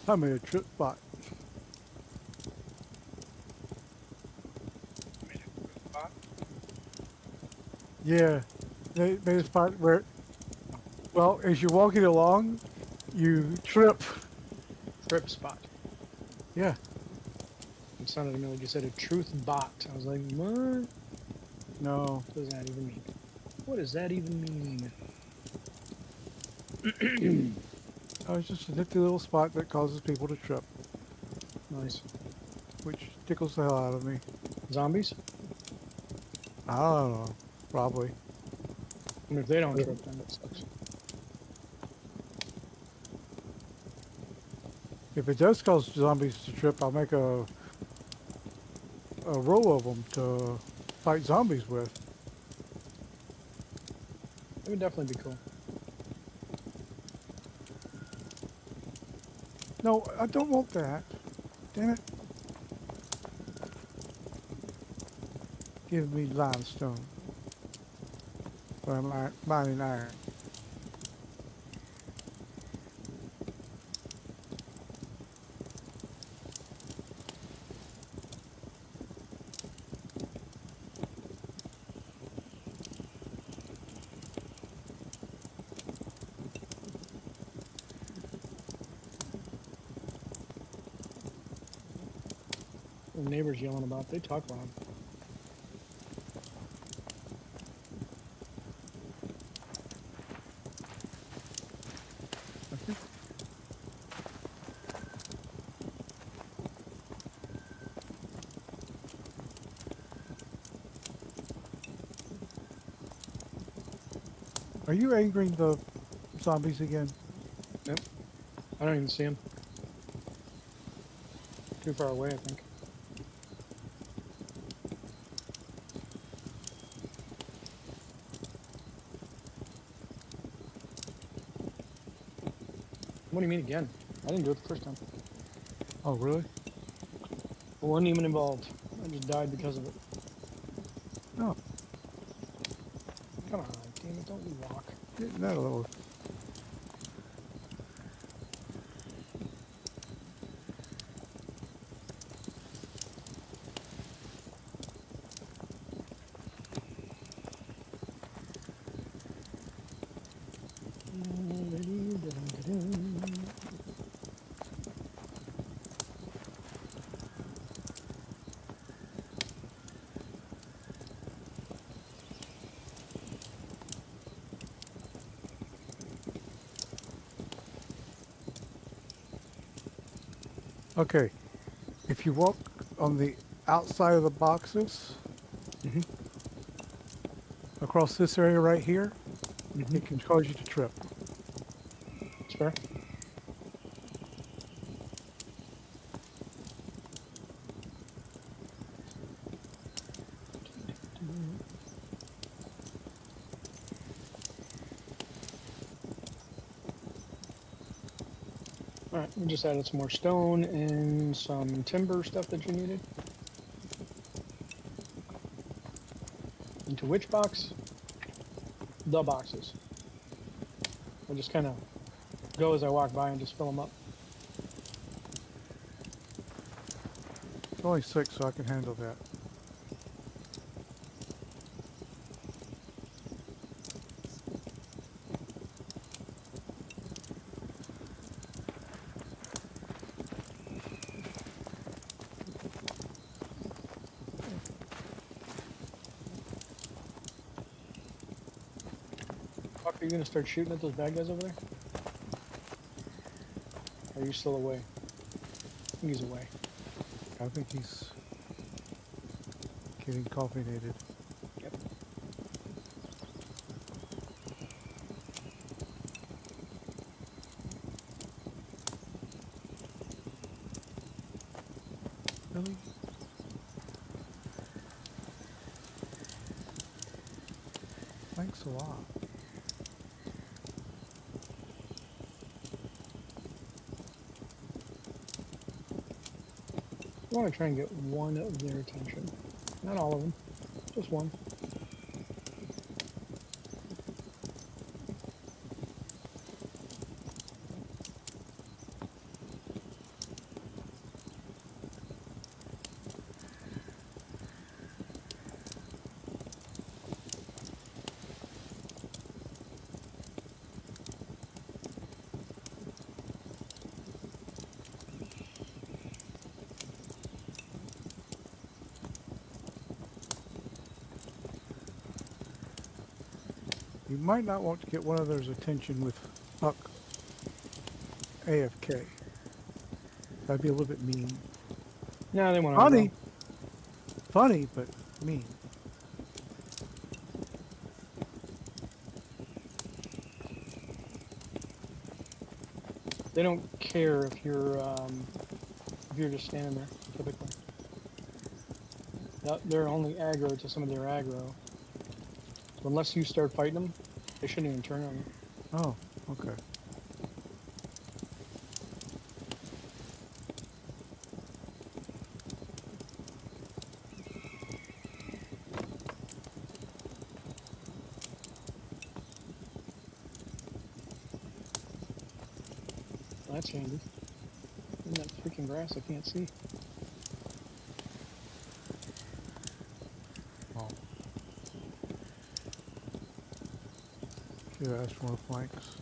I made a trip spot. Yeah, they made a spot where, well, as you're walking along, you trip. Trip spot. Yeah, It sounded to me like you said a truth bot. I was like, what no, does that even mean? What does that even mean? it's just a nifty little spot that causes people to trip, Nice. which tickles the hell out of me. Zombies? I don't know, probably. And if they don't trip, then it sucks. If it does cause zombies to trip, I'll make a row of them to fight zombies with. It would definitely be cool. No, I don't want that. Damn it. Give me limestone. Or am I mining iron? The neighbors yelling about, they talk loud. Are you angering the zombies again? Nope. I don't even see them. Too far away, I think. What do you mean again? I didn't do it the first time. Oh, really? I wasn't even involved. I just died because of it. No, Come on, damn it, don't you walk. getting that a little. Okay, if you walk on the outside of the boxes, Mhm. across this area right here, Mhm. it can cause you to trip. It's fair. Alright, we just added some more stone and some timber stuff that you needed. Into which box? The boxes. I just kind of go as I walk by and just fill them up. It's only 6, so I can handle that. Fuck, are you gonna start shooting at those bad guys over there? Or are you still away? I think he's away. I think he's getting caffeinated. Yep. Really? Thanks a lot. I want to try and get one of their attention. Not all of them, just one. You might not want to get one of those attention with Huck AFK. That'd be a little bit mean. No, they want Funny. Funny, but mean. They don't care if you're just standing there, typically. They're only aggro to some of their aggro. So unless you start fighting them, they shouldn't even turn on you. Oh, okay. That's handy. In that freaking grass, I can't see. Oh. Yeah, that's more flanks.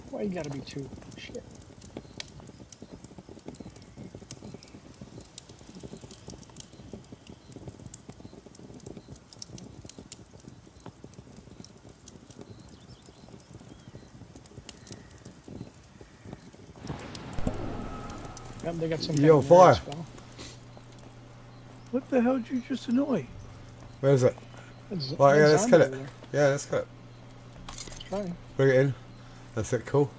Why you gotta be two? Shit. Yep, they got some. You on kind of melee fire? spell. What the hell did you just annoy? Where is it? That's Right, yeah, that's let's zombie kill it. over there. Yeah, let's kill it. It's fine. Bring it in. That's it, cool.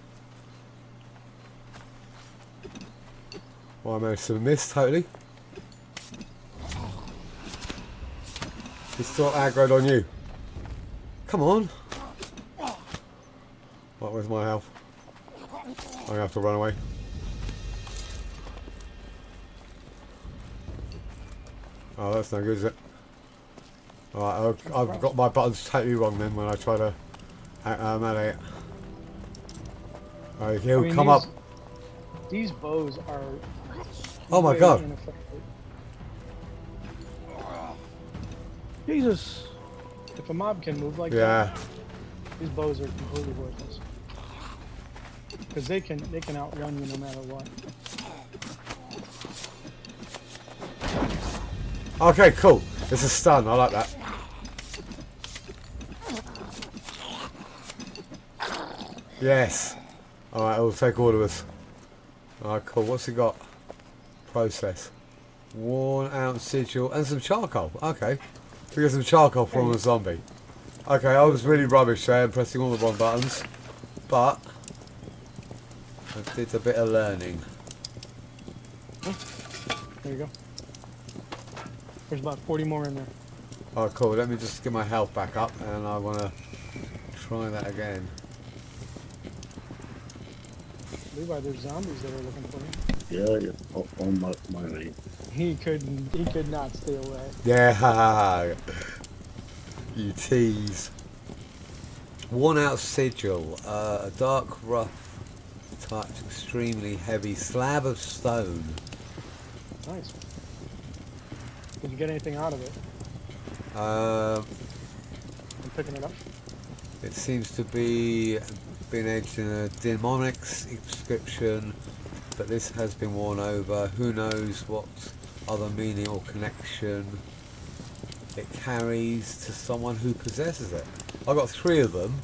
Well, I managed to miss totally. He's still aggroed on you. Come on. Right, where's my health? I'm gonna have to run away. Oh, that's no good, is it? Alright, I've got my buttons totally wrong then when I try to melee it. Alright, he'll come up. These bows are. Oh my way God. ineffective. Jesus. If a mob can move like Yeah. that, these bows are completely worthless. Because they can outrun you no matter what. Okay, cool. It's a stun. I like that. Yes. Alright, I'll take all of us. Alright, cool. What's he got? Process. Worn out sigil and some charcoal. Okay. We get some charcoal from a zombie. Okay, I was really rubbish there and pressing all the wrong buttons. But I did a bit of learning. There you go. There's about 40 more in there. Oh, cool. Let me just get my health back up, and I want to try that again. Levi, there's zombies that are looking for you. Yeah, yeah. On my way. He could not stay away. Yeah, you tease. Worn out sigil, a dark, rough touch, extremely heavy slab of stone. Nice. Did you get anything out of it? Um, I'm picking it up. It seems to be being aged in a demonic inscription, but this has been worn over. Who knows what other meaning or connection it carries to someone who possesses it. I've got 3 of them.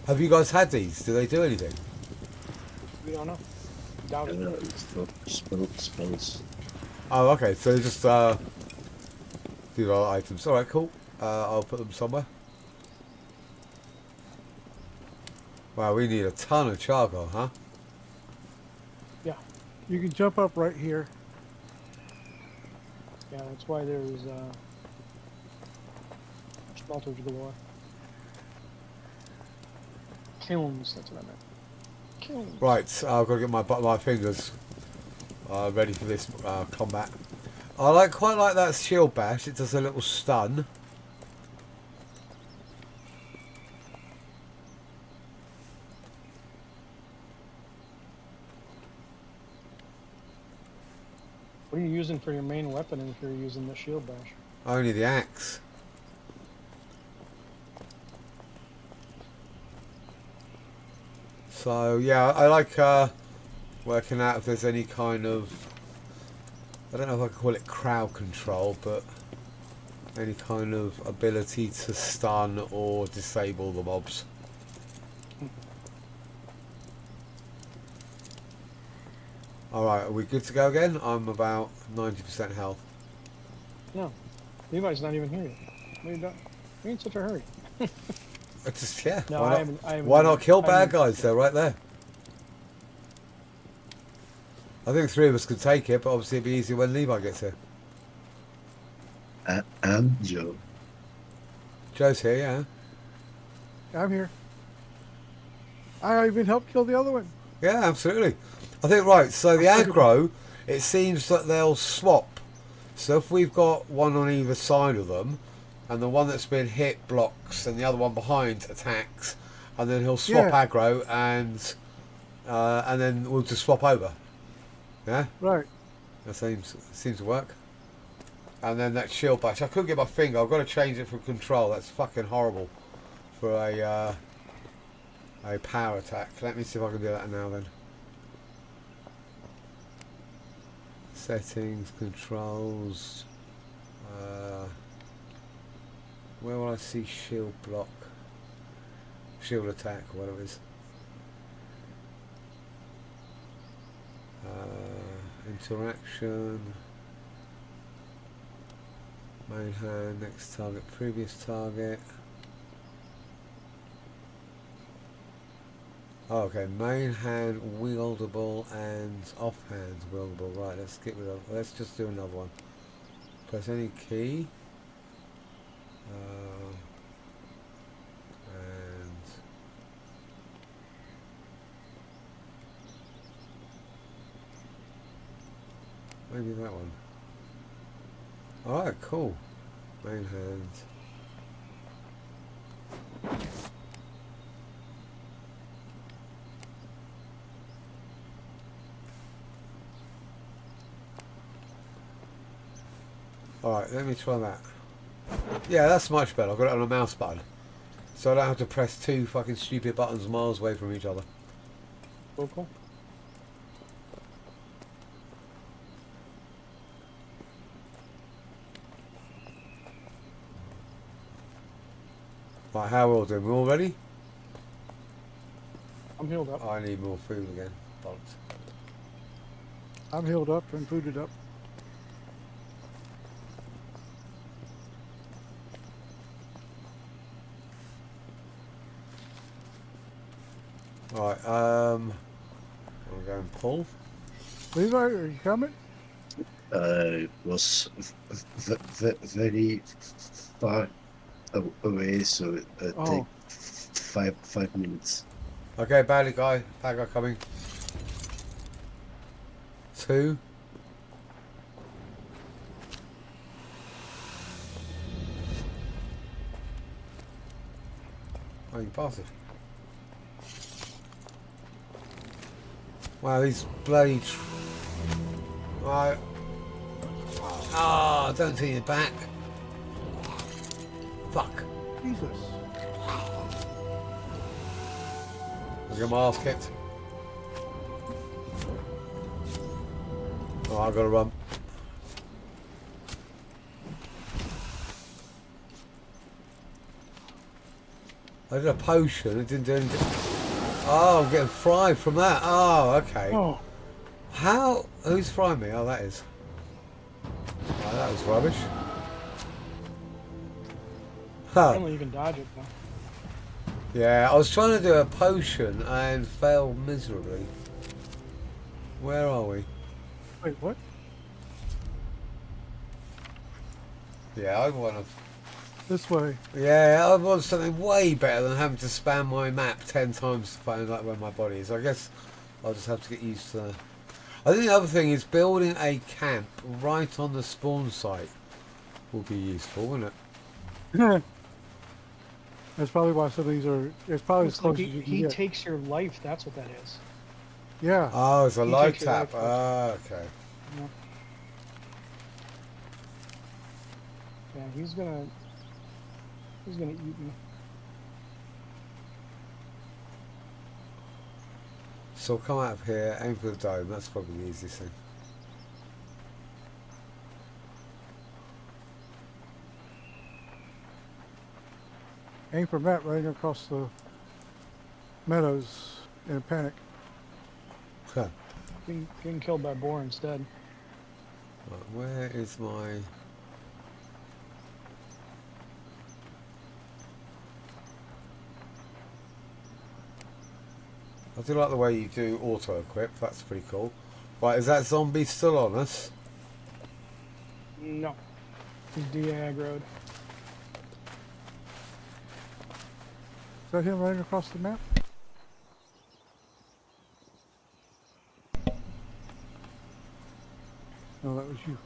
Have you guys had these? Do they do anything? We don't know. Doubt it. Yeah, it's not spells. Oh, okay. So just these are items. All right, cool. I'll put them somewhere. Wow, we need a ton of charcoal, huh? Yeah. You can jump up right here. Yeah, that's why there's smelters galore. Kilns, that's what I meant. Kilns. Right, I've got to get my fingers ready for this combat. I quite like that shield bash. It does a little stun. What are you using for your main weapon if you're using the shield bash? Only the axe. So yeah, I like working out if there's any kind of, I don't know if I can call it crowd control, but any kind of ability to stun or disable the mobs. Alright, are we good to go again? I'm about 90% health. No, Levi's not even here yet. What are you doing? You're in such a hurry. It's just, yeah. No, why I not, haven't. I haven't why even- not kill I bad haven't- guys? They're right there. I think 3 of us could take it, but obviously it'd be easier when Levi gets here. And Joe. Joe's here, yeah. I'm here. I even helped kill the other one. Yeah, absolutely. I think, right, so the I'm aggro, it seems that they'll swap. So if we've got one on either side of them, and the one that's been hit blocks, and the other one behind attacks, and then he'll swap Yeah. aggro, and then we'll just swap over. Yeah? Right. That seems to work. And then that shield bash. I couldn't get my finger. I've got to change it for control. That's fucking horrible for a power attack. Let me see if I can do that now then. Settings, controls. Where will I see shield block? Shield attack, or whatever it is. Interaction. Main hand, next target, previous target. Oh, okay, main hand wieldable and offhand wieldable. Right, let's get rid of. Let's just do another one. Press any key. And maybe that one. Alright, cool. Main hand. Alright, let me try that. Yeah, that's much better. I've got it on a mouse button. So I don't have to press 2 fucking stupid buttons miles away from each other. Cool, cool. Right, how are we all doing? We all ready? I'm healed up. I need more food again. Bollocks. I'm healed up and fooded up. Right, I'll go and pull. Levi, are you coming? Was very far away, so it Oh. take 5 minutes. Okay, bad guy coming. 2. Oh, you bastard. Wow, these bloody... Right. Ah, don't see your back. Fuck. Jesus. I'll get my ass kicked. Oh, I've got to run. I did a potion, it didn't do anything. Oh, I'm getting fried from that. Oh, okay. Oh, How? Who's frying me? Oh, that is. Oh, that was rubbish. Huh. Apparently you can dodge it though. Yeah, I was trying to do a potion and failed miserably. Where are we? wait, what? Yeah, I want to. This way. Yeah, I want something way better than having to spam my map 10 times to find like where my body is. I guess I'll just have to get used to that. I think the other thing is building a camp right on the spawn site will be useful, wouldn't it? That's probably why some of these are. It's probably as It's like close as you can he get. takes your life. That's what that is. Yeah. Oh, it's a He light takes your tap. life Ah, okay. Yeah, he's gonna eat me. So come out of here, aim for the dome. That's probably the easiest thing. Aim for Matt running across the meadows in a panic. Huh. Getting killed by boar instead. Right, where is my... I do like the way you do auto-equip, that's pretty cool. Right, is that zombie still on us? No. He's de-aggroed. Is that him running across the map? No, that was you.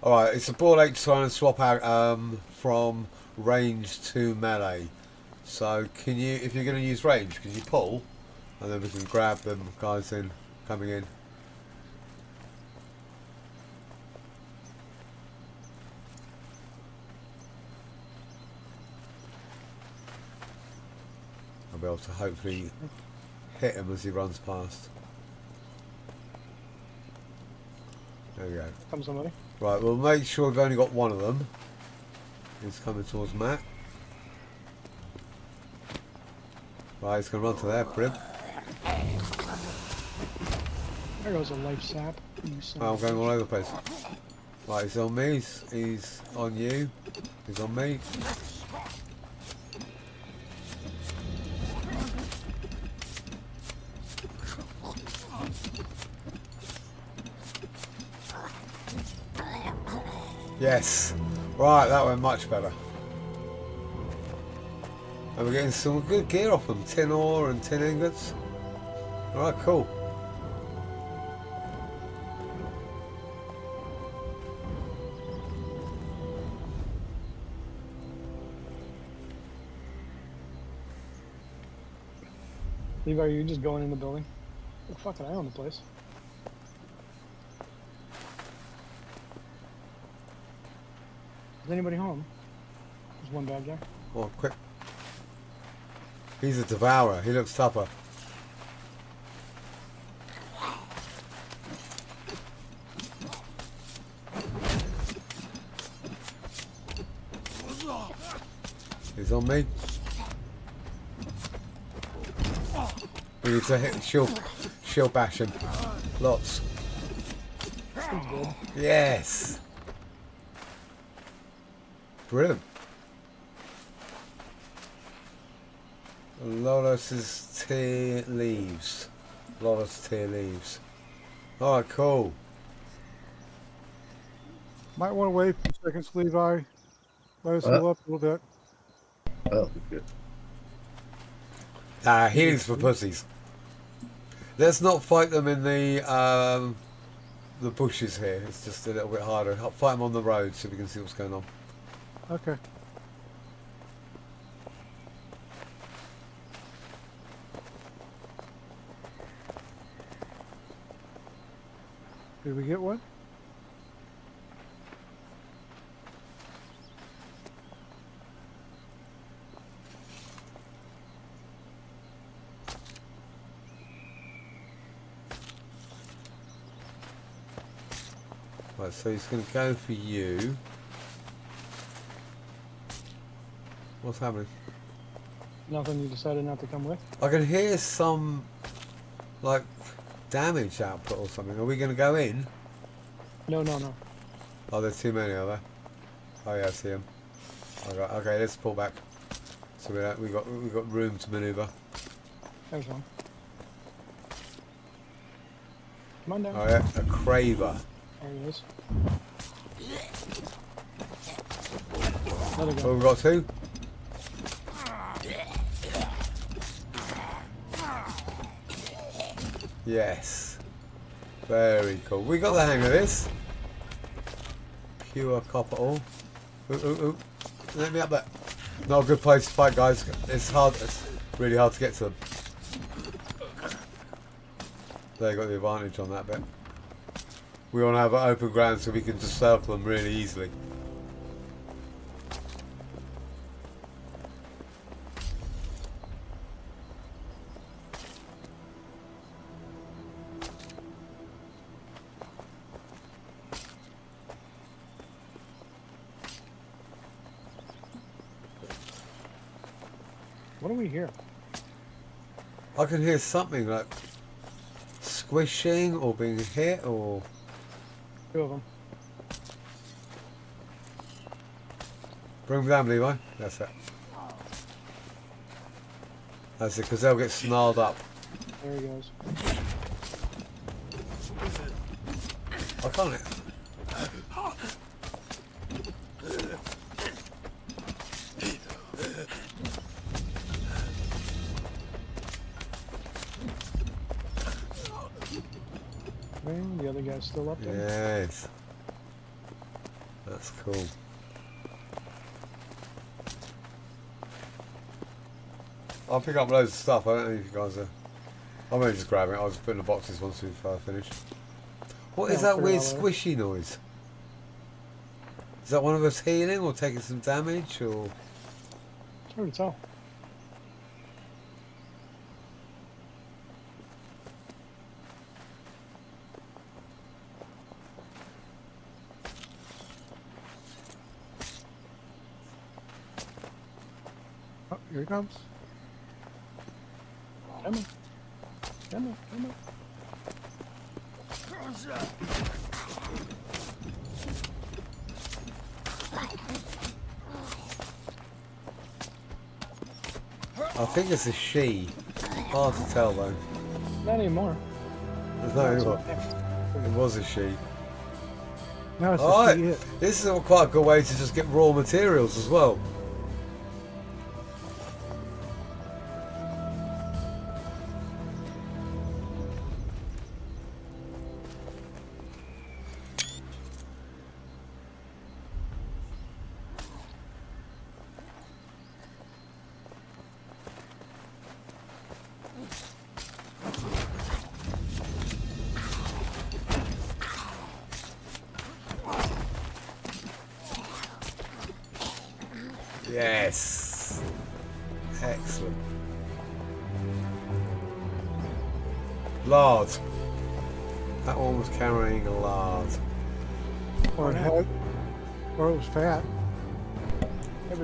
Alright, it's a ball ache trying to swap out from range to melee. So can you, if you're going to use range, can you pull? And then we can grab them guys in, coming in. I'll be able to hopefully hit him as he runs past. There we go. Come somebody. Right, we'll make sure we've only got one of them. He's coming towards Matt. Right, he's going to run to there, Brim. There goes a life sap. Oh, I'm going all over the place. Right, he's on me, he's on you, he's on me. Yes. Right, that went much better. And we're getting some good gear off them. Tin ore and tin ingots. Alright, cool. Levi, are you just going in the building? Oh, fucking, I own the place. Is anybody home? There's one bad guy. Oh, quick. He's a devourer. He looks tougher. He's on me. We need to hit shield bash him. Lots. He's dead. Yes. Brilliant. Lolos's tea leaves. Lolos tea leaves. Alright, cool. Might want to wait a few seconds, Levi. Let us heal up a little bit. Oh, good. Healing's for pussies. Let's not fight them in the bushes here. It's just a little bit harder. Fight them on the road so we can see what's going on. Okay. Did we get one? Right, so he's going to go for you. What's happening? Nothing, you decided not to come with? I can hear some, like, damage output or something. Are we going to go in? No, no, no. Oh, there's too many, are there? Oh yeah, I see them. Okay, let's pull back. So we got room to manoeuvre. There's one. Come on down. Oh yeah, a craver. There he is. Another guy. Oh, we've got two. Yes. Very cool. We got the hang of this. Pure copper ore. Ooh, ooh, ooh. Let me up there. Not a good place to fight, guys. It's hard. It's really hard to get to them. They got the advantage on that bit. We want to have an open ground so we can just circle them really easily. What do we hear? I can hear something like squishing or being hit or... Two of them. Bring them down, Levi. That's it. That's it, because they'll get snarled up. There he goes. I can't... Well, the other guy's still up there. Yes. That's cool. I'll pick up loads of stuff. I don't know if you guys are... I'm only just grabbing it. I'll just put in the boxes once we've finished. What is Yeah, that put it weird all over. squishy noise? Is that one of us healing or taking some damage or... It's hard to tell. Oh, here he comes. Come on. Come on, come on. I think it's a she. Hard to tell though. Not anymore. There's no anymore. It was a she. Now it's Alright, just this is quite a good way to just get raw materials as well. Yes. Excellent. Lard. That one was carrying a lard. or it had, or it was fat.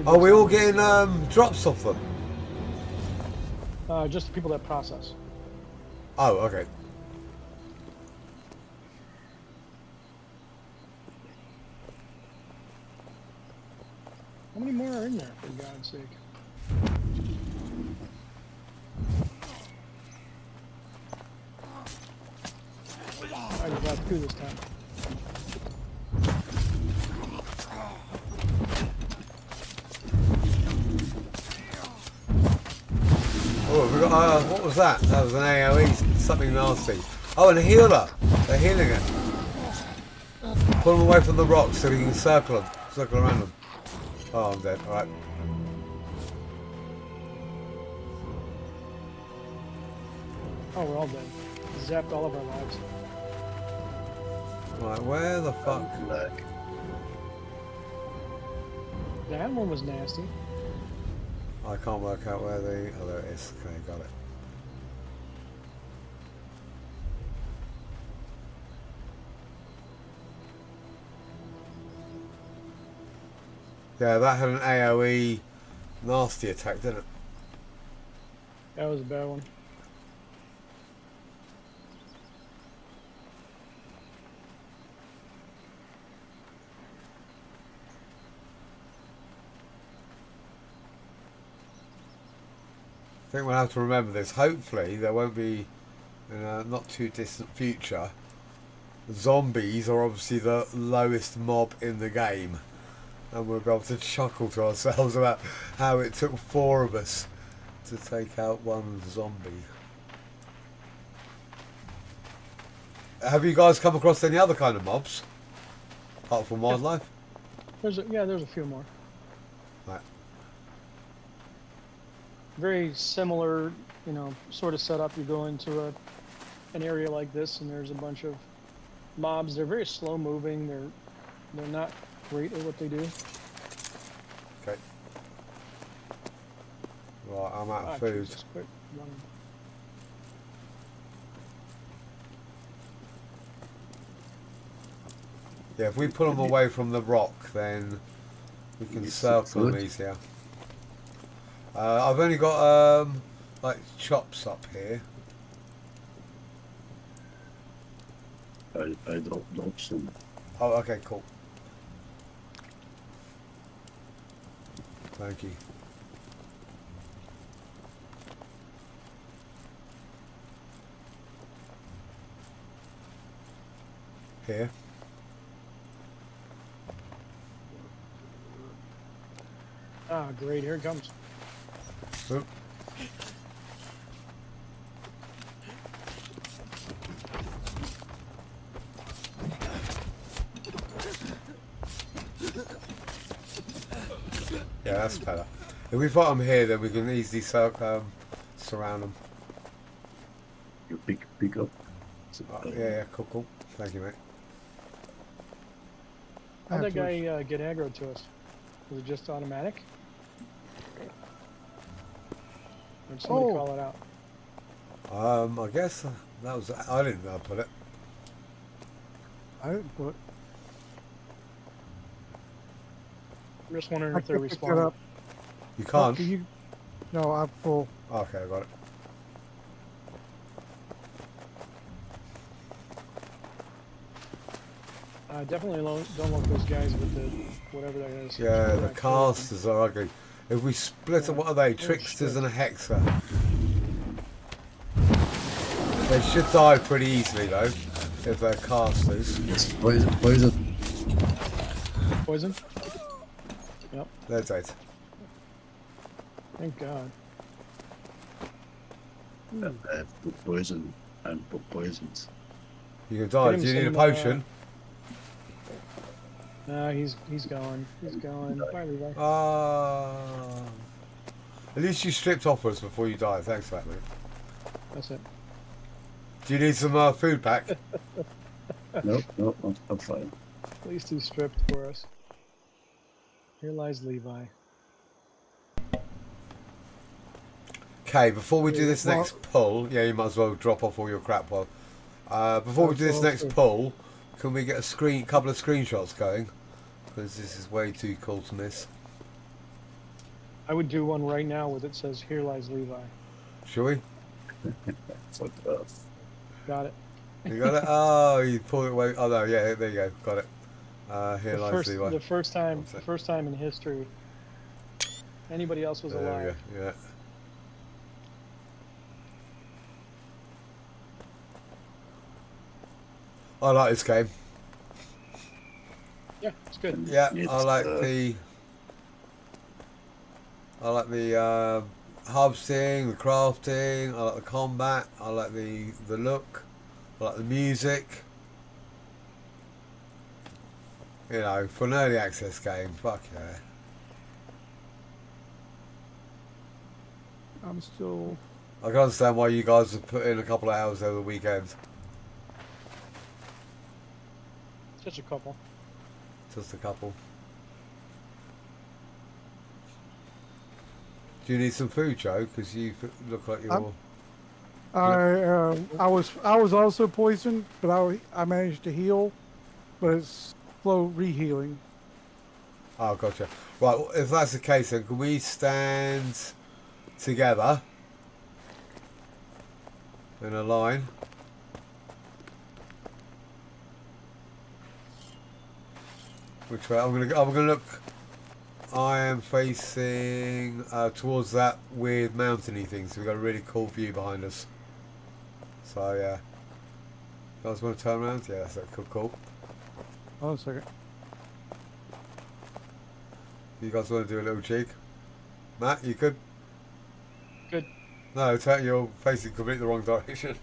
Are we all getting drops off them? Just the people that process. Oh, okay. How many more are in there, for God's sake? I got two this time. Oh, we got, what was that? That was an AoE, something nasty. Oh, and a healer. They're healing it. Pull them away from the rocks so we can circle them. Circle around them. Oh, I'm dead. Alright. Oh, we're all dead. Zapped all of our lives. Right, where the fuck? Lag. That one was nasty. I can't work out where the... Oh, there it is. Okay, got it. Yeah, that had an AoE nasty attack, didn't it? That was a bad one. I think we'll have to remember this. Hopefully there won't be, in a not too distant future, zombies are obviously the lowest mob in the game. And we'll be able to chuckle to ourselves about how it took 4 of us to take out one zombie. Have you guys come across any other kind of mobs? Apart from wildlife? There's a few more. Right. Very similar, sort of setup. You go into an area like this, and there's a bunch of mobs. They're very slow moving. They're not great at what they do. Okay. Right, I'm out of food. Jesus, quit running. Yeah, if we pull them away from the rock, then we can It's circle them good. easier. I've only got like chops up here. I dropped some. Oh, okay, cool. Thank you. Here. Ah, great. Here it comes. Oop. Yeah, that's better. If we fight them here, then we can easily surround them. You pick up. Yeah, cool, cool. Thank you, mate. How'd that Afterwards. guy get aggroed to us? Was it just automatic? Or did somebody Oh. call it out? I guess that was. I didn't know I put it. I didn't put. I'm just wondering I if they're can't pick that responding. up. You can't. Do you? No, I'm full. Okay, I got it. Definitely don't look those guys with the whatever that is. Yeah, the casters are ugly. If we split them, what are they? Tricksters and a hexer. They should die pretty easily though, if they're casters. Yes, poison. Poison? Yep. They're dead. Thank God. I have put poison and put poisons. You can die. Get him Do you need a some, potion? He's gone. He's gone. Bye, Levi. At least you stripped off us before you died. Thanks for that, mate. That's it. Do you need some food pack? No, I'm fine. At least he stripped for us. Here lies Levi. Okay, before we do Yeah, this well- next pull, yeah, you might as well drop off all your crap. Well, before we do this Well, next sure. pull, can we get a couple of screenshots going? Because this is way too cool to miss. I would do one right now with it says, "Here lies Levi." Shall we? Fuck off. Got it. You got it? Oh, you pulled it away. Oh no, yeah, there you go. Got it. Here lies Levi. The first time, One sec. in history, anybody else was There we alive. go. Yeah. I like this game. Yeah, it's good. Yeah, It's, I like the harvesting, the crafting. I like the combat. I like the look. I like the music. You know, for an early access game, fuck yeah. I'm still. I can understand why you guys have put in a couple of hours over the weekend. Just a couple. Just a couple. Do you need some food, Joe? Because you look like you're. I was also poisoned, but I managed to heal, but it's slow rehealing. Oh, gotcha. Right, well, if that's the case, then can we stand together in a line? Which way? I'm gonna look. I am facing towards that weird mountainy thing, so we've got a really cool view behind us. So yeah. You guys want to turn around? Yeah, that's cool. Hold on a second. You guys want to do a little jig? Matt, you could? Good. No, you're facing completely the wrong direction.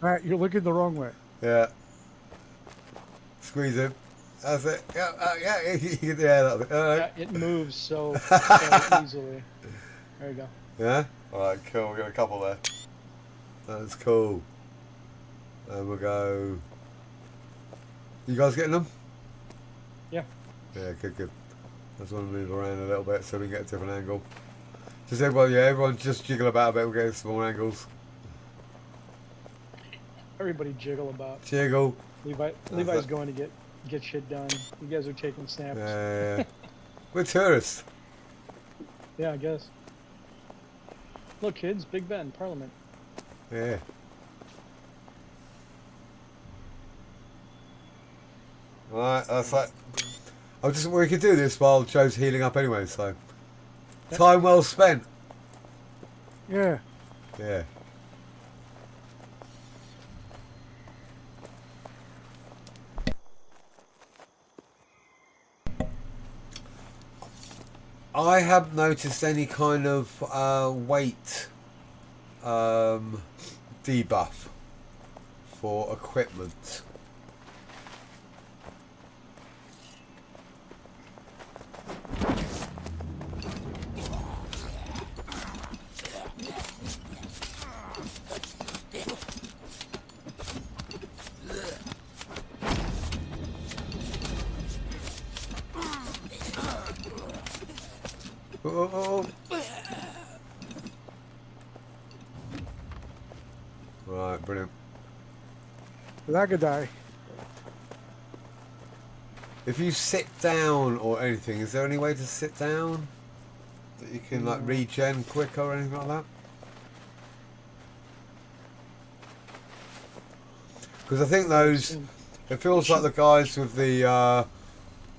Matt, you're looking the wrong way. Yeah. Squeeze him. That's it. Yeah, yeah, that's it. Yeah, it moves so easily. There you go. Yeah? Alright, cool. We got a couple there. That's cool. And we'll go. You guys getting them? Yeah. Yeah, good. I just want to move around a little bit so we can get a different angle. Just everyone just jiggle about a bit. We'll get some more angles. Everybody jiggle about. Jiggle. Levi's going to get shit done. You guys are taking snaps. Yeah. We're tourists. Yeah, I guess. Look, kids, Big Ben, Parliament. Yeah. Alright, that's like... we could do this while Joe's healing up anyway, so... Yep. Time well spent. Yeah. Yeah. I haven't noticed any kind of weight debuff for equipment. Oh. Right, brilliant. Lagadai. If you sit down or anything, is there any way to sit down that you can like regen quicker or anything like that? Because I think those, it feels like the guys with the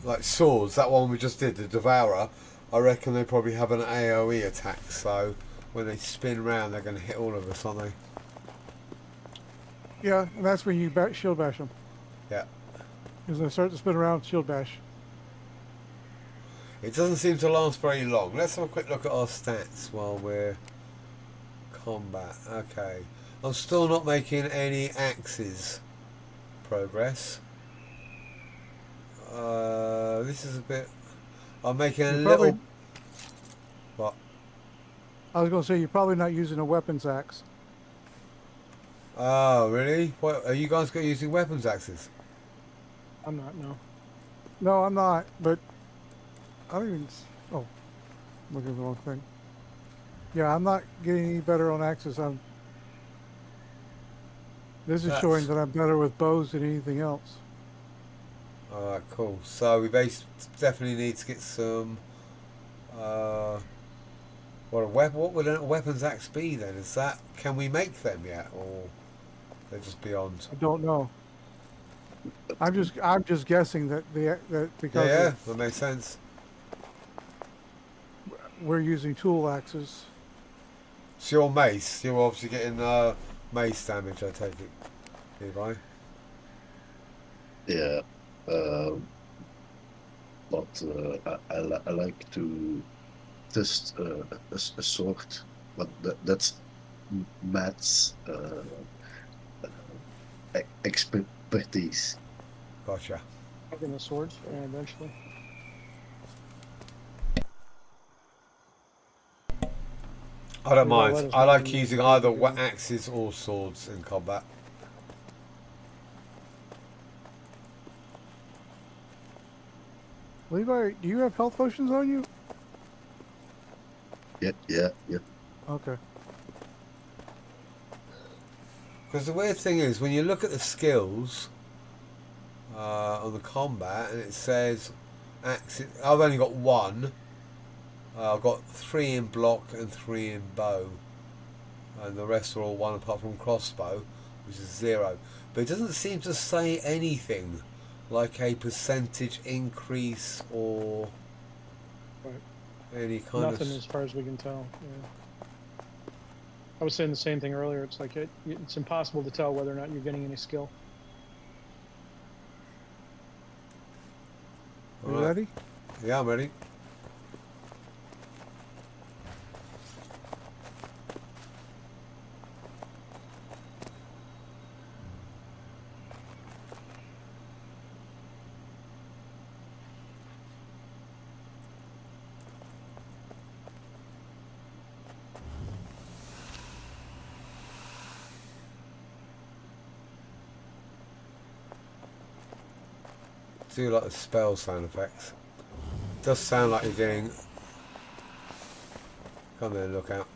like swords, that one we just did, the Devourer, I reckon they probably have an AoE attack, so when they spin round they're going to hit all of us, aren't they? Yeah, and that's when you shield bash them. Yeah. Because they start to spin around, shield bash. It doesn't seem to last very long. Let's have a quick look at our stats while we're combat. Okay. I'm still not making any axes progress. This is a bit... I'm making a little... What? I was going to say, you're probably not using a weapons axe. Oh, really? What, are you guys using weapons axes? I'm not, no. No, I'm not, but I don't even... Oh, I'm looking at the wrong thing. Yeah, I'm not getting any better on axes. This is showing that I'm better with bows than anything else. Alright, cool. So we definitely need to get some... what would a weapons axe be then? Is that... Can we make them yet? Or they're just beyond? I don't know. I'm just guessing that because Yeah, that makes sense. we're using tool axes. So your mace, you're obviously getting mace damage, I take it, Levi. Yeah. But I like to test a sword, but that's Matt's expertise. Gotcha. Having the swords, eventually. I don't Well, let mind. us I know like when you using do either it. axes or swords in combat. Levi, do you have health potions on you? Yeah. Okay. Because the weird thing is, when you look at the skills on the combat, and it says axes, I've only got one. I've got 3 in block and 3 in bow, and the rest are all 1 apart from crossbow, which is 0. But it doesn't seem to say anything like a percentage increase or Right. any kind Nothing of... as far as we can tell. Yeah. I was saying the same thing earlier. It's like it's impossible to tell whether or not you're getting any skill. Are you Alright. ready? Yeah, I'm ready. Do like the spell sound effects. Does sound like you're getting... Come there, look out.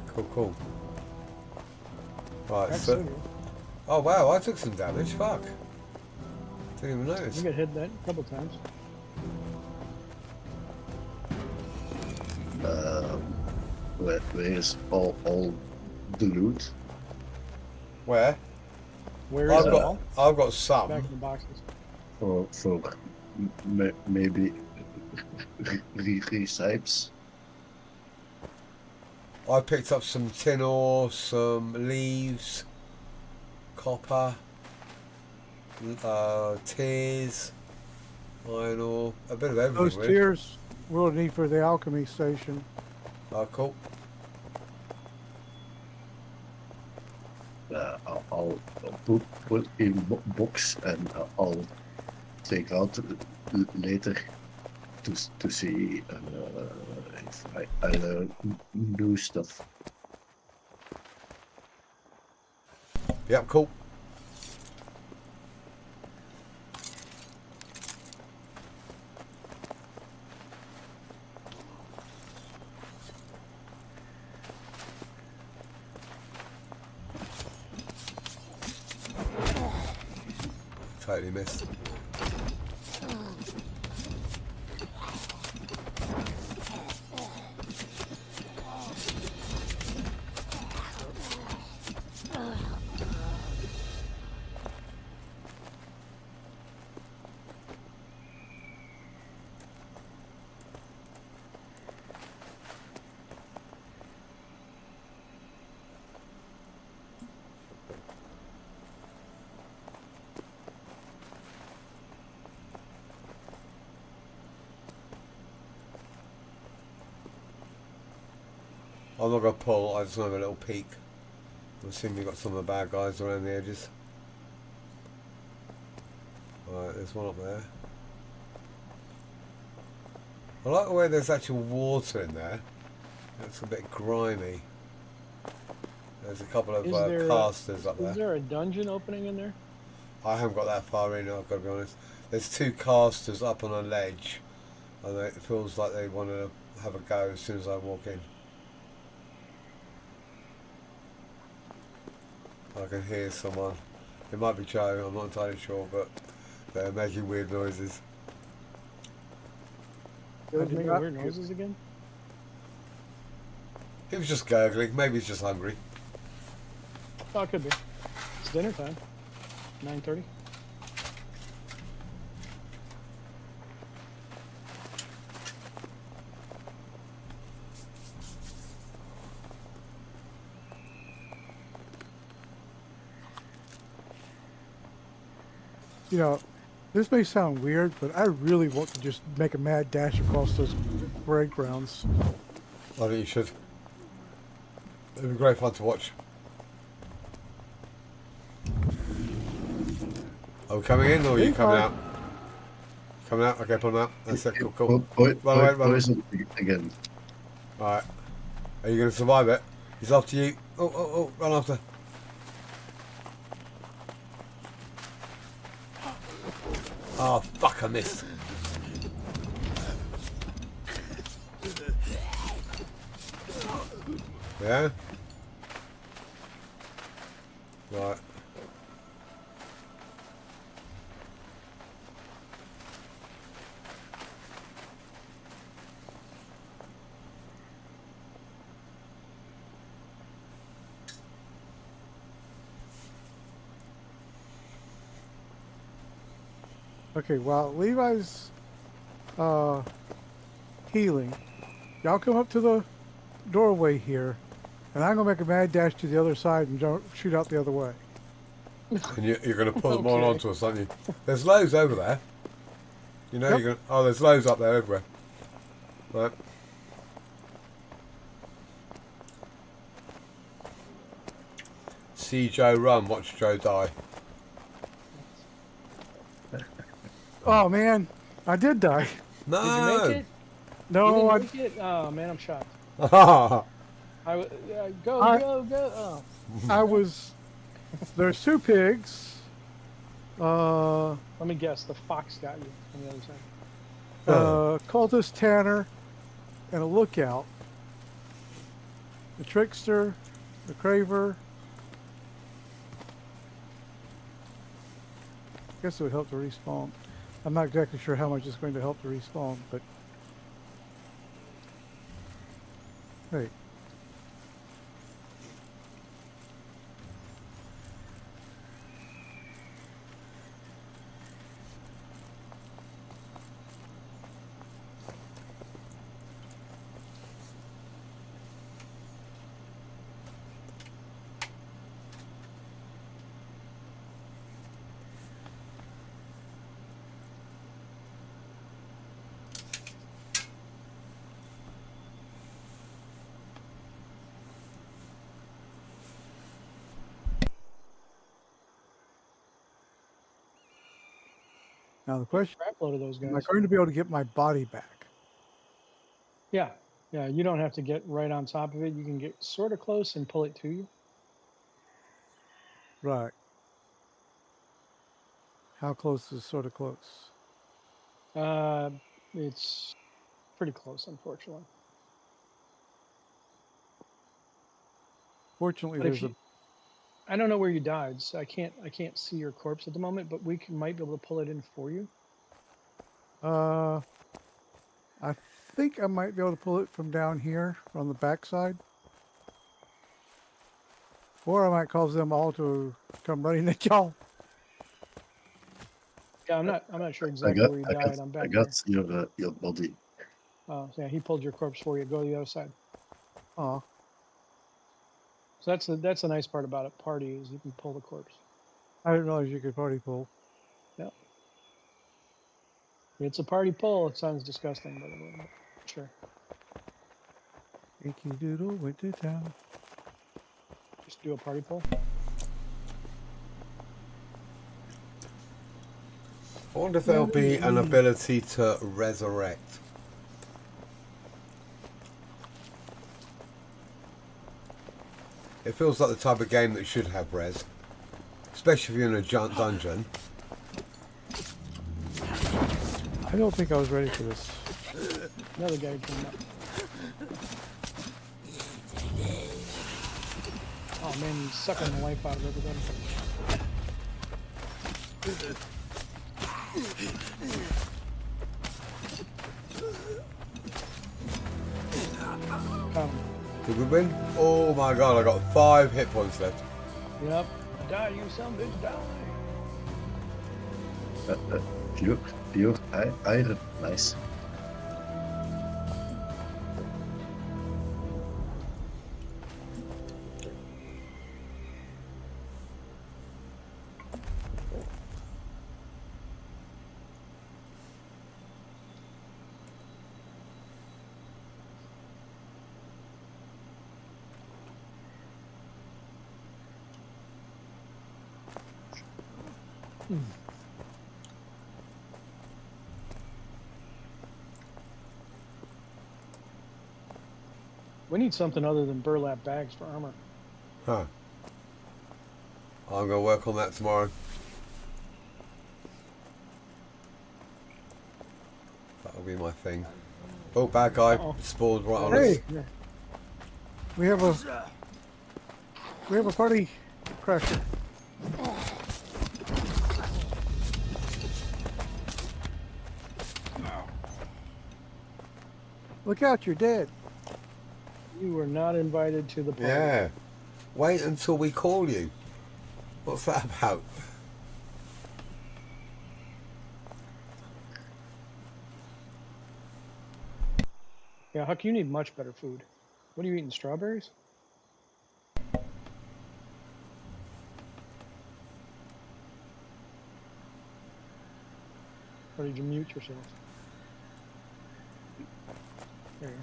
cool, cool. Right, That's so... so good. Oh, wow, I took some damage. Fuck. Didn't even notice. You got hit that a couple times. Where's all the loot? Where? Where is I've it all? I've got some. Back in the boxes. For maybe recipes? I picked up some tin ore, some leaves, copper, tears, iron ore, a bit of everything. Those really. tiers we'll need for the alchemy station. Oh, cool. I'll put in box and I'll take out later to see if I learn new stuff. Yep, cool. Totally missed. I'm not going to pull, I just want to have a little peek. I'm assuming you've got some of the bad guys around the edges. Right, there's one up there. I like the way there's actual water in there. It's a bit grimy. There's a couple of casters up there. Is there a dungeon opening in there? I haven't got that far in, I've got to be honest. There's two casters up on a ledge, and it feels like they want to have a go as soon as I walk in. I can hear someone. It might be Joe, I'm not entirely sure, but they're making weird noises. They're did making not- weird noises again? He was just gurgling, maybe he's just hungry. Oh, it could be. It's dinner time. 9:30. You know, this may sound weird, but I really want to just make a mad dash across those breadcrumbs. I think you should. It'd be great fun to watch. Are we coming in or are you coming out? Coming out? Okay, pull them out. That's it, cool, cool. Run away, run away. Again. Alright. Are you going to survive it? He's after you. Oh, run after. Oh, fuck, I missed. Yeah? Right. Okay, while Levi's healing, y'all come up to the doorway here, and I'm gonna make a mad dash to the other side and don't shoot out the other way. And you're going to pull them all Okay. onto us, aren't you? There's loads over there. You know, Yep. you're going to... Oh, there's loads up there everywhere. Right. See Joe run, watch Joe die. Oh man, I did die. No! Did you make it? No, you I didn't make it? Oh man, I'm shocked. Oh, Go. Oh. I was. There's two pigs. Let me guess. The fox got you on the other side. Cultist Tanner, and a lookout. the Trickster, the Craver. I guess it would help to respawn. I'm not exactly sure how much it's going to help to respawn, but hey. Now the question, Crap load of those am I guys. going to be able to get my body back? Yeah, yeah. You don't have to get right on top of it. You can get sort of close and pull it to you. Right. How close is sort of close? It's pretty close, unfortunately. Fortunately, But if there's you, I don't know where you died, so I can't see your corpse at the moment. But might be able to pull it in for you. I think I might be able to pull it from down here on the backside. Or I might cause them all to come running at y'all. Yeah, I'm not sure I exactly got, where you I got, died. I'm I back got here. your body. Oh, so yeah, he pulled your corpse for you. Go to the other side. Aw. So that's the nice part about a party is you can pull the corpse. I didn't realize you could party pull. Yeah. It's a party pull. It sounds disgusting, by the way. But sure. Yankee Doodle went to town. Just do a party pull. I wonder if there'll be an ability to resurrect. It feels like the type of game that should have res, especially if you're in a giant dungeon. I don't think I was ready for this. Another guy came up. Oh man, he's sucking the life out of everybody. Did we win? Oh my god, I got 5 hit points left. Yep. Die, you son of a bitch, die. Pure iron. Nice. We need something other than burlap bags for armor. Huh. I'm gonna work on that tomorrow. That'll be my thing. Oh, bad guy spawned right on us. Hey, we have a party crasher. Look out, you're dead. You were not invited to the party. Yeah. Wait until we call you. What's that about? Yeah, Huck, you need much better food. What are you eating, strawberries? Or did you mute yourself? There you go.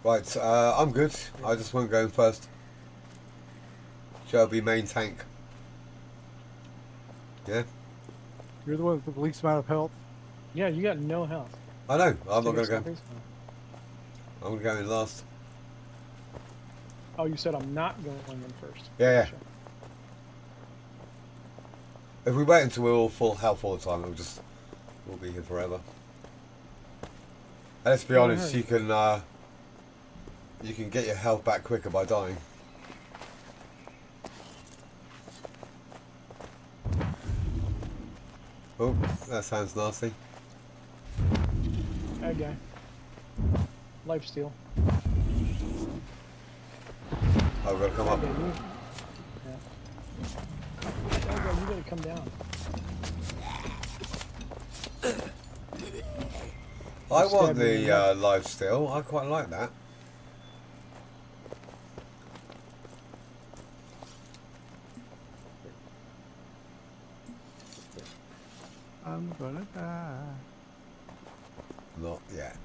Right, I'm good. I just won't go in first. Shall be main tank. Yeah? You're the one with the least amount of health. Yeah, you got no health. I know, I'm not Take gonna go. strawberries? I'm gonna go in last. Oh, you said I'm not going in first. Yeah, yeah. Gotcha. If we wait until we're all full health all the time, we'll be here forever. And let's be honest, hurry. You can get your health back quicker by dying. Oh, that sounds nasty. Bad guy. Life steal. Oh, we've got to come up. Bad guy, Bad guy, you gotta come down. I want Stab me in the the life steal. I quite like that. I'm gonna die. Not yet.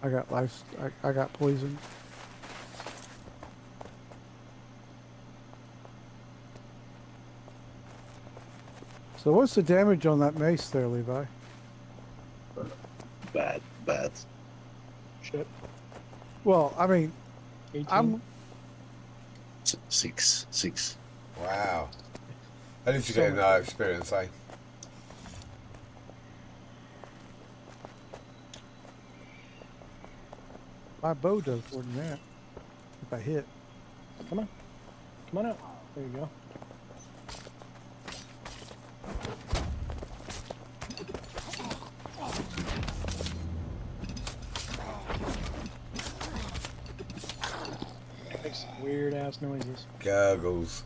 I got life. I got poison. So what's the damage on that mace there, Levi? Bad, bad. Shit. Well, I mean, 18. I'm 6. Wow. At least you're So getting much. experience, eh? my bow does more than that. If I hit. Come on. Come on out. There you go. Makes weird ass noises. Gurgles.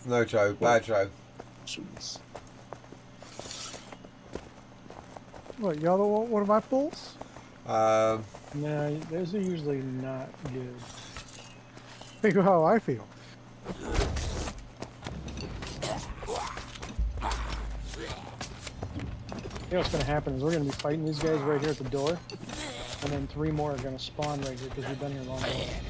No, Joe. Bad Joe. Jeez. What, y'all don't want one of my pulls? No, those are usually not good. Think of how I feel. You know what's going to happen is we're going to be fighting these guys right here at the door, and then 3 more are going to spawn right here because we've been here long enough.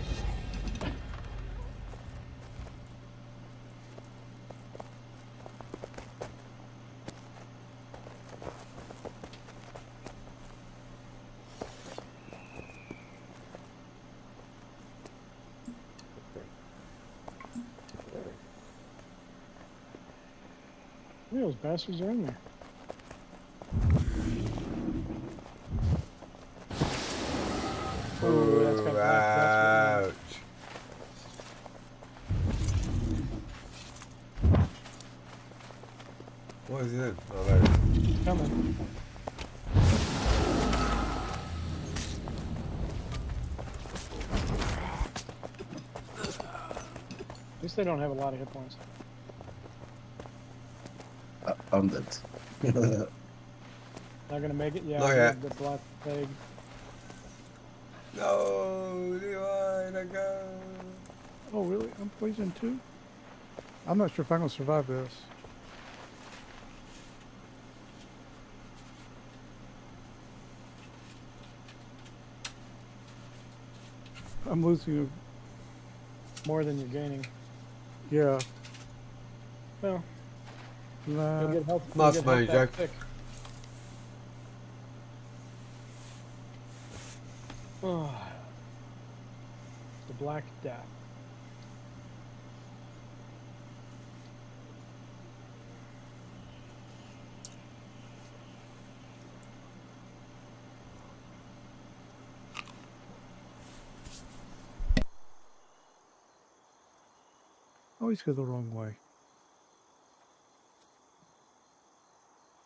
Look at those bastards are in there. Ooh, that's got black. Ouch. What is he doing? Oh, there he is. Coming. At least they don't have a lot of hit points. I'm dead. Not gonna make it? Yeah, Not yet. the black plague. No, Levi, let go. Oh, really? I'm poisoned too? I'm not sure if I'm going to survive this. I'm losing. More than you're gaining. Yeah. Well, Nah. you'll get health. Nice you'll get money, health back Joe. quick. Oh. The Black Death. Always go the wrong way.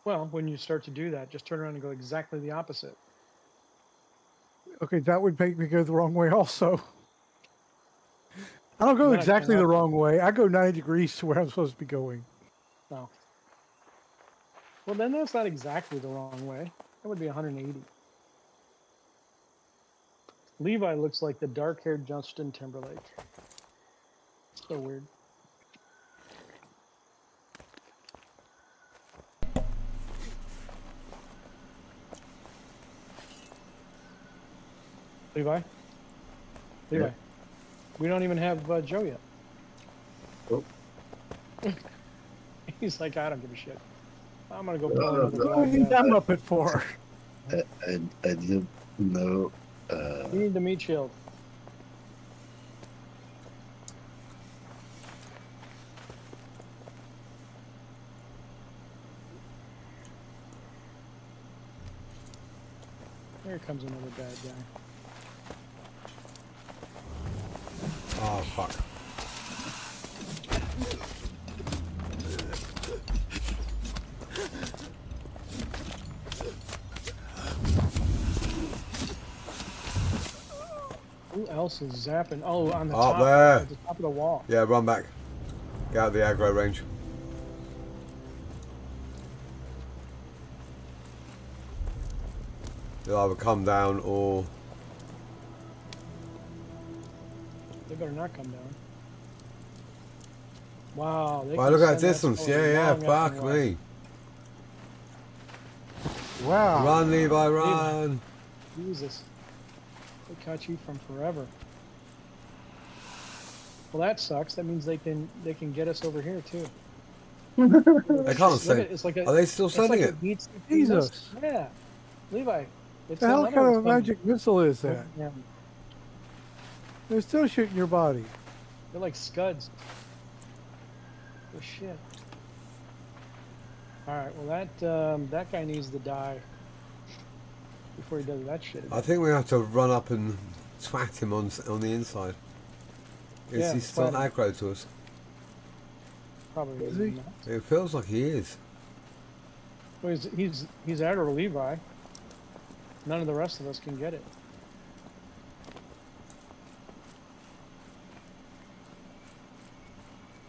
Well, when you start to do that, just turn around and go exactly the opposite. Okay, that would make me go the wrong way also. I don't go Then I exactly turn the left. wrong way. I go 90 degrees to where I'm supposed to be going. No. Well, then that's not exactly the wrong way. That would be 180. Levi looks like the dark-haired Justin Timberlake. So weird. Levi? Levi. Yeah. We don't even have Joe yet. Oh. He's like, I don't give a shit. I'm gonna go pull No, another no, What do black you need death. that Muppet for? I didn't know. You need the meat shield. Here comes another bad guy. Oh, fuck. Who else is zapping? Oh, on the Up top, there. at the top of the wall. Yeah, run back. Get out of the aggro range. They'll either come down or... They better not come down. Wow, they Wow, can look at that send distance. spell Yeah, long fuck effing way. me. Wow. Run, Levi, run. Jesus. They caught you from forever. Well, that sucks. That means they can get us over here too. They can't Look say. at- it's like a, Are they still it's sending like it? a beat Jesus. missile. Yeah, Levi. It's The hell another kind of one. magic missile is that? Yeah, They're still shooting your body. they're like scuds. Oh shit. All right. Well, that guy needs to die before he does that shit. I think we have to run up and twat him on the inside. Is Yeah, he still twat him. aggro to us? Probably Is isn't he? that. It feels like he is. Well, he's aggro Levi. None of the rest of us can get it.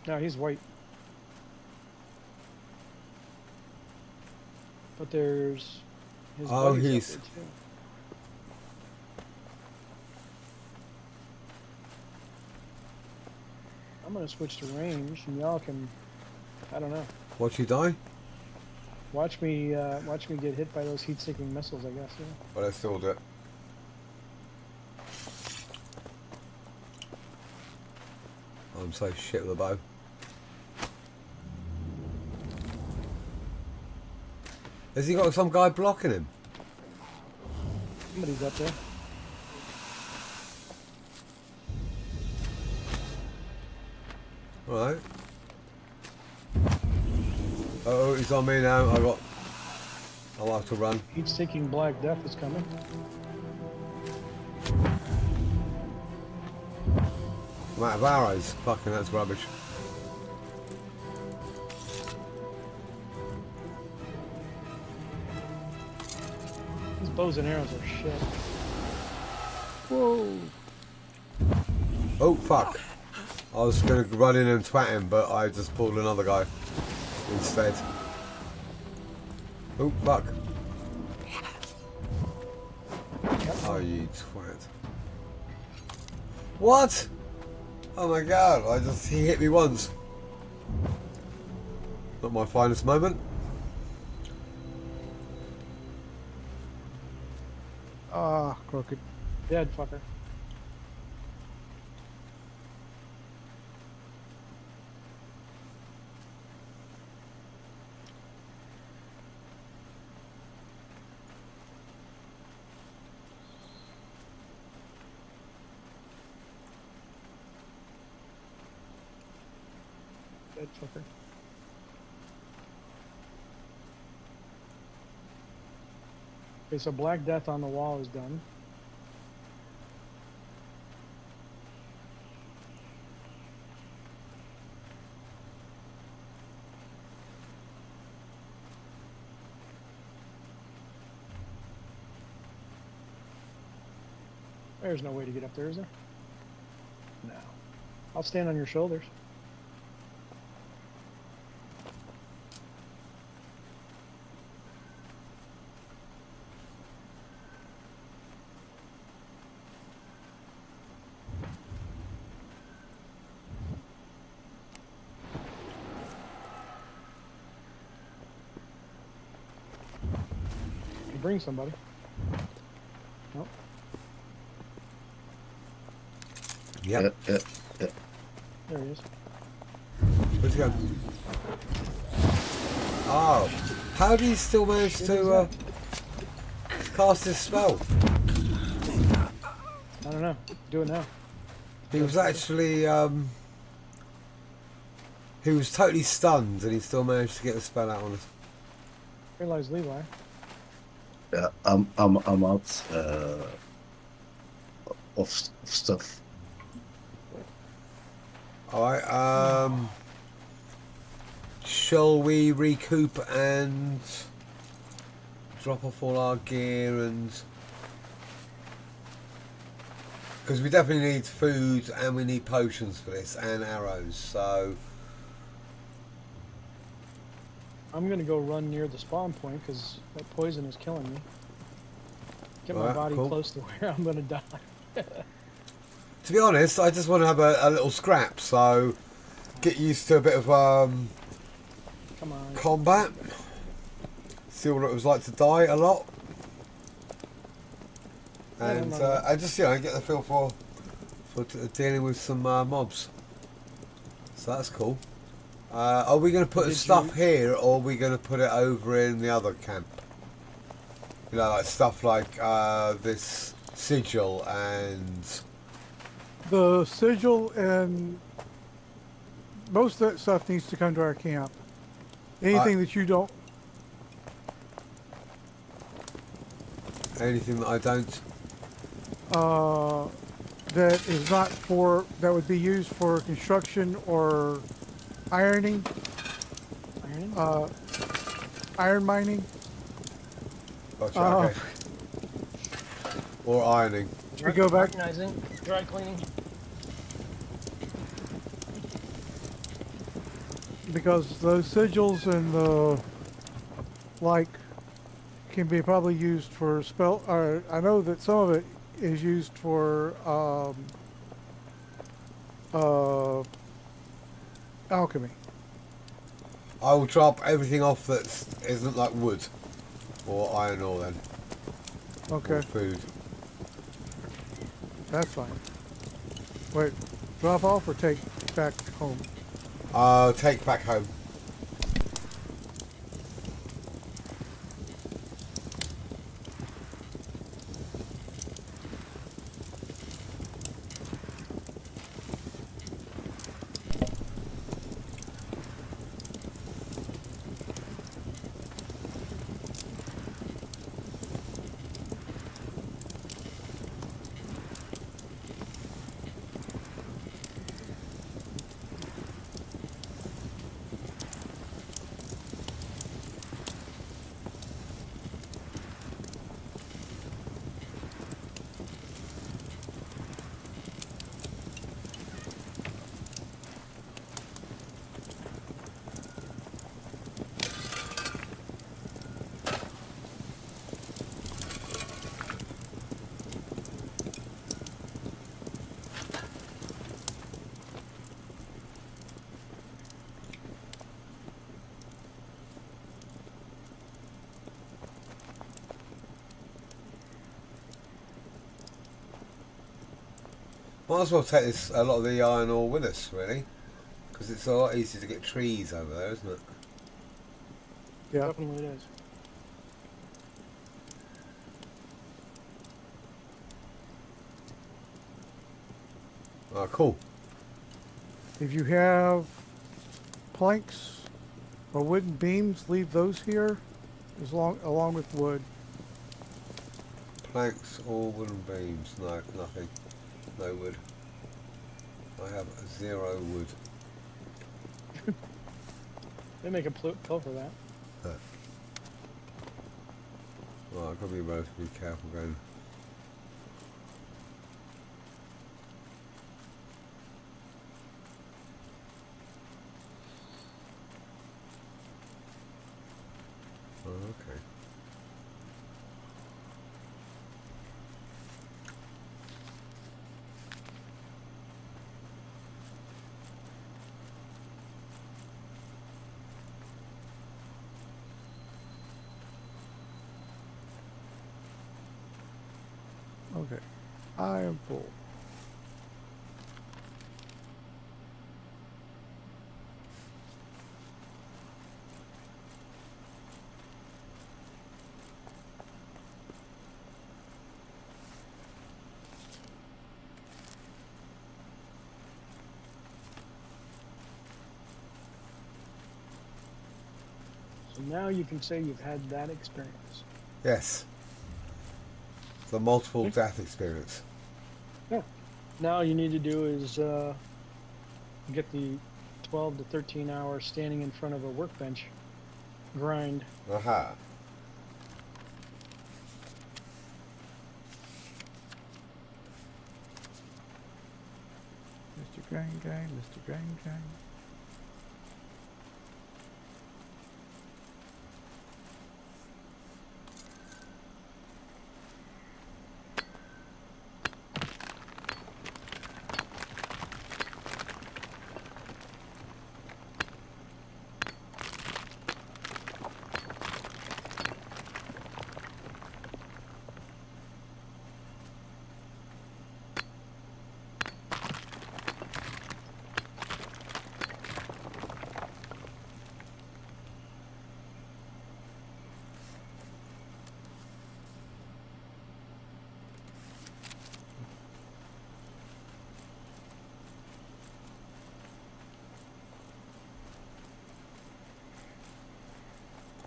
No, he's white. But there's his Oh, buddies up he's- there, too. I'm gonna switch to range, and y'all can, I don't know, Watch you die? watch me get hit by those heat-seeking missiles. I guess. Yeah. But I still do it. I'm so shit with a bow. Has he got some guy blocking him? Somebody's up there. Alright. Oh, he's on me now. I'll have to run. Heat-seeking Black Death is coming. I'm out of arrows. Fucking that's rubbish. These bows and arrows are shit. Whoa. Oh fuck. I was gonna run in and twat him, but I just pulled another guy instead. Oh fuck. Oh you twat. What? Oh my god, he hit me once. Not my finest moment. Ah, crooked. Dead fucker. Dead fucker. Okay, so Black Death on the wall is done. There's no way to get up there, is there? No. I'll stand on your shoulders. You bring somebody. Nope. Yep. Yeah. There he is. Where's he go? Oh, how do you still manage to cast this spell? I don't know. Do it now. He was actually, he was totally stunned and he still managed to get the spell out on us. Realize Levi. Yeah, I'm out of stuff. Alright, shall we recoup and drop off all our gear and... Because we definitely need food and we need potions for this and arrows, so... I'm gonna go run near the spawn point because that poison is killing me. Get my Alright, body cool. close to where I'm gonna die. To be honest, I just want to have a little scrap, so get used to a bit of Come on. combat. See what it was like to die a lot. And I just, you know, get the feel for dealing with some mobs. So that's cool. Are we going to put stuff here, or are we going to put it over in the other camp? You know, like stuff like this sigil and... The sigil and most of that stuff needs to come to our camp. Anything that you don't... Anything that I don't... that is not for... That would be used for construction or ironing. Ironing? Iron mining. Gotcha, okay. Or ironing. We go back... Organizing, dry cleaning. Because those sigils and the like can be probably used for spell. Or I know that some of it is used for alchemy. I will drop everything off that isn't like wood or iron ore then. Okay, Or food. that's fine. Wait, drop off or take back home? Take back home. Might as well take this, a lot of the iron ore with us, really, because it's a lot easier to get trees over there, isn't it? Yeah. Definitely it is. Oh, cool. If you have planks or wooden beams, leave those here, along with wood. Planks or wooden beams? No, nothing. No wood. I have 0 wood. They make a pill for that. Well, I've got to be relatively careful going. Oh, okay. Okay, I am full. And now you can say you've had that experience. Yes. The multiple death experience. Yeah. Now you need to do is get the 12 to 13 hour standing in front of a workbench grind. Aha. Mr. Grain Gang, Mr. Grain Gang.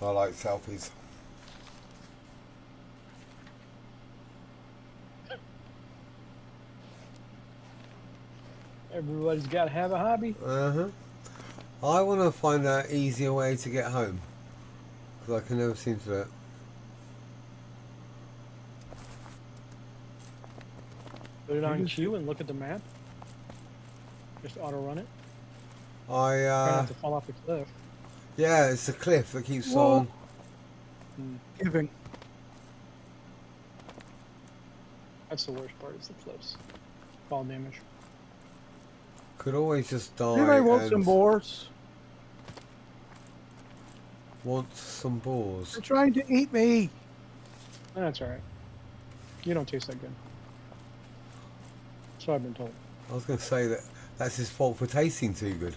I like selfies. Everybody's got to have a hobby. Uh-huh. I want to find an easier way to get home. Because I can never seem to do it. Put it on Q and look at the map. Just auto run it. Try not to fall off the cliff. Yeah, it's the cliff that keeps Whoa. on. Giving. That's the worst part is the cliffs. Fall damage. Could always just die. Anybody want and some boars? Want some boars? They're trying to eat me. That's alright. You don't taste that good. So I've been told. I was going to say that that's his fault for tasting too good.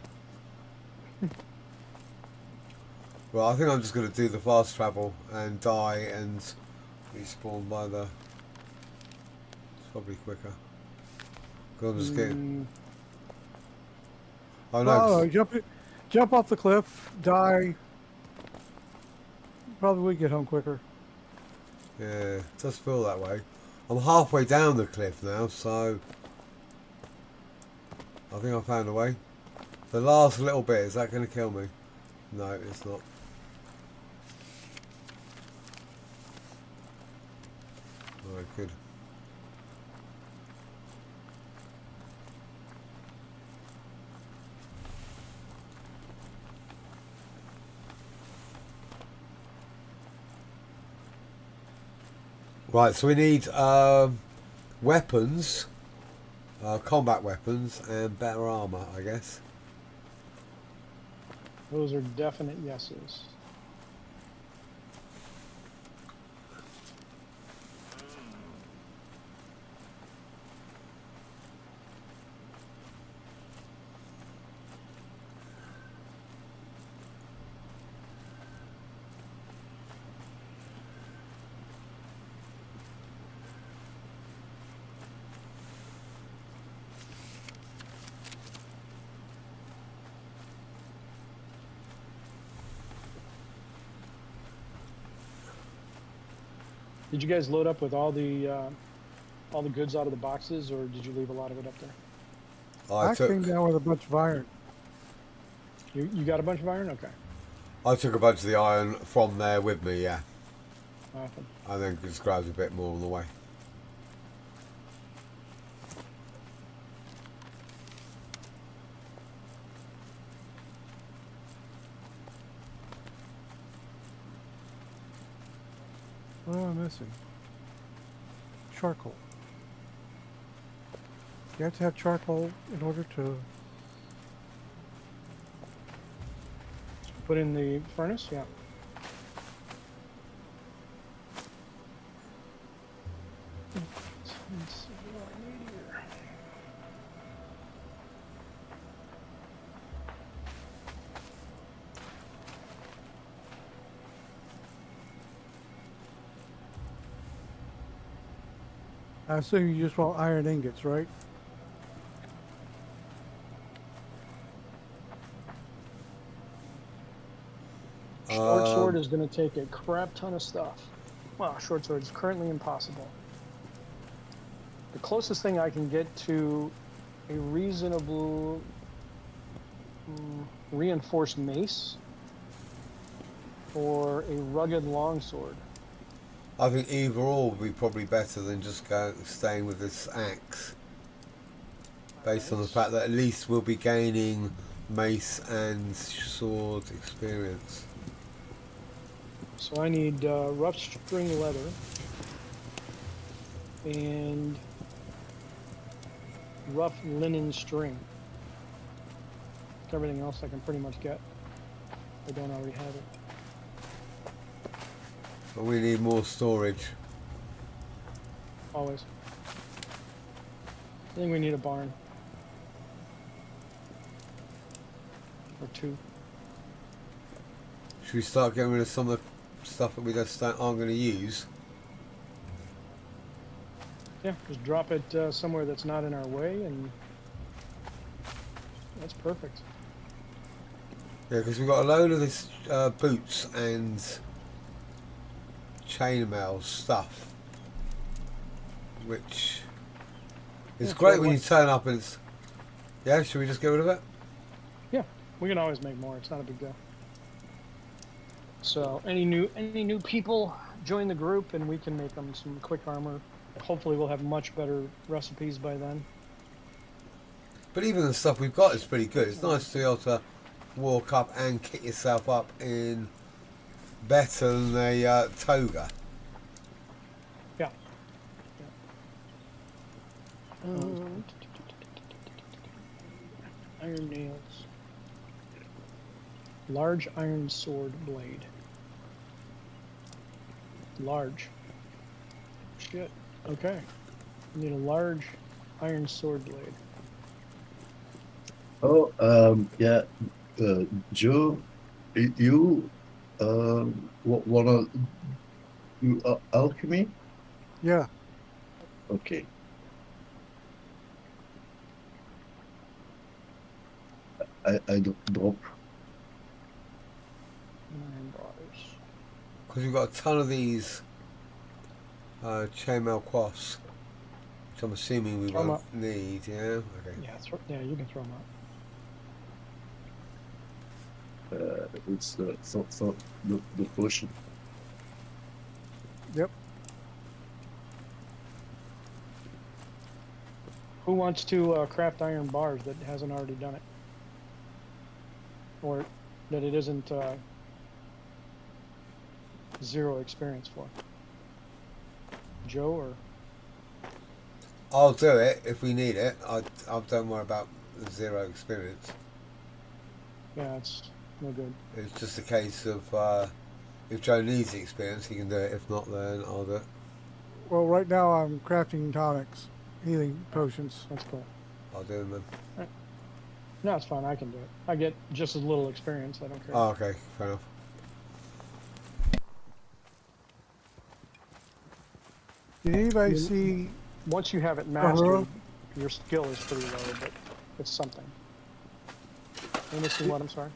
Well, I think I'm just going to do the fast travel and die and respawn by the... It's probably quicker. Because I'm just getting... Oh no, Oh, jump off the cliff, die. Probably would get home quicker. yeah, it does feel that way. I'm halfway down the cliff now, so... I think I found a way. The last little bit, is that going to kill me? No, it's not. Alright, good. Right, so we need weapons, combat weapons, and better armour, I guess. Those are definite yeses. Did you guys load up with all the goods out of the boxes, or did you leave a lot of it up there? I came down with a bunch of iron. You got a bunch of iron? Okay. I took a bunch of the iron from there with me, yeah. Awesome. And then just grabbed a bit more on the way. What am I missing? Charcoal. You have to have charcoal in order to... Put in the furnace? Yeah. Let's see what I need here. I assume you just want iron ingots, right? Short sword is going to take a crap ton of stuff. Well, short sword is currently impossible. The closest thing I can get to a reasonable reinforced mace or a rugged longsword. I think either or would be probably better than just staying with this axe. Based on the fact that at least we'll be gaining mace and sword experience. So I need rough string leather and rough linen string. Everything else I can pretty much get. I don't already have it. But we need more storage. Always. I think we need a barn. Or two. Should we start getting rid of some of the stuff that we just aren't going to use? Yeah, just drop it somewhere that's not in our way, and that's perfect. Yeah, because we've got a load of this boots and chainmail stuff, which is great when you turn up and it's... Yeah, should we just get rid of it? Yeah, we can always make more. It's not a big deal. So any new people join the group, and we can make them some quick armor. Hopefully we'll have much better recipes by then. But even the stuff we've got is pretty good. It's nice to be able to walk up and kit yourself up in better than a toga. Yeah. Iron nails. Large iron sword blade. Large. Shit. Okay. We need a large iron sword blade. Oh, yeah. Joe, you wanna do alchemy? Yeah. Okay. I don't drop. Iron bars. Because we've got a ton of these chainmail cloths, which I'm assuming we Throw 'em won't up. need, yeah? Okay. Yeah, you can throw them out. It's the potion. Yep. Who wants to craft iron bars that hasn't already done it? Or that it isn't zero experience for? Joe or? I'll do it if we need it. I don't worry about the zero experience. Yeah, it's no good. It's just a case of if Joe needs the experience, he can do it. If not, then I'll do it. Well, right now I'm crafting tonics, healing potions. That's cool. I'll do them then. No, it's fine. I can do it. I get just as little experience. I don't care. Oh, okay, fair enough. Did anybody see? Once you have it mastered, your skill is pretty low, but it's something. Anybody see what? I'm sorry.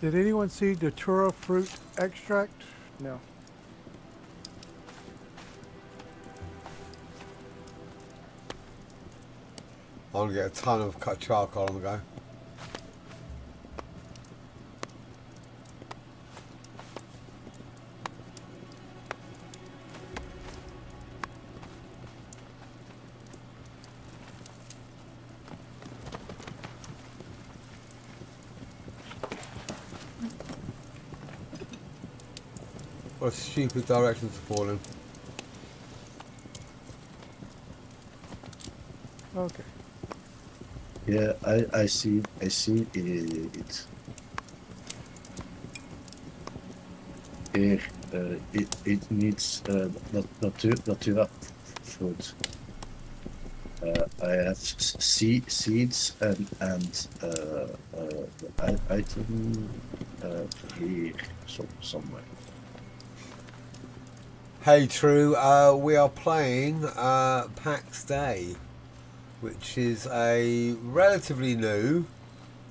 Did anyone see Datura fruit extract? No. I'm gonna get a ton of cut charcoal on the go. What a stupid direction to fall in. Okay. Yeah, I see it. Here, it needs natura fruit. I have seeds and the item here somewhere. Hey, True, we are playing Pax Dei, which is a relatively new,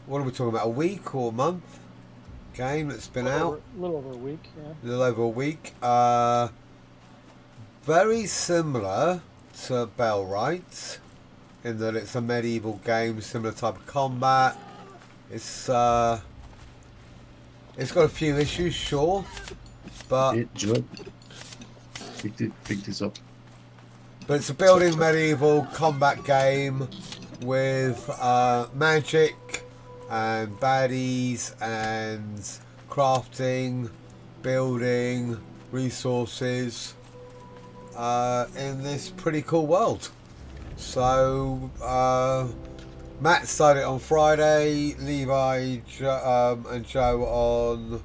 what are we talking about, a week or a month? game that's been out. A little over a week, yeah. A little over a week. Very similar to Bellwright in that it's a medieval game, similar type of combat. It's got a few issues, sure, but Hey, Joe. Pick this up. but it's a building medieval combat game with magic and baddies and crafting, building, resources in this pretty cool world. So Matt started on Friday, Levi and Joe on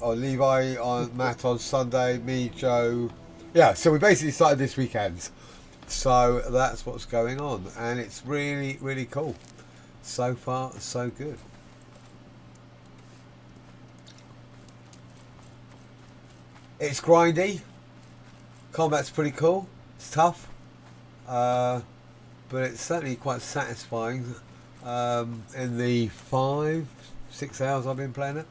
or Levi on Matt on Sunday, me, Joe. Yeah, so we basically started this weekend. So that's what's going on, and it's really, really cool. So far, so good. It's grindy. Combat's pretty cool. It's tough. But it's certainly quite satisfying in the 5-6 hours I've been playing it.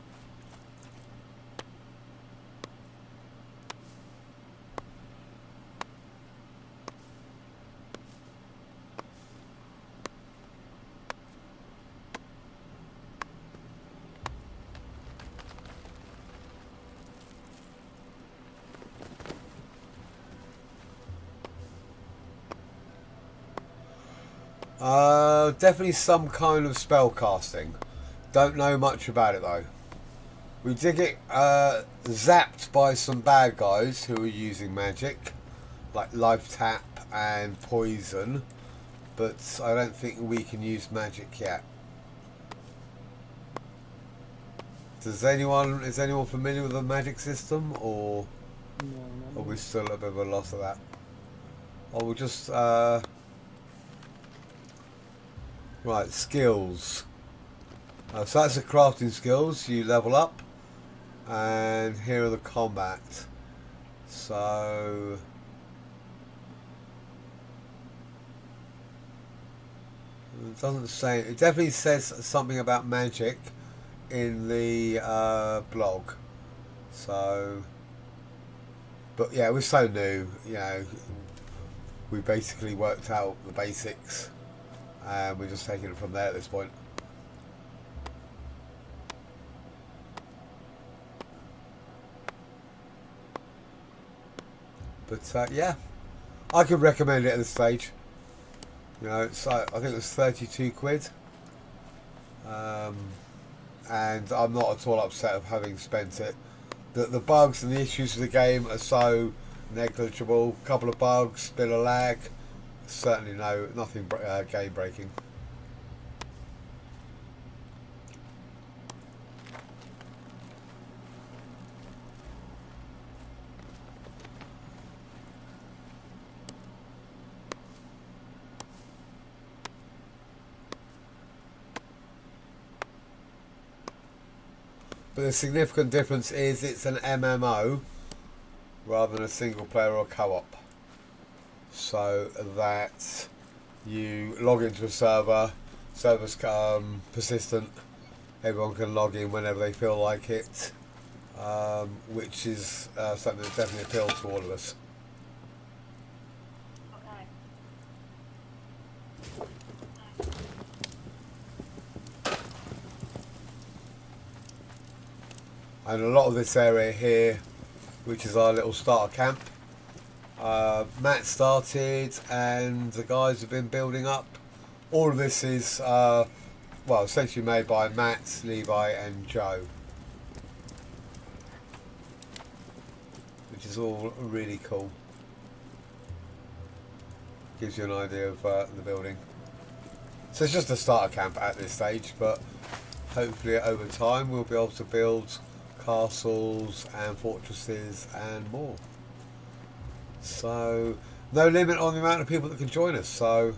Definitely some kind of spell casting. Don't know much about it though. We did get zapped by some bad guys who were using magic, like life tap and poison, but I don't think we can use magic yet. Is anyone familiar with the magic system, or No, are we still a bit of a loss of that? Or we'll just right, skills. So that's the crafting skills. You level up, and here are the combat. So it doesn't say. It definitely says something about magic in the blog. So, but yeah, we're so new. You know, we basically worked out the basics. And we're just taking it from there at this point. But yeah, I could recommend it at this stage. You know, it's I think it was 32 quid. And I'm not at all upset of having spent it. The bugs and the issues of the game are so negligible. A couple of bugs, bit of lag. Certainly nothing game breaking. But the significant difference is it's an MMO rather than a single player or co-op. So that you log into a server's persistent, everyone can log in whenever they feel like it, which is something that definitely appeals to all of us. And a lot of this area here, which is our little starter camp, Matt started and the guys have been building up. All of this is well, essentially made by Matt, Levi and Joe, which is all really cool. Gives you an idea of the building. So it's just a starter camp at this stage, but hopefully over time we'll be able to build castles and fortresses and more. So no limit on the amount of people that can join us. So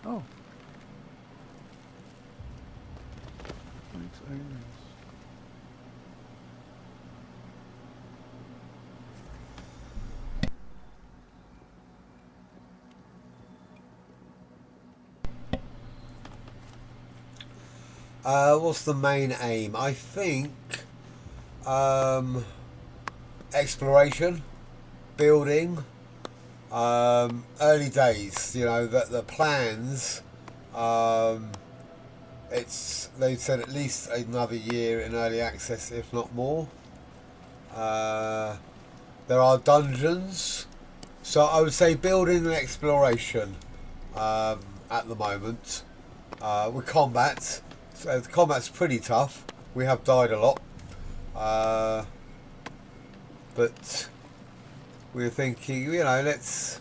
Oh. Thanks, Agnes. What's the main aim? I think exploration, building, early days. You know, the plans. They've said at least another year in early access, if not more. There are dungeons, so I would say building and exploration at the moment. With combat, so the combat's pretty tough. We have died a lot, but we're thinking, you know, let's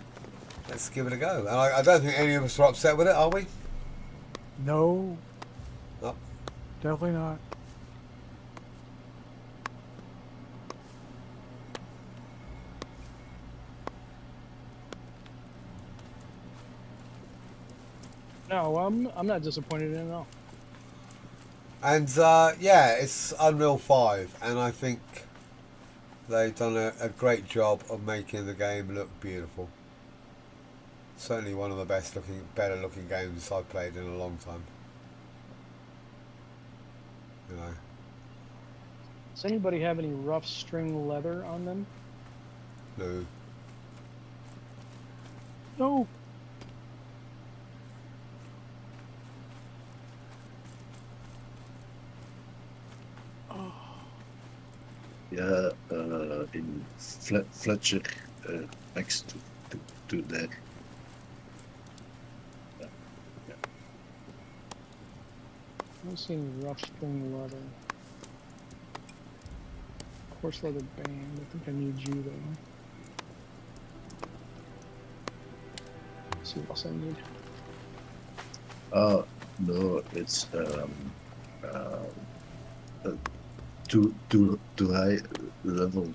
give it a go. And I don't think any of us are upset with it, are we? No, No. definitely not. No, I'm not disappointed in it at all. And yeah, it's Unreal 5, and I think they've done a great job of making the game look beautiful. Certainly one of the better looking games I've played in a long time. You know. Does anybody have any rough string leather on them? No. No. Yeah, in Fletcher, next to there. I don't see any rough string leather. Coarse leather band. I think I need you though. Let's see what else I need. No, it's too high level.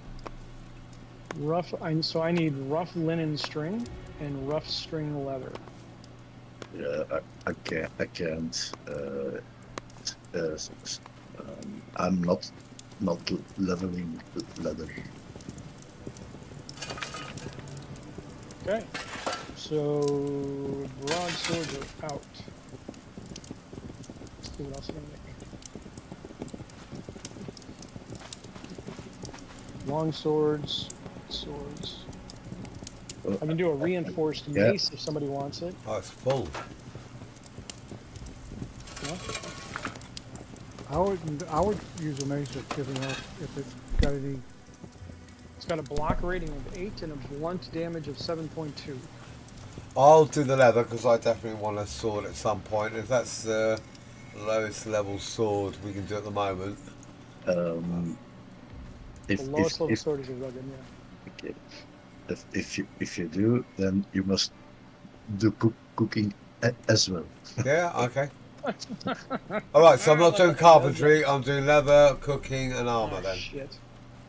Rough. So I need rough linen string and rough string leather. Yeah, I can't. I'm not leveling leather. Okay. So broadswords are out. Let's see what else I can make. Long swords, swords. I can do a reinforced mace if somebody wants it. Oh, it's full. Yeah. I would use a mace if given up if it's got any. It's got a block rating of 8 and a blunt damage of 7.2. I'll do the leather because I definitely want a sword at some point. If that's the lowest level sword we can do at the moment. The lowest level sword is a rugged, yeah. Okay. If you do, then you must do cooking as well. Yeah, okay. Alright, so I'm not doing carpentry, I'm doing leather, cooking and armour then. Shit.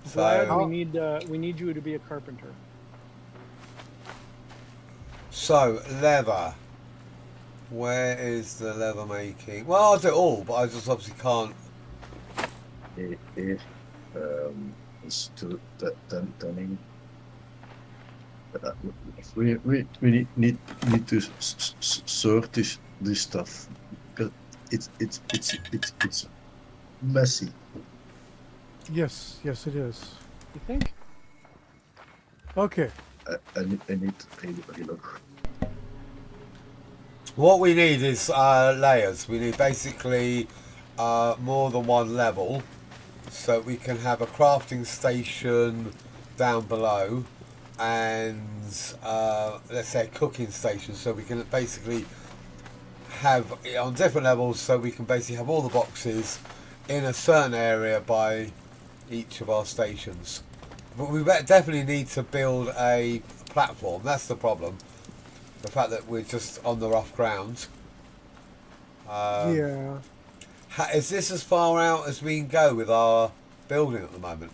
So Glad we need you to be a carpenter. So, leather. Where is the leather making? Well, I'll do it all, but I just obviously can't. It's to turning. We need to sort this stuff because it's messy. Yes, it is. You think? Okay. I need to look. What we need is layers. We need basically more than one level, so we can have a crafting station down below, and let's say a cooking station, so we can basically have it on different levels, so we can basically have all the boxes in a certain area by each of our stations. But we definitely need to build a platform. That's the problem. The fact that we're just on the rough ground. Yeah. Is this as far out as we can go with our building at the moment?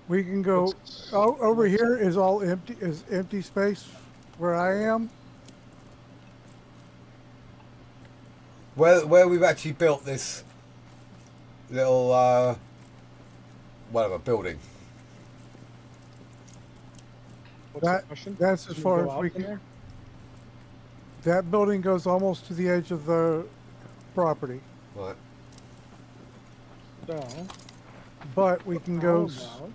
We can go. Over here is all empty. Is empty space where I am. Where we've actually built this little whatever building. What's the question? That's as Can we far go as out we from can. there? That building goes almost to the edge of the property. Right. So, But we can how go. about,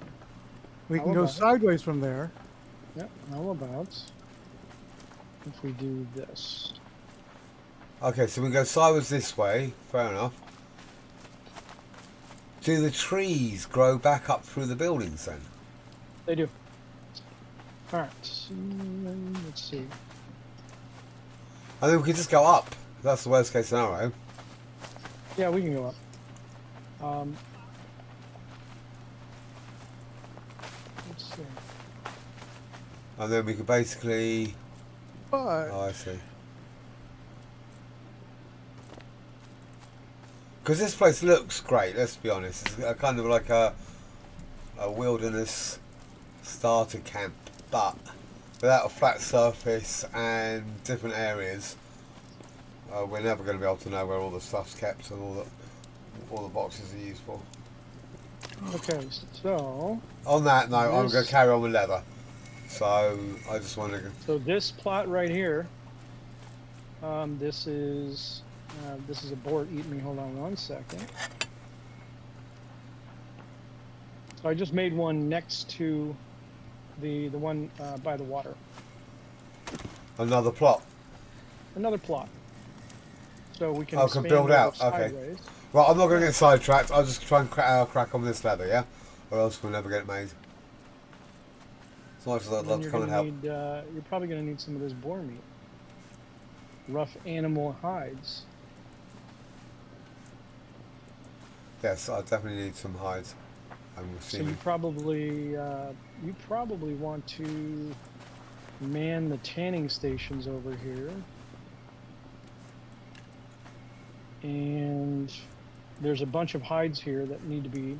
We how can go about- sideways from there. yeah, how about if we do this? Okay, so we go sideways this way. Fair enough. Do the trees grow back up through the buildings then? They do. All right. So, let's see. I think we could just go up. That's the worst case scenario. Yeah, we can go up. Let's see. And then we could basically... But Oh, I see. Because this place looks great, let's be honest. It's a kind of like a wilderness starter camp, but without a flat surface and different areas. We're never going to be able to know where all the stuff's kept and all the boxes are used for. Okay, so On that note, I'm going to This- carry on with leather. So I just want to... this plot right here. This is a boar eating me. Hold on one second. So I just made one next to the one by the water. Another plot. Another plot. So we can Oh, can expand build over out, okay. sideways. Right, I'm not going to get sidetracked. I'll just try and crack on with this leather, yeah? Or else we'll never get it made. As much as I'd And love to you're come and gonna help. need, you're probably going to need some of this boar meat. Rough animal hides. Yes, I definitely need some hides. I'm So you assuming. probably want to man the tanning stations over here. And there's a bunch of hides here that need to be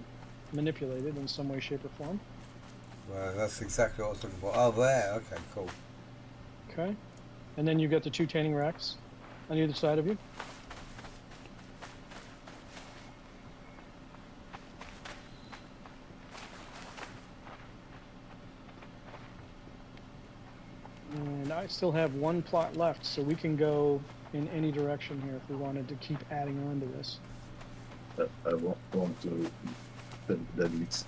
manipulated in some way, shape, or form. Well, that's exactly what I was looking for. Oh, there. Okay, cool. Okay. And then you've got the 2 tanning racks on either side of you. And I still have 1 plot left, so we can go in any direction here if we wanted to keep adding on to this. I want to delete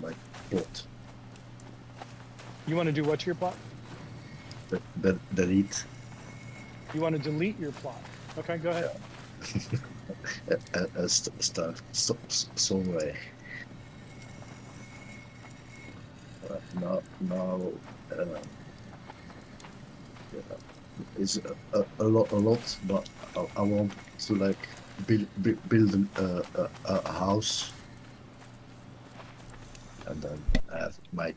my plot. You want to do what to your plot? Delete You want to delete your plot. Okay, go ahead. start somewhere. Now it's a lot, but I want to like build a house, and then have my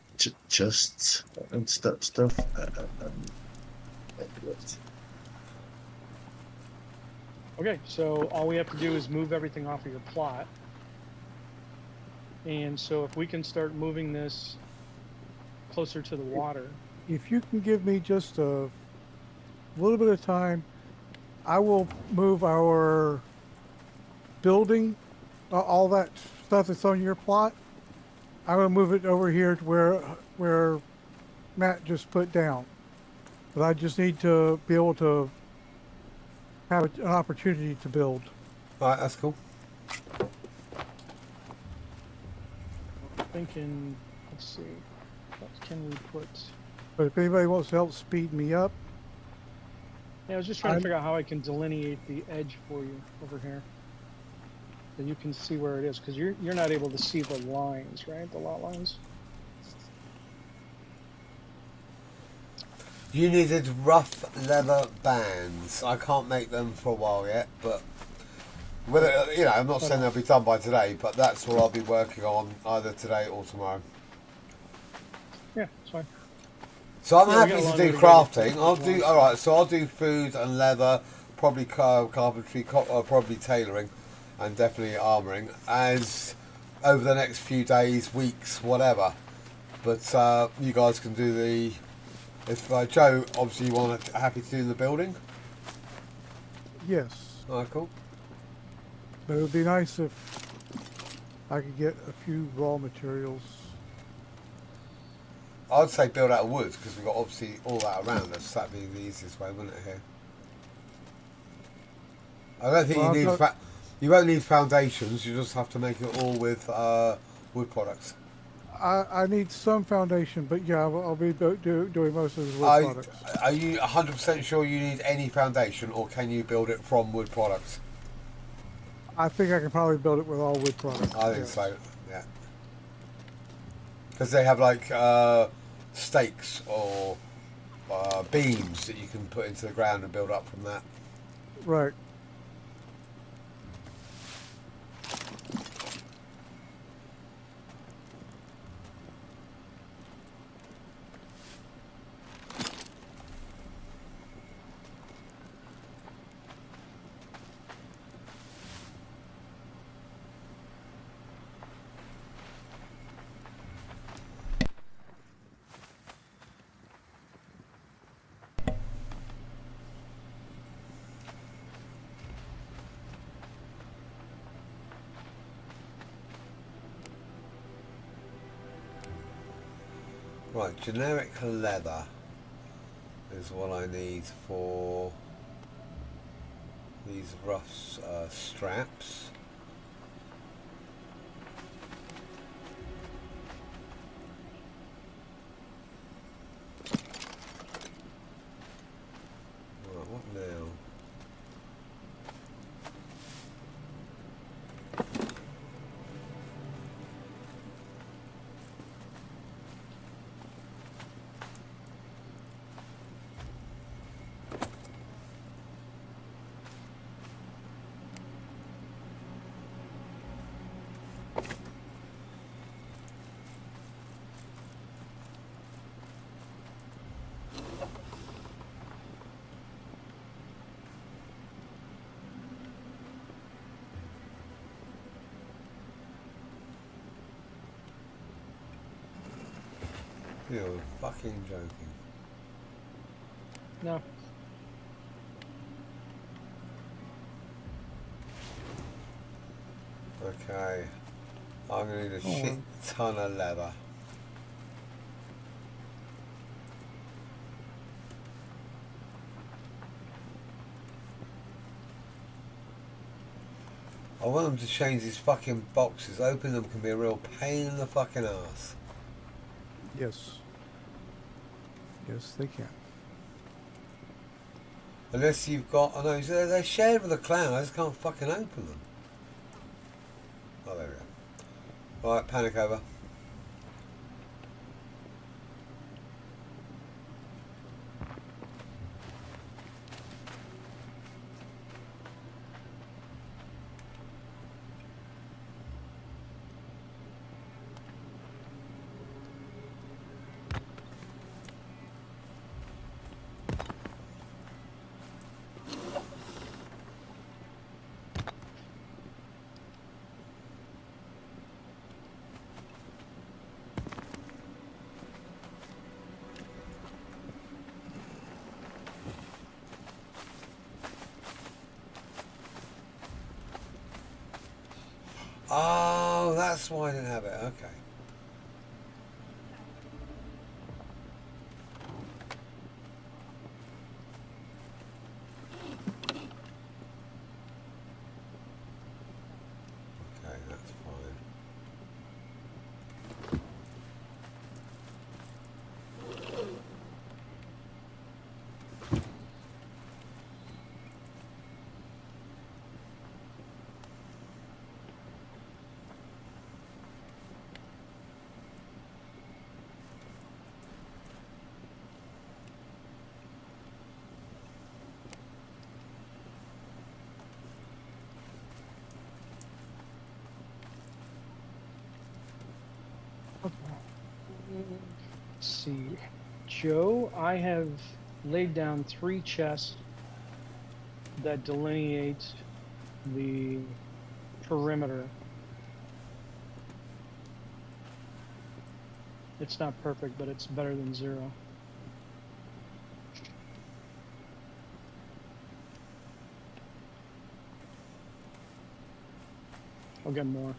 chests and stuff, and like that. Okay, so all we have to do is move everything off of your plot. And so if we can start moving this closer to the water. if you can give me just a little bit of time, I will move our building, all that stuff that's on your plot. I'm gonna move it over here to where Matt just put down. But I just need to be able to have an opportunity to build. Alright, that's cool. Thinking, let's see, what can we put? But if anybody wants to help speed me up, Yeah, I was just trying to figure out how I can delineate the edge for you over here. So you can see where it is, because you're not able to see the lines, right? The lot lines. You needed rough leather bands. I can't make them for a while yet, but whether I'm not saying they'll be done by today, but that's what I'll be working on either today or tomorrow. Yeah, it's fine. So I'm Yeah, we happy got a to long do way to go crafting. before I'll it's do long. alright. So I'll do food and leather, probably carpentry, probably tailoring, and definitely armoring as over the next few days, weeks, whatever. But you guys can do the. If Joe, obviously, you happy to do the building. yes. Alright, cool. But it would be nice if I could get a few raw materials. I'd say build out of wood because we've got obviously all that around us. That'd be the easiest way, wouldn't it? Here. I don't think Well, you need. You won't need foundations. You just have to make it all with wood products. I need some foundation, but yeah, I'll be doing most of the wood products. Are you 100% sure you need any foundation, or can you build it from wood products? I think I can probably build it with all wood products. I think yes. so. Yeah. Because they have like stakes or beams that you can put into the ground and build up from that. Right. Right, generic leather is what I need for these rough straps. Right, what now? You're fucking joking. No. Okay. I'm gonna need a shit ton of leather. I want them to change these fucking boxes. Opening them can be a real pain in the fucking ass. Yes. Yes, they can. Unless you've got, I know, they're shared with a clown. I just can't fucking open them. Oh, there we go. Alright, panic over. Oh, that's why I didn't have it. Okay. Okay, that's fine. Let's see. Joe, I have laid down 3 chests that delineate the perimeter. It's not perfect, but it's better than 0. I'll get more.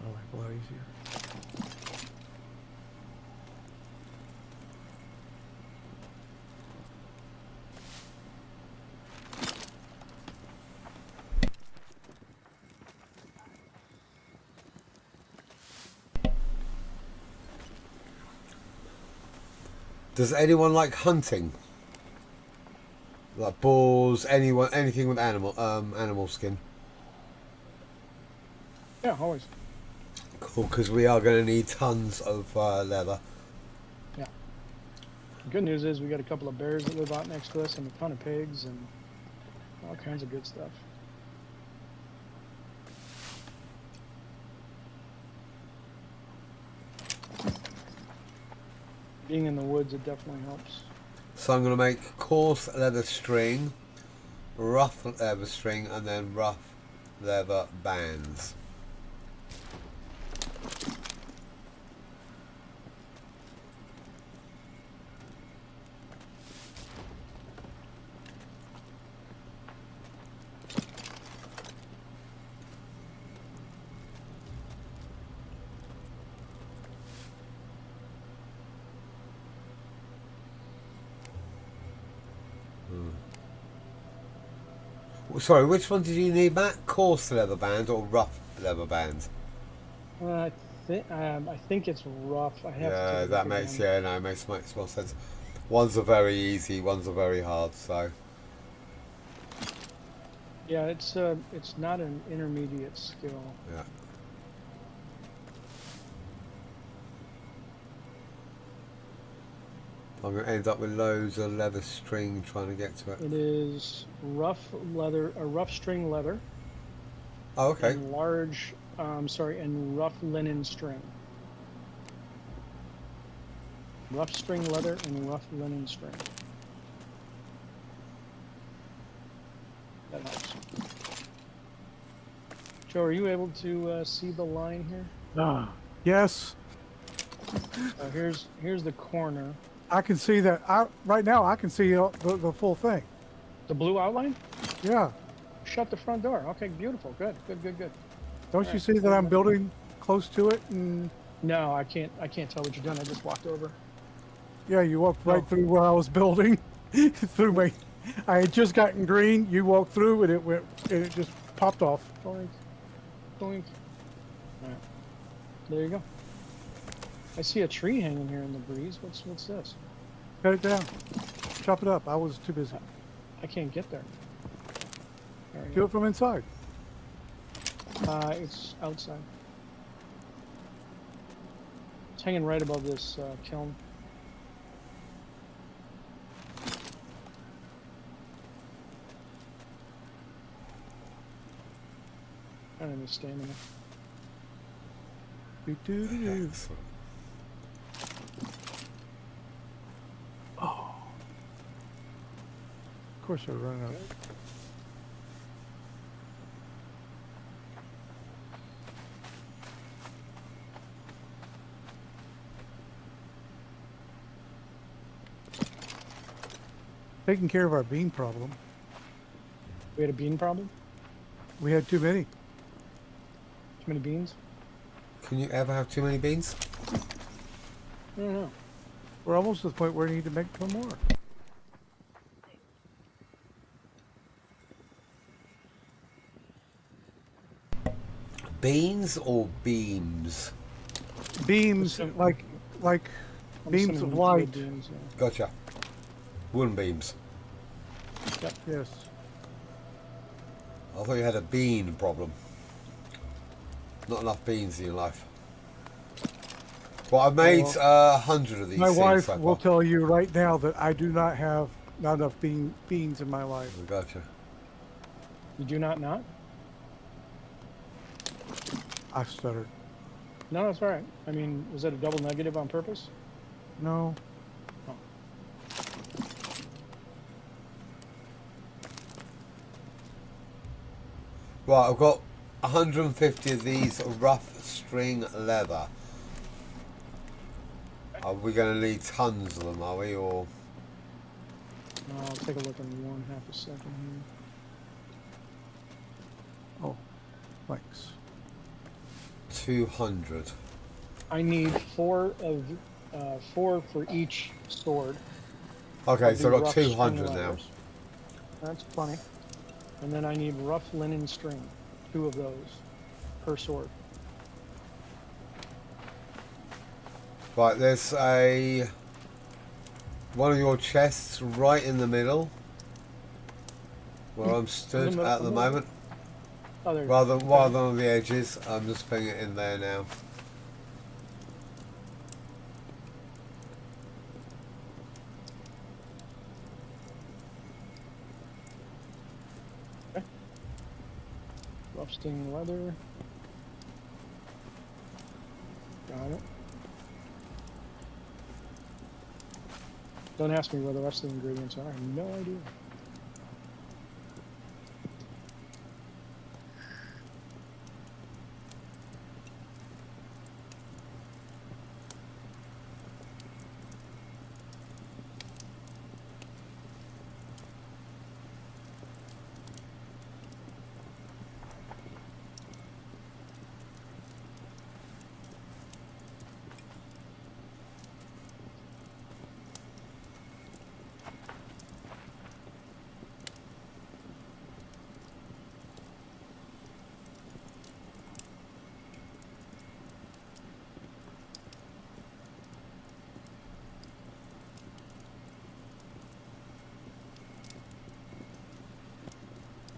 my life a lot easier. Does anyone like hunting? Like boars, anything with animal skin? Yeah, always. Cool, because we are going to need tons of leather. Yeah. The good news is we got a couple of bears that live out next to us and a ton of pigs and all kinds of good stuff. Being in the woods, it definitely helps. So I'm going to make coarse leather string, rough leather string, and then rough leather bands. Sorry, which one did you need, Matt? Coarse leather band or rough leather band? I think it's rough. I have to Yeah, take a that look makes again. makes more sense. One's are very easy, one's are very hard. So Yeah, it's not an intermediate skill. yeah. I'm going to end up with loads of leather string trying to get to it. It is rough leather, a rough string leather, Oh, okay. and and rough linen string. Rough string leather and rough linen string. That helps. Joe, are you able to see the line here? Yes, Here's the corner. I can see that. Right now I can see the full thing. The blue outline? Yeah. Shut the front door. Okay, beautiful. Good. Don't you see that I'm building close to it? And No, I can't tell what you're doing. I just walked over. yeah, you walked right through where I was building. I had just gotten green. You walked through, and it just popped off. Boink. Boink. Alright. There you go. I see a tree hanging here in the breeze. What's this? Cut it down. Chop it up. I was too busy. I can't get there. There we Do go. it from inside. It's outside. It's hanging right above this kiln. I don't understand it. Do-do-do-do. Excellent. Of course, we're running out. Taking care of our bean problem. We had a bean problem? We had too many. Too many beans? Can you ever have too many beans? I don't know. We're almost to the point where we need to make some more. Beans or beams? Beams, Some- like I'm beams assuming of light. beans, yeah. Gotcha. Wooden beams. Yes. I thought you had a bean problem. Not enough beans in your life. Well, I've made 100 of these My things wife so will far. tell you right now that I do not have not enough beans in my life. Gotcha. You do not? I stuttered. No, that's all right. I mean, was that a double negative on purpose? No. Right, I've got 150 of these rough string leather. Are we going to need tons of them, are we? Or I'll take a look in 1/2 a second here. Oh, thanks. 200. I need 4 of 4 for each sword. Okay, of so the I've got rough string 200 now. leathers. That's plenty. And then I need rough linen string, 2 of those per sword. Right, there's one of your chests right in the middle where I'm stood at the moment. Oh, there. Rather than on the edges, I'm just putting it in there now. Rough sting leather. Got it. Don't ask me what the rest of the ingredients are. I have no idea.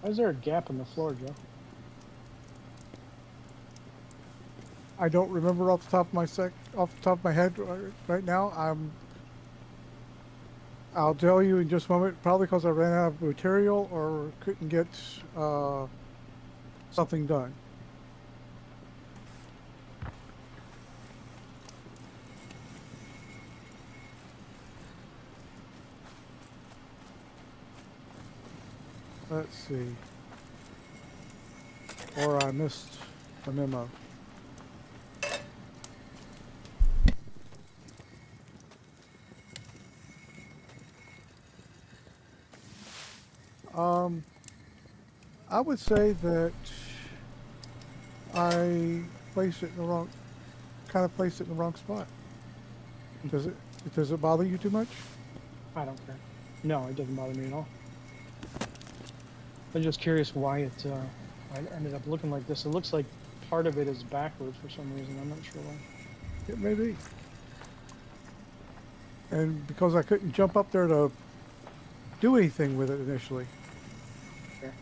Why is there a gap in the floor, Joe? I don't remember off the top of my head right now. I'll tell you in just a moment. Probably because I ran out of material or couldn't get something done. Let's see. Or I missed the memo. I would say that I placed it in the wrong, kind of placed it in the wrong spot. Does it bother you too much? I don't care. No, it doesn't bother me at all. I'm just curious why it I ended up looking like this. It looks like part of it is backwards for some reason. I'm not sure why. It may be. And because I couldn't jump up there to do anything with it initially. Sure.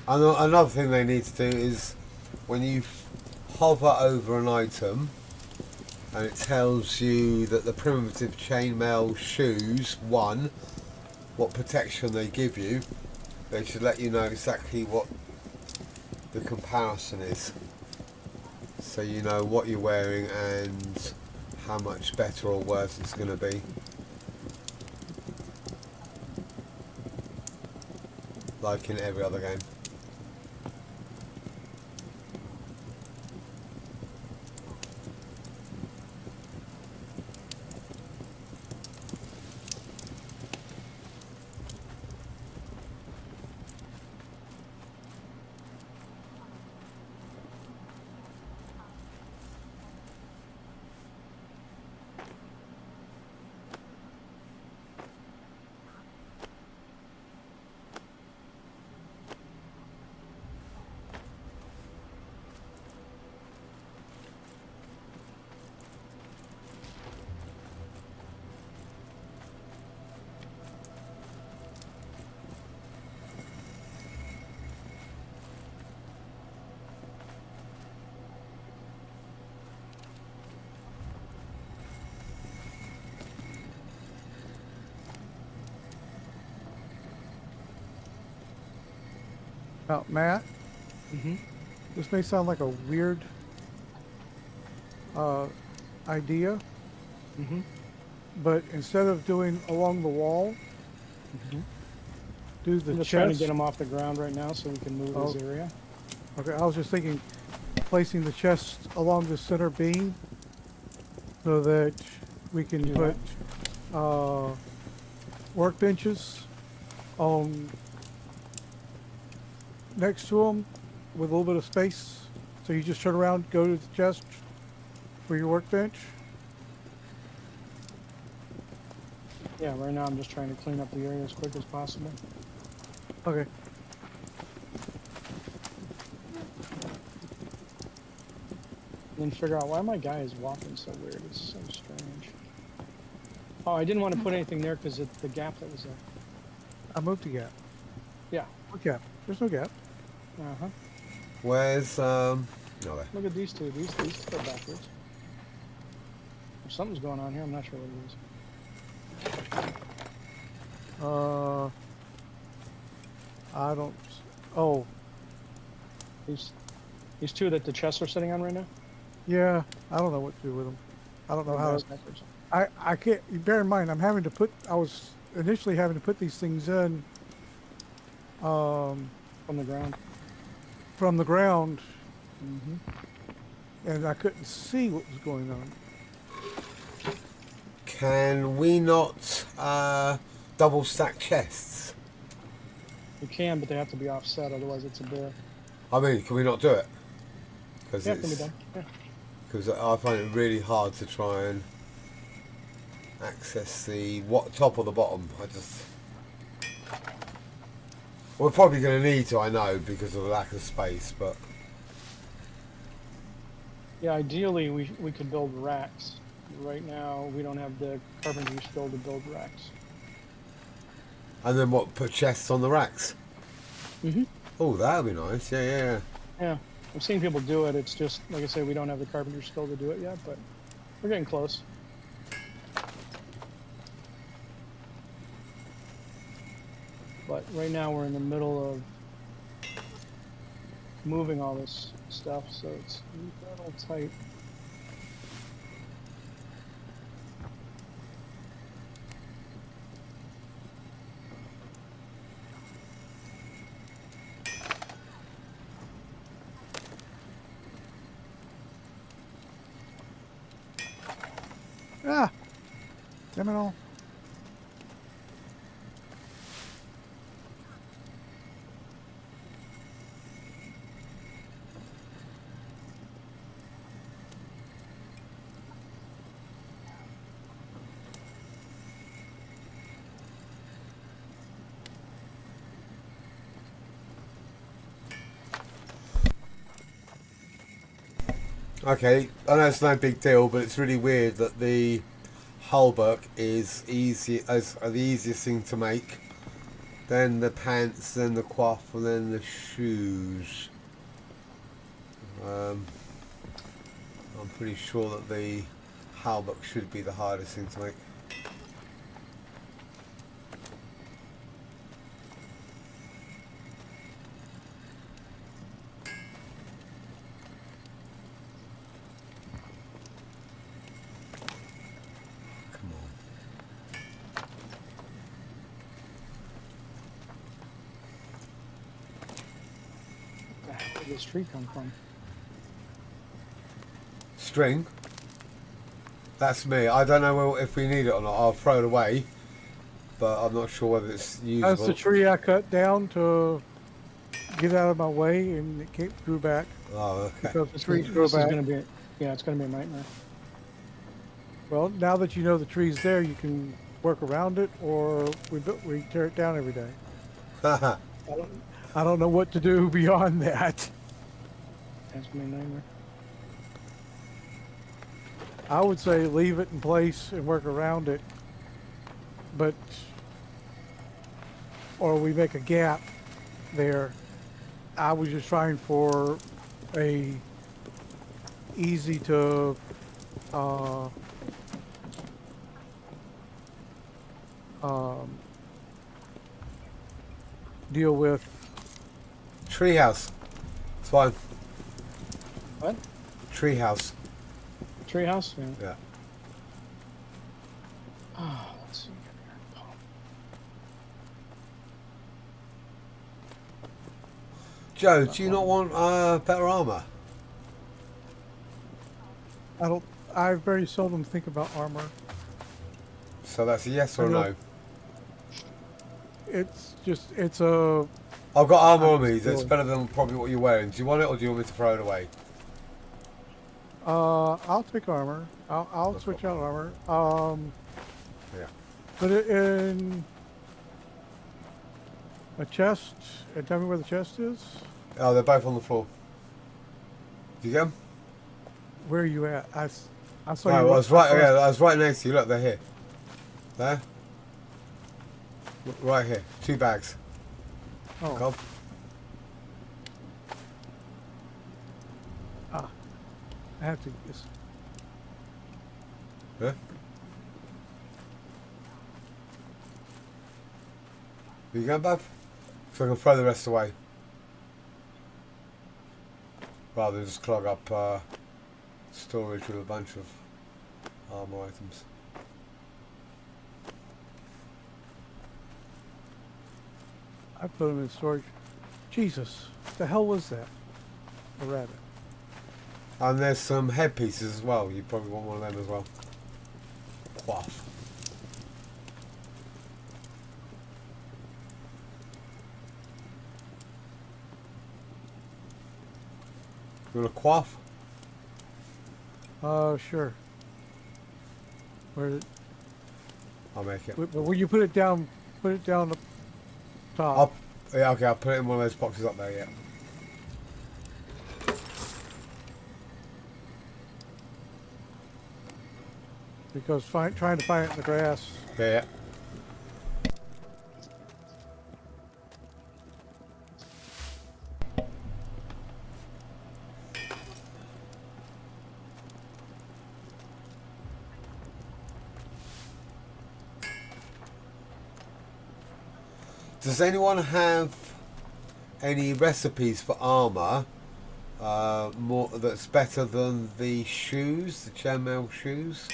Another thing they need to do is when you hover over an item and it tells you that the primitive chainmail shoes, what protection they give you, they should let you know exactly what the comparison is. So you know what you're wearing and how much better or worse it's going to be. Like in every other game. Now, Matt, Mm-hmm. this may sound like a weird idea, Mm-hmm. but instead of doing along the wall, Mm-hmm. do the I'm just trying to chest. get him off the ground right now so we can move Oh. his area. Okay, I was just thinking placing the chest along the center beam so that we can Do put workbenches on next to them with a little bit of space. So you just turn around, go to the chest for your workbench. Yeah, right now I'm just trying to clean up the area as quick as possible. Okay. And then figure out why my guy is walking so weird. It's so strange. Oh, I didn't want to put anything there because of the gap that was there. I moved the gap. Yeah. What gap? There's no gap. Uh-huh. Where's no there. Look at these two. These go backwards. Something's going on here. I'm not sure what it is. I don't. Oh, These two that the chests are sitting on right now? yeah. I don't know what to do with them. I don't know how. They're backwards. I can't. Bear in mind, I'm having to put. I was initially having to put these things in. From the ground. From the ground, Mm-hmm. and I couldn't see what was going on. Can we not double stack chests? You can, but they have to be offset, otherwise it's a bear. I mean, can we not do it? Because Yeah, it can be done. Yeah. Because I find it really hard to try and access the top or the bottom. We're probably going to need to, I know, because of the lack of space, but Yeah, ideally we could build racks. Right now we don't have the carpentry skill to build racks. and then what? Put chests on the racks. Mm-hmm. Oh, that would be nice. Yeah, yeah, yeah. Yeah, I've seen people do it. It's just, like I say, we don't have the carpentry skill to do it yet, but we're getting close. But right now we're in the middle of moving all this stuff, so it's a little tight. Ah, damn it all. Okay, I know it's no big deal, but it's really weird that the halberd is the easiest thing to make. Then the pants, then the coif, and then the shoes. I'm pretty sure that the halberd should be the hardest thing to make. Where the hell did this tree come from? String. That's me. I don't know if we need it or not. I'll throw it away, but I'm not sure whether it's usable. That's the tree I cut down to get out of my way, and it grew back. Oh, okay. Because the trees grow This is back. gonna be, yeah, it's gonna be a nightmare. Well, now that you know the tree's there, you can work around it, or we tear it down every day. I don't know what to do beyond that. That's gonna be a nightmare. I would say leave it in place and work around it, but or we make a gap there. I was just trying for a easy to deal with. Treehouse. It's fine. What? Treehouse. Treehouse? Yeah. Yeah. Oh, let's see. Joe, do you not want better armour? I very seldom think about armor. So that's a yes or I no? don't- It's a. I've got armour on I'm me that's still- better than probably what you're wearing. Do you want it or do you want me to throw it away? I'll take armor. I'll No switch out armor. Yeah. Put it in a chest and tell me where the chest is. Oh, they're both on the floor. Do you get them? Where are you at? I saw No, you. I was right. Yeah, I was right next to you. Look, they're here. There. Look, right here. 2 bags. Oh, Come. I have to. Yeah. You going, Bab? So I can throw the rest away. Rather than just clog up storage with a bunch of armour items. I put them in storage. Jesus, what the hell was that? A rabbit. And there's some headpieces as well. You probably want one of them as well. Quaff. You want a quaff? Sure. Where did, I'll make it. but when you put it down the top. Yeah, okay, I'll put it in one of those boxes up there, yeah. Because trying to find it in the grass. Yeah, yeah. Does anyone have any recipes for armour more that's better than the shoes, the chainmail shoes?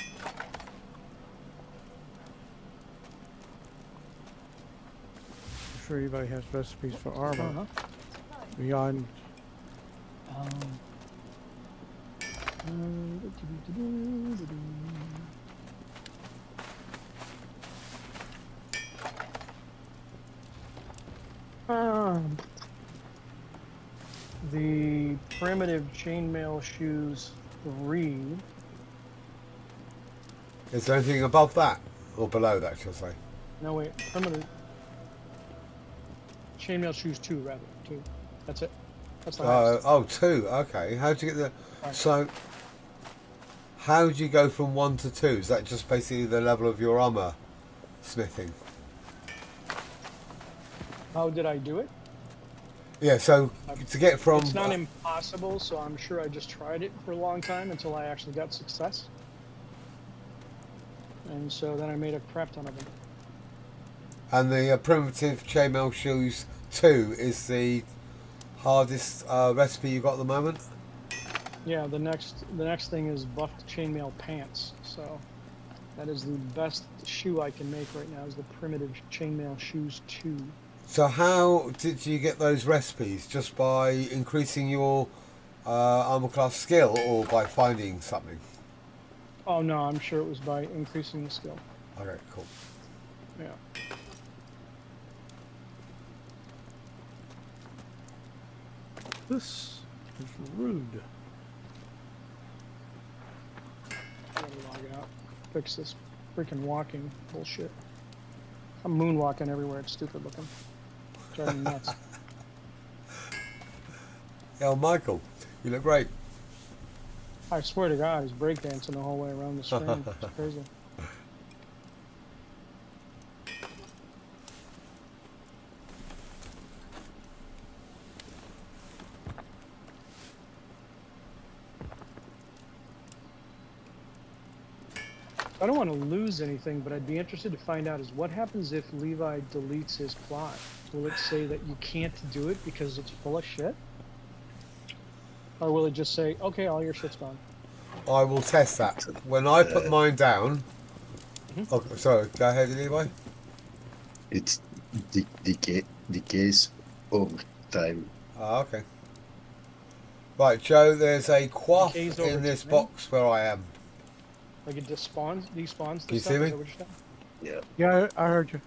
I'm sure anybody has recipes for armor Uh-huh. beyond. The primitive chainmail shoes 3. Is there anything above that? Or below that, shall I say? No wait, primitive chainmail shoes 2 rather 2. That's it. That's the highest. Oh, 2, okay. How'd you get the... Right. So, how'd you go from 1 to 2? Is that just basically the level of your armour smithing? How did I do it? Yeah, so to get from... It's not impossible, so I'm sure I just tried it for a long time until I actually got success. And so then I made a crap ton of them. And the primitive chainmail shoes 2 is the hardest recipe you got at the moment? Yeah, the next thing is buffed chainmail pants. So that is the best shoe I can make right now is the primitive chainmail shoes 2. So how did you get those recipes? Just by increasing your armor class skill or by finding something? Oh no, I'm sure it was by increasing the skill. Okay, cool. Yeah. This is rude. I gotta log out. Fix this freaking walking bullshit. I'm moonwalking everywhere. It's stupid looking. Driving me nuts. Yeah, Michael, you look great. I swear to God, he's breakdancing the whole way around the screen. It's crazy. I don't want to lose anything, but I'd be interested to find out is what happens if Levi deletes his plot? Will it say that you can't do it because it's full of shit? Or will it just say, okay, all your shit's gone? I will test that. When I put mine down... Oh, sorry, go ahead, Levi. It's the case over time. Oh, okay. Right, Joe, there's a quaff Decays over in this time. box where I am. Like it just spawns, despawns Can the you stuff. see me? Is that what you're saying? Yeah. Yeah, I heard you.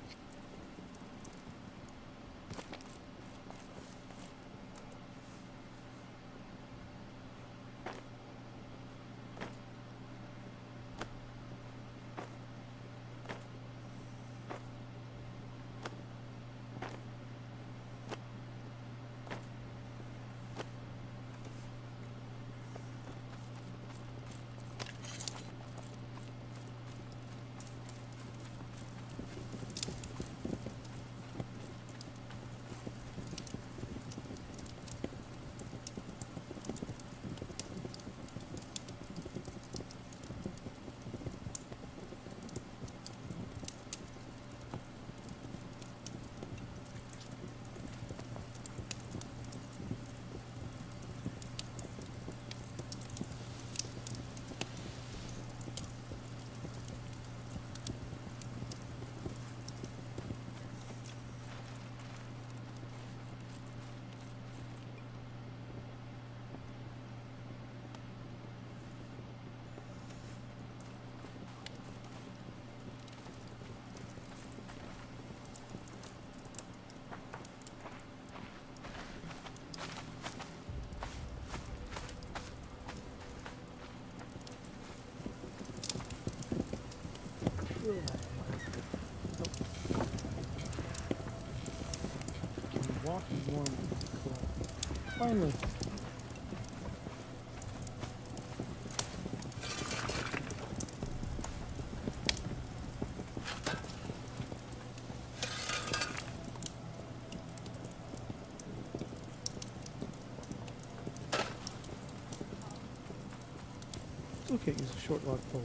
Can you walk in warm? Cool. Finally. Still can't use a short log pole.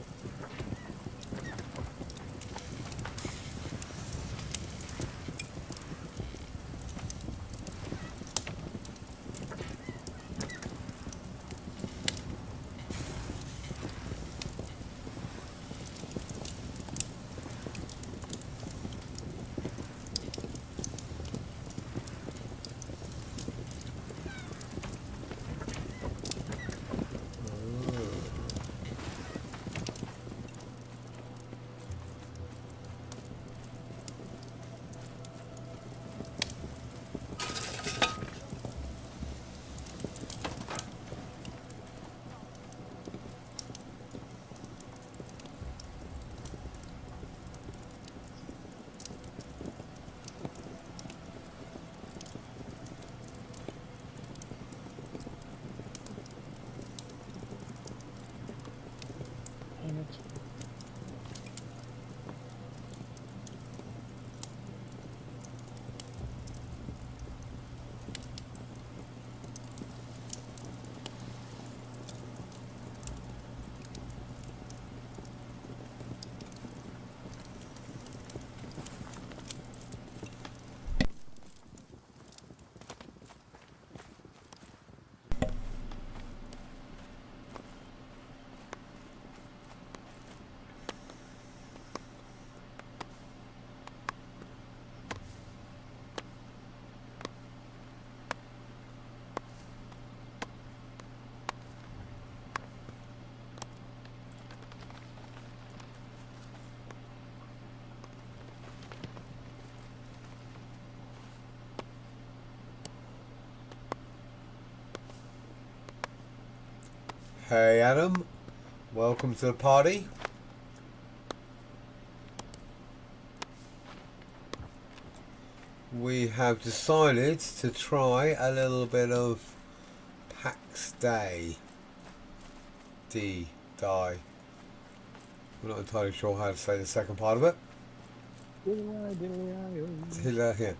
Damn it. Hey Adam, welcome to the party. We have decided to try a little bit of Pax Dei. Die. We're not entirely sure how to say the second part of it. Yeah.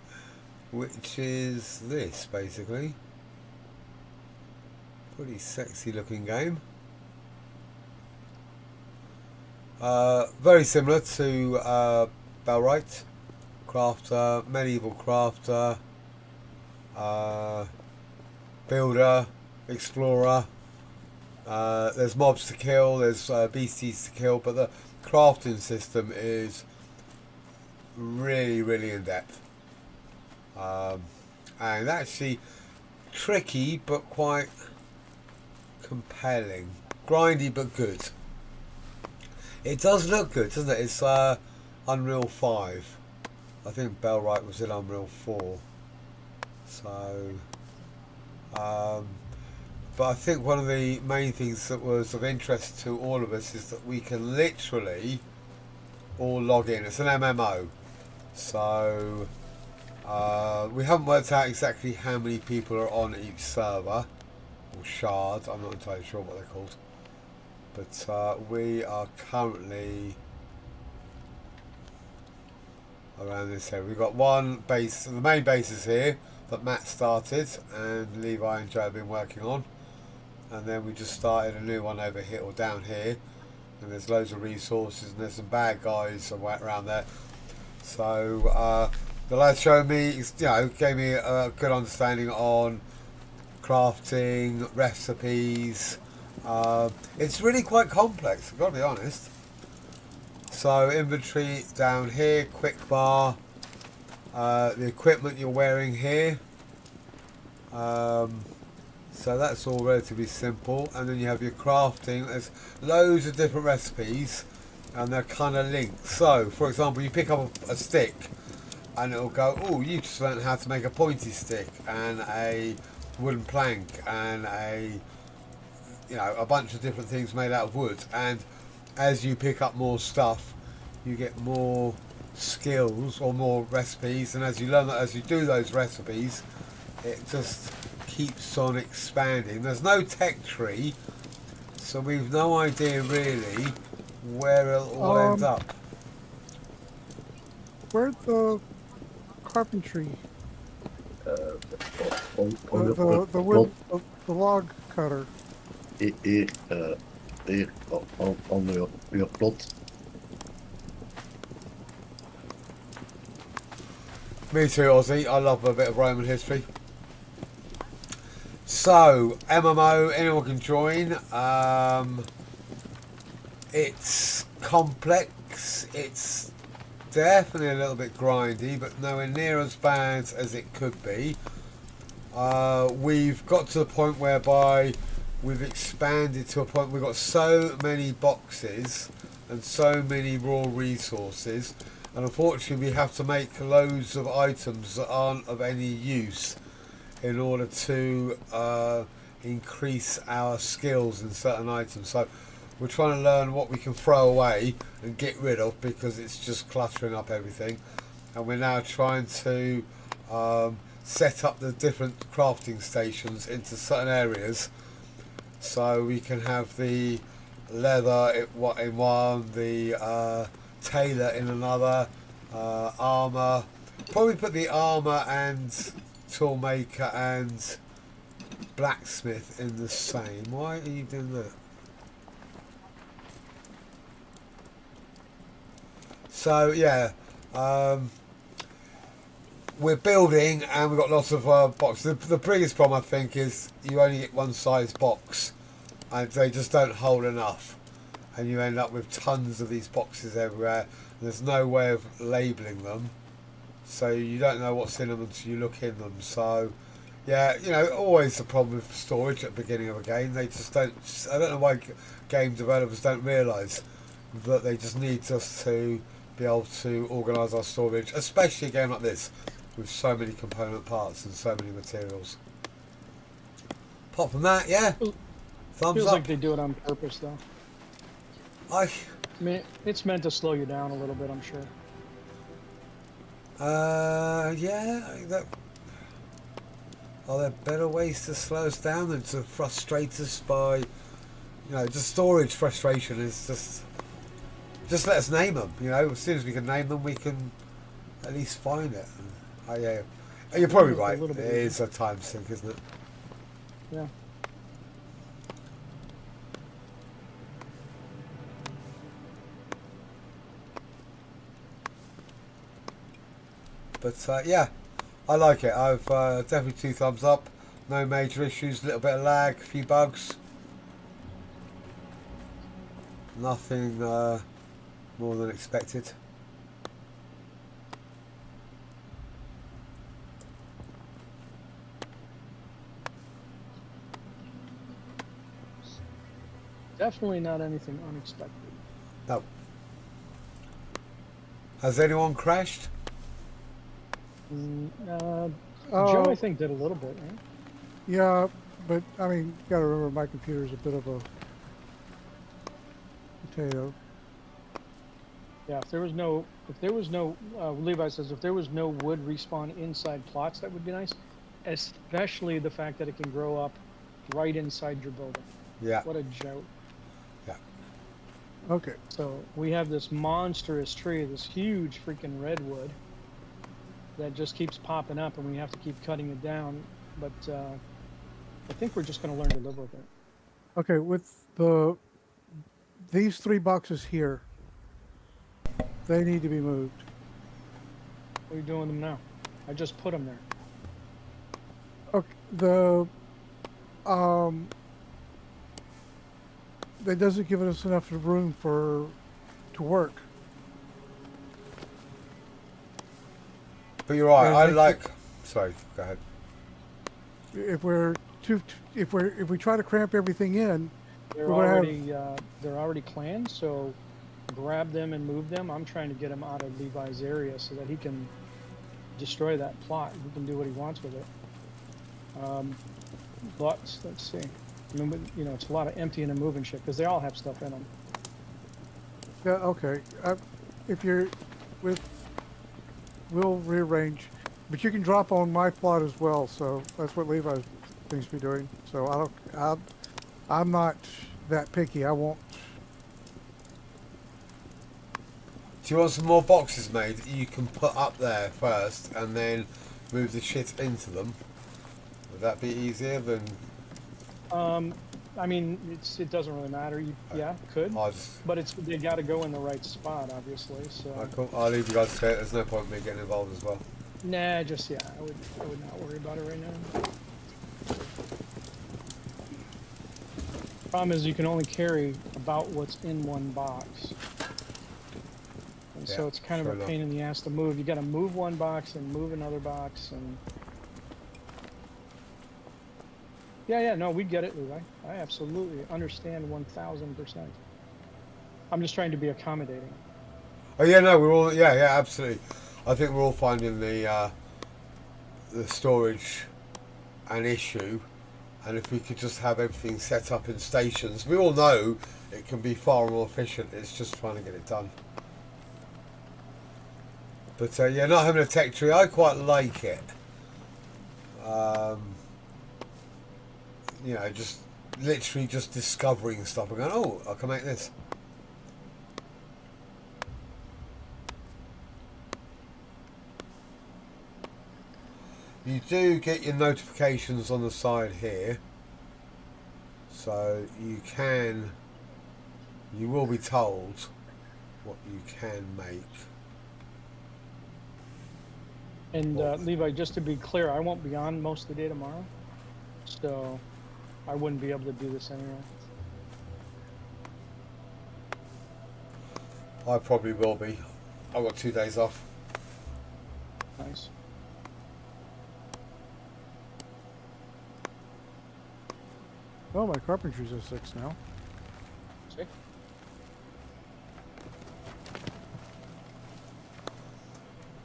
Which is this, basically. Pretty sexy looking game. Very similar to Bellwright. Crafter, medieval crafter, builder, explorer. There's mobs to kill, there's beasties to kill, but the crafting system is really, really in depth. And actually, tricky but quite compelling. Grindy but good. It does look good, doesn't it? It's Unreal 5. I think Bellwright was in Unreal 4. So, but I think one of the main things that was of interest to all of us is that we can literally all log in. It's an MMO. So, we haven't worked out exactly how many people are on each server, or shard, I'm not entirely sure what they're called. But we are currently around this area. We've got one base, the main base is here, that Matt started, and Levi and Joe have been working on. And then we just started a new one over here, or down here. And there's loads of resources, and there's some bad guys around there. So, the lad showed me, you know, gave me a good understanding on crafting, recipes. It's really quite complex, I've got to be honest. So inventory down here, quick bar, the equipment you're wearing here. So that's all relatively simple. And then you have your crafting. There's loads of different recipes, and they're kind of linked. So, for example, you pick up a stick, and it'll go, oh, you just learned how to make a pointy stick, and a wooden plank, and a bunch of different things made out of wood. And as you pick up more stuff, you get more skills or more recipes, and as you learn that, as you do those recipes, it just keeps on expanding. There's no tech tree, so we've no idea really where it'll all end up. Where's the carpentry? On The wood, the log cutter. Here, on your plot. Me too, Aussie. I love a bit of Roman history. So, MMO, anyone can join. It's complex. It's definitely a little bit grindy, but nowhere near as bad as it could be. We've got to the point whereby we've expanded to a point we've got so many boxes and so many raw resources, and unfortunately we have to make loads of items that aren't of any use in order to increase our skills in certain items. So we're trying to learn what we can throw away and get rid of, because it's just cluttering up everything. And we're now trying to set up the different crafting stations into certain areas, so we can have the leather in one, the tailor in another, armour. Probably put the armour and toolmaker and blacksmith in the same. Why are you doing that? So yeah, we're building, and we've got lots of boxes. The biggest problem I think is you only get one size box, and they just don't hold enough, and you end up with tons of these boxes everywhere, and there's no way of labelling them, so you don't know what's in them until you look in them. So yeah, you know, always the problem with storage at the beginning of a game. They just don't, I don't know why game developers don't realise that they just need us to be able to organise our storage, especially a game like this with so many component parts and so many materials. Apart from that, yeah, thumbs Feels up. like they do it on purpose, though. I mean, it's meant to slow you down a little bit, I'm sure. Yeah. Are there better ways to slow us down than to frustrate us by, you know, just storage frustration is just let us name them. You know, as soon as we can name them, we can at least find it. Yeah, you're probably right. It is a time sink, isn't it? Yeah. But yeah, I like it. I've definitely 2 thumbs up. No major issues. A little bit of lag, a few bugs. Nothing more than expected. Definitely not anything unexpected. No. Has anyone crashed? Joe, Oh, I think, did a little bit, right? yeah, but I mean, you gotta remember my computer's a bit of a potato. Yeah, if there was no, Levi says, if there was no wood respawn inside plots, that would be nice. Especially the fact that it can grow up right inside your building. Yeah. What a joke. Yeah. Okay. So we have this monstrous tree, this huge freaking redwood that just keeps popping up, and we have to keep cutting it down. But I think we're just going to learn to live with it. Okay, with these 3 boxes here, they need to be moved. What are you doing with them now? I just put them there. Okay, that doesn't give us enough room to work. But you're right. And I they- like. Sorry. Go ahead. If we try to cramp everything in, They're we're gonna already they're already clanned, so grab them and move them. I'm trying to get him out of Levi's area so that he can destroy that plot. He can do what he wants with it. But let's see. I mean, you know, it's a lot of emptying and moving shit because they all have stuff in them. yeah, okay. If you're with, we'll rearrange, but you can drop on my plot as well. So that's what Levi seems to be doing. So I'm not that picky. I won't. Do you want some more boxes made that you can put up there first and then move the shit into them? Would that be easier than... I mean, it doesn't really matter. Yeah, could, I'll but they got to go in the right spot, obviously. So I'll leave you guys to it. There's no point in me getting involved as well. nah, I would not worry about it right now. Problem is, you can only carry about what's in one box. And so Yeah, it's kind of fair a enough. pain in the ass to move. You got to move one box and move another box, and yeah, no, we get it, Levi. I absolutely understand 1000%. I'm just trying to be accommodating. Oh yeah, no, we're all absolutely. I think we're all finding the storage an issue, and if we could just have everything set up in stations, we all know it can be far more efficient. It's just trying to get it done. But yeah, not having a tech tree, I quite like it. You know, just literally just discovering stuff and going, oh, I can make this. You do get your notifications on the side here, so you will be told what you can make. And Levi, just to be clear, I won't be on most of the day tomorrow, so I wouldn't be able to do this anyway. I probably will be. I've got 2 days off. Nice. Oh, my carpentry's at 6 now. See?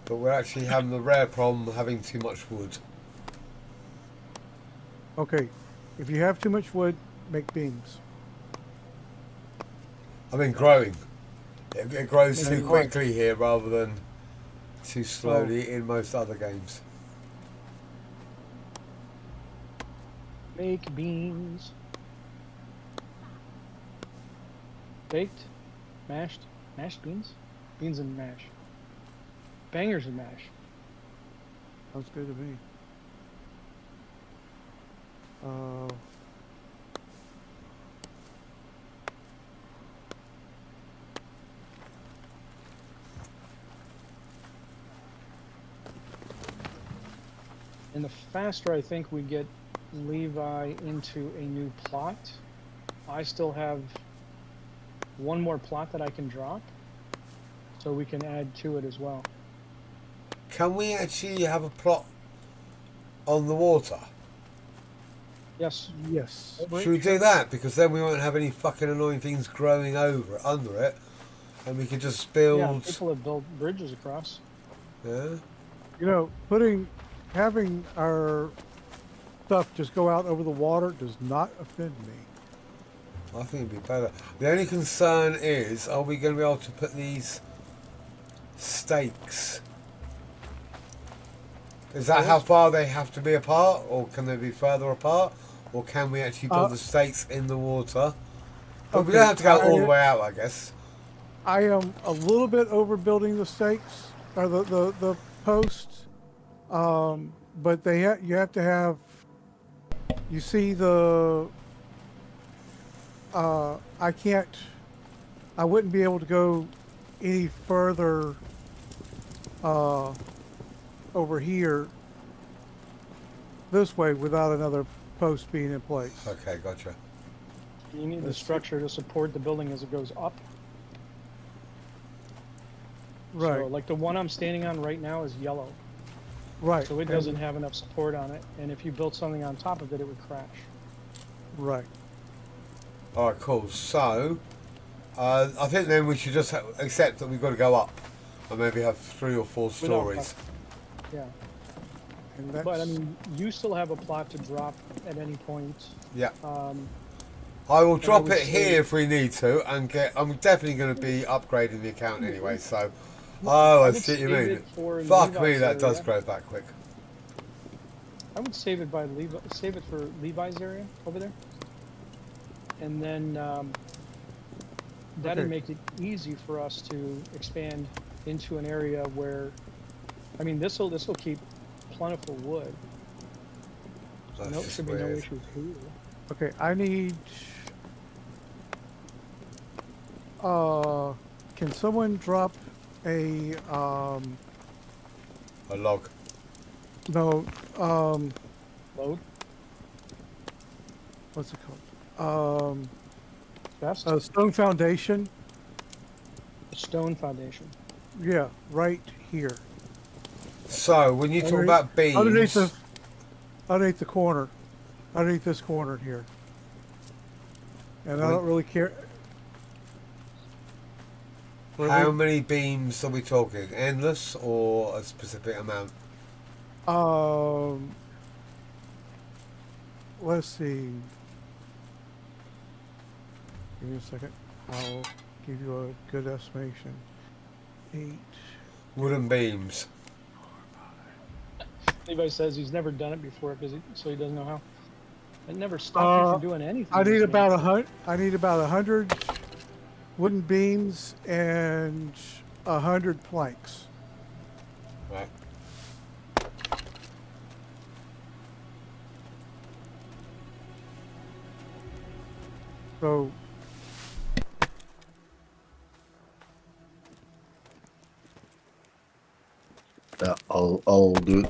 But we're actually having the rare problem of having too much wood. Okay, if you have too much wood, make beams. I mean, growing. It grows Maybe too what? quickly here rather than too slowly in most other games. Make beans. Baked, mashed beans, beans and mash, bangers and mash. Sounds good to me. And the faster I think we get Levi into a new plot, I still have one more plot that I can drop, so we can add to it as well. Can we actually have a plot on the water? Yes. Yes. Over Should we it. do that? Because then we won't have any fucking annoying things growing under it, and we could just Yeah, build. people have built bridges across. Yeah. You know, having our stuff just go out over the water does not offend me. I think it'd be better. The only concern is, are we going to be able to put these stakes? Is that how far they have to be apart, or can they be further apart, or can we actually build the stakes in the water? But we don't have to go all the way out, I guess. I am a little bit overbuilding the stakes or the posts, but you have to have. You see the. I can't. I wouldn't be able to go any further over here this way without another post being in place. Okay, gotcha. You need the structure to support the building as it goes up. Right. So, like the one I'm standing on right now is yellow. Right. So it doesn't have enough support on it, and if you built something on top of it, it would crash. Right. All right, cool. So, I think then we should just accept that we've got to go up, and maybe have 3 or 4 stories. Yeah. And that's, But I mean, you still have a plot to drop at any point. Yeah. Um, I will drop would it say- here if we need to, and I'm definitely going to be upgrading the account anyway. So, I would see what you save mean. it for Fuck me, Levi's that does area. grow back quick. I would save it save it for Levi's area over there, and then that'd Okay. make it easy for us to expand into an area where, I mean, this will keep plentiful wood. So That's no, just should be no weird. issues here. okay, I need. Can someone drop a A log. no Load what's it called? best A stone foundation. stone foundation. Yeah, right here. So, when you talk Underneath- about beams, Underneath the corner, underneath this corner here. And I Wait. don't really care. how many beams are we talking? Endless or a specific amount? Let's see. Give me a second. I'll give you a good estimation. 8. Wooden beams. Levi says he's never done it before so he doesn't know how. It never stopped you from doing anything. I need these about days. I need about 100 wooden beams and 100 planks. Right. So Yeah, I'll do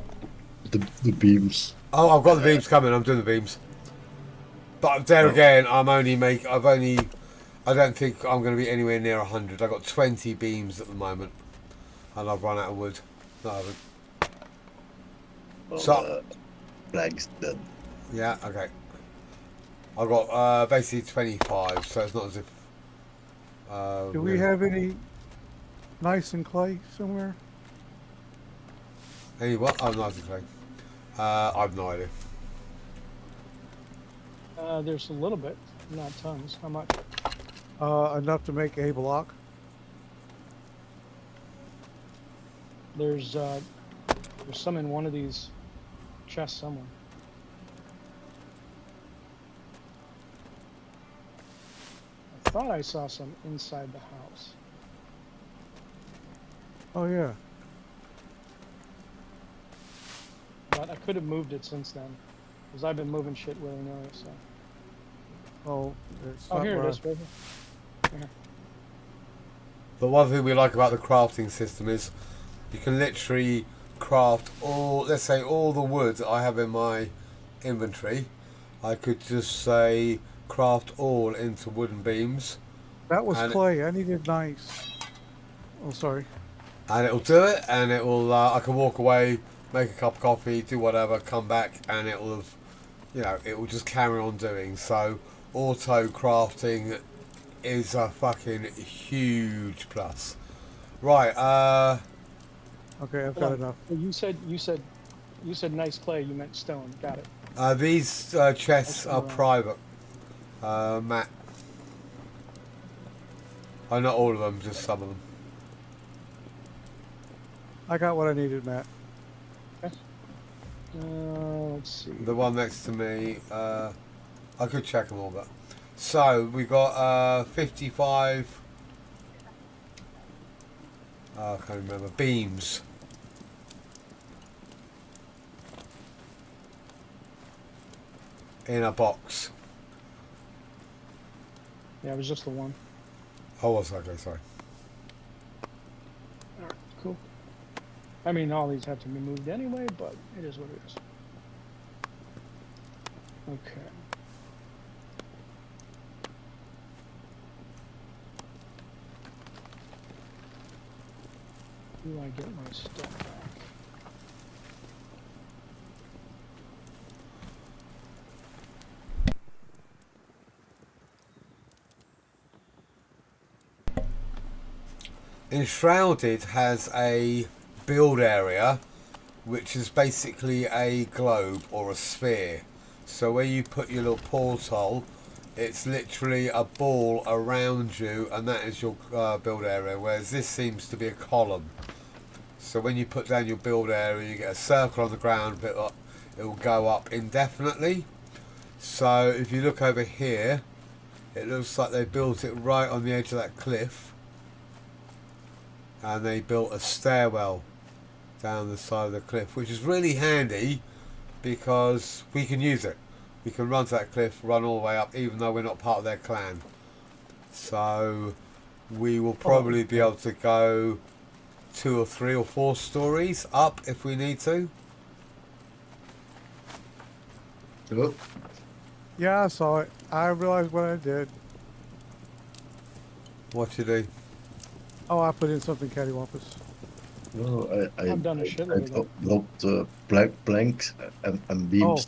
the beams. Oh, I've got the beams coming. I'm doing the beams. But there again, I don't think I'm going to be anywhere near 100. I've got 20 beams at the moment, and I've run out of wood. No, I haven't. So, Flags done. yeah, okay. I've got basically 25, so it's not as if. do we have any nice and clay somewhere? Any what? Oh, nice and clay. I've no idea. There's a little bit, not tons. How much? Enough to make a block. There's some in one of these chests somewhere. I thought I saw some inside the house. Oh yeah. But I could have moved it since then. Because I've been moving shit willy-nilly, so. Oh, it's Oh, not here it right. is, right here. But one thing we like about the crafting system is you can literally craft let's say all the wood I have in my inventory. I could just say craft all into wooden beams, That was And- clay. I needed nice. Oh, sorry. and it'll do it. And it will. I can walk away, make a cup of coffee, do whatever, come back, and it will have you know, it will just carry on doing. So auto crafting is a fucking huge plus. Right, Okay, I've Hold got on. enough. Well, you said nice clay. You meant stone. Got it. these chests are private, Matt. Oh, not all of them, just some of them. I got what I needed, Matt. Let's see. The one next to me, I could check them all, but so we got 55. I can't remember beams. In a box. Yeah, it was just the one. Oh, was okay, sorry. All right, cool. I mean, all these have to be moved anyway, but it is what it is. Okay. Do I get my stuff back? Enshrouded has a build area which is basically a globe or a sphere. So where you put your little portal, it's literally a ball around you, and that is your build area, whereas this seems to be a column. So when you put down your build area, you get a circle on the ground, but it will go up indefinitely. So if you look over here, it looks like they built it right on the edge of that cliff, and they built a stairwell down the side of the cliff, which is really handy because we can use it. We can run to that cliff, run all the way up, even though we're not part of their clan. So we will probably be able to go 2 or 3 or 4 stories up if we need to. Oh, Yeah, I saw it. I realized what I did. What you do? Oh, I put in something cattywampus. no, I've done a shitload of that. dropped planks and beams.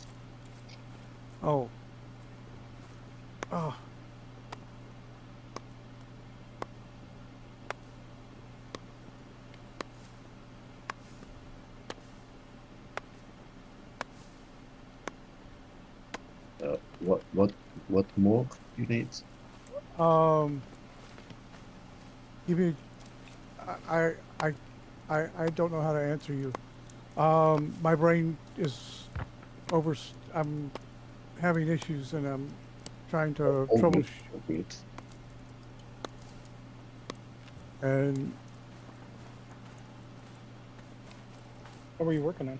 Oh. Oh. What more you need? Give me. I don't know how to answer you. My brain is over. I'm having issues, and I'm trying to troubleshoot. Good. And What were you working on?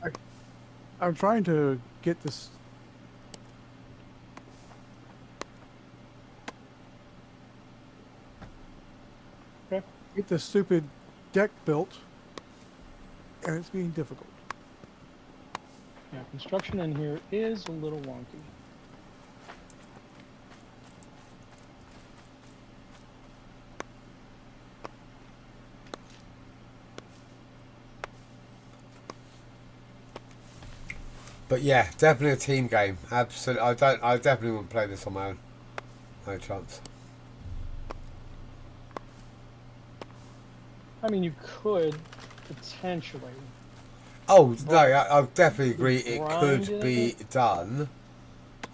I'm trying to get this. Okay. Get this stupid deck built, and it's being difficult. Yeah, construction in here is a little wonky. But yeah, definitely a team game. Absolutely. I definitely wouldn't play this on my own. No chance. I mean, you could potentially. Oh no, I definitely agree. It Grind could it a be bit? done.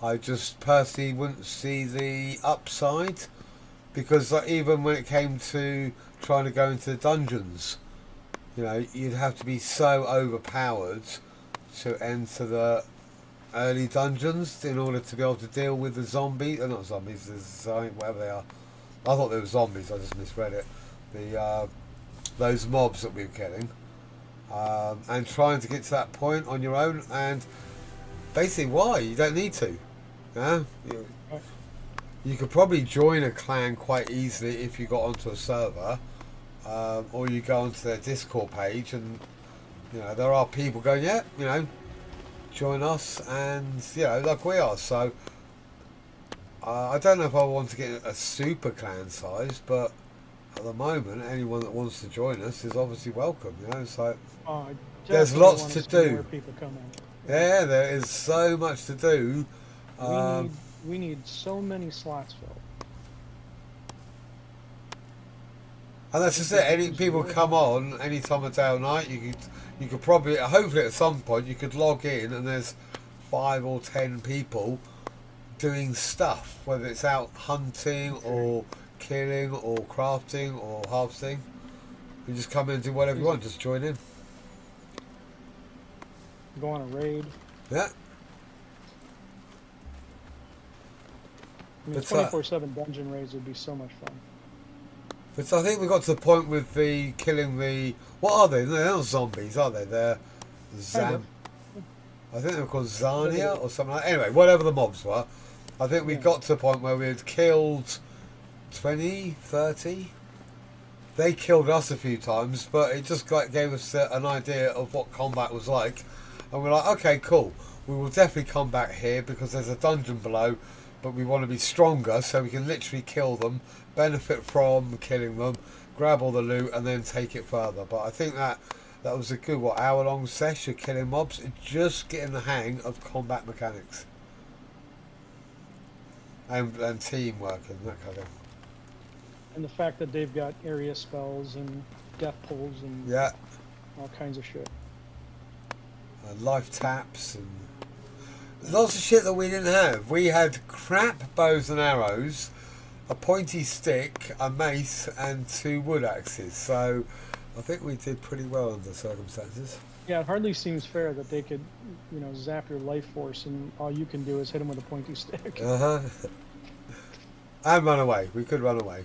I just personally wouldn't see the upside, because like, even when it came to trying to go into the dungeons, you know, you'd have to be so overpowered to enter the early dungeons in order to be able to deal with the zombies. Not zombies, whatever they are. I thought they were zombies. I just misread it. The those mobs that we were killing. And trying to get to that point on your own, and basically why? You don't need to. Yeah? You could probably join a clan quite easily if you got onto a server, or you go onto their Discord page, and you know there are people going, yeah, you know, join us, and you know, like we are. So I don't know if I want to get a super clan size, but at the moment, anyone that wants to join us is obviously welcome. You know, so I there's definitely lots wanna to see do. more people come in. yeah, there is so much to do We need so many slots filled. And that's just it. Any people come on any time of day or night, you could probably, hopefully at some point you could log in and there's 5 or 10 people doing stuff, whether it's out hunting or killing or crafting or harvesting. You just come in and do whatever you want, just join in. Go on a raid. Yeah. I mean, But, 24/7 dungeon raids would be so much fun. But I think we got to the point with the killing the, what are they? They're not zombies, are they? They're I think they were called Zania or something like that. Anyway, whatever the mobs were, I think we got to the point where we had killed 20, 30. They killed us a few times, but it just gave us an idea of what combat was like. And we're like, okay, cool. We will definitely come back here because there's a dungeon below, but we want to be stronger so we can literally kill them, benefit from killing them, grab all the loot, and then take it further. But I think that was a good, hour-long session killing mobs, just getting the hang of combat mechanics. And teamwork and that kind of thing. And the fact that they've got area spells and death pulls and all kinds of shit. Life taps and lots of shit that we didn't have. We had crap bows and arrows, a pointy stick, a mace, and 2 wood axes. So I think we did pretty well under the circumstances. Yeah, it hardly seems fair that they could, zap your life force and all you can do is hit them with a pointy stick. And run away. We could run away.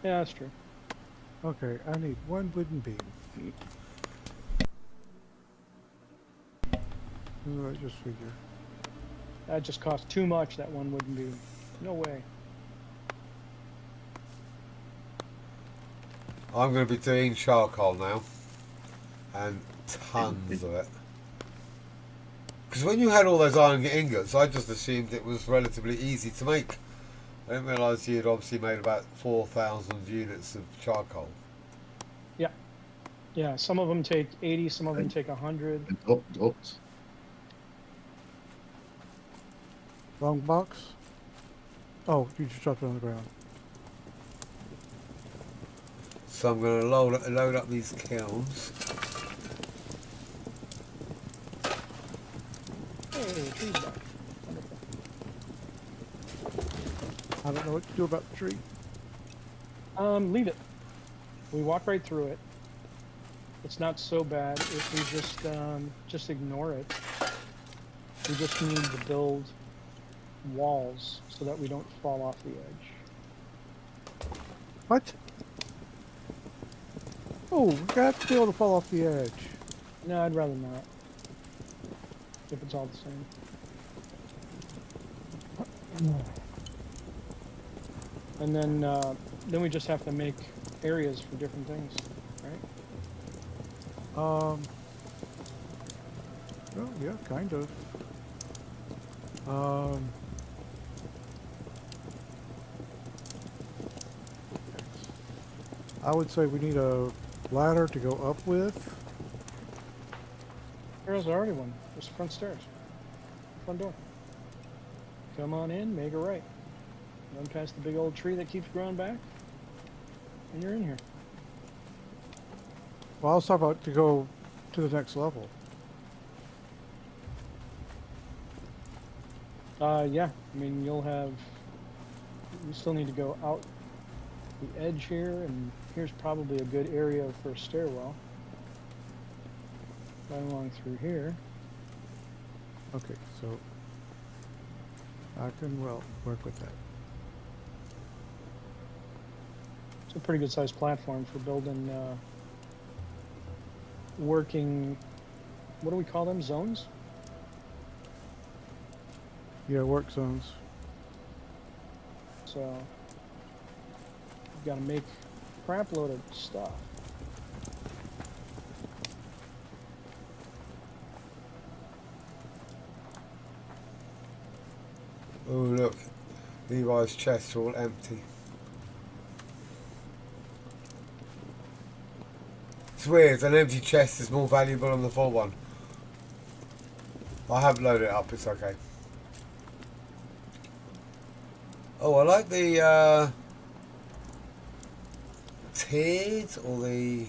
Yeah, that's true. Okay, I need 1 wooden beam. I just figure. That just cost too much, that one wouldn't be. No way. I'm going to be doing charcoal now. And tons of it. Because when you had all those iron ingots, I just assumed it was relatively easy to make. I didn't realise you'd obviously made about 4,000 units of charcoal. Yeah, some of them take 80, some of them take 100. Dropped. Wrong box? Oh, you just dropped it on the ground. So I'm going to load up these kilns. Hey, the tree's back. Wonderful. I don't know what to do about the tree. Leave it. We walk right through it. It's not so bad if we just ignore it. We just need to build walls so that we don't fall off the edge. What? Oh, we got to be able to fall off the edge. No, I'd rather not. If it's all the same. And then we just have to make areas for different things, right? Well, yeah, kind of. I would say we need a ladder to go up with. There's already one. There's the front stairs. Front door. Come on in, make a right. Run past the big old tree that keeps growing back. And you're in here. Well, I was talking about to go to the next level. Yeah. I mean, you still need to go out the edge here, and here's probably a good area for a stairwell. Right along through here. Okay, so I can work with that. It's a pretty good sized platform for building working, what do we call them, zones? Yeah, work zones. So you've got to make a crap load of stuff. Oh look, Levi's chests are all empty. It's weird, an empty chest is more valuable than the full one. I haven't loaded it up, it's okay. Oh, I like the tiered, or the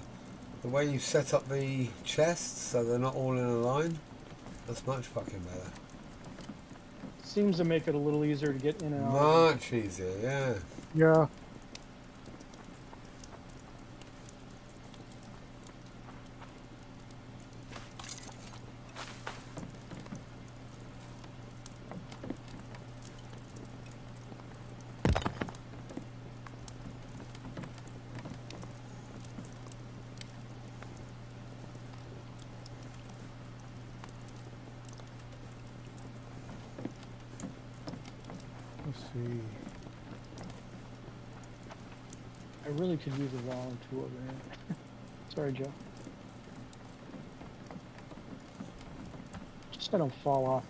way you set up the chests so they're not all in a line. That's much fucking better. Seems to make it a little easier to get in and out. Much easier, yeah. Yeah. Let's see. I really could use a wall or two over here. Sorry, Joe. Just so I don't fall off.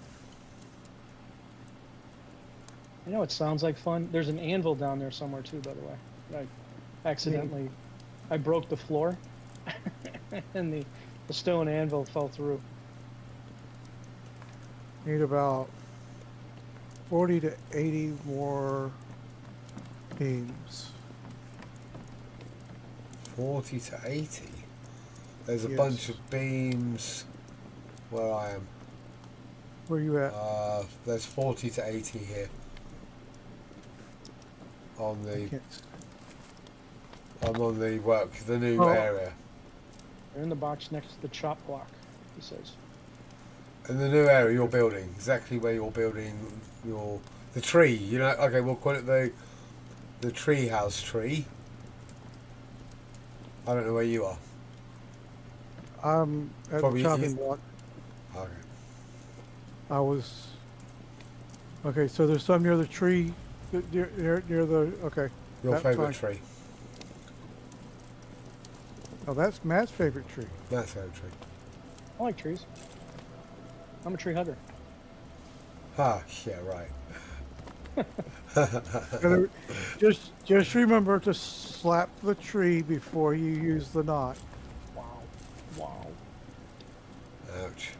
I know it sounds like fun. There's an anvil down there somewhere too, by the way. I accidentally, I broke the floor, and the stone anvil fell through. Need about 40 to 80 more beams. 40 to 80. There's a Yes. bunch of beams where I am. Where you at? There's 40 to 80 here. On the, Can't- I'm on the new Oh. area. They're in the box next to the chop block, he says. In the new area you're building, exactly where you're building the tree. You know, okay, we'll call it the tree house tree. I don't know where you are. I'm at Probably the chopping you- block. Okay. I was. Okay, so there's some near the tree, near the. Okay. Your That's favourite fine. tree. Oh, that's Matt's favorite tree. That's favourite tree. I like trees. I'm a tree hugger. Ah, yeah, right. Gotta- just remember to slap the tree before you use the knot. Wow. Wow. Ouch.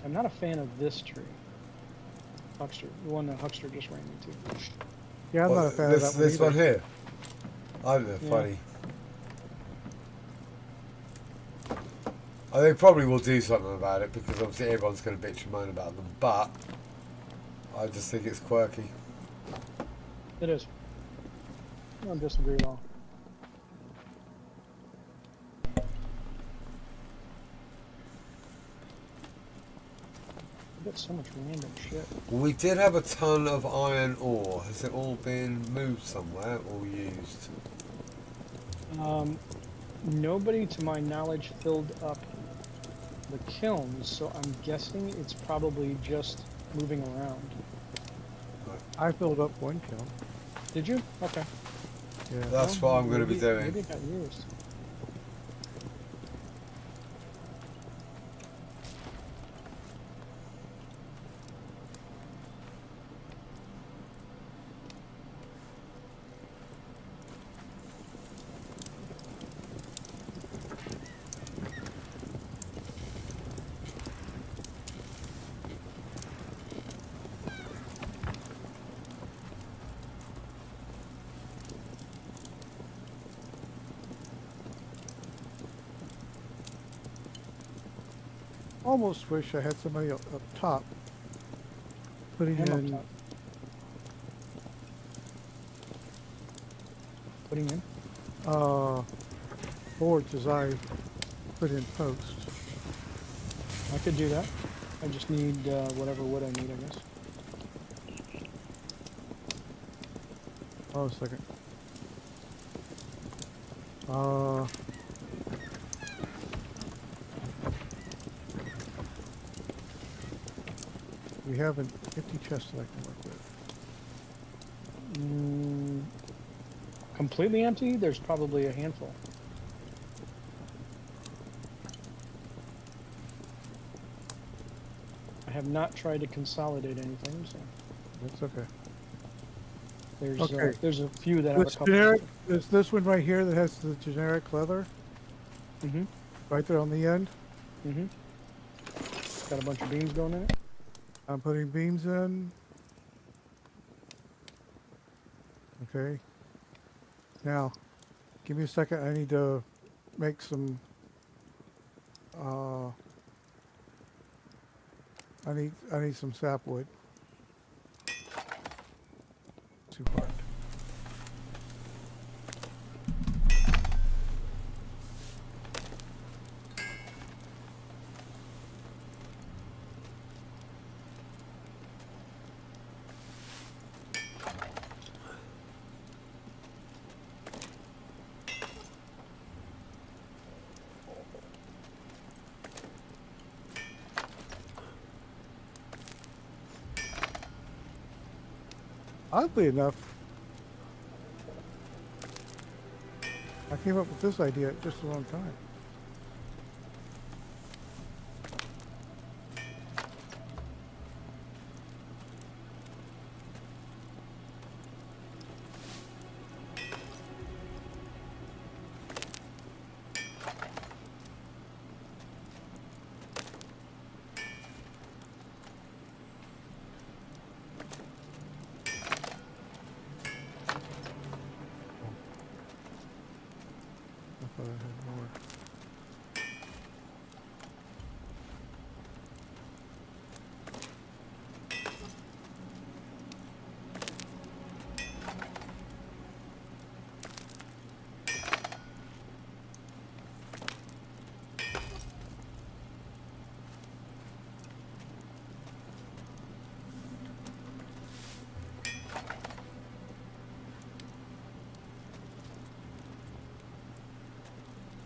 I'm not a fan of this tree. Huckster. The one that Huckster just ran into. Yeah, I'm Well, not a fan this, of that this one one either. here. I think they're Yeah. funny. I think probably we'll do something about it because obviously everyone's going to bitch and moan about them, but I just think it's quirky. It is. I don't disagree at all. I got so much random shit. We did have a ton of iron ore. Has it all been moved somewhere or used? Nobody, to my knowledge, filled up the kilns, so I'm guessing it's probably just moving around. I filled up one kiln. Did you? Okay. Yeah. That's what I'm going to be Maybe doing. it got used. Almost wish I had somebody up top putting I'm up in. top. Putting in? Boards as I put in post. I could do that. I just need whatever wood I need, I guess. Oh, a second. We have an empty chest that I can work with. Completely empty? There's probably a handful. I have not tried to consolidate anything, so That's okay. there's Okay. there's a few that have a This couple. generic, there's this one right here that has the generic leather Mm-hmm. right there on the end. Mm-hmm. Got a bunch of beams going in it. I'm putting beams in. Okay. Now, give me a second. I need to make some. I need some sapwood. Too hard. Oddly enough, I came up with this idea at just the wrong time. I thought I had more.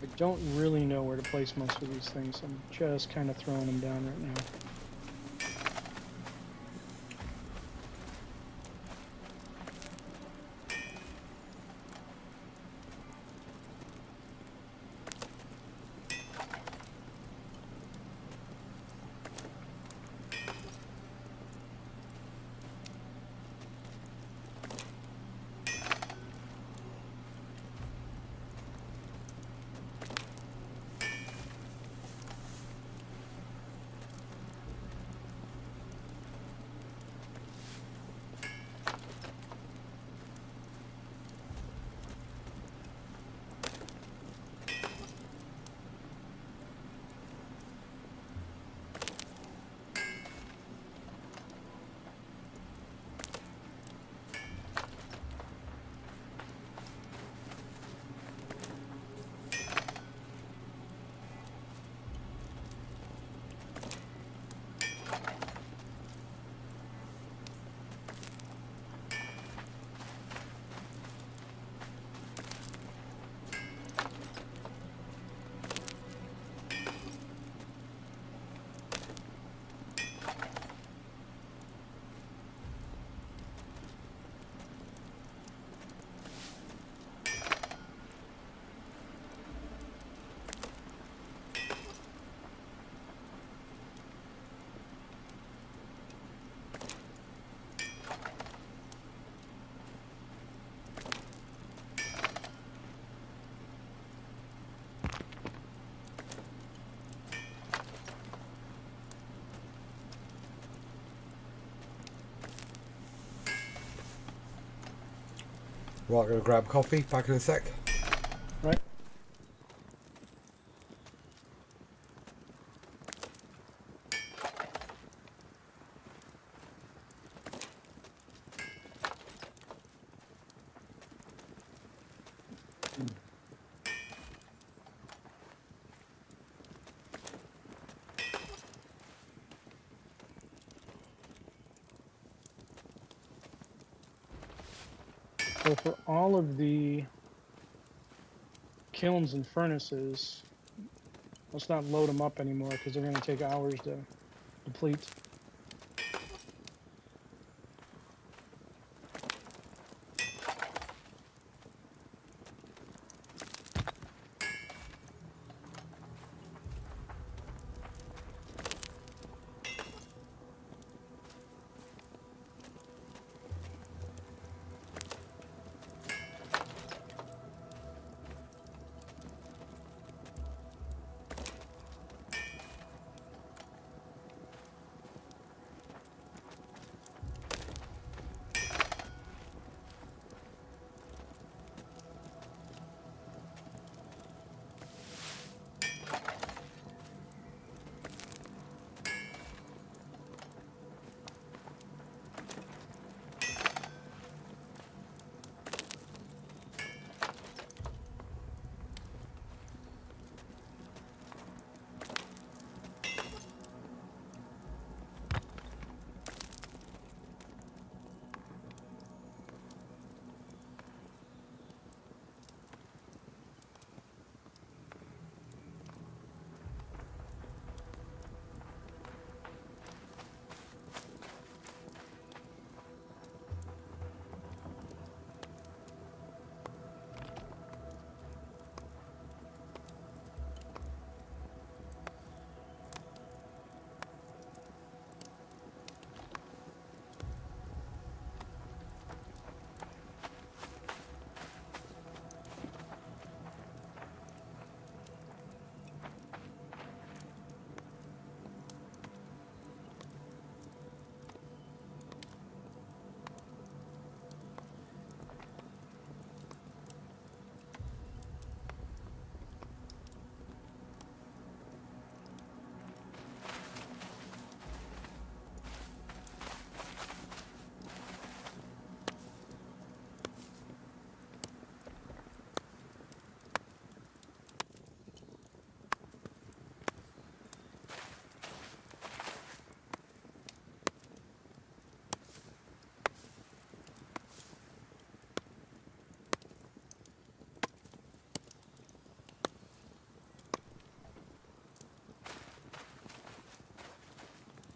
I don't really know where to place most of these things. I'm just kind of throwing them down right now. Right, gonna grab coffee. Back in a sec. Right? So for all of the kilns and furnaces, let's not load them up anymore because they're going to take hours to deplete.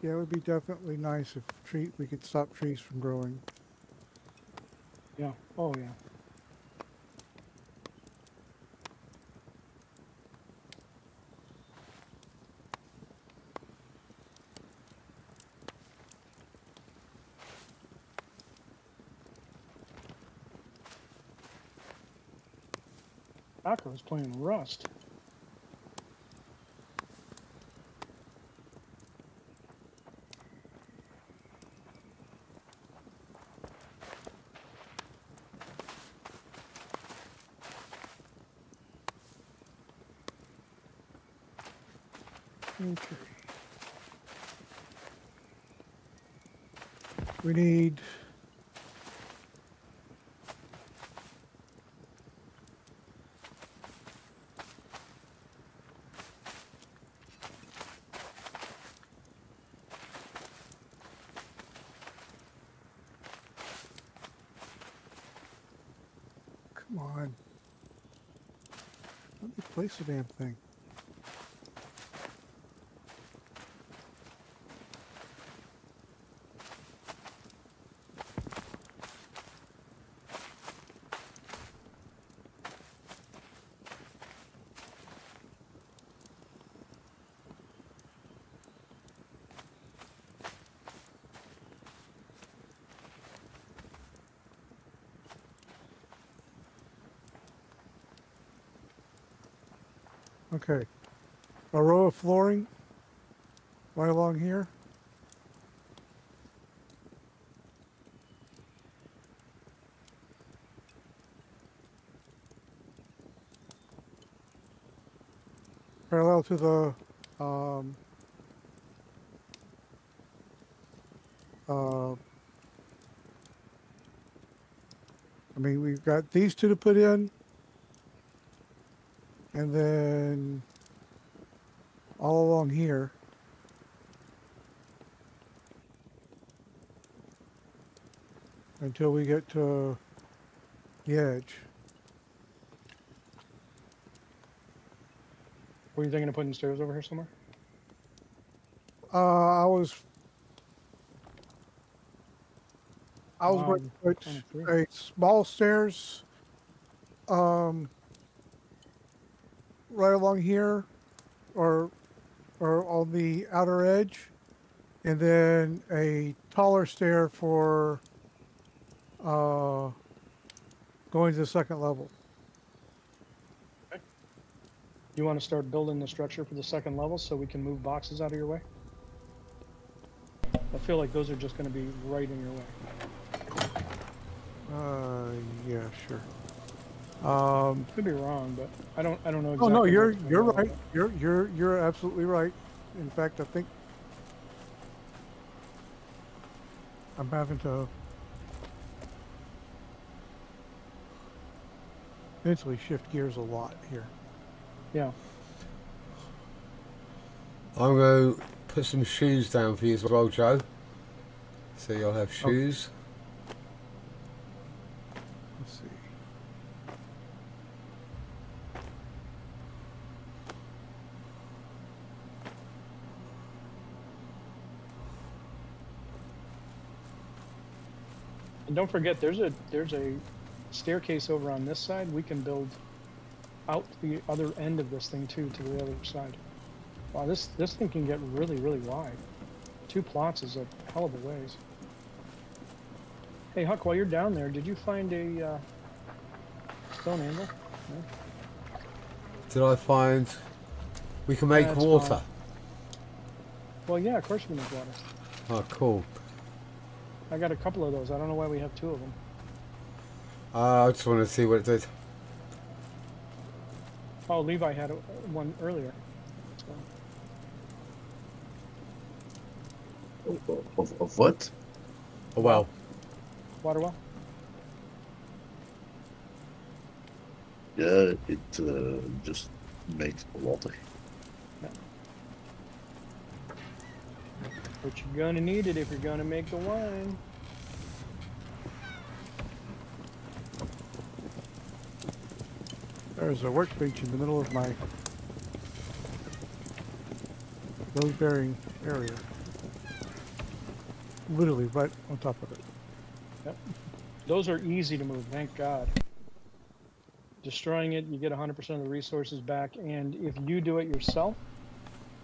Yeah, it would be definitely nice if we could stop trees from growing. Yeah. Oh yeah. Paco's playing Rust. Okay. We need. Come on. Let me place the damn thing. Okay. A row of flooring right along here. Parallel to the I mean, we've got these two to put in, and then all along here. Until we get to the edge. Were you thinking of putting stairs over here somewhere? I was going to put a small stairs right along here or on the outer edge, and then a taller stair for going to the second level. Okay. You want to start building the structure for the second level so we can move boxes out of your way? I feel like those are just going to be right in your way. Yeah, sure. Could be wrong, but I don't know exactly. Oh no, you're what's going on right. with You're absolutely right. In fact, I think I'm having to mentally shift gears a lot here. that. Yeah. I'm going to put some shoes down for you as well, Joe. So you'll have shoes. Let's see. And don't forget, there's a staircase over on this side. We can build out the other end of this thing too, to the other side. Wow, this thing can get really, really wide. 2 plots is a hell of a ways. Hey Huck, while you're down there, did you find a stone anvil? No? Did I find we can make That's water? fine. Well, yeah, of course we make water. Oh, cool. I got a couple of those. I don't know why we have 2 of them. I just want to see what it did. Oh, Levi had one earlier. So, Of what? Oh, well. water well? Yeah, it just makes water. But you're gonna need it if you're gonna make the wine. There's a workbench in the middle of my load-bearing area. literally right on top of it. Yep. Those are easy to move, thank God. Destroying it, you get 100% of the resources back, and if you do it yourself,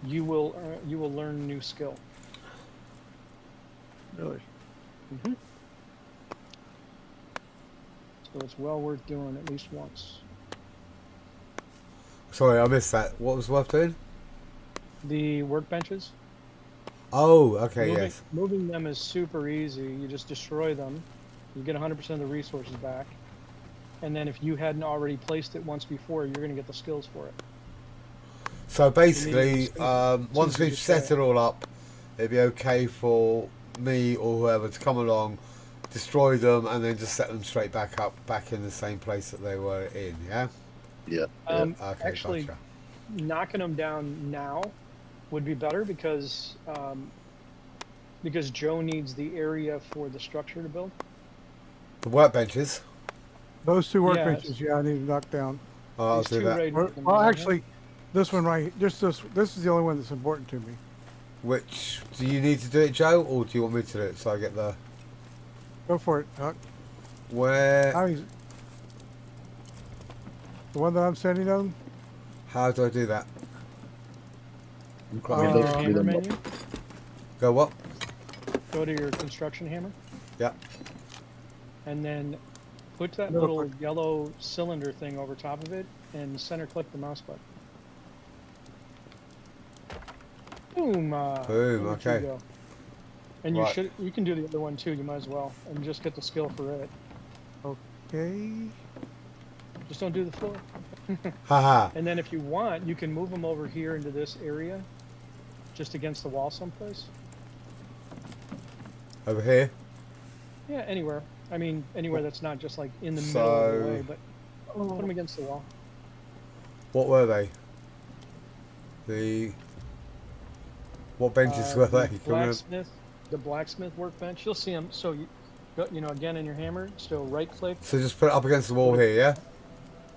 you will learn a new skill. Really. So it's well worth doing at least once. Sorry, I missed that. What was worth doing? The workbenches. Oh, okay, yes. Moving them is super easy. You just destroy them. You get 100% of the resources back. And then if you hadn't already placed it once before, you're going to get the skills for it. So basically, As once as you we've destroy set it all up, it'd be okay for me or whoever to come along, destroy them, and then just set them straight back up, back in the same place that they were in, yeah? Yeah. Okay, Actually, gotcha. knocking them down now would be better because Joe needs the area for the structure to build. The workbenches. Those two Yes. workbenches, yeah, I need to knock down. I'll These do two that. right Well, in the well, middle actually, this one right, just this is the only one that's important to me. Which, do you need to do it, Joe, or do you want me to do it so I get the... Go for it, Huck. Where... The one that I'm sending them. How do I do that? Go to your With hammer a map. menu. Go what? Go to your construction hammer. Yeah. And then put that No, little but- yellow cylinder thing over top of it and center click the mouse button. Boom. Boom, look at you okay. go. And Right. you can do the other one too, you might as well, and just get the skill for it. Okay. Just don't do the floor. Haha. And then if you want, you can move them over here into this area, just against the wall someplace. Over here. Yeah, anywhere. I mean, anywhere that's not just like in the middle of the So- way, but put them against the wall. What were they? What benches were they? The blacksmith workbench. You'll see them. So you go, again in your hammer. So right click. So just put it up against the wall here, yeah?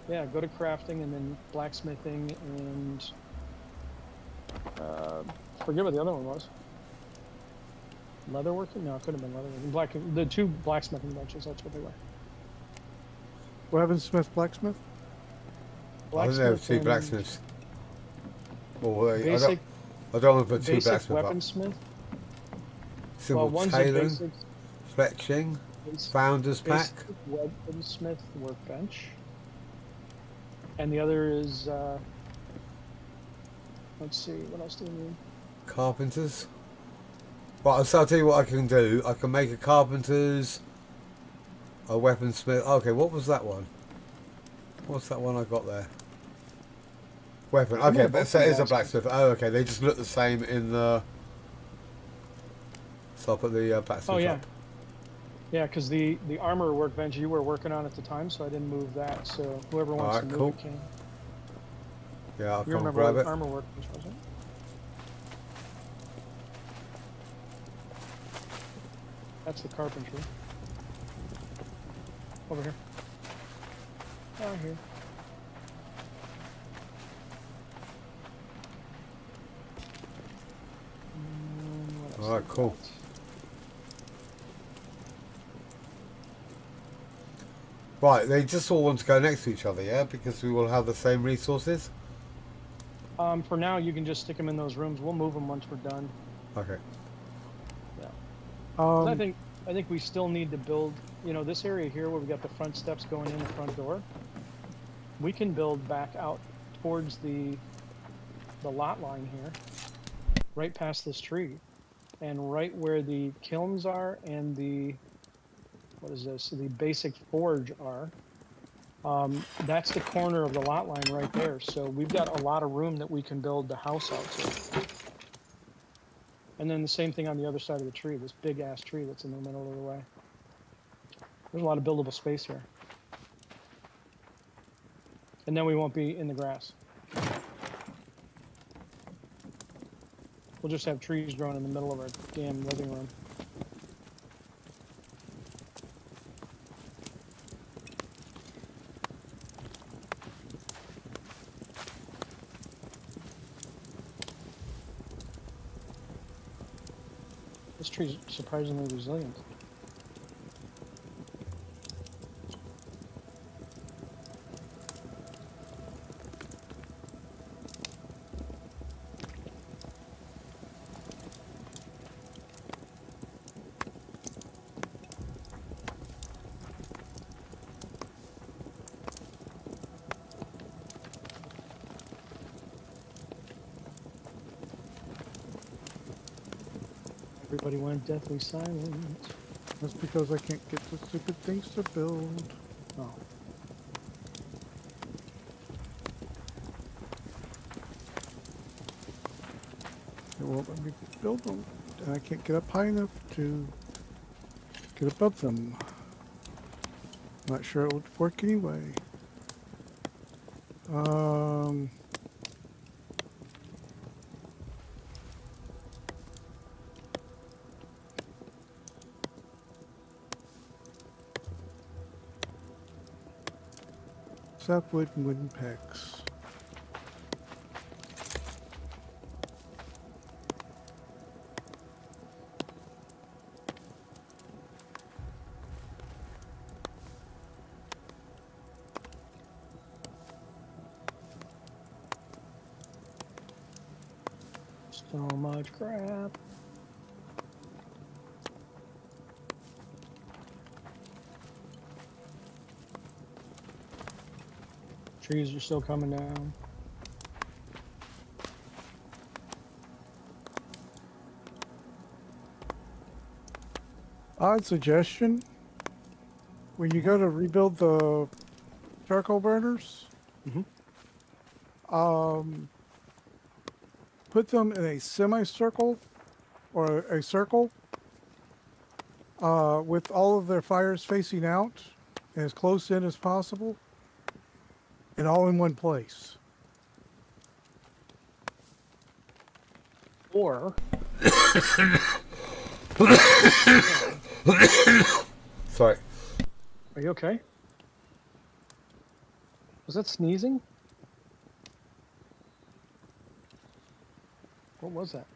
Yeah, go to crafting and then blacksmithing and forget what the other one was. Leatherworking? No, it could have been leatherworking. The two blacksmithing benches. That's what they were. Weaponsmith, blacksmith. I think there were two and blacksmiths. Well, Basic, I don't want to put two basic blacksmiths up. weaponsmith. Simple Well, one's a tailoring, basic fletching, founder's pack. basic weaponsmith workbench, and the other is let's see, what else do we need? Carpenters. Right, so I'll tell you what I can do. I can make a carpenter's, a weaponsmith. Okay, what was that one? What's that one I got there? Weapon. Okay, but so it is a blacksmith. Oh, okay. They just look the same in the. So I'll put the blacksmith Oh yeah, up. yeah, because the armor workbench you were working on at the time, so I didn't move that. So whoever wants Alright, to move cool. it can. Yeah, I'll You come remember grab what it. armor workbench was it? That's the carpentry. Over here. Oh, here. What else Alright, we cool. got? Right, they just all want to go next to each other, yeah? Because we will have the same resources? For now, you can just stick them in those rooms. We'll move them once we're done. Okay. 'Cause I think we still need to build. This area here where we got the front steps going in the front door. We can build back out towards the lot line here, right past this tree, and right where the kilns are and the the basic forge are. That's the corner of the lot line right there. So we've got a lot of room that we can build the house out to. And then the same thing on the other side of the tree, this big ass tree that's in the middle of the way. There's a lot of buildable space here. And then we won't be in the grass. We'll just have trees growing in the middle of our damn living room. This tree's surprisingly resilient. Everybody went deathly silent. That's because I can't get the stupid things to build. Oh. It won't let me build them, and I can't get up high enough to get above them. Not sure it would work anyway. Sapwood and wooden packs. So much crap. Trees are still coming down. Odd suggestion. When you go to rebuild the charcoal burners, put them in a semicircle or a circle with all of their fires facing out and as close in as possible and all in one place. Or Sorry. are you okay? Was that sneezing? What was that?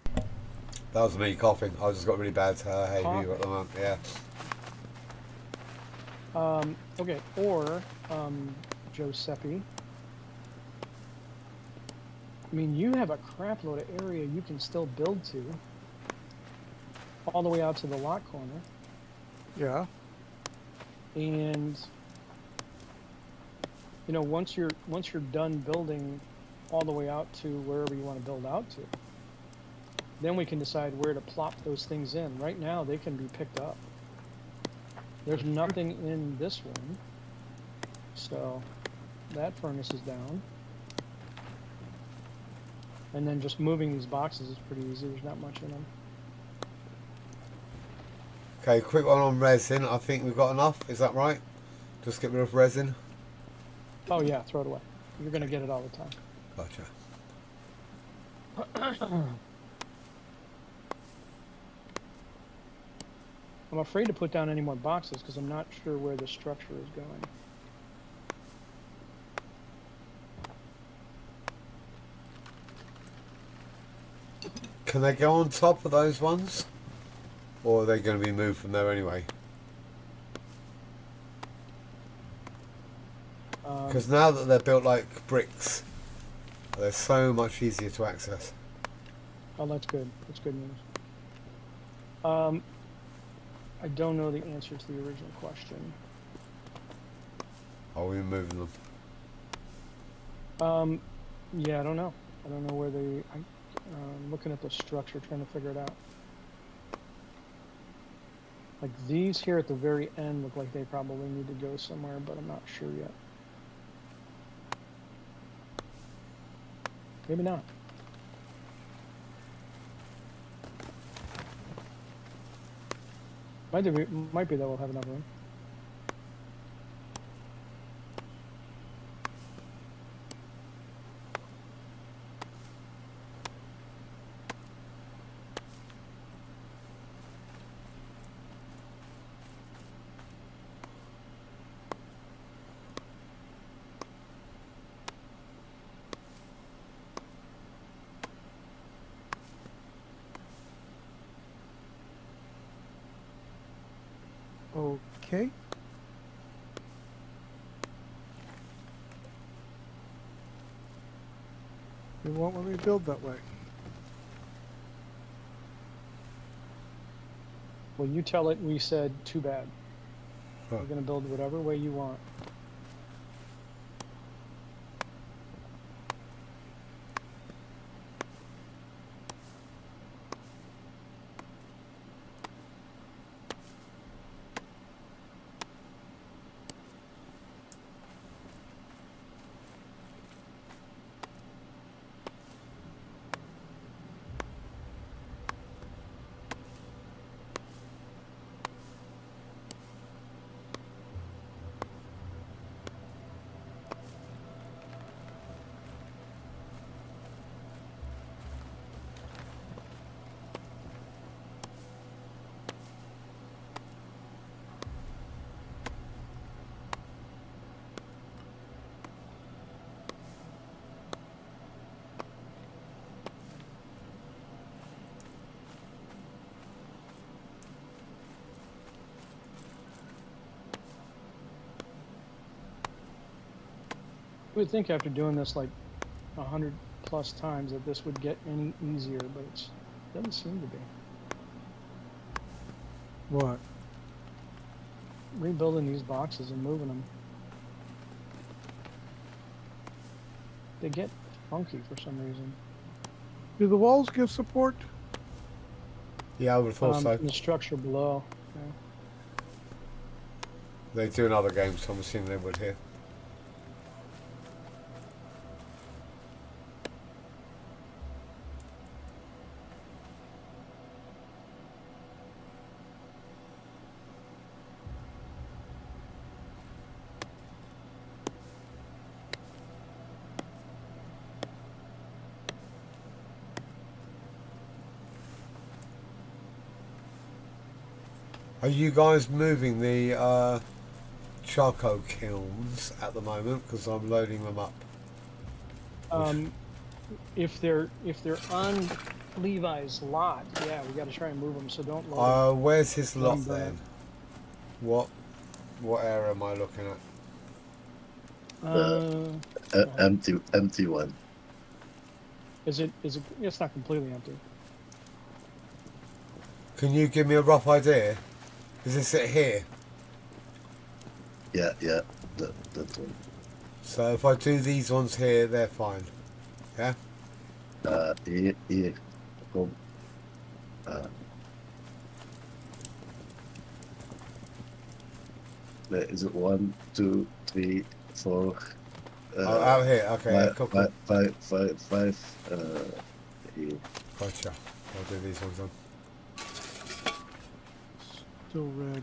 That was me coughing. I just got really bad hay fever at the moment. Yeah. Okay, or Giuseppe. I mean, you have a crap load of area you can still build to, all the way out to the lot corner. Yeah. And you know, once you're done building all the way out to wherever you want to build out to, then we can decide where to plop those things in. Right now, they can be picked up. There's nothing in this one, so that furnace is down. And then just moving these boxes is pretty easy. There's not much in them. Okay, quick one on resin. I think we've got enough. Is that right? Just get rid of resin. Oh yeah, throw it away. You're gonna get it all the time. Gotcha. I'm afraid to put down any more boxes because I'm not sure where the structure is going. Can they go on top of those ones? Or are they going to be moved from there anyway? Because now that they're built like bricks, they're so much easier to access. Oh, that's good. That's good news. I don't know the answer to the original question. Are we moving them? Yeah, I don't know. I don't know where they... I'm looking at the structure, trying to figure it out. Like these here at the very end look like they probably need to go somewhere, but I'm not sure yet. Maybe not. Might be that we'll have enough room. Okay. It won't let me build that way. Well, you tell it we said too bad. Huh. We're going to build whatever way you want. You would think after doing this like 100+ times that this would get any easier, but it doesn't seem to be. What? Rebuilding these boxes and moving them. They get funky for some reason. Do the walls give support? Yeah, I would have thought so. The structure below. Yeah. They do in other games, so I'm assuming they would here. Are you guys moving the charcoal kilns at the moment? Because I'm loading them up. If they're on Levi's lot, yeah, we got to try and move them. So don't load. Where's his lot Lumber. then? What area am I looking at? Empty one. Is it? It's not completely empty. Can you give me a rough idea? Is this it here? Yeah, that one. So if I do these ones here, they're fine. Yeah? Here, come. There is it 1, 2, 3, 4. Out here. Okay, yeah, cool. Five. Here. Gotcha. I'll do these ones then. Still red.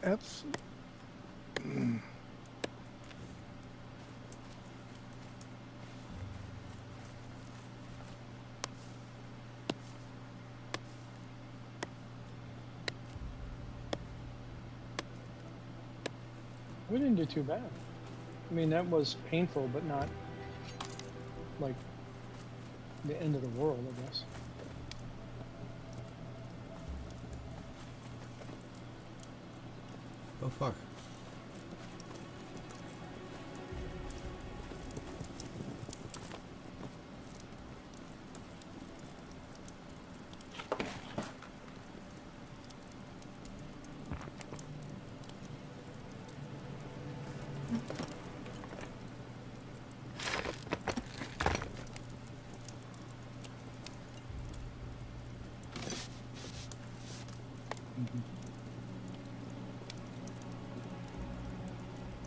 That's We didn't do too bad. I mean, that was painful, but not like the end of the world, I guess. Oh fuck.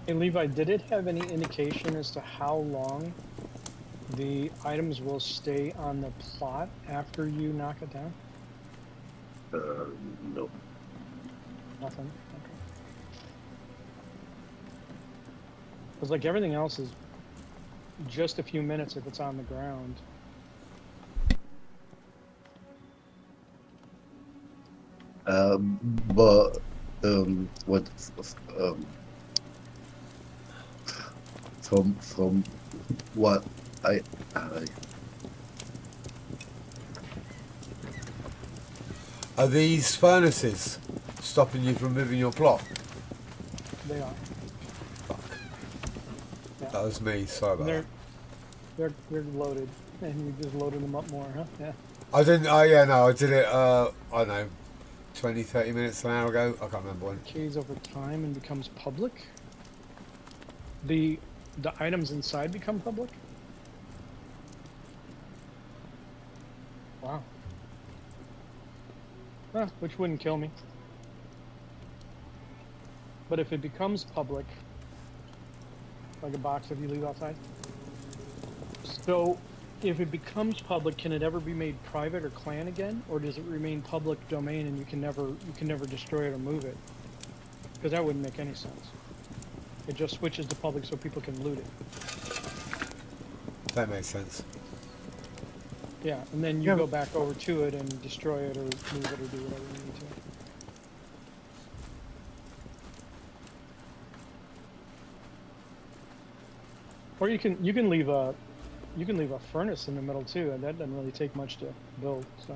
Hey, Levi, did it have any indication as to how long the items will stay on the plot after you knock it down? No. Nothing. Okay. Because like everything else is just a few minutes if it's on the ground. But what from what I Are these furnaces stopping you from moving your plot? They are. Fuck. Yeah. That was me. Sorry about that. They're loaded, and you just loaded them up more, huh? Yeah. I didn't. Oh yeah, no, I did it. I don't know, 20, 30 minutes, an hour ago. I can't remember when. Decays over time and becomes public. The items inside become public. Wow. Which wouldn't kill me. But if it becomes public, like a box that you leave outside. So, if it becomes public, can it ever be made private or clan again, or does it remain public domain and you can never destroy it or move it? Because that wouldn't make any sense. It just switches to public so people can loot it. That makes sense. Yeah, and then you Yeah, go back over to it and destroy it or move it or do whatever you need to. Or you can leave a furnace in the middle too, and that doesn't really take much to build. So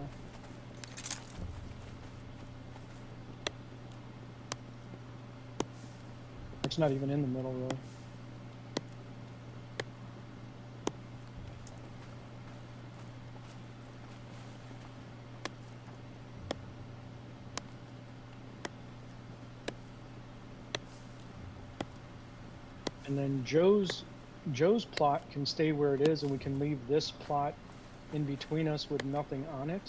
it's not even in the middle really. And then Joe's plot can stay where it is, and we can leave this plot in between us with nothing on it.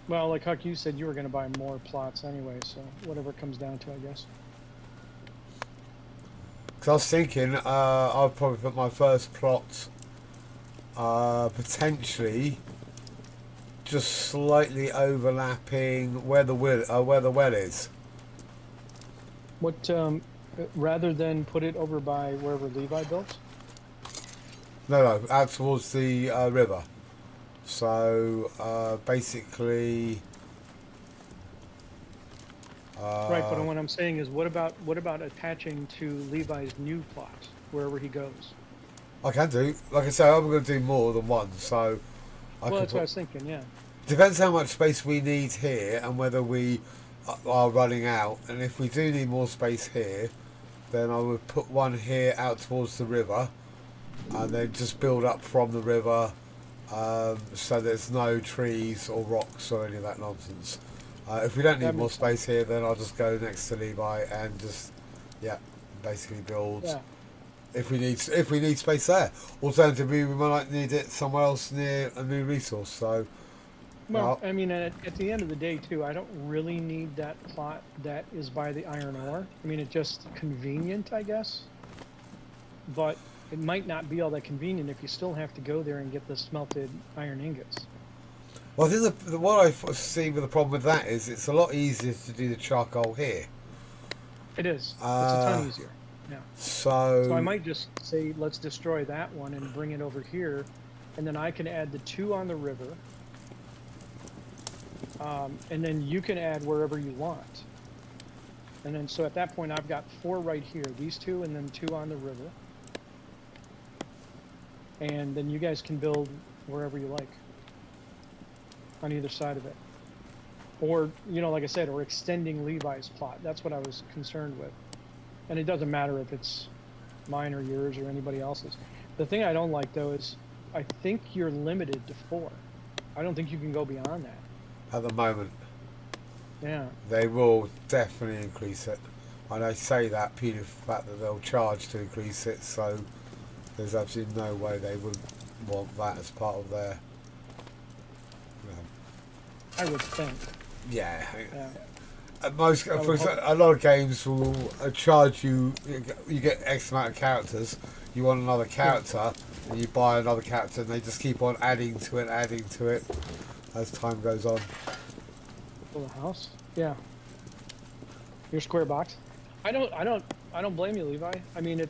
Well, like Huck, you said you were going to buy more plots anyway, so whatever it comes down to, I guess. Because I was thinking, I'll probably put my first plot potentially just slightly overlapping where the well is. What, rather than put it over by wherever Levi built? No, out towards the river. So basically. Right, but what I'm saying is, what about attaching to Levi's new plot wherever he goes? I can do. Like I say, I'm going to do more than one. So. Well, that's what I was thinking. Yeah. Depends how much space we need here and whether we are running out. And if we do need more space here, then I would put one here out towards the river, and then just build up from the river, so there's no trees or rocks or any of that nonsense. If we don't need more space here, then I'll just go next to Levi and just, basically build. Yeah. If we need space there. Alternatively, we might need it somewhere else near a new resource. So. Well, I mean, at the end of the day, too, I don't really need that plot that is by the iron ore. I mean, it's just convenient, I guess. But it might not be all that convenient if you still have to go there and get the smelted iron ingots. Well, I think what I see with the problem with that is it's a lot easier to do the charcoal here. It is. It's a ton easier. Yeah. So I might just say, let's destroy that one and bring it over here, and then I can add the two on the river. And then you can add wherever you want. And then, so at that point, I've got 4 right here. These 2 and then 2 on the river. And then you guys can build wherever you like. On either side of it. Or, you know, like I said, or extending Levi's plot. That's what I was concerned with. And it doesn't matter if it's mine or yours or anybody else's. The thing I don't like, though, is I think you're limited to 4. I don't think you can go beyond that. At the moment, Yeah. they will definitely increase it. And I say that due to the fact that they'll charge to increase it, so there's absolutely no way they would want that as part of their... I would think. Yeah. Yeah. Most, would for hope- a lot of games will charge you. You get X amount of characters. You want another character, and you buy another character, and they just keep on adding to it as time goes on. For the house? Yeah. Your square box? I don't blame you, Levi. I mean,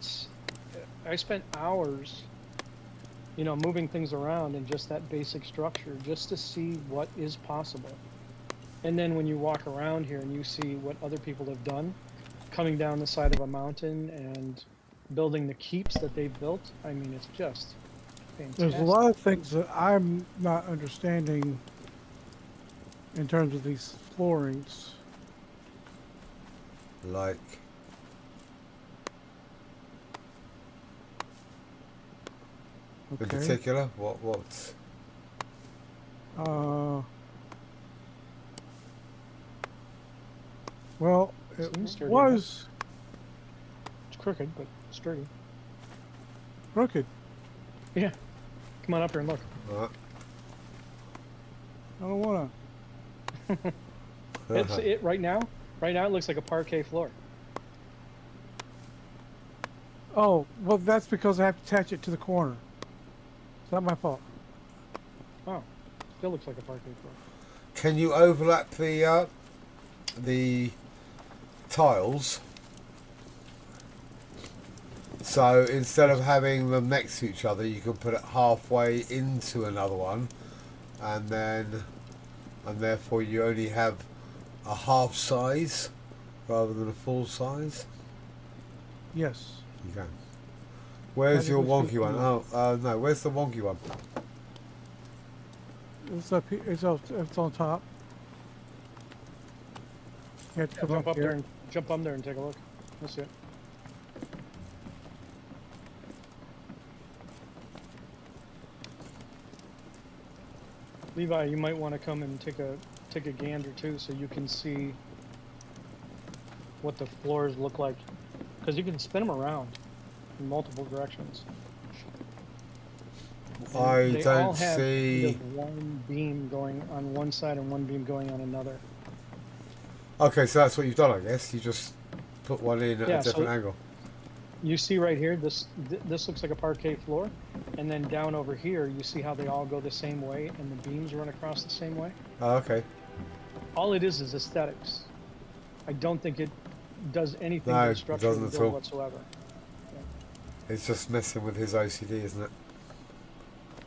I spent hours, you know, moving things around in just that basic structure just to see what is possible. And then when you walk around here and you see what other people have done, coming down the side of a mountain and building the keeps that they've built, I mean, it's just fantastic. There's a lot of things that I'm not understanding in terms of these floorings. Like, in Okay. particular, what? Well, it Seems sturdy was It's crooked, but sturdy. crooked. Yeah. Come on up here and look. I don't want It's it right now. Right now, it looks like a parquet floor. to. Oh, well, that's because I have to attach it to the corner. It's not my fault. Oh, still looks like a parquet floor. Can you overlap the tiles? So instead of having them next to each other, you can put it halfway into another one, and therefore you only have a half size rather than a full size. Yes. You can. Where's How your did we wonky speak one? to Oh, no. Where's the wonky one? It's up here. It's on top. You have to come Jump up here. there and jump up there and take a look. Let's see it. Levi, you might want to come and take a gander too, so you can see what the floors look like, because you can spin them around in multiple directions. And I they all don't have see. kind of one beam going on one side and one beam going on another. Okay, so that's what you've done, I guess. You just put one in at Yeah, a so- different angle. You see right here, this looks like a parquet floor, and then down over here, you see how they all go the same way, and the beams run across the same way. Oh, okay. All it is aesthetics. I don't think it does anything No, to it the structure of doesn't the at build all. whatsoever. It's just messing with his OCD, isn't it?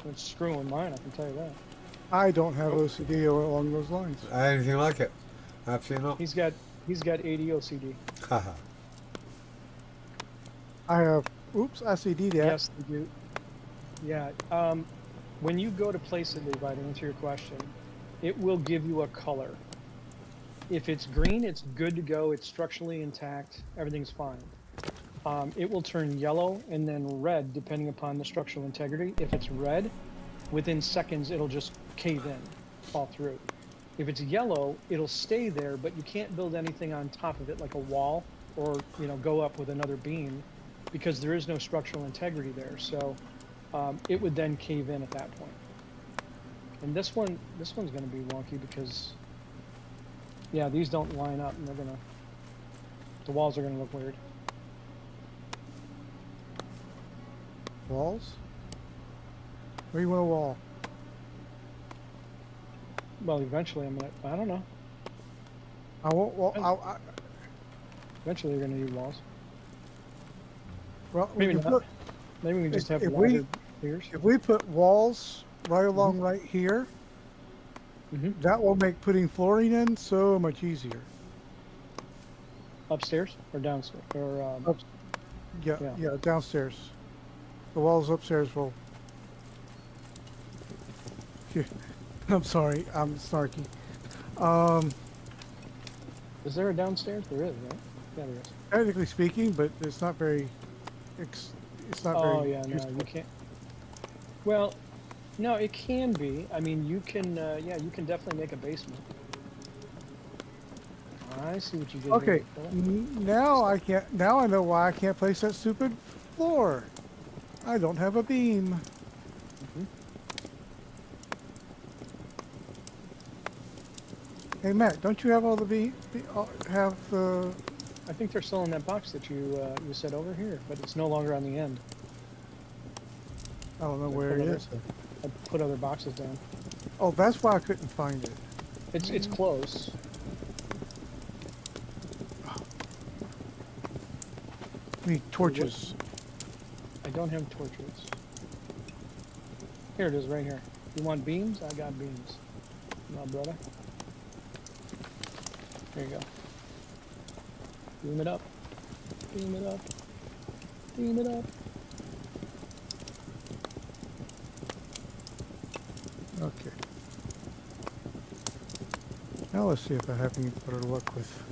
It's screwing mine, I can tell you that. I don't have OCD along those lines. Anything like it? Absolutely not. He's got 80 OCD. Haha. I have. Oops, I CD that. Yes, they do. Yeah. When you go to place it, Levi, to answer your question, it will give you a color. If it's green, it's good to go. It's structurally intact. Everything's fine. It will turn yellow and then red, depending upon the structural integrity. If it's red, within seconds, it'll just cave in, fall through. If it's yellow, it'll stay there, but you can't build anything on top of it, like a wall, or go up with another beam, because there is no structural integrity there. So it would then cave in at that point. And this one's going to be wonky because, yeah, these don't line up, and the walls are going to look weird. Walls? Where you want a wall? Well, eventually I don't know. I won't. Well, Eventually they're going to need walls. well, we Maybe can not. put, Maybe we can just have If wider piers. if we put walls right along right here, Mhm. that will make putting flooring in so much easier. Upstairs or downstairs? Or Up- Yeah, Yeah. yeah, downstairs. The walls upstairs will. I'm sorry, I'm snarky. is there a downstairs? There is, right? Yeah, there is. Technically speaking, but it's not very. It's not very. Oh yeah, no, useful. you can't. Well, no, it can be. I mean, you can. Yeah, you can definitely make a basement. I see what you did. Okay, there, Philip. now I can't. Now I know why I can't place that stupid floor. I don't have a beam. Mhm. Hey Matt, don't you have all the beam? Have the? I think they're still in that box that you said over here, but it's no longer on the end. I don't know I where put it other- is. I put other boxes down. Oh, that's why I couldn't find it. It's close. I need torches. I don't have torches. Here it is, right here. You want beams? I got beams. No, brother. There you go. Beam it up. Beam it up. Beam it up. Okay. Now let's see if I have any better luck with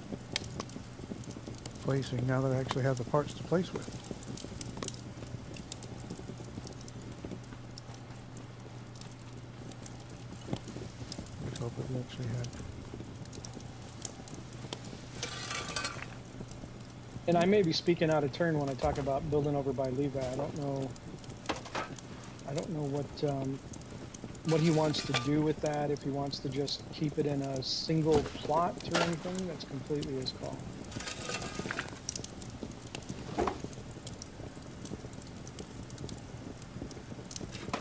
placing now that I actually have the parts to place with. Let's hope it actually had. And I may be speaking out of turn when I talk about building over by Levi. I don't know what he wants to do with that. If he wants to just keep it in a single plot or anything, that's completely his call.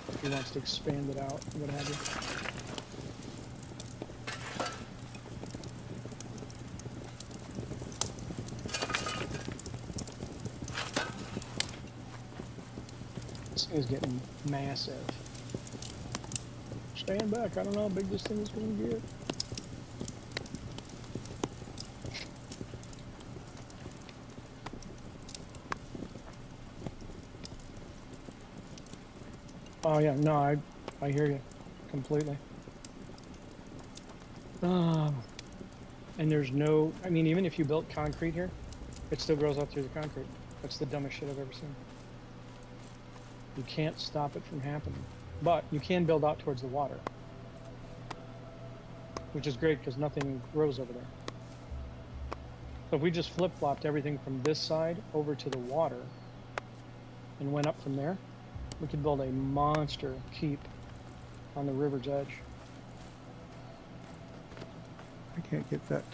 If he wants to expand it out, what have you. This thing is getting massive. Stand back, I don't know how big this thing is going to get. Oh yeah, no, I hear you completely. And there's no, I mean, even if you built concrete here, it still grows up through the concrete. That's the dumbest shit I've ever seen. You can't stop it from happening. But you can build out towards the water, which is great because nothing grows over there. So if we just flip-flopped everything from this side over to the water and went up from there, we could build a monster keep on the river's edge. I can't get that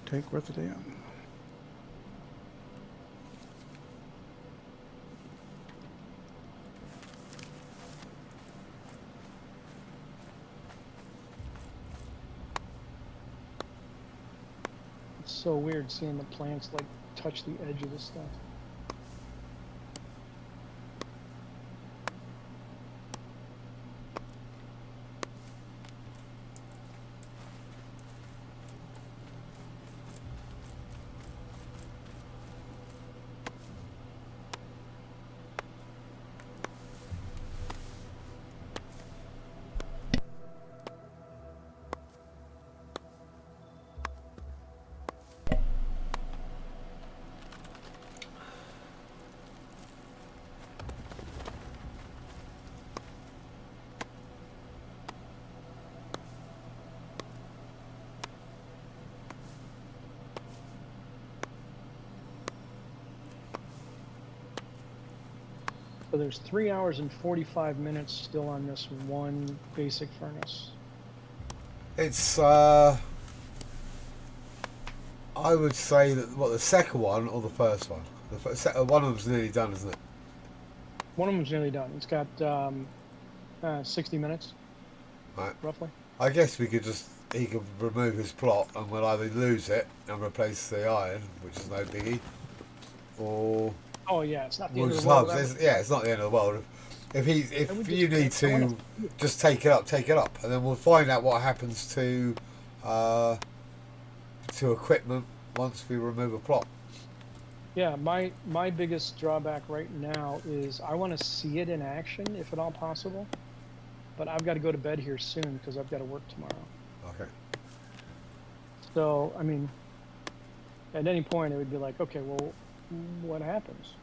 tank worth a damn. It's so weird seeing the plants like touch the edge of this stuff. So there's 3 hours and 45 minutes still on this one basic furnace. It's I would say that the second one or the first one. One of them's nearly done, isn't it? One of them's nearly done. It's got 60 minutes, Right. roughly. I guess he could remove his plot and we'll either lose it and replace the iron, which is no biggie, or Oh yeah, it's not the we'll end of just the world. hubs. without- Yeah, it's not the end of the world. If I would you need just- I wanna- to just take it up, and then we'll find out what happens to equipment once we remove a plot. Yeah, my biggest drawback right now is I want to see it in action, if at all possible. But I've got to go to bed here soon because I've got to work tomorrow. Okay. So, I mean, at any point it would be like, okay, well, what happens?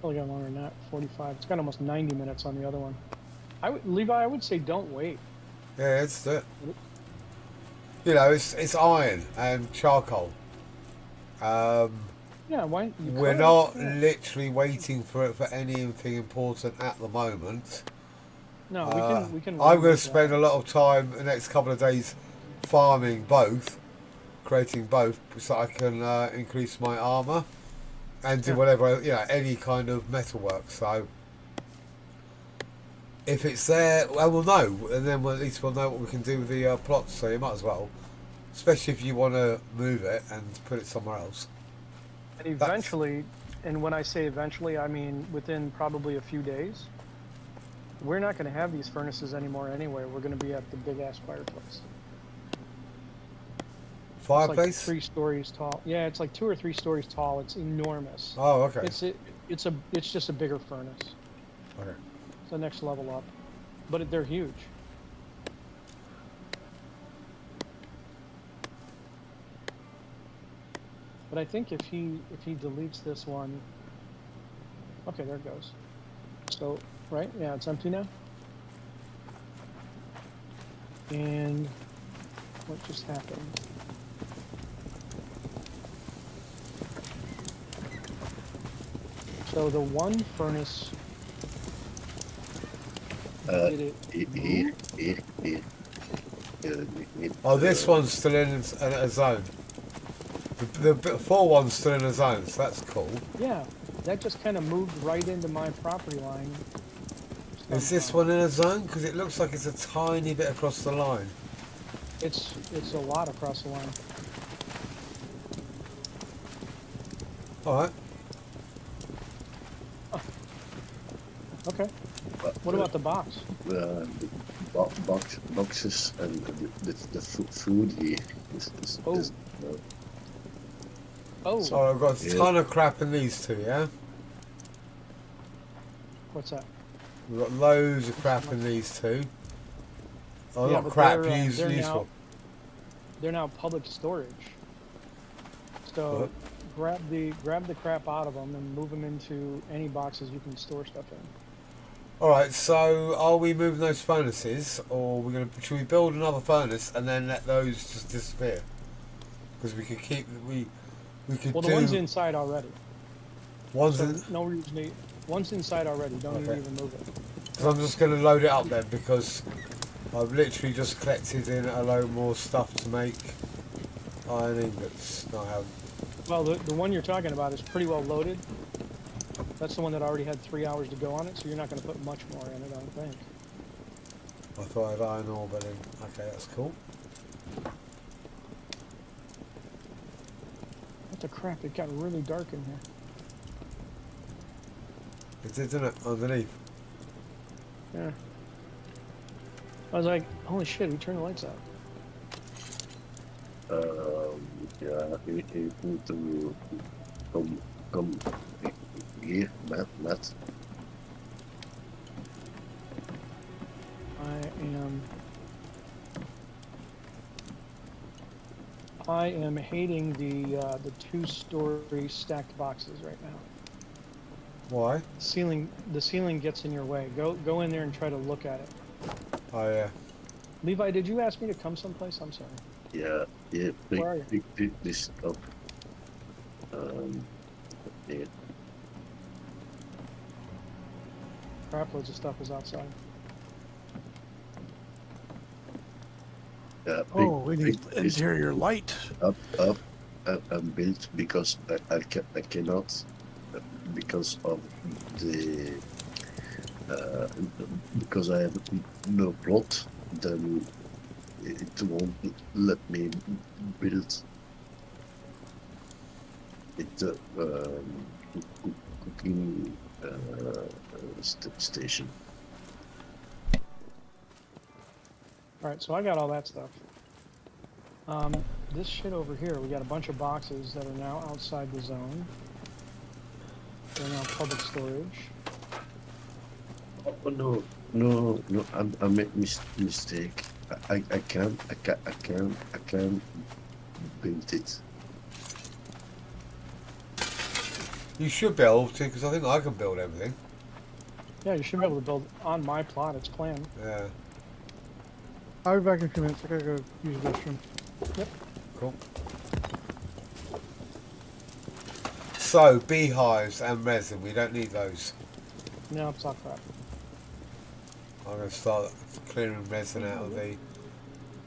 Probably got longer than that, 45. It's got almost 90 minutes on the other one. Levi, I would say don't wait. Yeah, it's it. You know, it's iron and charcoal. Yeah, why? We're not literally waiting for it for anything important at the moment. No, we can. I'm going to spend a lot of time the next couple of days farming both, creating both, so I can increase my armor and do whatever, you know, any kind of metalwork. So if it's there, well, we'll know, and then at least we'll know what we can do with the plots. So you might as well, especially if you want to move it and put it somewhere else. And eventually, and when I say eventually, I mean within probably a few days, we're not going to have these furnaces anymore anyway. We're going to be at the big ass fireplace. Fireplace? It's like 3 stories tall. Yeah, it's like 2 or 3 stories tall. It's enormous. Oh, okay. It's just a bigger furnace. Okay. It's the next level up, but they're huge. But I think if he deletes this one, okay, there it goes. So right, yeah, it's empty now. And what just happened? So the one furnace did it here. Oh, this one's still in a zone. The full one's still in a zone, so that's cool. Yeah, that just kind of moved right into my property line. Is this one in a zone? Because it looks like it's a tiny bit across the line. It's a lot across the line. Alright. Okay. What about the box? Boxes and the food here is Oh, So I've got a ton of crap in these two, yeah? what's that? We've got loads of crap in these two. Oh, Yeah, not but crap, they're useful. They're now public storage. So grab the crap out of them and move them into any boxes you can store stuff in. Alright, so are we moving those furnaces, or should we build another furnace and then let those just disappear? Because we could keep we could Well, do. the one's inside already. One's So in, no reason. One's inside already. Don't even move it. Because I'm just going to load it up then, because I've literally just collected in a load more stuff to make iron ingots. No, I haven't. Well, the one you're talking about is pretty well loaded. That's the one that already had 3 hours to go on it, so you're not going to put much more in it, I don't think. I thought I had iron ore, but then, okay, that's cool. What the crap? It got really dark in here. It did, didn't it? Underneath. Yeah. I was like, holy shit, we turned the lights out. yeah, you need to come here, Matt. I am hating the 2-story stacked boxes right now. Why? The ceiling gets in your way. Go in there and try to look at it. Oh, yeah. Levi, did you ask me to come someplace? I'm sorry. Yeah, Where are you? pick this up. Yeah. Crap loads of stuff is outside. Yeah, We need interior light. up and build because I cannot because of the because I have no plot, then it won't let me build it cooking station. All right, so I got all that stuff. This shit over here, we got a bunch of boxes that are now outside the zone. They're now public storage. Oh no! I made mistake. I can't build it. You should be able to, because I think I can build everything. Yeah, you should be able to build on my plot. It's planned. Yeah, I'll be back in a few minutes. I gotta go use the restroom. Yep. cool. So, beehives and resin, we don't need those. No, it's not crap. I'm going to start clearing resin out of the...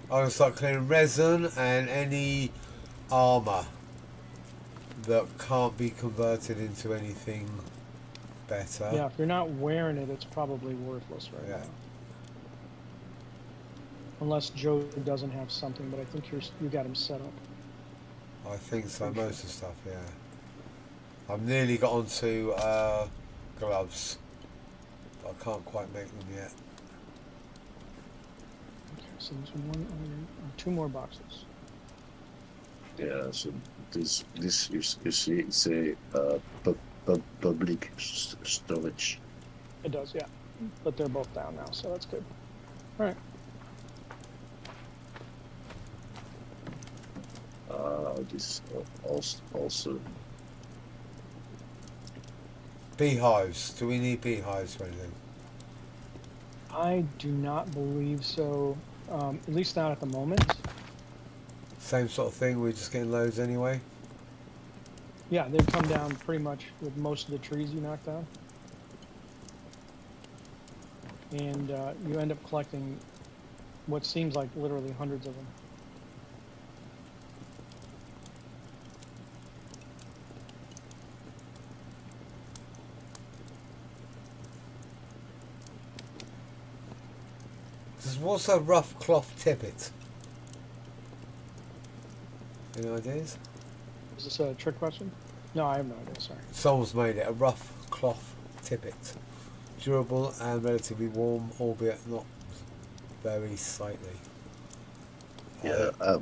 I'm going to start clearing resin and any armour that can't be converted into anything better. Yeah, if you're not wearing it, it's probably worthless right Yeah. now. Unless Joe doesn't have something, but I think you got him set up. I think so, Pretty most of the stuff, yeah. I've nearly got onto gloves, but I can't quite make them yet. Okay, so there's two more boxes. Yeah. So this you see it's a public storage. It does, yeah. But they're both down now, so that's good. All right. This also. Beehives. Do we need beehives for anything? I do not believe so, at least not at the moment. Same sort of thing, we're just getting loads anyway? Yeah, they've come down pretty much with most of the trees you knocked down. And you end up collecting what seems like literally hundreds of them. What's a rough cloth tippet? Any ideas? Is this a trick question? No, I have no idea, sorry. Someone's made it, a rough cloth tippet. Durable and relatively warm, albeit not very sightly. Yeah. I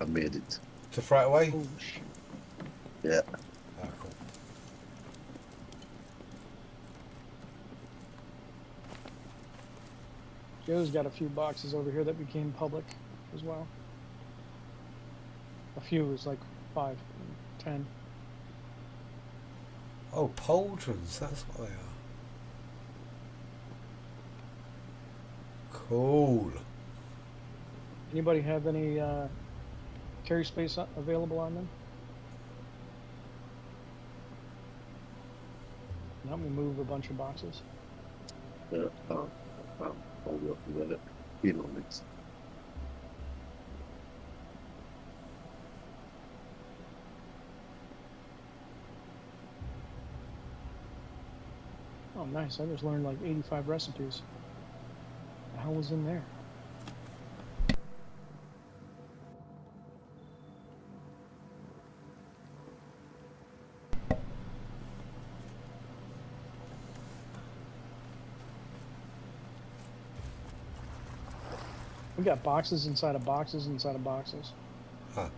made it. To throw it away? Oh, shit. Yeah. Oh, cool. Joe's got a few boxes over here that became public as well. A few was like 5, 10. Oh, pauldrons, that's what they are. Cool. Anybody have any carry space available on them? Help me move a bunch of boxes. I'll work with it. You know it. Oh, nice. I just learned like 85 recipes. What the hell was in there? We got boxes inside of boxes inside of boxes. Huh.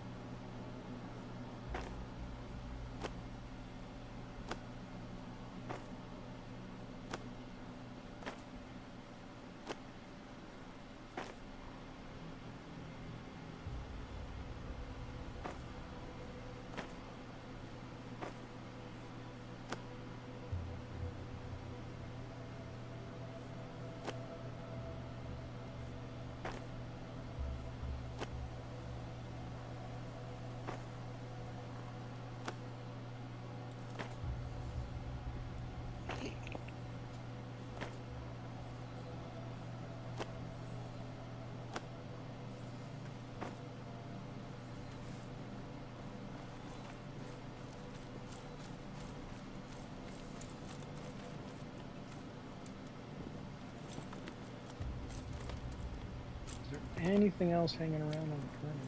anything else hanging around on the perimeter.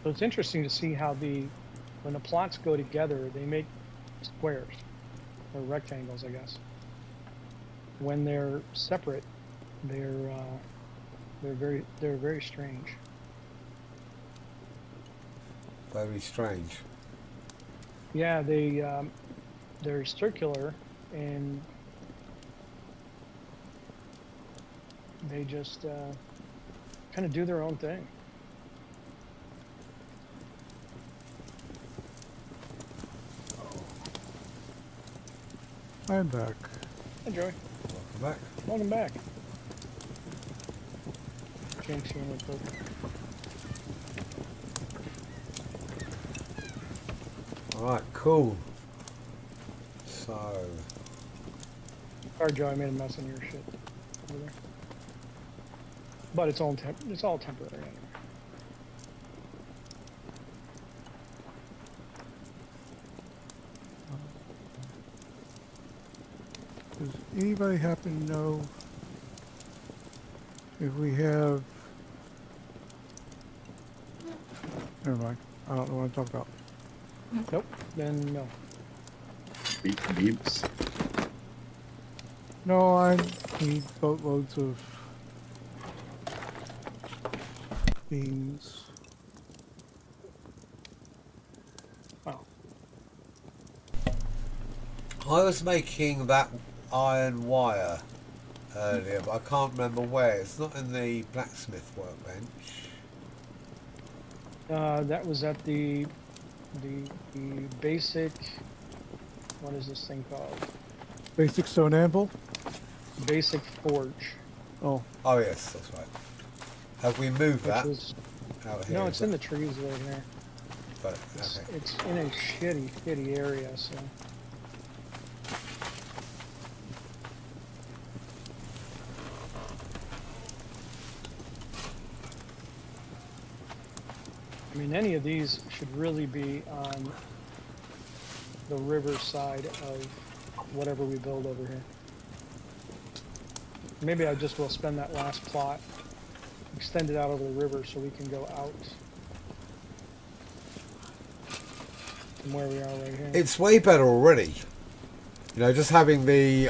So it's interesting to see how when the plots go together, they make squares or rectangles, I guess. When they're separate, they're very strange. Very strange. Yeah, they're circular and they just kind of do their own thing. I'm back. Hi, Joey. Welcome back. Welcome back. Jinx you real quick. Alright, cool. So, Sorry, Joe, I made a mess in your shit over there. But it's all temporary anyway. Does anybody happen to know if we have... Never mind. I don't know what I'm talking about. Nope. Then no. Beams. No, I need boatloads of beans. Oh. I was making that iron wire earlier, but I can't remember where. It's not in the blacksmith workbench. That was at the basic. What is this thing called? Basic stone anvil? Basic forge. Oh, Oh yes, that's right. Have we moved Which that was, out here? no, it's in the trees right there. But, It's, okay. it's in a shitty area, so. I mean, any of these should really be on the river side of whatever we build over here. Maybe I just will spend that last plot, extend it out over the river so we can go out from where we are right here. It's way better already. You know, just having the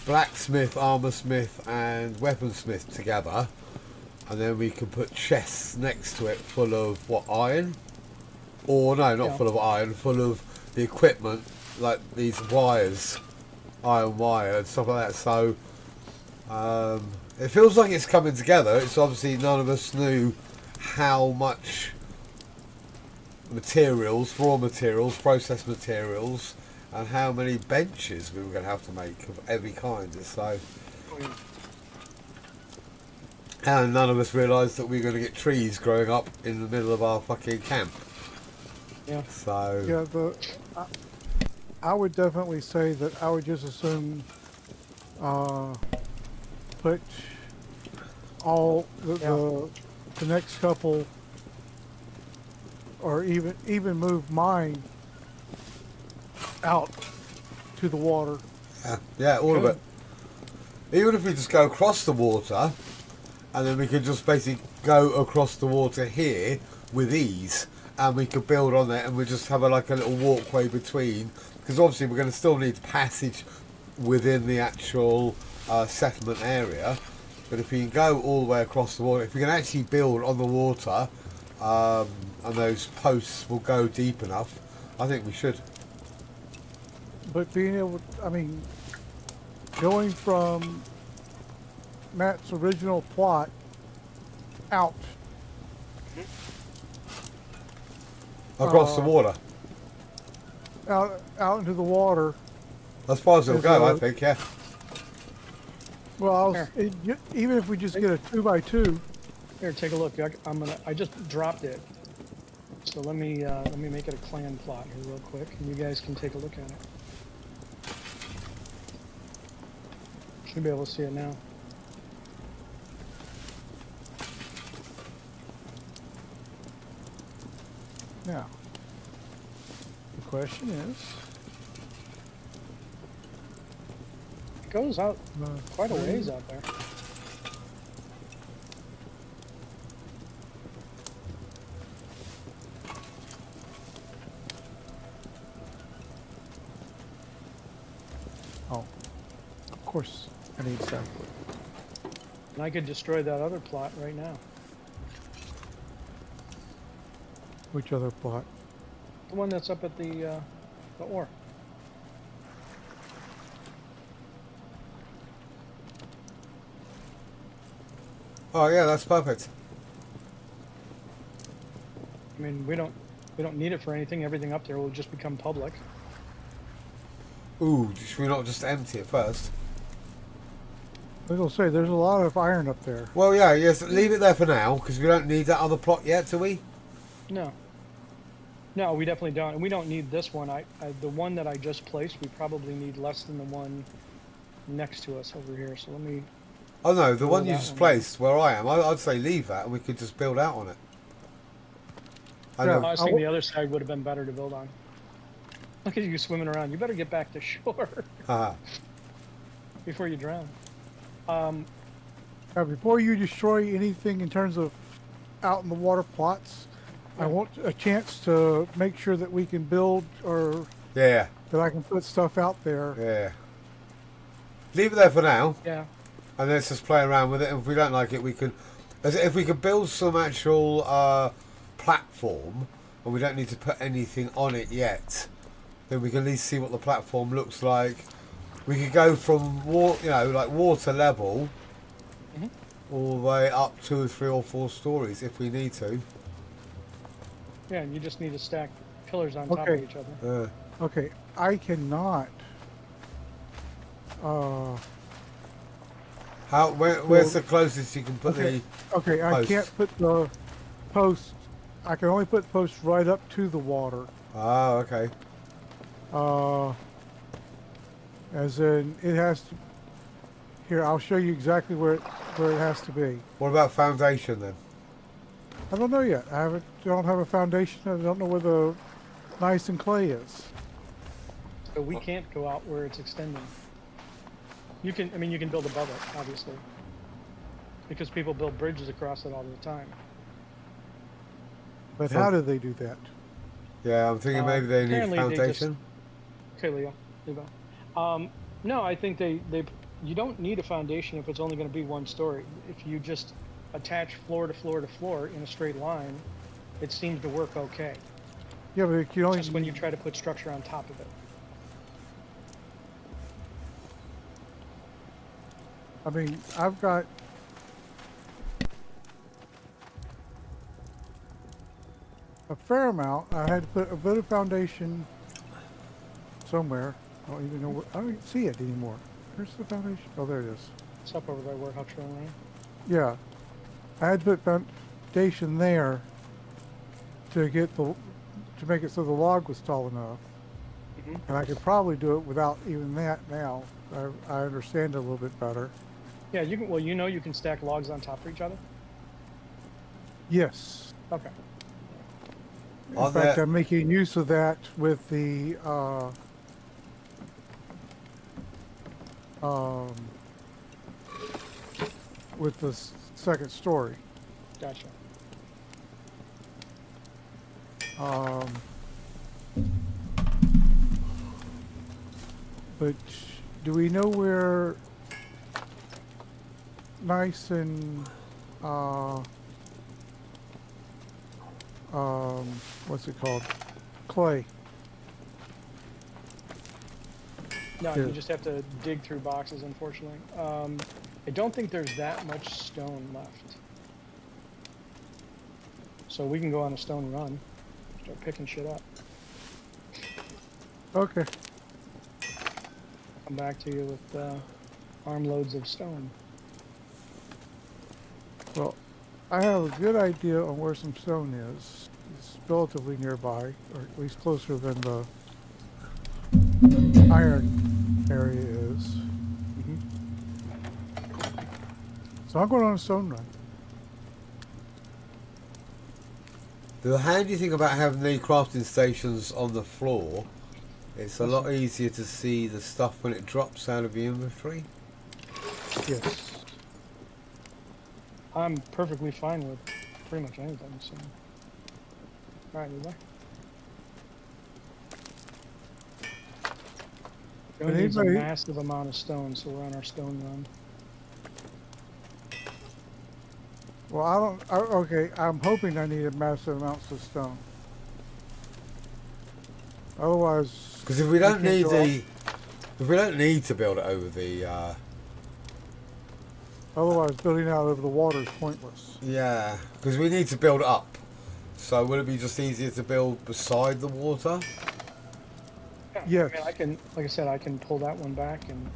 blacksmith, armorsmith, and weaponsmith together, and then we can put chests next to it full of what, iron? Or no, not Yeah. full of iron, full of the equipment like these wires, iron wire and stuff like that. So it feels like it's coming together. It's obviously none of us knew how much materials, raw materials, processed materials, and how many benches we were going to have to make of every kind. So, and none of us realised that we were going to get trees growing up in the middle of our fucking camp. Yeah. So, yeah, I would definitely say that I would just assume put all the next couple, or even move mine out to the water. yeah, all of it. Even if we just go across the water, and then we could just basically go across the water here with ease, and we could build on it, and we just have like a little walkway between, because obviously we're going to still need passage within the actual settlement area. But if we can go all the way across the water, if we can actually build on the water, and those posts will go deep enough, I think we should. But being able, I mean, going from Matt's original plot out Across the water. out into the water. As far as it'll Is, go, I think, yeah. Well, Here. even if we just get a 2x2, Here, take a look. I just dropped it. So let me make it a clan plot here real quick, and you guys can take a look at it. Should be able to see it now. now the question is, goes out quite a 3. ways out there. Oh, of course, I need some. And I could destroy that other plot right now. Which other plot? The one that's up at the ore. Oh yeah, that's perfect. I mean, we don't need it for anything. Everything up there will just become public. Ooh, should we not just empty it first? I was gonna say, there's a lot of iron up there. Well, yeah, yes. Leave it there for now because we don't need that other plot yet, do we? No. No, we definitely don't. And we don't need this one. The one that I just placed, we probably need less than the one next to us over here. So let me... Oh no, the one you that just one. placed where I am, I'd say leave that and we could just build out on it. I Yeah. know. I was thinking the other side would have been better to build on. Look at you swimming around. You better get back to shore Haha. before you drown. Now, before you destroy anything in terms of out in the water plots, I want a chance to make sure that we can build, or Yeah, that I can put stuff out there. yeah. Leave it there for now, Yeah. and let's just play around with it. And if we don't like it, we can. If we could build some actual platform, and we don't need to put anything on it yet, then we can at least see what the platform looks like. We could go from like water level, all the way up 2, 3, or 4 stories if we need to. Yeah, and you just need to stack pillars on top of Okay. each other. Okay, I cannot. Where's the closest you can put Okay. the? Okay, I Post. can't put the post. I can only put posts right up to the water. Oh, okay. As in, it has to. Here, I'll show you exactly where it has to be. What about foundation then? I don't know yet. Don't have a foundation. I don't know where the gneiss and clay is. So we can't go out where it's extending. You can build above it, obviously. Because people build bridges across it all the time. But So- how do they do that? Yeah, I'm thinking maybe they need apparently they foundation. Okay, Leo. No, I think you don't need a foundation if it's only going to be one story. If you just attach floor to floor to floor in a straight line, it seems to work okay. Yeah, but you only. Just when you try to put structure on top of it. I mean, I've got. A fair amount. I had to put a bit of foundation somewhere. I don't even know where. I don't even see it anymore. Where's the foundation? Oh, there it is. It's up over by Warehouse Trail Lane. Yeah, I had to put foundation there to make it so the log was tall enough, and I could probably do it without even that now. I understand it a little bit better. Yeah, you can. Well, you can stack logs on top of each other. Yes. Okay. In On fact, that- I'm making use of that with the second story. Gotcha. But do we know where nice and what's it called? Clay. No, Yeah. you just have to dig through boxes, unfortunately. I don't think there's that much stone left. So we can go on a stone run. Start picking shit up. Okay. Come back to you with armloads of stone. Well, I have a good idea on where some stone is. It's relatively nearby, or at least closer than the iron area is. So I'm going on a stone run. The handy thing about having the crafting stations on the floor It's a lot easier to see the stuff when it drops out of the inventory. Yes. I'm perfectly fine with pretty much anything. So, all right, Levi. Joe needs a Anybody- massive amount of stone, so we're on our stone run. Well, okay, I'm hoping I needed massive amounts of stone. Otherwise, Because if we don't can't need go if we don't need to build it over the, otherwise building out over the water is pointless. yeah, because we need to build it up. So would it be just easier to build beside the water? Yeah, Yes. I mean, I can, like I said, I can pull that one back, and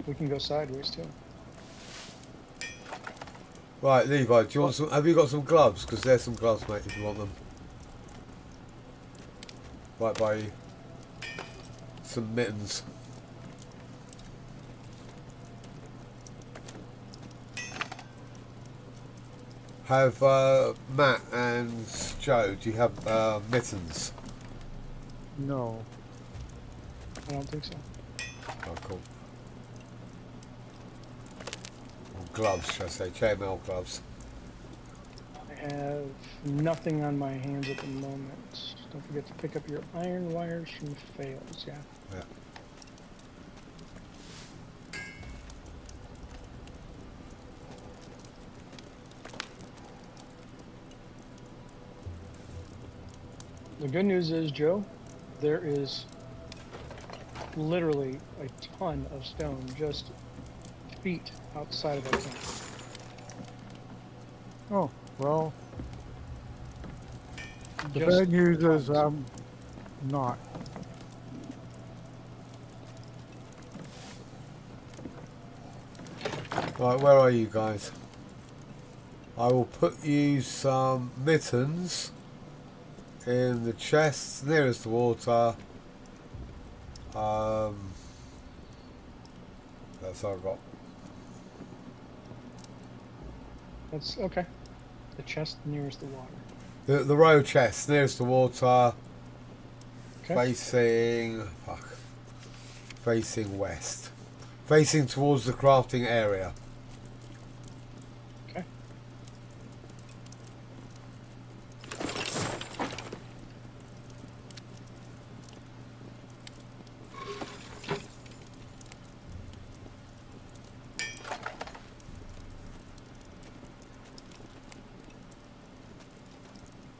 we can go sideways too. Right, Levi, do you want some? Have you got some gloves? Because there's some gloves, mate, if you want them. Right by you. Some mittens. Have Matt and Joe, do you have mittens? No. I don't think so. Oh, cool. Or gloves, should I say, chainmail gloves. I have nothing on my hands at the moment. Don't forget to pick up your iron wires from fails, yeah. Yeah. The good news is, Joe, there is literally a ton of stone just feet outside of our camp. Oh, well, the Just bad news is tons. I'm not. Right, where are you guys? I will put you some mittens in the chest nearest the water. That's all I've got. That's okay. The chest nearest the water. The row chest nearest the water, Okay. facing west, facing towards the crafting area. Okay.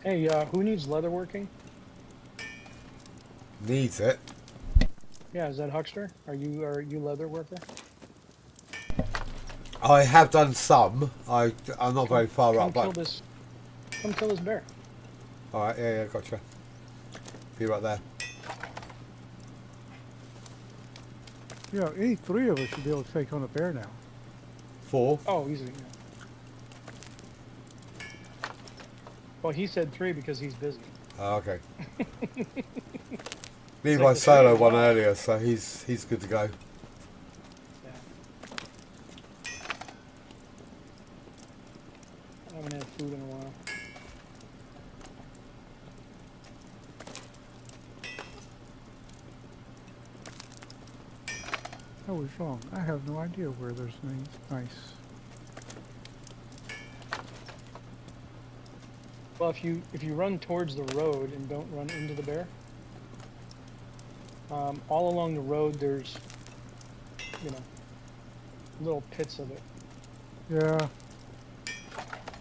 Hey, who needs leather working? Needs it. Yeah, is that Huckster? Are you leather worker? I have done some. I'm not very far Come up, kill but this. Come kill this bear. all right, yeah, gotcha. Be right there. You know, any three of us should be able to take on a bear now. 4. Oh, easy. Yeah. Well, he said 3 because he's busy. Oh, okay. It's Levi like the solo three one of us. earlier, so he's good to go. Yeah. I haven't had food in a while. I was wrong. I have no idea where there's nice. Well, if you run towards the road and don't run into the bear, all along the road there's, little pits of it. Yeah.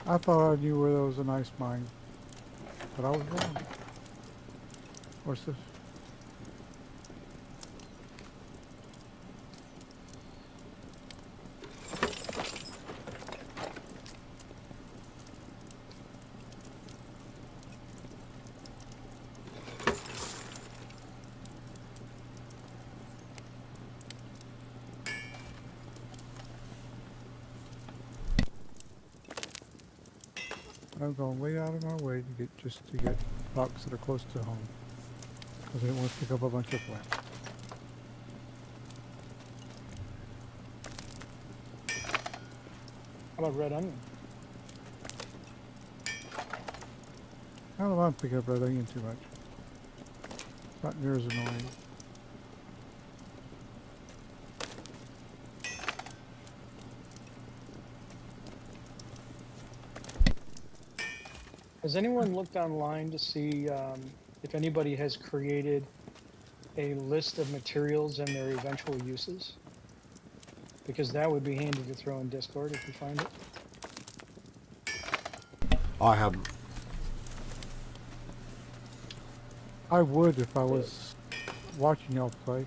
I thought I knew where there was a nice mine, but I was wrong. What's this? I'm going way out of my way to get rocks that are close to home, because I didn't want to pick up a bunch of flint. How about red onion? I don't mind picking up red onion too much. It's not near as annoying. Has anyone looked online to see if anybody has created a list of materials and their eventual uses? Because that would be handy to throw in Discord if you find it. I haven't. I would if I was watching y'all play.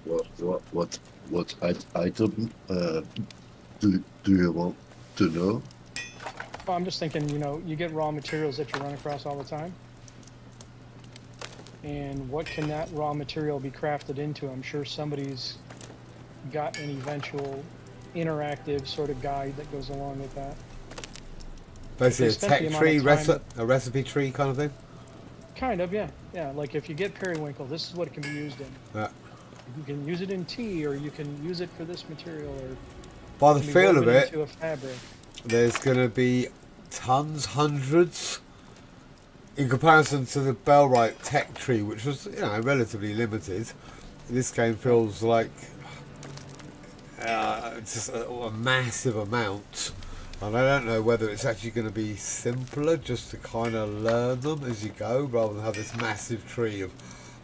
What item do you want to know? Well, I'm just thinking, you know, you get raw materials that you run across all the time. And what can that raw material be crafted into? I'm sure somebody's got an eventual interactive sort of guide that goes along with that. Basically, a spent the tech amount tree, of time a recipe tree kind of thing. Kind of, yeah. Yeah, like if you get periwinkle, this is what it can be used in. Yeah. You can use it in tea, or you can use it for this material, or By the can be feel of woven it, into a fabric. there's going to be tons, hundreds, in comparison to the Bellwright tech tree, which was, you know, relatively limited. This game feels like just a massive amount, and I don't know whether it's actually going to be simpler just to kind of learn them as you go, rather than have this massive tree of,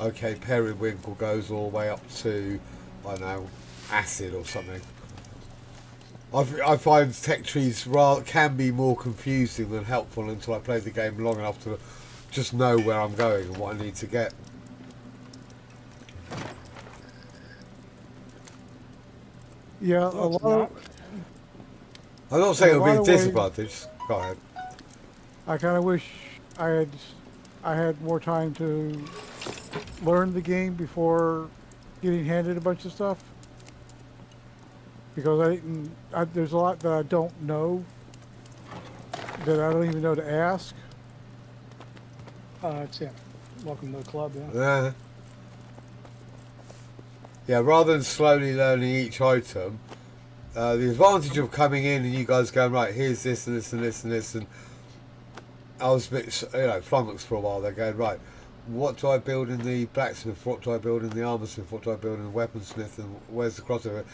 okay, periwinkle goes all the way up to, I don't know, acid or something. I find tech trees can be more confusing than helpful until I play the game long enough to just know where I'm going and what I need to get. Yeah, No, a it's lot not. of, I'm not saying In a it'll be lot a of ways- disadvantage. Go ahead. I kind of wish I had more time to learn the game before getting handed a bunch of stuff. Because there's a lot that I don't know that I don't even know to ask. Yeah. Welcome to the club, yeah. Yeah. Yeah, rather than slowly learning each item, the advantage of coming in and you guys going, right, here's this and this and this and this, and I was a bit, you know, flummoxed for a while. They're going, right, what do I build in the blacksmith? What do I build in the armorsmith? What do I build in the weaponsmith? And where's the crossover?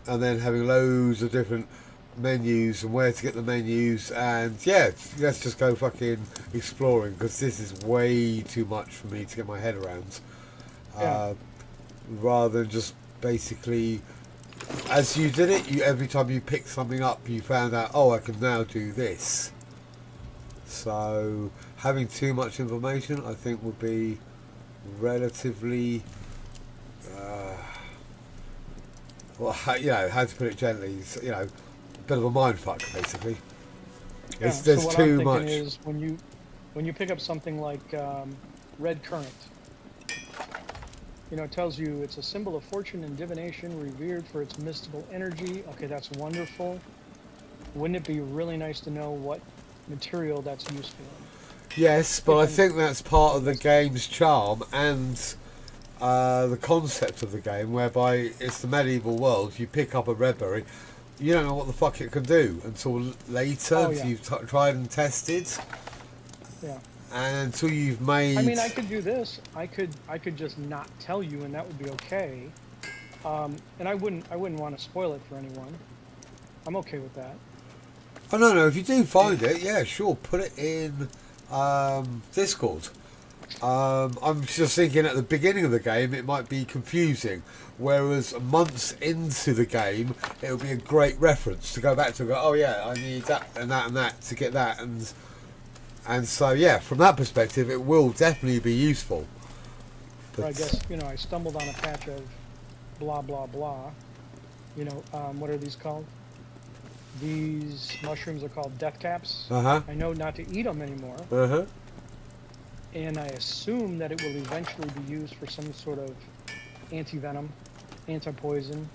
And then having loads of different menus and where to get the menus, and yeah, let's just go fucking exploring, because this is way too much for me to get my head around. Yeah. Rather than just basically, as you did it, every time you picked something up, you found out, oh, I can now do this. So having too much information, I think, would be relatively, well, you know, how to put it gently, you know, a bit of a mind fuck, basically. Yeah, There's so what too I'm much. thinking is when you pick up something like red currant, you know, it tells you it's a symbol of fortune and divination, revered for its mystical energy. Okay, that's wonderful. Wouldn't it be really nice to know what material that's useful in? Yes, but I think that's part of the game's charm and the concept of the game, whereby it's the medieval world. You pick up a red berry, you don't know what the fuck it can do until later. Oh, yeah. You've tried and tested, Yeah. and until you've made. I mean, I could do this. I could just not tell you, and that would be okay. And I wouldn't want to spoil it for anyone. I'm okay with that. Oh no, if you do find it, yeah, sure, put it in Discord. I'm just thinking at the beginning of the game it might be confusing, whereas months into the game it'll be a great reference to go back to and go, oh yeah, I need that and that and that to get that, and so yeah, from that perspective it will definitely be useful. Or I guess, you know, I stumbled on a patch of blah blah blah. You know, what are these called? These mushrooms are called death caps. Uh-huh. I know not to eat them anymore, Uh-huh. and I assume that it will eventually be used for some sort of anti-venom, anti-poison,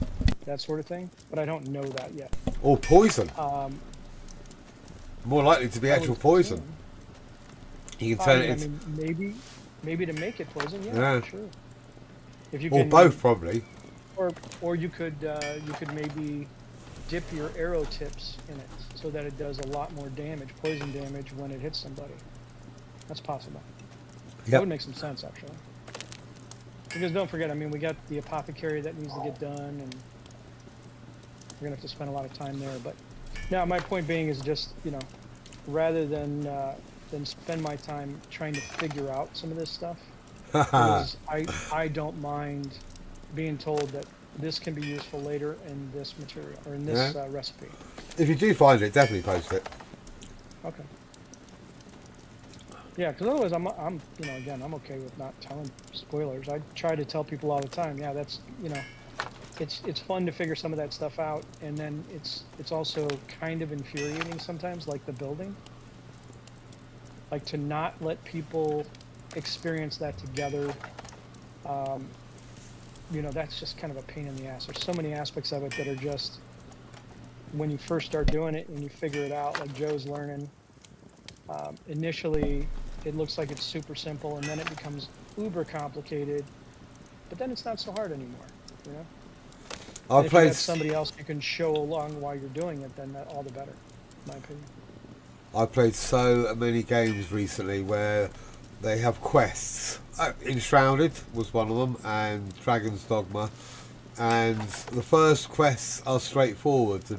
that sort of thing, but I don't know that yet. Or poison. More likely to be I actual would poison. assume. You can turn it I into... mean, maybe to make it poison, yeah, Yeah. sure. If you Or can, both, probably. or you could maybe dip your arrow tips in it so that it does a lot more damage, poison damage, when it hits somebody. That's possible. That Yep. would make some sense, actually. Because don't forget, I mean, we got the apothecary that needs to get done, and we're gonna have to spend a lot of time there. But now my point being is just, you know, rather than spend my time trying to figure out some of this stuff, because I don't mind being told that this can be useful later in this material or in this recipe. If you do find it, definitely post it. Okay. Yeah, because otherwise I'm you know, again, I'm okay with not telling spoilers. I try to tell people all the time. Yeah, that's, you know, it's fun to figure some of that stuff out, and then it's also kind of infuriating sometimes, like the building. Like to not let people experience that together. You know, that's just kind of a pain in the ass. There's so many aspects of it that are just, when you first start doing it and you figure it out, like Joe's learning, initially it looks like it's super simple, and then it becomes uber complicated, but then it's not so hard anymore, you know? And if you have somebody else you can show along while you're doing it, then all the better, in my opinion. I've played so many games recently where they have quests. Enshrouded was one of them, and Dragon's Dogma. And the first quests are straightforward. The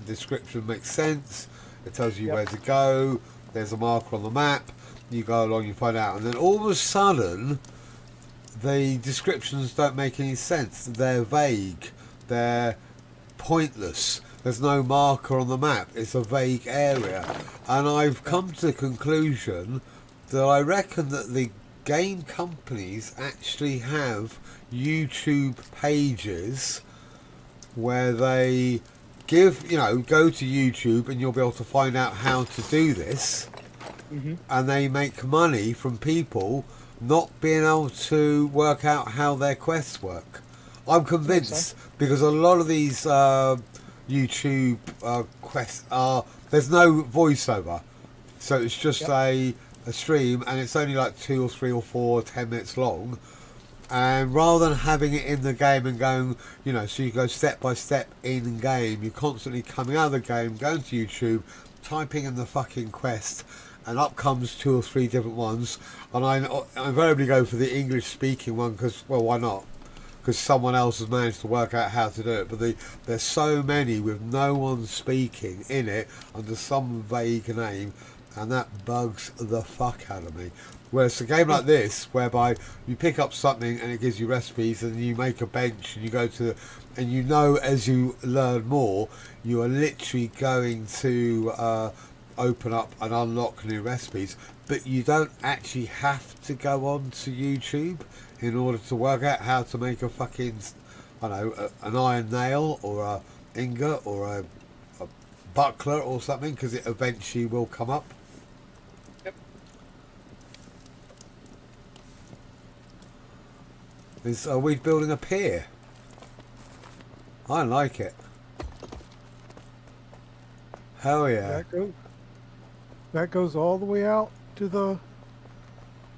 description makes sense. It tells you where to go. There's a marker on the map. You go along, you find out. And then all of a sudden, the descriptions don't make any sense. They're vague. They're pointless. There's no marker on the map. It's a vague area. And I've come to the conclusion that I reckon that the game companies actually have YouTube pages where they give, you know, go to YouTube and you'll be able to find out how to do this. And they make money from people not being able to work out how their quests work. I'm convinced, because a lot of these YouTube quests there's no voiceover, so it's just a stream, and it's only like 2 or 3 or 4 10 minutes long, and rather than having it in the game and going, you know, so you go step by step in game, you're constantly coming out of the game, going to YouTube, typing in the fucking quest, and up comes 2 or 3 different ones, and I invariably go for the English speaking one, because, well, why not? Because someone else has managed to work out how to do it. But there's so many with no one speaking in it under some vague name, and that bugs the fuck out of me. Whereas a game like this, whereby you pick up something and it gives you recipes, and you make a bench and you go to, and you know as you learn more, you are literally going to open up and unlock new recipes, but you don't actually have to go on to YouTube in order to work out how to make a fucking, I don't know, an iron nail or a ingot or a buckler or something, because it eventually will come up. Yep. Are we building a pier? I like it. Hell yeah. That goes all the way out to the...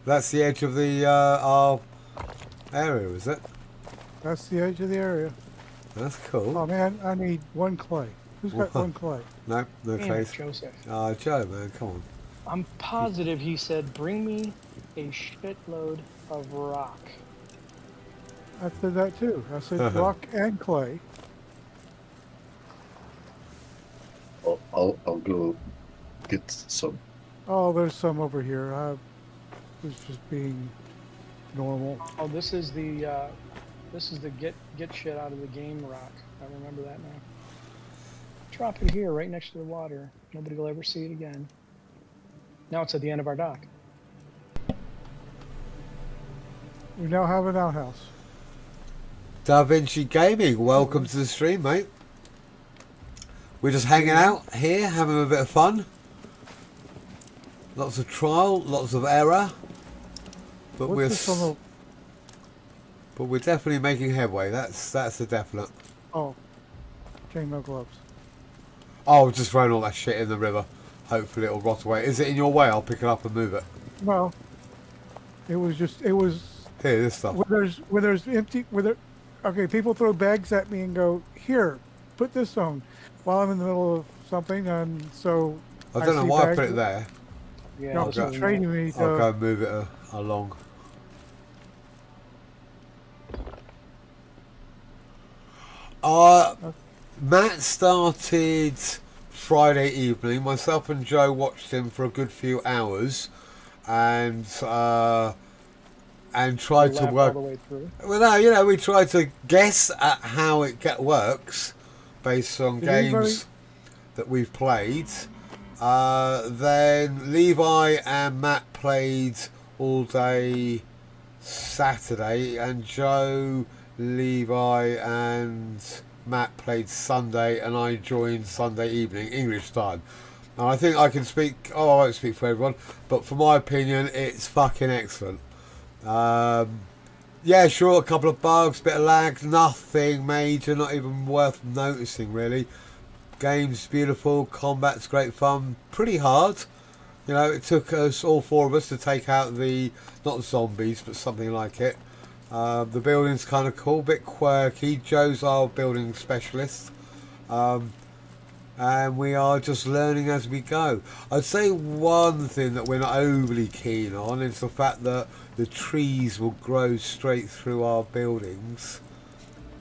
That's the edge of the our area, is it? That's the edge of the area. That's cool. Oh man, I need 1 clay. Who's got 1 clay? No clay. Joseph. Joe, man, come on. I'm positive he said, bring me a shitload of rock. I said that too. I said rock and clay. I'll go get some. Oh, there's some over here. I was just being normal. Oh, this is the get shit out of the game rock. I remember that now. Drop it here, right next to the water. Nobody will ever see it again. Now it's at the end of our dock. We now have an outhouse. Da Vinci Gaming, welcome to the stream, mate. We're just hanging out here, having a bit of fun. Lots of trial, lots of error, but we're definitely making headway. That's a definite. Oh, chainmail gloves. Oh, just throwing all that shit in the river. Hopefully it'll rot away. Is it in your way? I'll pick it up and move it. Well, it was Here, this stuff. When there's empty, okay, people throw bags at me and go, here, put this on, while I'm in the middle of something, and so I don't know why I put it there. Yeah, no, keep trading me. I'll go and move it along. Matt started Friday evening. Myself and Joe watched him for a good few hours, and tried to Laughed work. all the way through. Well, no, you know, we tried to guess at how it works based on Did anybody- games that we've played. Then Levi and Matt played all day Saturday, and Joe, Levi, and Matt played Sunday, and I joined Sunday evening English time. And I think I can speak. Oh, I won't speak for everyone, but for my opinion, it's fucking excellent. Yeah, sure, a couple of bugs, bit of lag, nothing major, not even worth noticing really. Game's beautiful, combat's great fun, pretty hard. You know, it took us, all four of us, to take out the, not zombies, but something like it. The building's kind of cool, bit quirky. Joe's our building specialist. And we are just learning as we go. I'd say one thing that we're not overly keen on is the fact that the trees will grow straight through our buildings.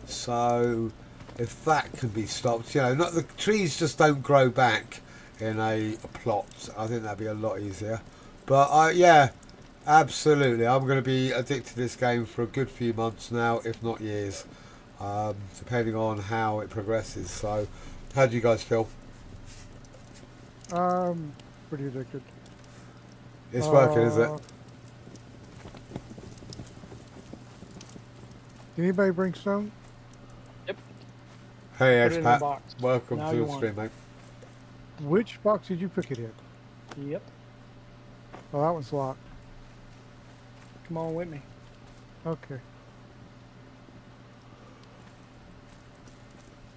So if that can be stopped, you know, not the trees just don't grow back in a plot. I think that'd be a lot easier. But yeah, absolutely, I'm going to be addicted to this game for a good few months now, if not years, depending on how it progresses. So how do you guys feel? Pretty addicted. It's working, is it? Did anybody bring stone? Yep. Hey, Put it in the expat. box. Welcome Now to you the want stream, mate. Which box did you pick it in? Yep. Oh, that one's locked. Come on with me. Okay.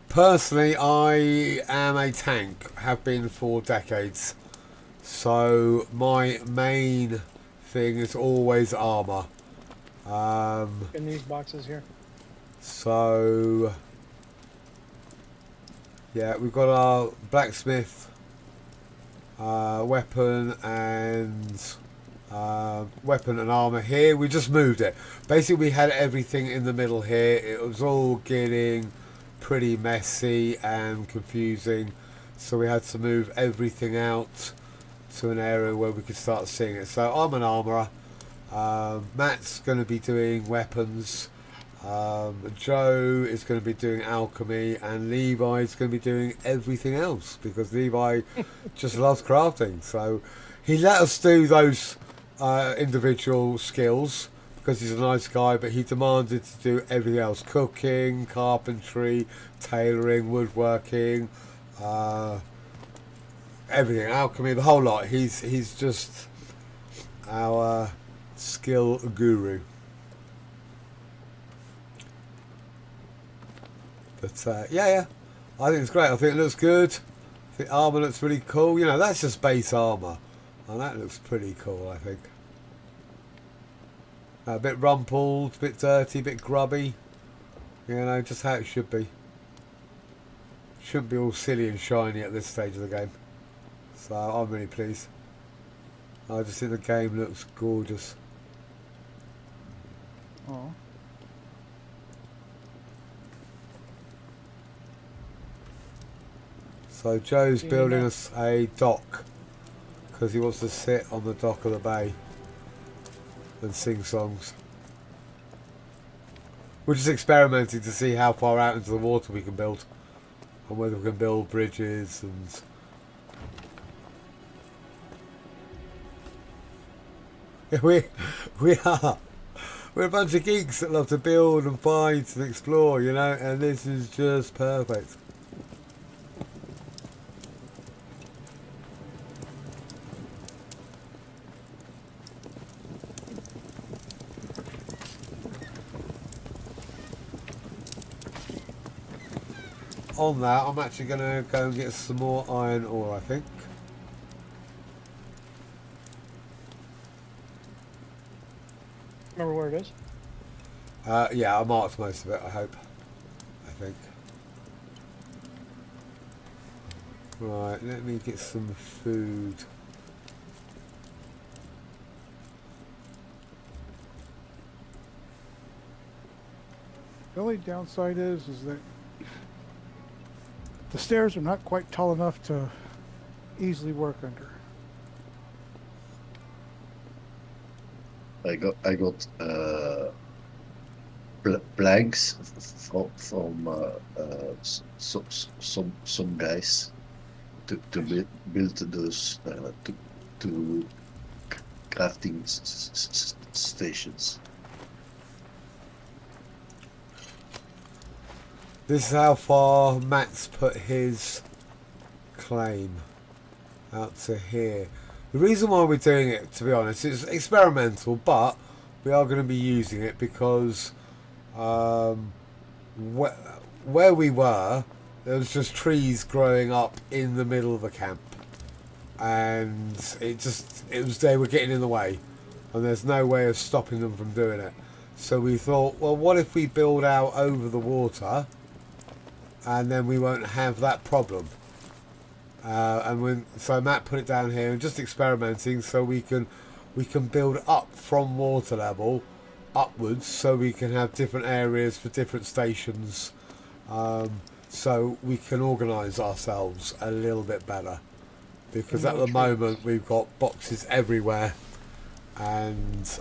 Personally, I am a tank, have been for decades. So my main thing is always armour. In these boxes here. So yeah, we've got our blacksmith weapon and armour here. We just moved it. Basically, we had everything in the middle here. It was all getting pretty messy and confusing, so we had to move everything out to an area where we could start seeing it. So I'm an armourer. Matt's going to be doing weapons. Joe is going to be doing alchemy, and Levi is going to be doing everything else because Levi just loves crafting. So he let us do those individual skills because he's a nice guy, but he demanded to do everything else: cooking, carpentry, tailoring, woodworking, everything, alchemy, the whole lot. He's just our skill guru. But yeah, I think it's great. I think it looks good. I think armour looks really cool. You know, that's just base armour, and that looks pretty cool, I think. A bit rumpled, a bit dirty, a bit grubby. You know, just how it should be. Shouldn't be all silly and shiny at this stage of the game. So I'm really pleased. I just think the game looks gorgeous. Oh. So Joe's Yeah, building no. us a dock because he wants to sit on the dock of the bay and sing songs. We're just experimenting to see how far out into the water we can build and whether we can build bridges and... Yeah, we are. We're a bunch of geeks that love to build and fight and explore, you know, and this is just perfect. On that, I'm actually going to go and get some more iron ore, I think. Remember where it is? Yeah, I marked most of it, I hope. I think. Right, let me get some food. The only downside is that The stairs are not quite tall enough to easily work under. I got planks from some guys to build those to crafting stations. This is how far Matt's put his claim, out to here. The reason why we're doing it, to be honest, is experimental, but we are going to be using it because where we were, there was just trees growing up in the middle of the camp, and they were getting in the way, and there's no way of stopping them from doing it. So we thought, well, what if we build out over the water, and then we won't have that problem. So Matt put it down here and just experimenting, so we can build up from water level upwards, so we can have different areas for different stations, so we can organise ourselves a little bit better, because at the moment we've got boxes everywhere and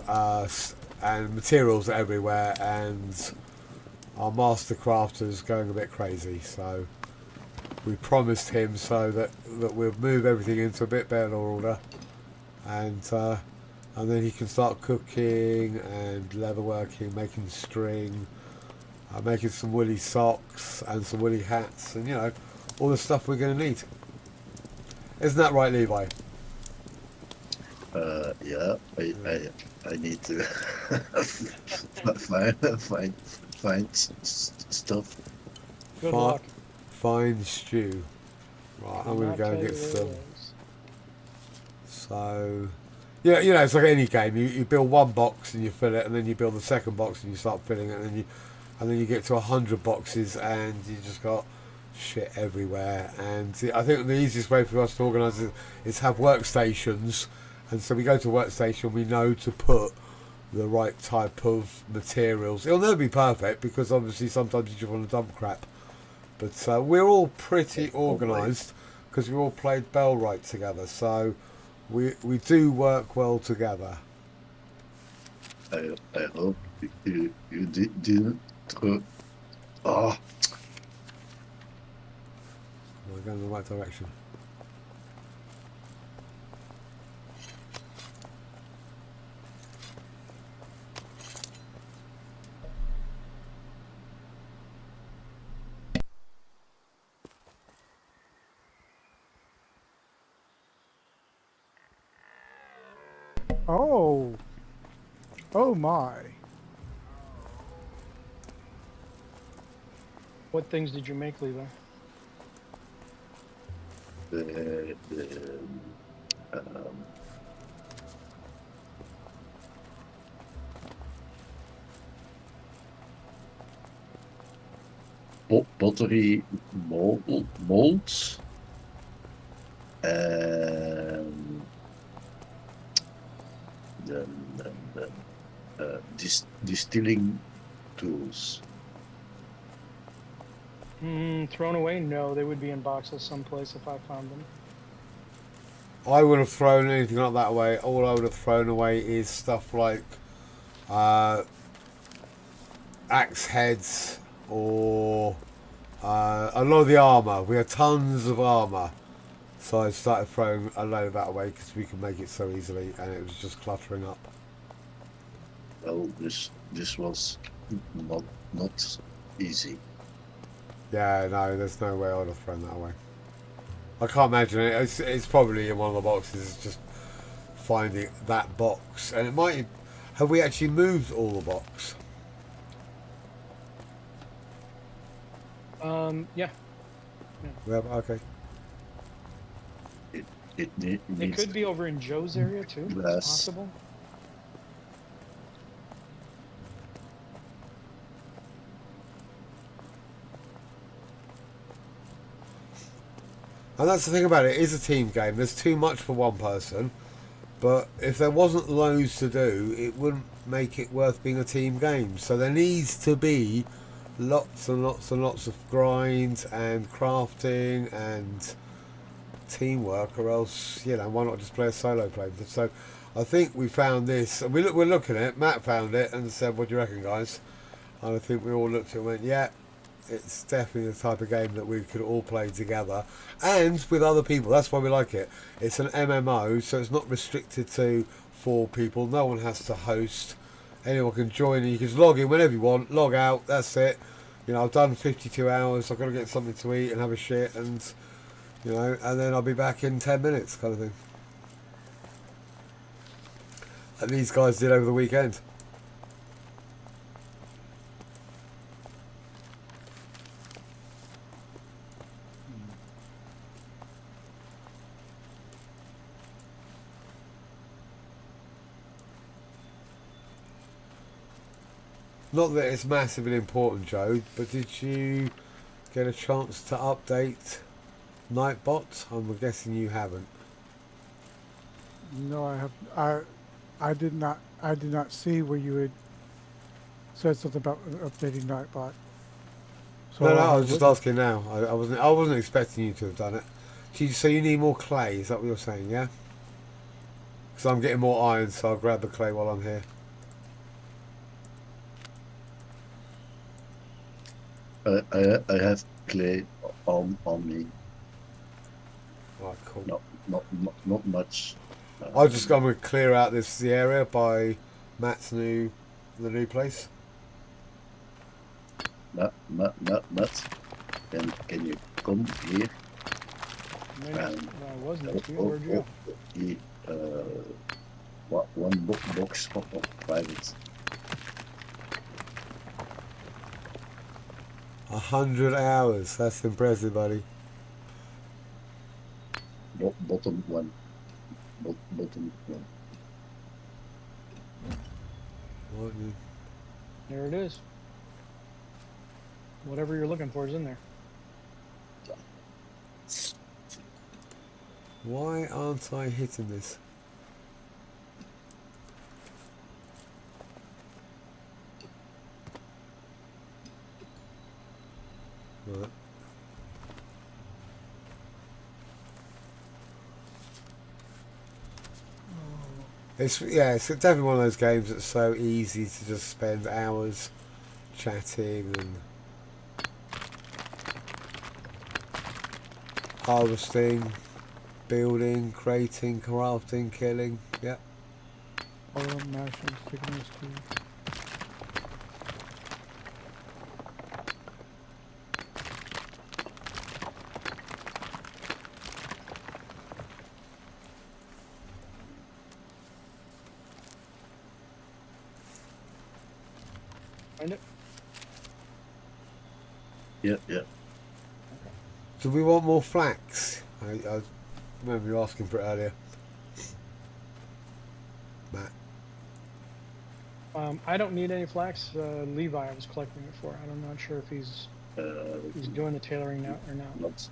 materials everywhere, and our master crafter's going a bit crazy. So we promised him so that we'll move everything into a bit better order, and then he can start cooking and leatherworking, making string, making some woolly socks and some woolly hats, and all the stuff we're going to need. Isn't that right, Levi? Yeah, I need to find stuff. Good luck. Fine stew. Right, I'm going to go and get some. So, yeah, it's like any game. You build one box and you fill it, and then you build the second box and you start filling it, and then you get to 100 boxes and you just got shit everywhere. And I think the easiest way for us to organise it is have workstations, and so we go to a workstation, we know to put the right type of materials. It'll never be perfect, because obviously sometimes you just want to dump crap, but we're all pretty organised because we all played Bellwright together, so we do work well together. I hope you didn't throw. Oh, We're going in the right direction. Oh my. What things did you make, Levi? Pottery molds, and then distilling tools. Thrown away? No, they would be in boxes someplace if I found them. I would have thrown anything like that away. All I would have thrown away is stuff like axe heads, or a lot of the armour. We had tons of armour, so I started throwing a load of that away because we can make it so easily, and it was just cluttering up. Well, this was not easy. Yeah, no, there's no way I would have thrown that away. I can't imagine it. It's probably in one of the boxes. It's just finding that box, and it might. Have we actually moved all the box? Yeah. We have, okay. It It needs could be over in Joe's area too. It's Glass. possible. And that's the thing about it. It is a team game. There's too much for one person, but if there wasn't loads to do, it wouldn't make it worth being a team game. So there needs to be lots and lots and lots of grind and crafting and teamwork, or else, you know, why not just play a solo play? So I think we found this, and we're looking at it. Matt found it and said, what do you reckon, guys? And I think we all looked at it and went, yeah, it's definitely the type of game that we could all play together and with other people. That's why we like it. It's an MMO, so it's not restricted to 4 people. No one has to host. Anyone can join, and you can just log in whenever you want, log out, that's it. You know, I've done 52 hours, I've got to get something to eat and have a shit, and, you know, and then I'll be back in 10 minutes kind of thing. And these guys did over the weekend. Not that it's massively important, Joe, but did you get a chance to update Nightbot? I'm guessing you haven't. No, I have. I did not. I did not see where you had said something about updating Nightbot. So No, I was just asking now. I wasn't expecting you to have done it. So you need more clay? Is that what you're saying? Yeah. Because I'm getting more iron, so I'll grab the clay while I'm here. I have clay on me. Right, cool. Not much. I'm going to clear out the area by Matt's the new place. Matt. Can you come here? Maybe I was next to you. Oh, Where'd you go? One box of private. 100 hours. That's impressive, buddy. Bottom one. Bottom one. What you- There it is. Whatever you're looking for is in there. Why aren't I hitting this? Right. It's definitely one of those games that's so easy to just spend hours chatting and harvesting, building, creating, crafting, killing. Yeah. oil mashing, sticking this to. Find it? Yeah. Do we want more flax? I remember you asking for it earlier. Matt. I don't need any flax. Levi was collecting it for. I'm not sure if he's doing the tailoring now or not. Not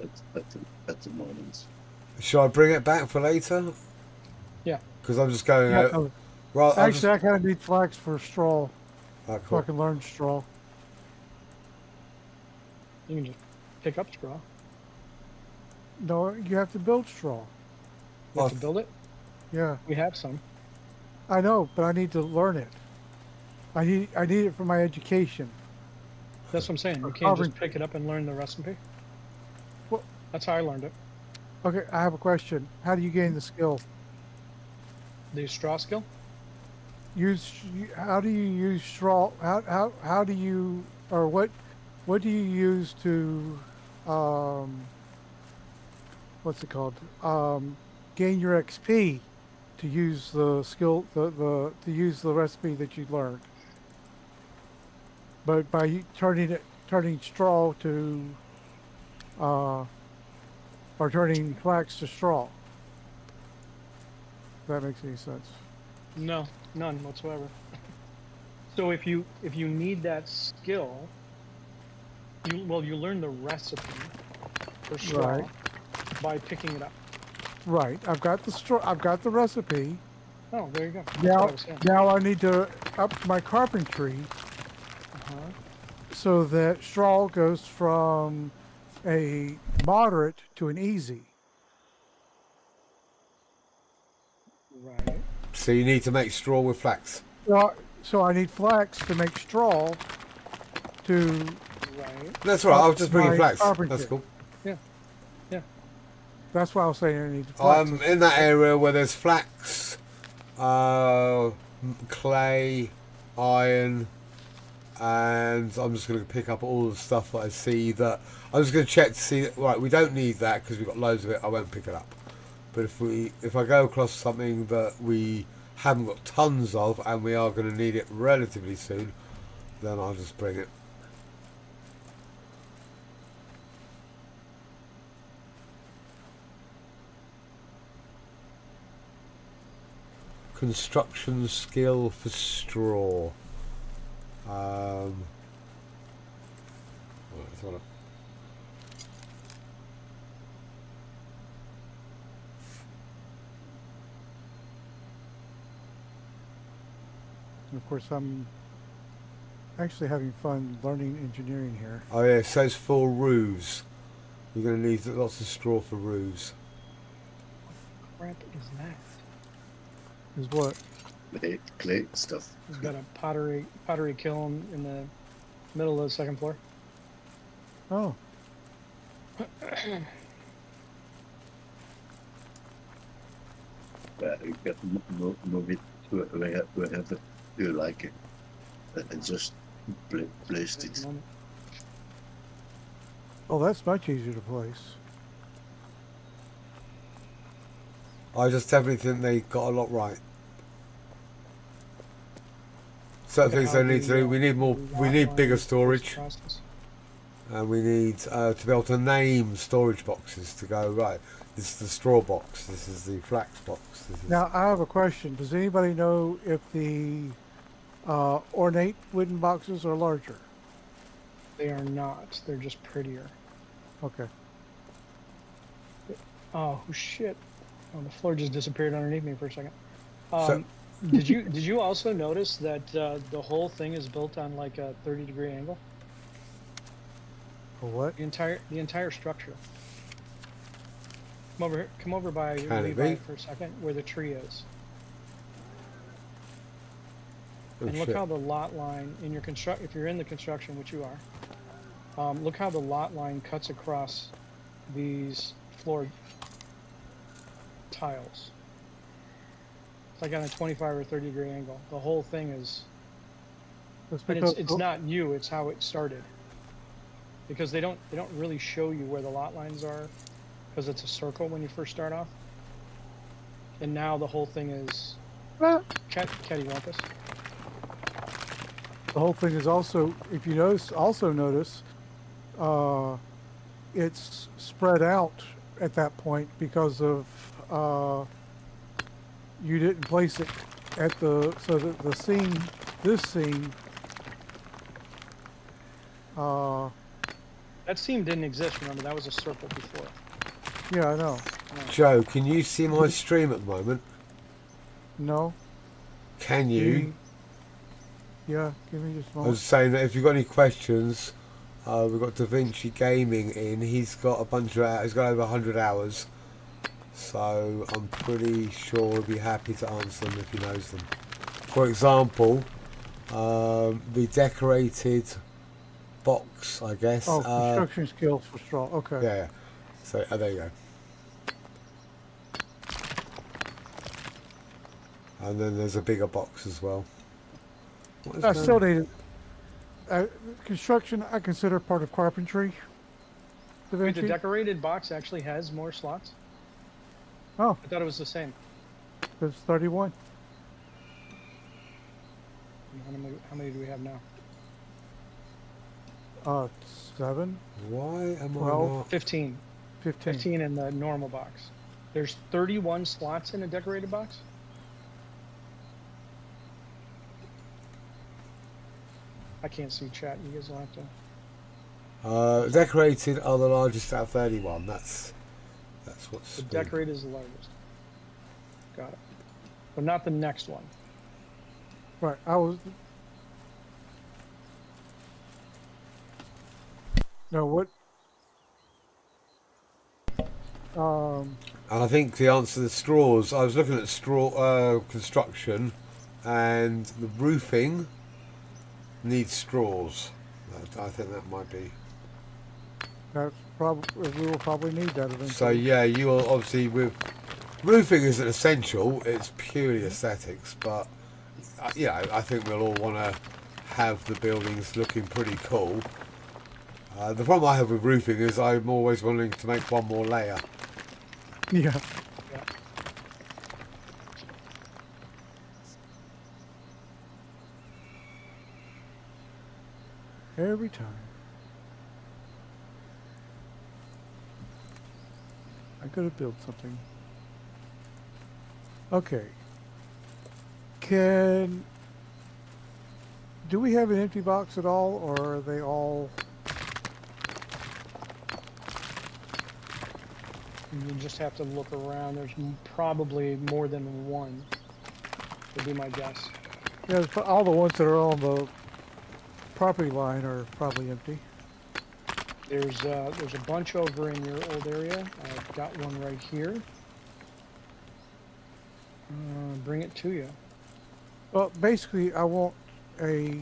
at the moment. Shall I bring it back for later? Yeah. Because I'm just going Yeah, out. no, Well, actually, I kind of need flax for straw, Right, so cool. I can learn straw. You can just pick up straw. No, you have to build straw. You have to build it. Yeah, We have some. I know, but I need to learn it. I need it for my education. That's what I'm saying. You For can't just carving. pick it up and learn the recipe. Well- That's how I learned it. Okay, I have a question. How do you gain the skill? The straw skill. How do you use straw? How do you, or what do you use to what's it called? Gain your XP to use the skill, to use the recipe that you learned. But by turning straw to or turning flax to straw. If that makes any sense. No, none whatsoever. So if you need that skill, you learn the recipe for straw Right. by picking it up. Right. I've got the straw. I've got the recipe. Oh, there you go. That's what I Now, was saying. now I need to up my carpentry Uh-huh. so that straw goes from a moderate to an easy. Right. So you need to make straw with flax. So I need flax to make straw to. Right. That's right. I was to just bringing my flax. carpentry. That's cool. Yeah. Yeah. That's why I was saying I need flax. I'm in that area where there's flax, clay, iron, and I'm just going to pick up all the stuff that I see that I'm just going to check to see that, right, we don't need that because we've got loads of it. I won't pick it up. But if I go across something that we haven't got tons of and we are going to need it relatively soon, then I'll just bring it. Construction skill for straw. Let's have a look. And of course, I'm actually having fun learning engineering here. Oh yeah, it says for roofs. You're going to need lots of straw for roofs. Crap is that? Is what? Clay stuff. He's got a pottery kiln in the middle of the second floor. Oh, You can move it to wherever you like it. And just placed At the it. moment. oh, that's much easier to place. I just definitely think they got a lot right. Certain things they need to do. We need more. We need bigger storage, and we need to be able to name storage boxes to go right. This is the straw box. This is the flax box. This is Now, I have a question. Does anybody know if the ornate wooden boxes are larger? They are not. They're just prettier. Okay. Oh shit! Oh, the floor just disappeared underneath me for a second. So- did you also notice that the whole thing is built on like a 30-degree angle? For what? The entire structure. Come over here. Come over by Can it Levi be? for a second, where the tree is, oh, and look shit. how the lot line in your if you're in the construction, which you are, look how the lot line cuts across these floor tiles. It's like on a 25 or 30-degree angle. The whole thing is, That's and because it's not you. It's how it started. Because they don't really show you where the lot lines are, because it's a circle when you first start off. And now the whole thing is cattywampus. the whole thing is also, if you notice, it's spread out at that point because of you didn't place it at so that this scene, That seam didn't exist. Remember, that was a circle before. yeah, I know. Joe, can you see my stream at the moment? No. Can you? Yeah, give me just a I was moment. saying that if you've got any questions, we've got Da Vinci Gaming in. He's got a bunch of he's got over 100 hours, so I'm pretty sure he'll be happy to answer them if he knows them. For example, the decorated box, I guess. Oh, construction skills for straw. Okay. Yeah. So there you go. And then there's a bigger box as well. What is I that? still need it. Construction, I consider part of carpentry. Da Wait, the Vinci? decorated box actually has more slots? Oh, I thought it was the same. it's 31. How many do we have now? 7, Why am I 12. not? 15. 15. 15 in the normal box. There's 31 slots in a decorated box? I can't see chat. You guys will have to. Decorated are the largest out of 31. That's what's The been- decorated is the largest. Got it. But not the next one. Right. I was. No, what? And I think the answer is straws. I was looking at straw construction, and the roofing needs straws. I think that might be. That's probably we will probably need that eventually. So yeah, you will obviously with roofing isn't essential. It's purely aesthetics, but yeah, I think we'll all want to have the buildings looking pretty cool. The problem I have with roofing is I'm always wanting to make one more layer. Yeah. Every time. I gotta build something. Okay. Do we have an empty box at all, or are they all? You just have to look around. There's probably more than one, would be my guess. Yeah, all the ones that are on the property line are probably empty. There's a bunch over in your old area. I've got one right here. Bring it to you. Well, basically, I want a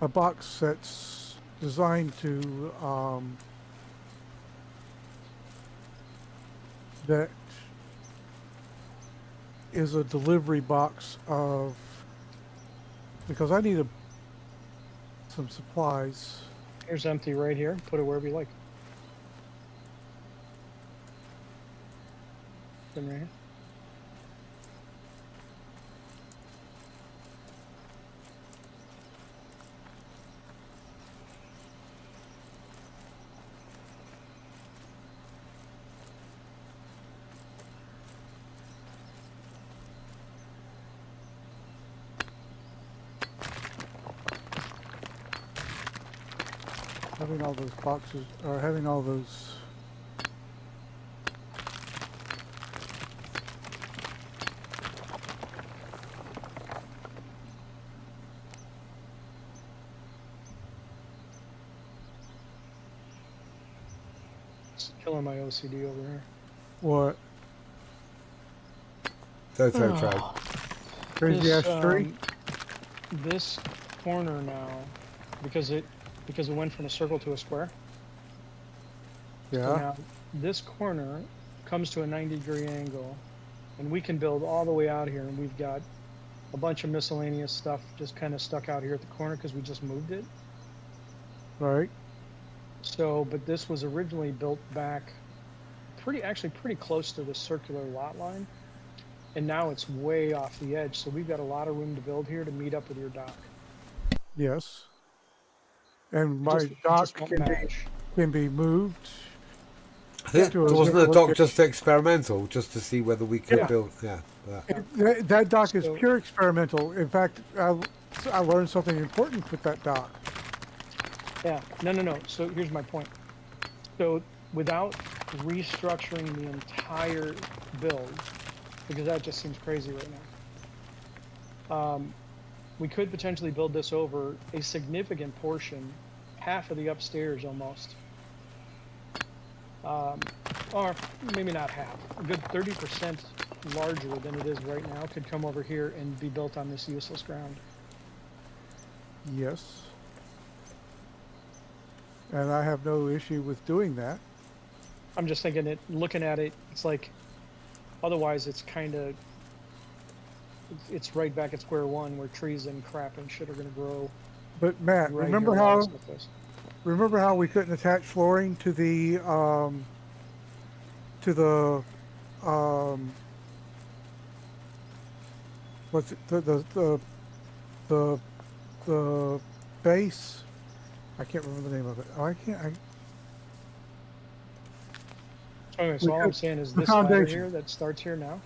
box that's designed to that is a delivery box of, because I need some supplies. Here's empty right here. Put it wherever you like. Put 'em right here. Having all those boxes, or having all those. It's killing my OCD over here. What? That's okay. Crazy ass tree? This corner now, because it went from a circle to a square. So Yeah. now this corner comes to a 90-degree angle, and we can build all the way out here, and we've got a bunch of miscellaneous stuff just kind of stuck out here at the corner because we just moved it. Right. So, but this was originally built back actually pretty close to the circular lot line, and now it's way off the edge. So we've got a lot of room to build here to meet up with your dock. Yes. And my Just dock won't match. can be moved. I think, to a wasn't the different dock location. just experimental, just to see whether we could Yeah. build? Yeah. That dock is So- pure experimental. In fact, I learned something important with that dock. Yeah, no. So here's my point. So without restructuring the entire build, because that just seems crazy right now, we could potentially build this over a significant portion, half of the upstairs almost. Or maybe not half, a good 30% larger than it is right now could come over here and be built on this useless ground. Yes. And I have no issue with doing that. I'm just thinking looking at it, it's like, otherwise it's kind of, it's right back at square one where trees and crap and shit are going to grow. But Matt, Right remember here where all how this stuff is. remember how we couldn't attach flooring to the what's it, the base? I can't remember the name of it. Oh, I can't. Okay, so all I'm saying is the this ladder foundation. here that starts here now.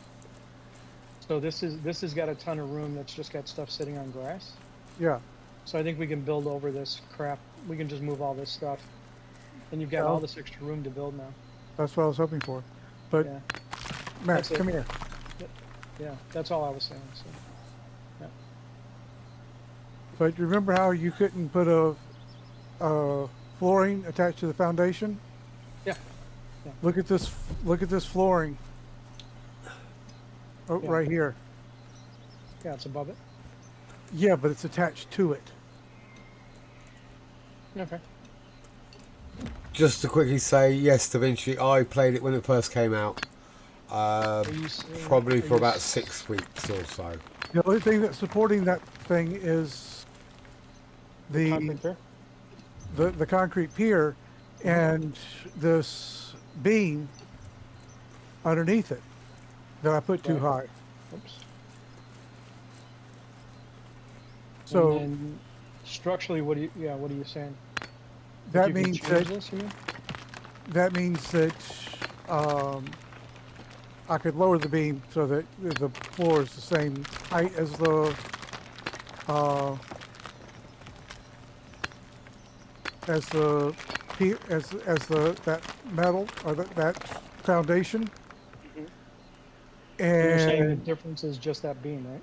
So this has got a ton of room that's just got stuff sitting on grass. Yeah. So I think we can build over this crap. We can just move all this stuff, and you've got Yeah. all this extra room to build now. That's what I was hoping for. But Yeah, Matt, that's it. come here. yeah, that's all I was saying. So. But remember how you couldn't put a flooring attached to the foundation? Yeah. Yeah. Look at this. Look at this flooring. Oh, Yeah. right here. Yeah, it's above it. Yeah, but it's attached to it. Okay. Just to quickly say, yes, Da Vinci, I played it when it first came out. Are you saying- Probably are for you about s- 6 weeks or so. The only thing that's supporting that thing is the the concrete there? the concrete pier and this beam underneath it that I put too Right. high. Oops. So And then structurally, what are you saying? Like that you can means change that this, you mean? that means that I could lower the beam so that the floor is the same height as the pier, as the that metal or that foundation. And you're saying the And difference is just that beam, right?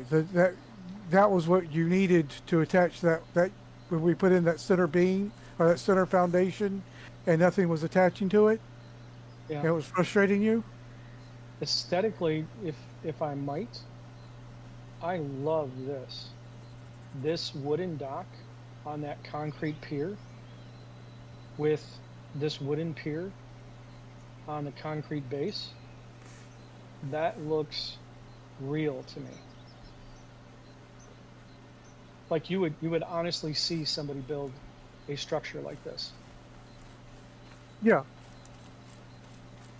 right, that was what you needed to attach that when we put in that center beam or that center foundation, and nothing was attaching to it. Yeah. And it was frustrating you. Aesthetically, if I might, I love this. This wooden dock on that concrete pier with this wooden pier on the concrete base. That looks real to me. Like you would honestly see somebody build a structure like this. Yeah.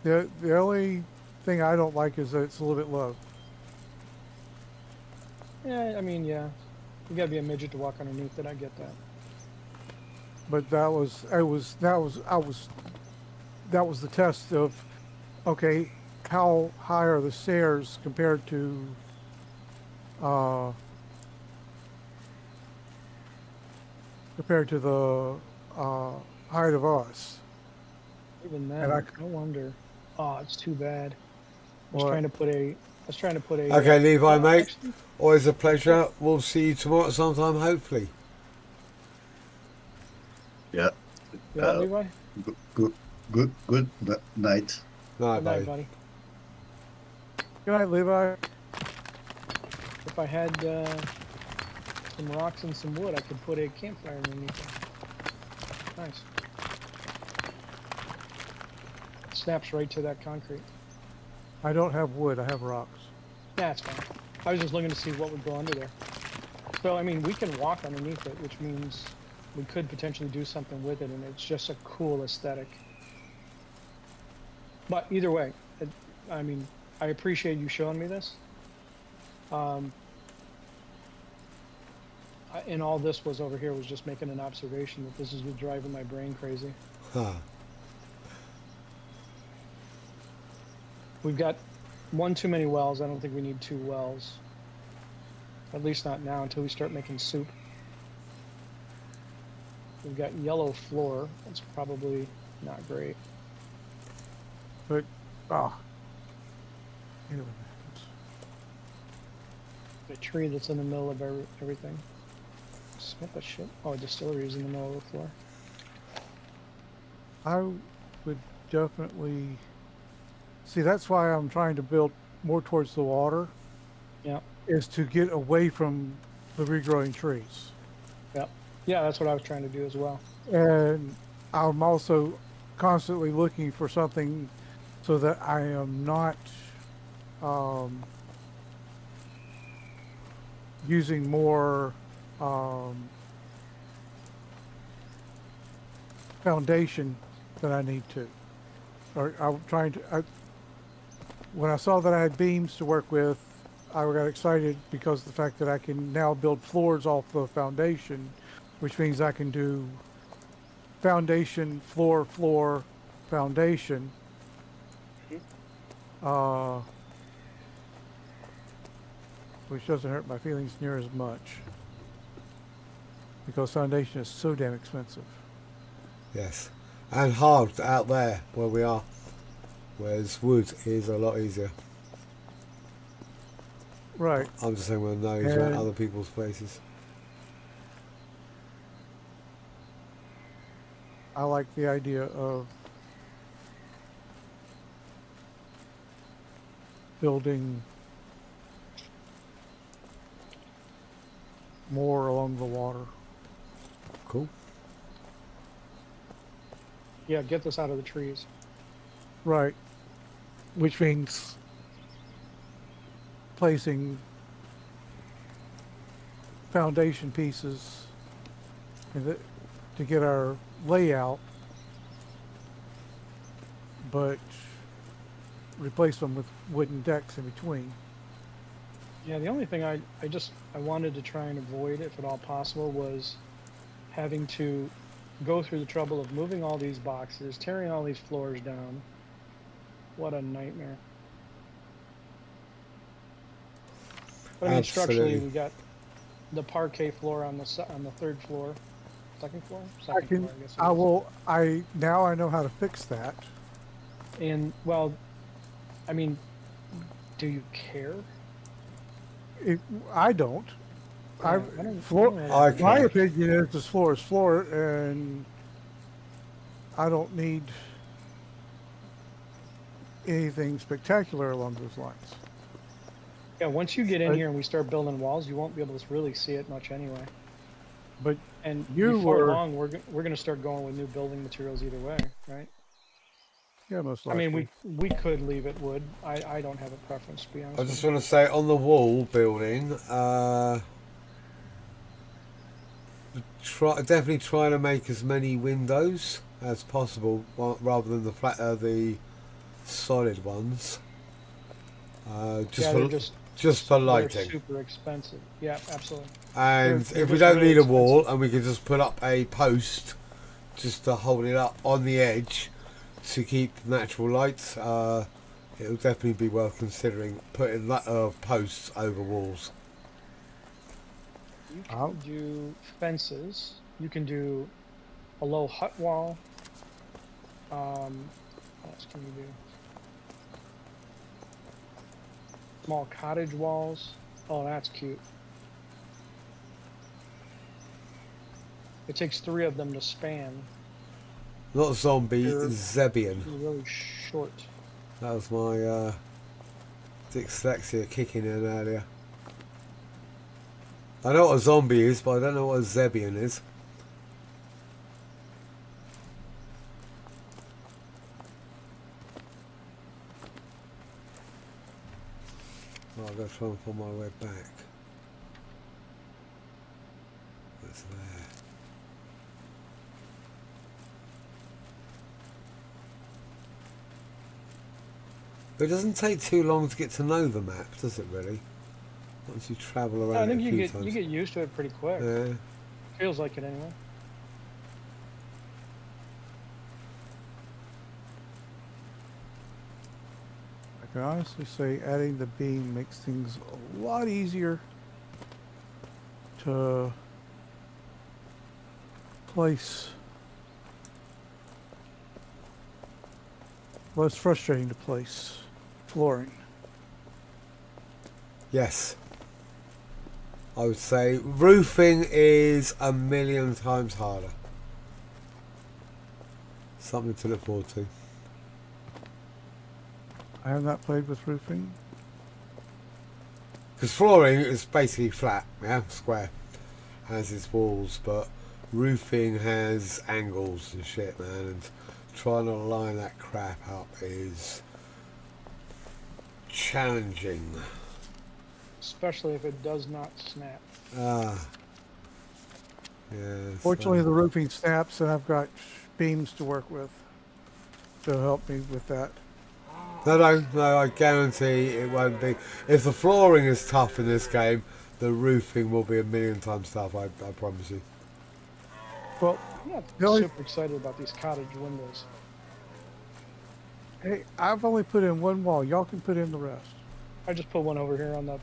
The only thing I don't like is that it's a little bit low. Yeah, I mean, yeah. You gotta be a midget to walk underneath it, I get that. But that was the test of, okay, how high are the stairs compared to the height of us. Even then, And I- no wonder. Oh, it's too bad. I was What? trying to put a. Okay, Levi, mate. Actually, Always a pleasure. We'll see you tomorrow sometime, hopefully. Yeah. yeah, Levi. Good night. Night, Good night, buddy. buddy. Good night, Levi. If I had some rocks and some wood, I could put a campfire underneath it. Nice. Snaps right to that concrete. I don't have wood. I have rocks. Yeah, it's fine. I was just looking to see what would go under there. So, I mean, we can walk underneath it, which means we could potentially do something with it, and it's just a cool aesthetic. But either way, I mean, I appreciate you showing me this. And all this was over here was just making an observation that this is what's driving my brain crazy. Huh. We've got one too many wells. I don't think we need 2 wells. At least not now until we start making soup. We've got yellow floor. That's probably not great. But The tree that's in the middle of everything. What the shit? Oh, a distillery is in the middle of the floor. I would definitely see. That's why I'm trying to build more towards the water. Yeah. Is to get away from the regrowing trees. Yep. Yeah, that's what I was trying to do as well. And I'm also constantly looking for something so that I am not using more foundation than I need to. Or I'm trying to. When I saw that I had beams to work with, I got excited because of the fact that I can now build floors off the foundation, which means I can do foundation, floor, floor, foundation. Which doesn't hurt my feelings near as much because foundation is so damn expensive. Yes. And hard out there where we are. Whereas wood is a lot easier. Right. I'm just saying we're nose at other people's places. I like the idea of building more along the water. Cool. Yeah, get this out of the trees. Right. Which means placing foundation pieces to get our layout, but replace them with wooden decks in between. Yeah, the only thing I wanted to try and avoid, if at all possible, was having to go through the trouble of moving all these boxes, tearing all these floors down. What a nightmare. But I mean, structurally, Absolutely. we got the parquet floor on the third floor, second floor, I second can, floor, I guess. now I know how to fix that. And well, I mean, do you care? I don't. Yeah, I don't really I care. can. My opinion is this floor is floor, and I don't need anything spectacular along those lines. Yeah, once you get in But- here and we start building walls, you won't be able to really see it much anyway. But And You before were- long, we're going to start going with new building materials either way, right? yeah, most I likely. mean, we could leave it wood. I don't have a preference, to be honest. I with just you. want to say on the wall building, definitely try to make as many windows as possible rather than the solid ones. Yeah, they're Just for they're lighting. super expensive. Yeah, absolutely. And they're if we just don't really need a wall and we can just put up a post just to hold it up on the edge to keep natural light, it'll definitely be worth considering putting posts over walls. You can do fences. You can do a low hut wall. What else can you do? Small cottage walls. Oh, that's cute. It takes 3 of them to span. Not zombie, They're- Zebian. They're really short. That was my dyslexia kicking in earlier. I know what a zombie is, but I don't know what a Zebian is. Oh, I've got to try and find my way back. What's there? It doesn't take too long to get to know the map, does it really? Once you travel around I think it a few you times. get used to it pretty quick. Yeah. Feels like it anyway. I can honestly say adding the beam makes things a lot easier to place. Less frustrating to place flooring. Yes. I would say roofing is a million times harder. Something to look forward to. I have not played with roofing. Because flooring is basically flat, yeah, square. Has its walls, but roofing has angles and shit, man. And trying to line that crap up is challenging. Especially if it does not snap. Ah. Yeah. Fortunately, the roofing snaps, and I've got beams to work with to help me with that. No, I guarantee it won't be. If the flooring is tough in this game, the roofing will be a million times tough, I promise you. Well, I'm not The only- super excited about these cottage windows. hey, I've only put in one wall. Y'all can put in the rest. I just put one over here on the.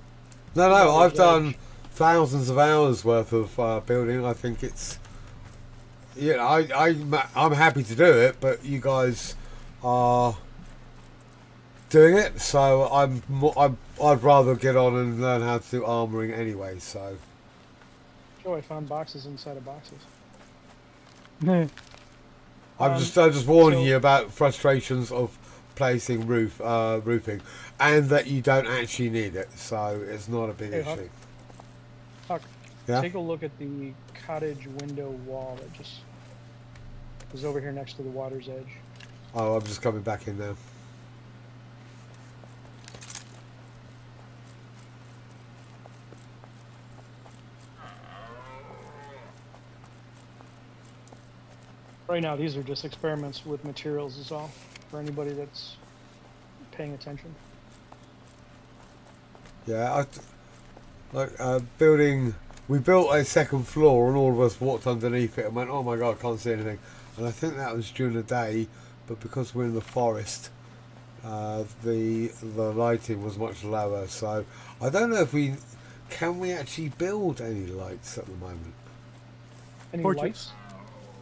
No, Well, I've Judge. done thousands of hours worth of building. I think it's, you know, I'm happy to do it, but you guys are doing it, so I'd rather get on and learn how to do armoring anyway. So Joe, I found boxes inside of boxes. I'm just warning so- you about frustrations of placing roofing, and that you don't actually need it, so it's not a big Hey, Huck. issue. Huck, Yeah. take a look at the cottage window wall that just is over here next to the water's edge. Oh, I'm just coming back in now. Right now, these are just experiments with materials is all, for anybody that's paying attention. Yeah, building. We built a second floor, and all of us walked underneath it and went, "Oh my god, I can't see anything." And I think that was during the day, but because we're in the forest, the lighting was much lower. So I don't know if we can actually build any lights at the moment. Any Torches. lights?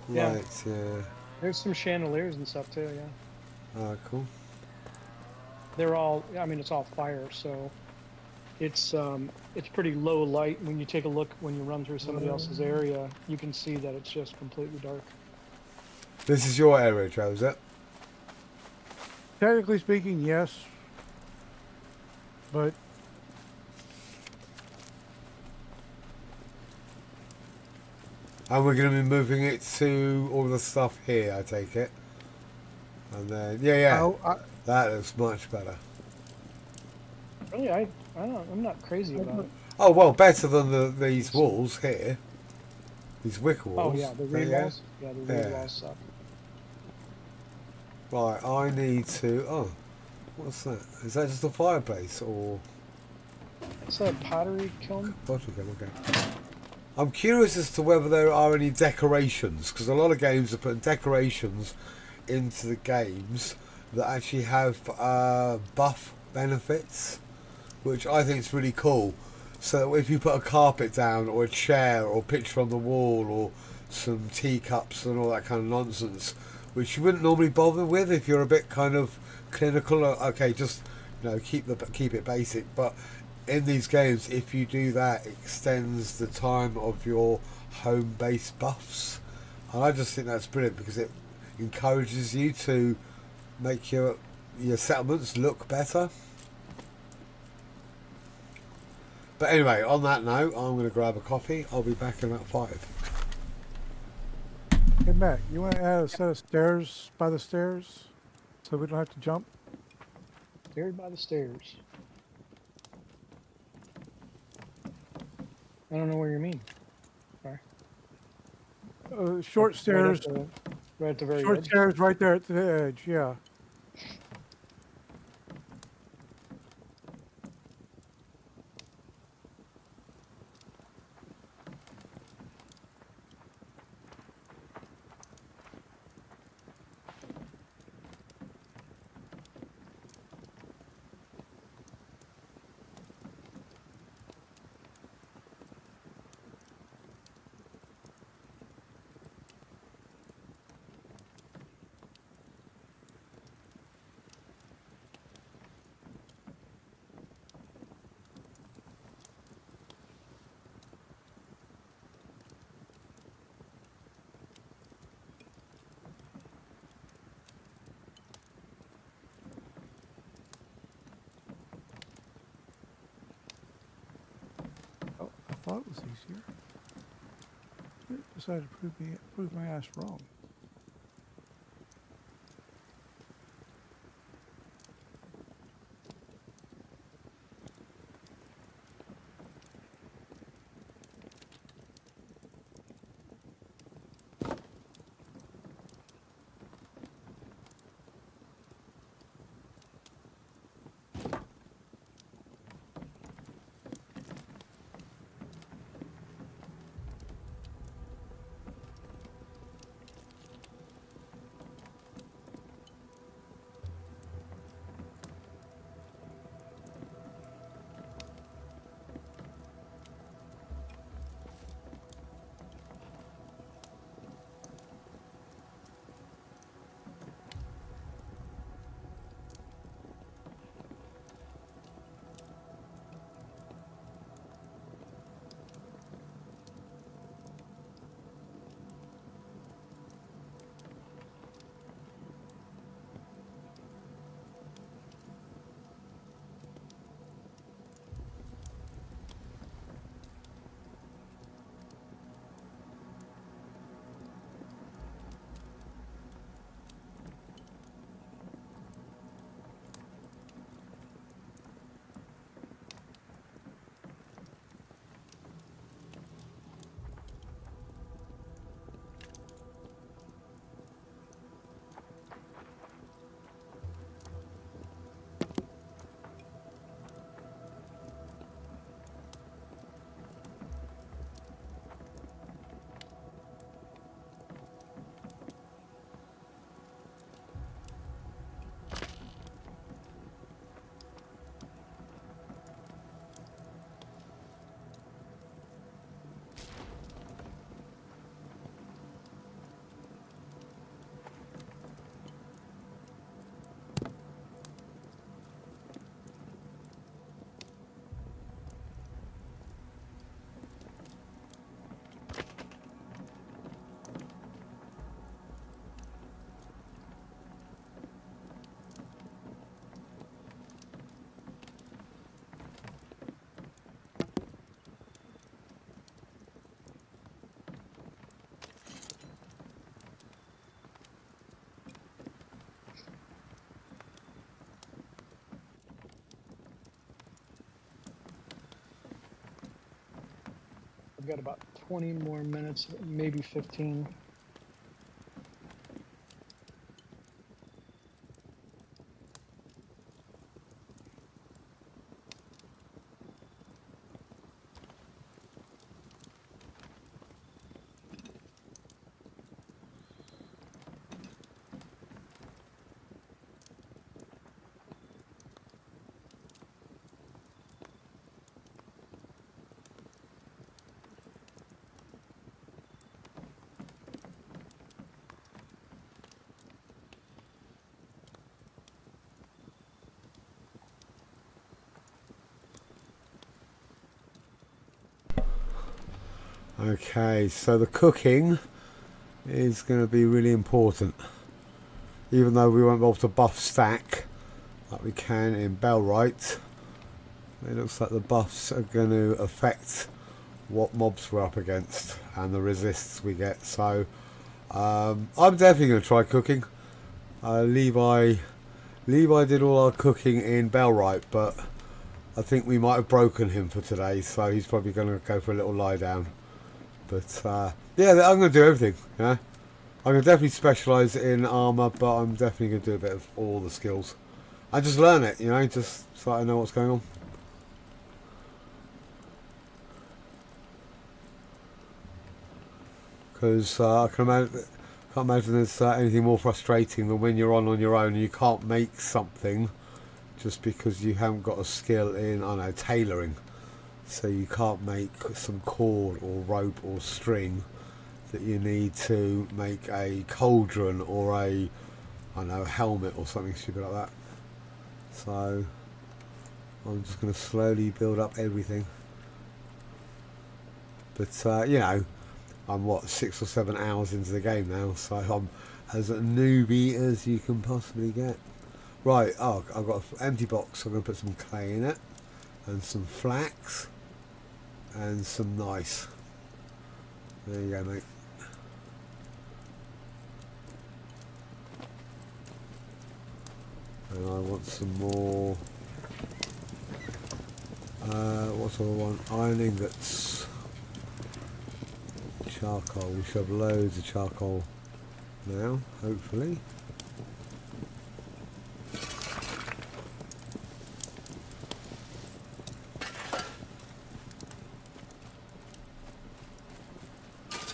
Yeah. Lights, yeah. There's some chandeliers and stuff too, yeah. Cool. They're all, I mean, it's all fire, so it's pretty low light. When you take a look, when you run through somebody else's area, you can see that it's just completely dark. This is your area, Joe, is it? Technically speaking, yes. But And we're going to be moving it to all the stuff here, I take it. And then, yeah. That looks much better. Really, I don't, I'm not crazy about it. Oh, well, better than these walls here. These wicker Oh walls. yeah, the reed walls. Yeah, the reed Yeah. walls suck. Right, I need to... Oh, what's that? Is that just a fireplace or... It's a pottery kiln. Okay. I'm curious as to whether there are any decorations, because a lot of games are putting decorations into the games that actually have buff benefits, which I think is really cool. So if you put a carpet down or a chair or a picture on the wall or some teacups and all that kind of nonsense, which you wouldn't normally bother with if you're a bit kind of clinical, okay, just keep it basic. But in these games, if you do that, it extends the time of your home-based buffs, and I just think that's brilliant because it encourages you to make your settlements look better. But anyway, on that note, I'm going to grab a coffee. I'll be back in about 5. hey, Matt, you want to add a set of stairs by the stairs so we don't have to jump? Buried by the stairs. I don't know where you mean. Sorry. Short stairs. Right at the very Short edge. stairs right there at the edge. Yeah. Oh, I thought it was easier. It decided to prove my ass wrong. I've got about 20 more minutes, maybe 15. Okay, so the cooking is going to be really important. Even though we won't be able to buff stack like we can in Bellwright, it looks like the buffs are going to affect what mobs we're up against and the resists we get. So I'm definitely going to try cooking. Levi did all our cooking in Bellwright, but I think we might have broken him for today, so he's probably going to go for a little lie down. But yeah, I'm going to do everything. Yeah, I'm going to definitely specialise in armour, but I'm definitely going to do a bit of all the skills. I just learn it, you know, just so I know what's going on. Because I can't imagine there's anything more frustrating than when you're on your own and you can't make something just because you haven't got a skill in, I don't know, tailoring. So you can't make some cord or rope or string that you need to make a cauldron or a, I don't know, helmet or something stupid like that. So I'm just going to slowly build up everything. But you know, I'm what, 6 or 7 hours into the game now, so I'm as a newbie as you can possibly get. Right, oh, I've got an empty box, so I'm going to put some clay in it, and some flax, and some nice. There you go, mate. And I want some more, what do I want? Iron ingots. Charcoal, we should have loads of charcoal now, hopefully.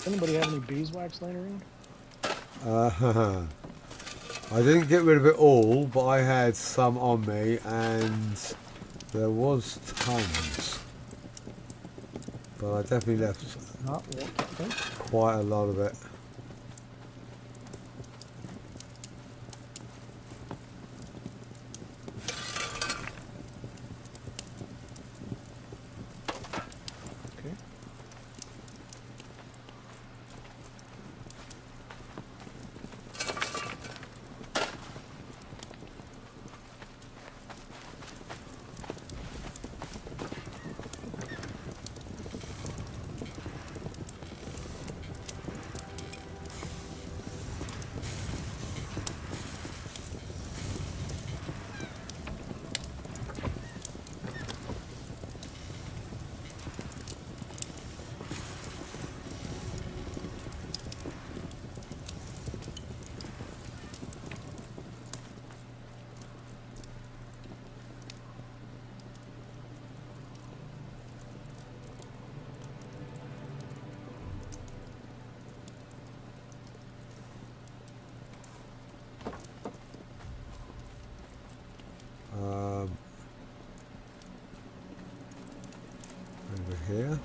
Anybody have any beeswax laying around? I didn't get rid of it all, but I had some on me and there was tons. But I definitely left Not one. quite a lot of it. Okay. Over here.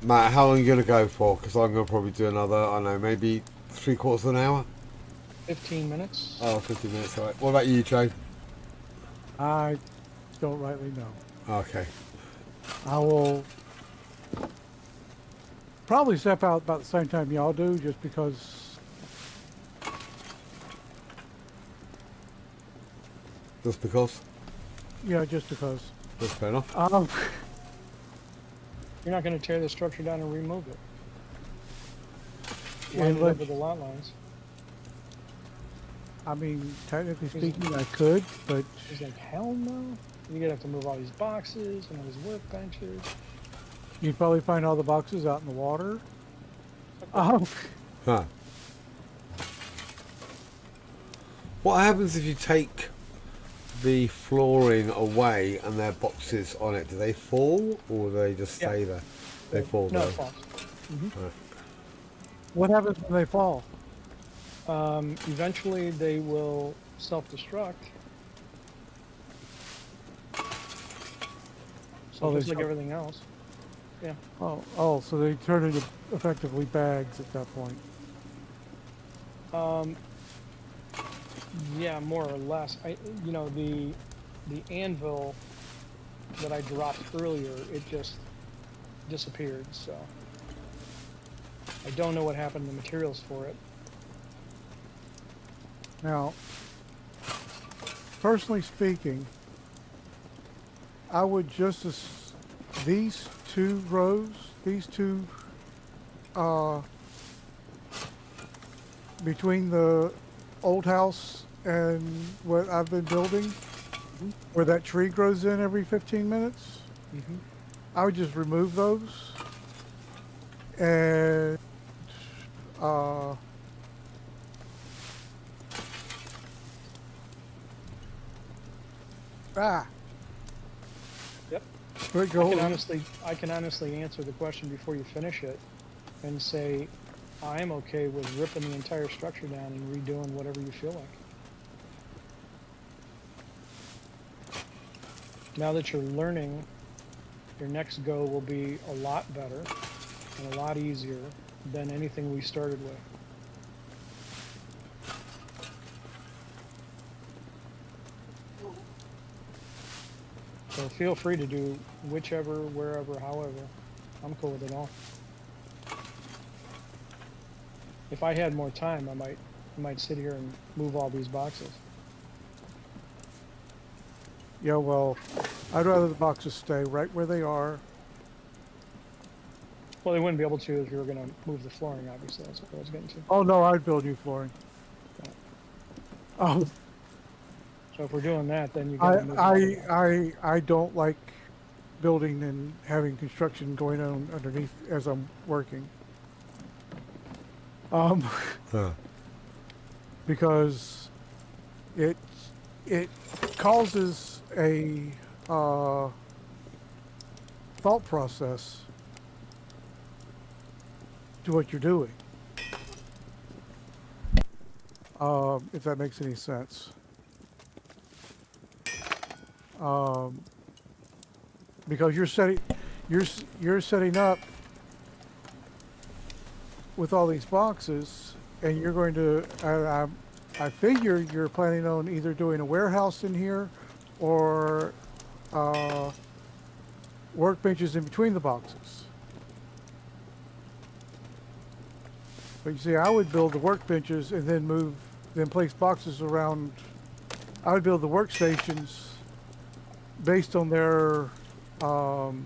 Matt, how long are you going to go for? Because I'm going to probably do another, I don't know, maybe 3/4 of an hour? 15 minutes. Oh, 15 minutes, alright. What about you, Joe? I don't rightly know. Okay. I will probably step out about the same time y'all do, just because. Just because? Yeah, just because. That's fair enough. You're not going to tear the structure down and remove it. Line it Unless- up with the lot lines. I mean, technically speaking, I could, but He's like, hell no. You're going to have to move all these boxes and all these workbenches. you'd probably find all the boxes out in the water. Huh. What happens if you take the flooring away and there are boxes on it? Do they fall or do they just stay there? They fall. No, though. it falls. Right. What happens when they fall? Eventually, they will self-destruct. So Oh, they just like self- everything else. Oh, so they turn into effectively bags at that point. Yeah, more or less. You know, the anvil that I dropped earlier, it just disappeared. So I don't know what happened to the materials for it. Now, personally speaking, I would just as these two rows, these two, between the old house and what I've been building, where that tree grows in every 15 minutes, I would just remove those and Yep. But I go can honestly answer the question before you finish it, and say, I am okay with ripping the entire structure down and redoing whatever you feel like. Now that you're learning, your next go will be a lot better and a lot easier than anything we started with. So feel free to do whichever, wherever, however. I'm cool with it all. If I had more time, I might sit here and move all these boxes. Yeah, well, I'd rather the boxes stay right where they are. Well, they wouldn't be able to if you were going to move the flooring, obviously. That's what I was getting to. Oh no, I'd build new flooring. Oh, So if we're doing that, then you got to move all the boxes. I don't like building and having construction going on underneath as I'm working. Huh. Because it causes a thought process to what you're doing. If that makes any sense. Because you're setting up with all these boxes, and you're going to. I figure you're planning on either doing a warehouse in here, or workbenches in between the boxes. But you see, I would build the workbenches and then place boxes around. I would build the workstations based on their on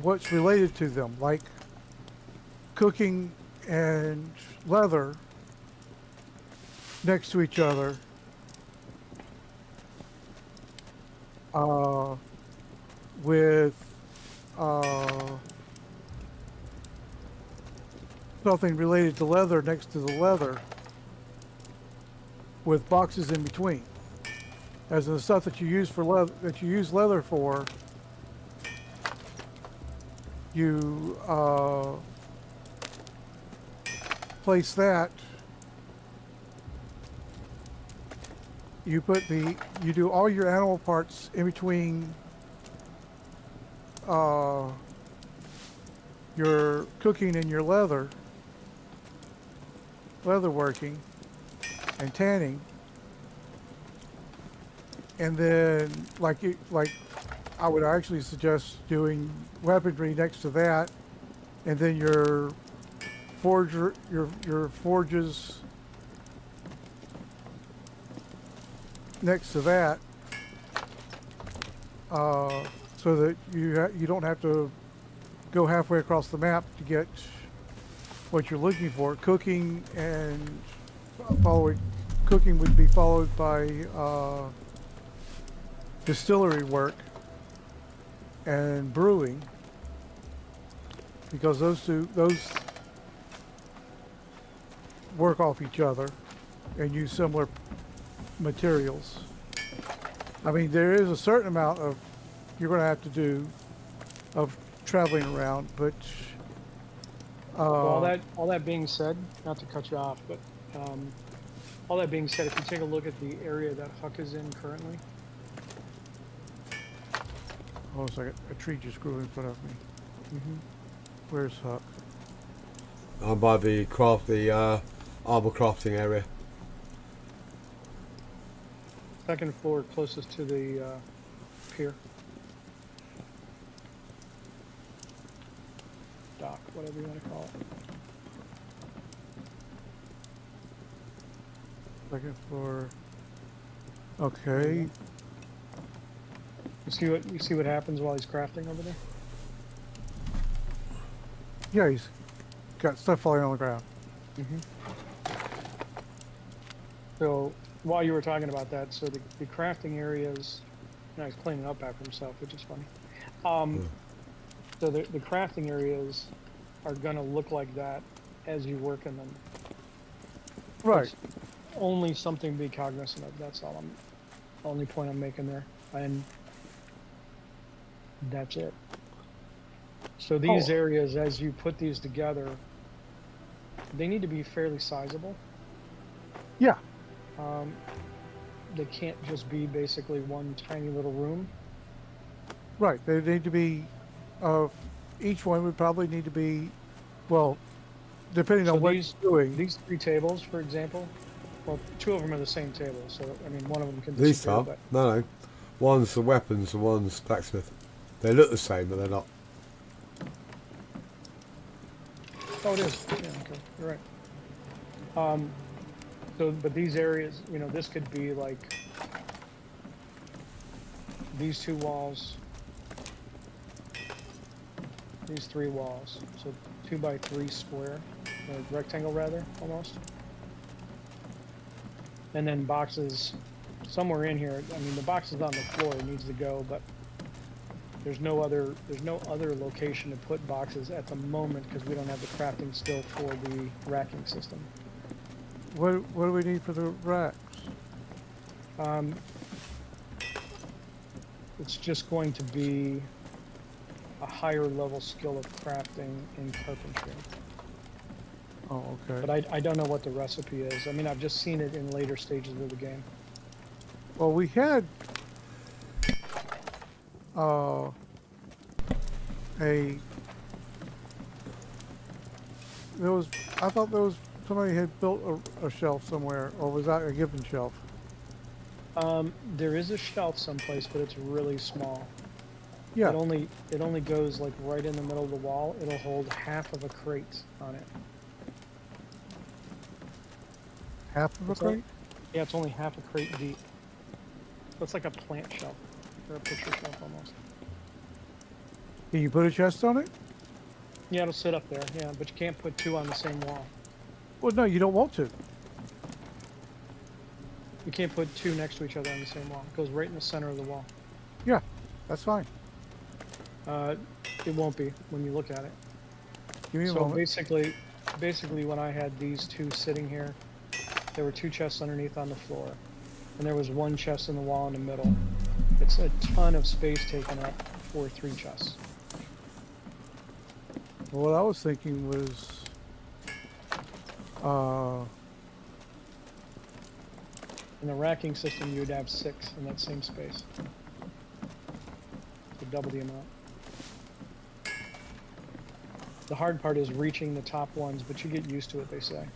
what's related to them, like cooking and leather next to each other, with something related to leather next to the leather, with boxes in between, as in the stuff that you use for leather for. You place that. You do all your animal parts in between your cooking and your leather working and tanning, and then like I would actually suggest doing weaponry next to that, and then your forges next to that, so that you don't have to go halfway across the map to get what you're looking for. Cooking and cooking would be followed by distillery work and brewing, because those work off each other and use similar materials. I mean, there is a certain amount of you're going to have to do of traveling around, but all that being said, not to cut you off, but all that being said, if you take a look at the area that Huck is in currently, hold on a second. A tree just grew in front of me. Where's Huck? I'm by the armor crafting area. second floor closest to the pier. Dock, whatever you want to call it. Second floor. Okay. You see what happens while he's crafting over there? Yeah, he's got stuff falling on the ground. So while you were talking about that, so the crafting areas, now he's cleaning up after himself, which is funny. So the crafting areas are going to look like that as you work in them. Right. It's only something to be cognizant of. That's all. Only point I'm making there, and that's it. So these areas, as you put these together, they need to be fairly sizable. Yeah. They can't just be basically one tiny little room. Right. They need to be. Each one would probably need to be, well, depending So on what these- you're doing. These 3 tables, for example, well, 2 of them are the same table, so I mean, one of them can These disappear, are but no. One's the weapons and one's blacksmith. They look the same, but they're not. oh, it is. Yeah, okay, you're right. So, but these areas, you know, this could be like these 2 walls, these 3 walls, so 2 by 3 square, or rectangle rather, almost. And then boxes somewhere in here. I mean, the box is on the floor; it needs to go, but there's no other location to put boxes at the moment because we don't have the crafting skill for the racking system. What do we need for the racks? It's just going to be a higher level skill of crafting in carpentry. Oh, okay. But I don't know what the recipe is. I mean, I've just seen it in later stages of the game. Well, we had I thought there was somebody had built a shelf somewhere, or was that a given shelf? There is a shelf someplace, but it's really small. Yeah. It only goes like right in the middle of the wall. It'll hold half of a crate on it. Half of a It's like- crate? Yeah, it's only half a crate deep. So it's like a plant shelf, or a picture shelf almost. Can you put a chest on it? Yeah, it'll sit up there. Yeah, but you can't put 2 on the same wall. Well, no, you don't want to. You can't put 2 next to each other on the same wall. It goes right in the center of the wall. Yeah, that's fine. It won't be when you look at it. Give me a So moment. basically, when I had these 2 sitting here, there were 2 chests underneath on the floor, and there was 1 chest in the wall in the middle. It's a ton of space taken up for 3 chests. What I was thinking was, In the racking system, you would have 6 in that same space. So double the amount. The hard part is reaching the top ones, but you get used to it, they say.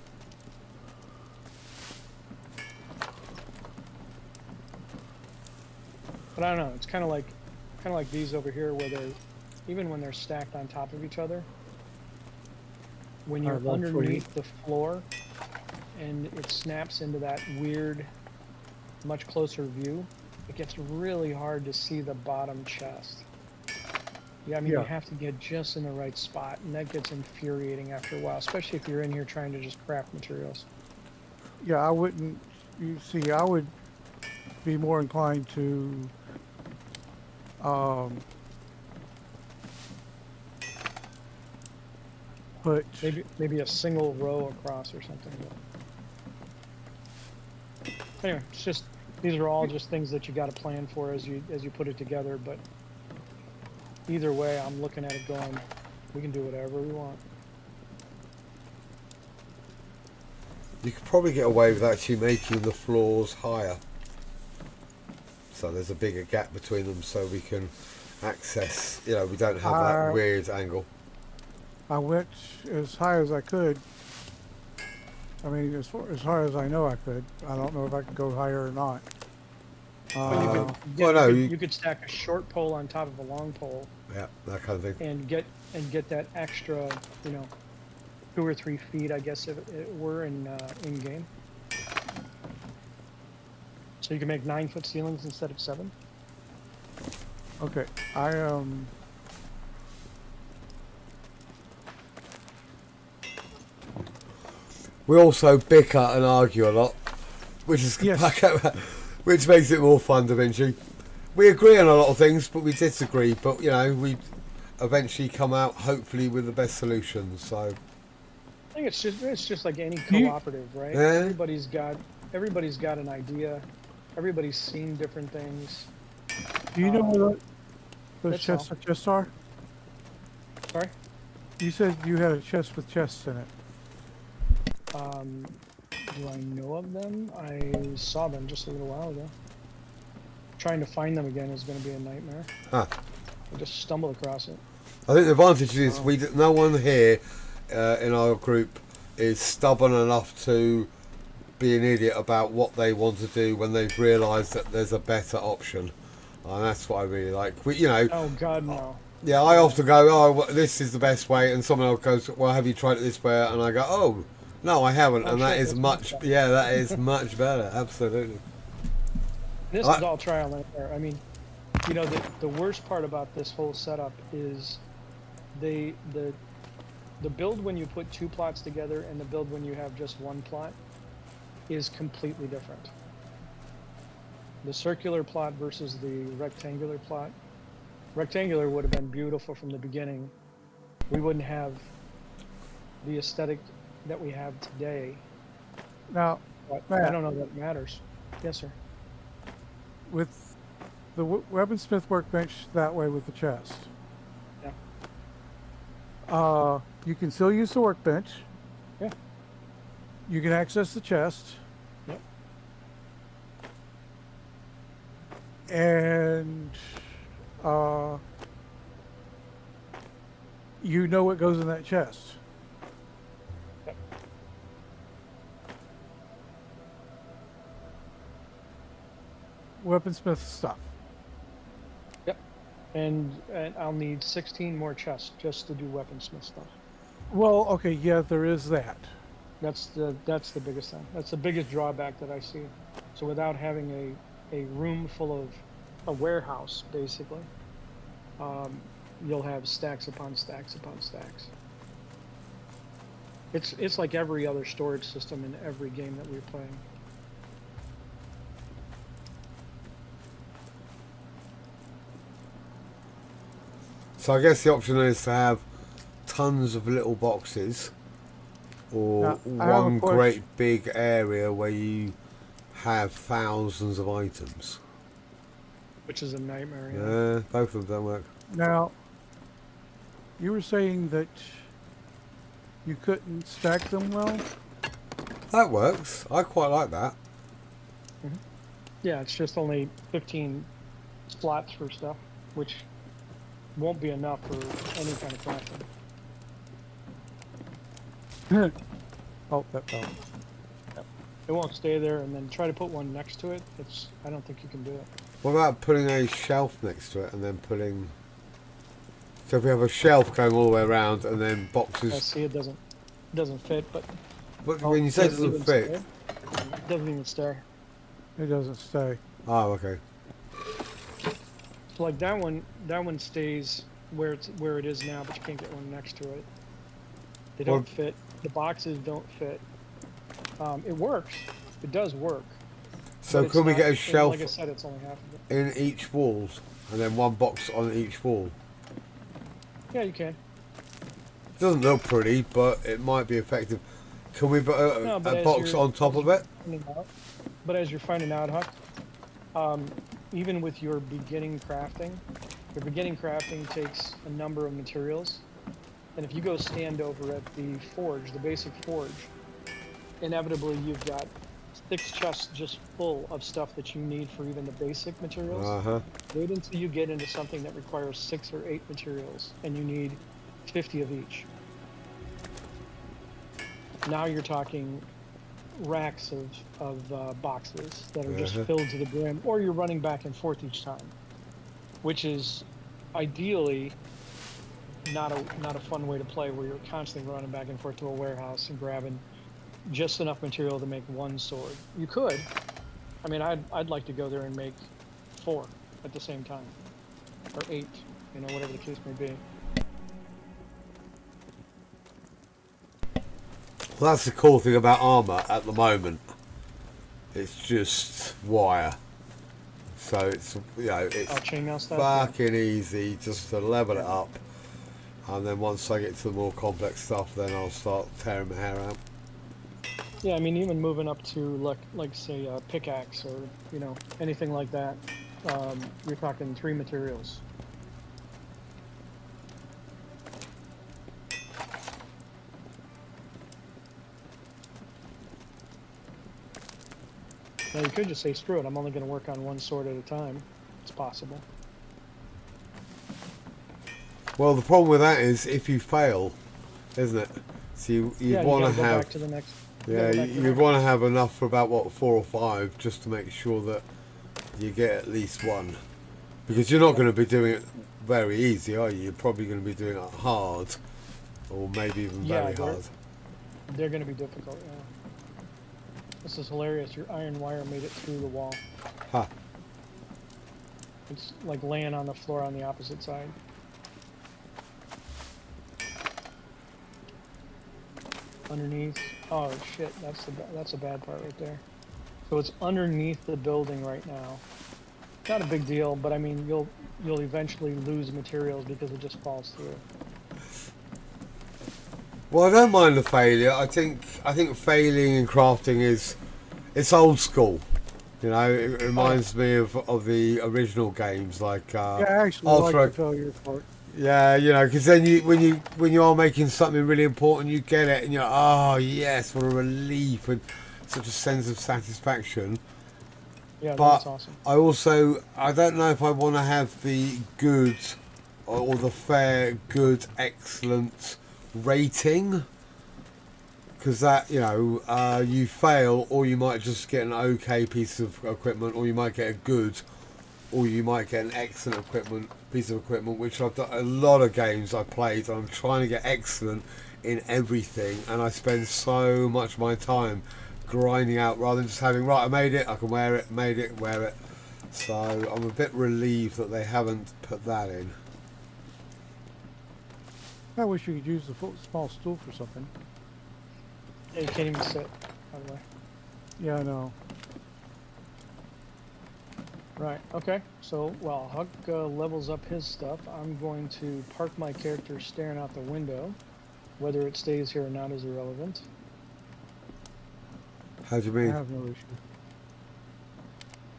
But I don't know. It's kind of like these over here, where they're even when they're stacked on top of each other. When you're that's where you- underneath the floor, and it snaps into that weird much closer view, it gets really hard to see the bottom chest. Yeah, I mean, Yeah. you have to get just in the right spot, and that gets infuriating after a while, especially if you're in here trying to just craft materials. Yeah, I wouldn't. You see, I would be more inclined to put. Maybe a single row across or something. But anyway, it's just these are all just things that you got to plan for as you put it together. But either way, I'm looking at it going, we can do whatever we want. You could probably get away with actually making the floors higher. So there's a bigger gap between them so we can access, you know, we don't have that weird angle. I went as high as I could. I mean, as high as I know I could. I don't know if I could go higher or not. But you could stack a short pole on top of a long pole. Yeah, that kind of thing. And get that extra, 2 or 3 feet, I guess, if it were in game. So you can make 9-foot ceilings instead of 7. Okay, We also bicker and argue a lot, which is which makes it more fun eventually. We agree on a lot of things, but we disagree. But we eventually come out hopefully with the best solutions. So I think it's just like any cooperative, right? Yeah. Everybody's got an idea. Everybody's seen different things. do you know what those that's chests all. just are? Sorry. You said you had a chest with chests in it. Do I know of them? I saw them just a little while ago. Trying to find them again is going to be a nightmare. I I just stumble across it. think the advantage is no one here in our group is stubborn enough to be an idiot about what they want to do when they've realised that there's a better option, and that's what I really like. Oh God, no. Yeah, I often go, oh, well, this is the best way, and someone else goes, well, have you tried it this way? And I go, oh, no, I haven't, and that is much, that is much better, absolutely. This is all trial and error. I mean, the worst part about this whole setup is the build when you put 2 plots together and the build when you have just 1 plot is completely different. The circular plot versus the rectangular plot. Rectangular would have been beautiful from the beginning. We wouldn't have the aesthetic that we have today. Now, But Matt, I don't know that it matters. Yes, sir. with the weaponsmith workbench that way with the chest. Yeah. You can still use the workbench. Yeah. You can access the chest. Yep. And you know what goes in that chest. Yep. Weaponsmith stuff. Yep. And I'll need 16 more chests just to do weaponsmith stuff. Well, okay, yeah, there is that. That's the biggest thing. That's the biggest drawback that I see. So without having a room full of a warehouse, basically, you'll have stacks upon stacks upon stacks. It's like every other storage system in every game that we're playing. So I guess the option is to have tons of little boxes, or Now, I have a one question. great big area where you have thousands of items. Which is a nightmare. Yeah, both of them don't work. Now, you were saying that you couldn't stack them well? That works. I quite like that. Yeah, it's just only 15 slots for stuff, which won't be enough for any kind of crafting. Oh, that fell. It won't stay there, and then try to put one next to it. I don't think you can do it. What about putting a shelf next to it and then putting... So if we have a shelf going all the way around and then boxes... I see it doesn't fit, but But when you say it doesn't fit... it doesn't even stare. It doesn't stay. Oh, okay. So like that one stays where it is now, but you can't get one next to it. They don't Well- fit. The boxes don't fit. It works. It does work. So but it's can we not- get a and shelf Like I said, it's only half of it. in each wall, and then one box on each wall? Yeah, you can. It doesn't look pretty, but it might be effective. Can we put No, a but as box you're- on top of it? But as you're finding out, Huck, even with your beginning crafting takes a number of materials. And if you go stand over at the forge, the basic forge, inevitably you've got 6 chests just full of stuff that you need for even the basic materials. Uh-huh. Wait until you get into something that requires 6 or 8 materials, and you need 50 of each. Now you're talking racks of boxes that are just Uh-huh. filled to the brim, or you're running back and forth each time, which is ideally not a fun way to play, where you're constantly running back and forth to a warehouse and grabbing just enough material to make one sword. You could. I mean, I'd like to go there and make 4 at the same time, or 8, whatever the case may be. Well, that's the cool thing about armor at the moment. It's just wire. So it's, it's Chainmail stuff. Yeah. fucking easy just to level it up. And then once I get to the more complex stuff, then I'll start tearing my hair out. Yeah, I mean, even moving up to like say a pickaxe or anything like that, you're talking 3 materials. Now you could just say, screw it, I'm only going to work on one sword at a time. It's possible. Well, the problem with that is if you fail, isn't it? So you Yeah, want you to gotta go have, back to the next. yeah, go back to the you next. want to have enough for about what 4 or 5, just to make sure that you get at least one, because you're not going to be doing it very easy, are you? You're probably going to be doing it hard, or maybe even very hard. They're going to be difficult. Yeah. This is hilarious. Your iron wire made it through the wall. Huh. It's like laying on the floor on the opposite side. Underneath. Oh shit! That's a bad part right there. So it's underneath the building right now. Not a big deal, but I mean you'll eventually lose materials because it just falls through. Well, I don't mind the failure. I think failing in crafting it's old school. It reminds me of the original games, like Yeah, I actually like Ultra. the failure part. Yeah, because then when you are making something really important, you get it, and you're oh yes, what a relief, and such a sense of satisfaction. Yeah, But that's awesome. I don't know if I want to have the good or the fair, good, excellent rating, because that you fail, or you might just get an okay piece of equipment, or you might get a good, or you might get an excellent piece of equipment, which I've done a lot of games I've played, and I'm trying to get excellent in everything, and I spend so much of my time grinding out rather than just having, right, I made it, I can wear it, made it, wear it. So I'm a bit relieved that they haven't put that in. I wish you could use the small stool for something. Yeah, you can't even sit, by the way. Yeah, I know. Right, okay. So, while Huck levels up his stuff, I'm going to park my character staring out the window. Whether it stays here or not is irrelevant. How do you I mean? have no issue.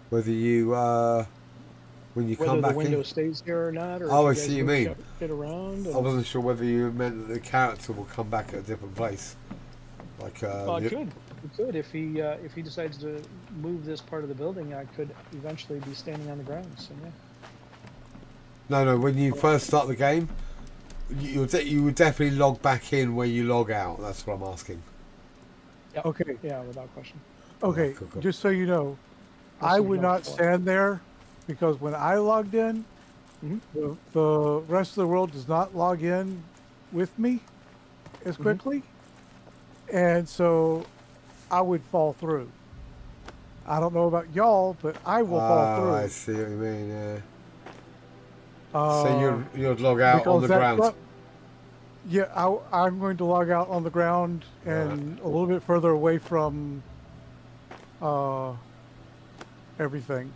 Whether you when you Whether come the back window in? stays here or not, or Oh, if I you see guys you move mean. Get around. I wasn't sure whether you meant that the character will come back at a different place. Like It could. If he decides to move this part of the building, I could eventually be standing on the ground. So yeah. No, when you first start the game, you would definitely log back in where you log out. That's what I'm asking. Yep. Okay. Yeah, without question. Okay, Cool. just so you know, This I is would no not fault. stand there because when I logged in, Mhm. the rest of the world does not log in with me as quickly. And so I would fall through. I don't know about y'all, but I will fall through. I see what you mean, yeah. Uh, So you'd log out on because the that ground. front- yeah, I'm going to log out on the ground and a little bit further away from everything,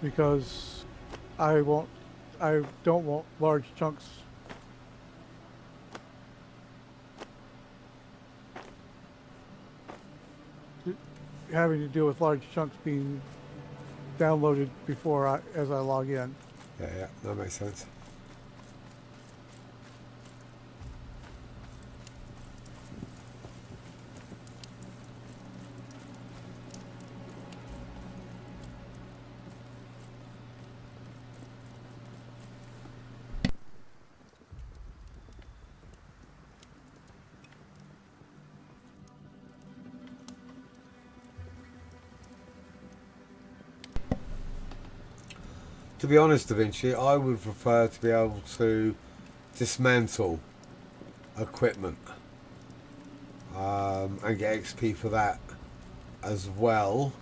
because I don't want large chunks. Having to deal with large chunks being downloaded as I log in. Yeah, that makes sense. To be honest, Da Vinci, I would prefer to be able to dismantle equipment and get XP for that as well,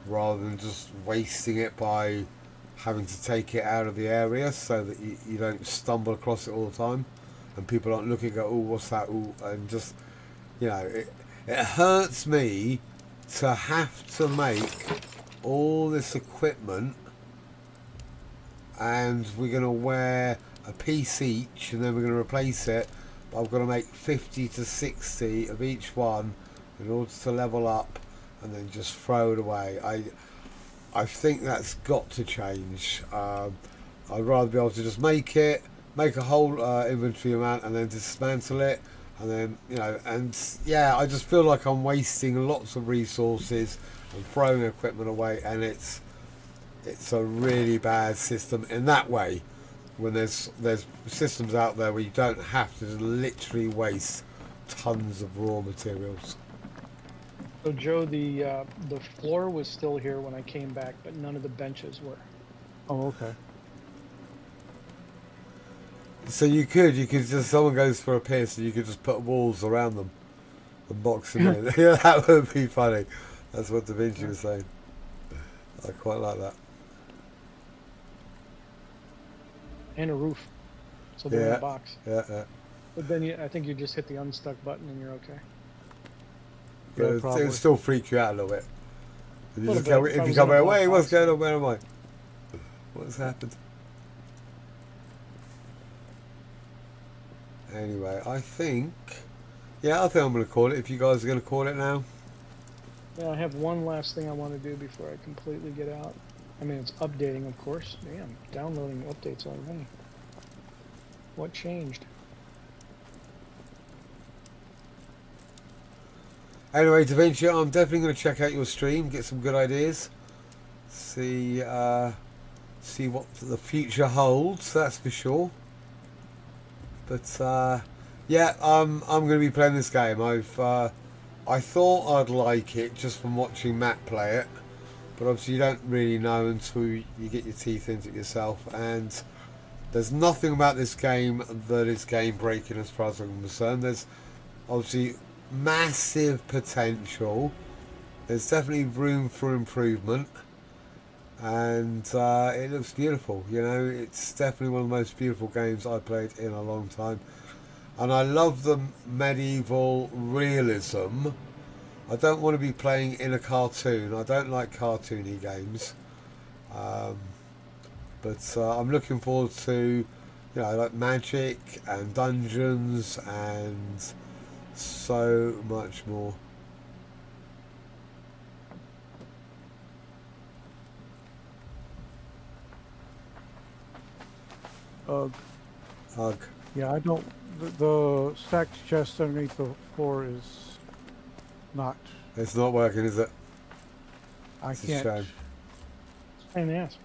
rather than just wasting it by having to take it out of the area, so that you don't stumble across it all the time and people aren't looking at, oh, what's that, ooh, and just, it hurts me to have to make all this equipment, and we're going to wear a piece each and then we're going to replace it, but I've got to make 50 to 60 of each one in order to level up and then just throw it away. I think that's got to change. I'd rather be able to just make a whole inventory amount and then dismantle it, and then I just feel like I'm wasting lots of resources and throwing equipment away, and it's a really bad system in that way, when there's systems out there where you don't have to literally waste tons of raw materials. So Joe, the floor was still here when I came back, but none of the benches were. Oh, okay. So you could just, someone goes for a piss and you could just put walls around them and box them in. Yeah, that would be funny. That's what Da Vinci was saying. I quite like that. And a roof, so they're in a box. Yeah. But then I think you just hit the unstuck button and you're okay. But it'll still freak you out a little bit. If you, Little just bit. if I you was come in a out, wait, box. what's going on? Where am I? What's happened? Anyway, I think I'm going to call it. If you guys are going to call it now. Yeah, I have one last thing I want to do before I completely get out. I mean, it's updating, of course. Damn, downloading updates already. What changed? Anyway, Da Vinci, I'm definitely going to check out your stream, get some good ideas, see what the future holds. That's for sure. But I'm going to be playing this game. I thought I'd like it just from watching Matt play it, but obviously you don't really know until you get your teeth into it yourself. And there's nothing about this game that is game breaking as far as I'm concerned. There's obviously massive potential. There's definitely room for improvement, and it looks beautiful. It's definitely one of the most beautiful games I've played in a long time, and I love the medieval realism. I don't want to be playing in a cartoon. I don't like cartoony games, but I'm looking forward to like magic and dungeons and so much more. Hug. Yeah, I don't. The stacked chest underneath the floor is not. It's not working, is it? I It's a can't. shame. Pain in the ass.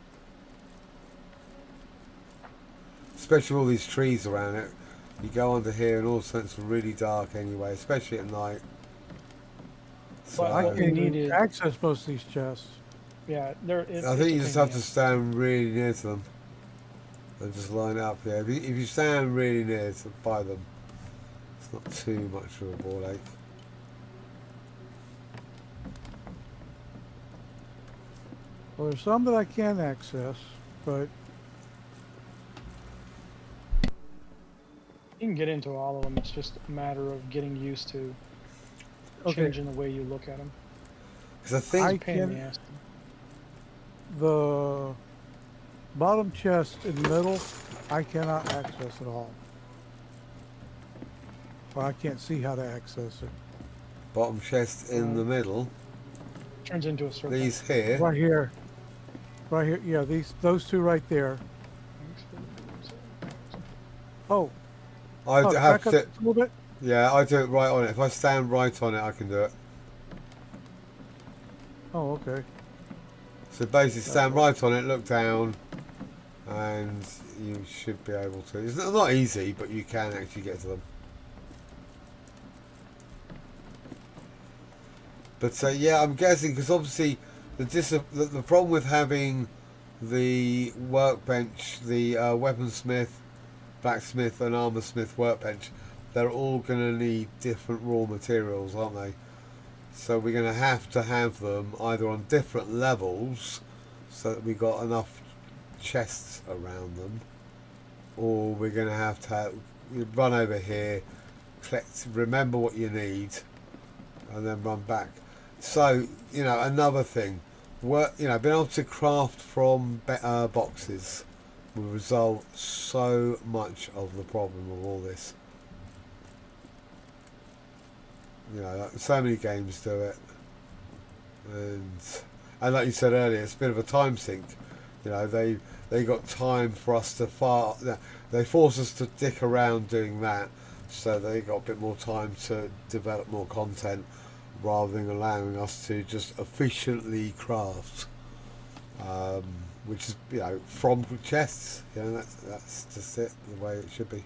Especially all these trees around it. You go under here and all of a sudden it's really dark anyway, especially at night. So, But I what we can't need even is- access most of these chests. Yeah, I think you just have to stand really near to them and just line up. Yeah, if you stand really near by them, it's not too much of a ball ache. Well, there's some that I can access, but You can get into all of them. It's just a matter of getting used to okay, changing the way you look at them. Because I think I Pain in the can. ass. The bottom chest in the middle, I cannot access at all. Or I can't see how to access it. bottom chest in the middle. Turns into a circle. These here. Right here. Right here. Yeah, those two right there. Oh, I have back up to. a little bit. Yeah, I do it right on it. If I stand right on it, I can do it. Oh, okay. So basically, stand right on it, look down, and you should be able to. It's not easy, but you can actually get to them. But yeah, I'm guessing because obviously the problem with having the workbench, the weaponsmith, blacksmith, and armorsmith workbench, they're all going to need different raw materials, aren't they? So we're going to have them either on different levels, so that we got enough chests around them, or we're going to have run over here, collect, remember what you need, and then run back. So, you know, another thing, being able to craft from boxes will resolve so much of the problem of all this. You know, like, so many games do it, and like you said earlier, it's a bit of a time sink. You know, they got time for us to they force us to dick around doing that, so they got a bit more time to develop more content, rather than allowing us to just efficiently craft, which is, you know, from chests. You know, that's just it, the way it should be.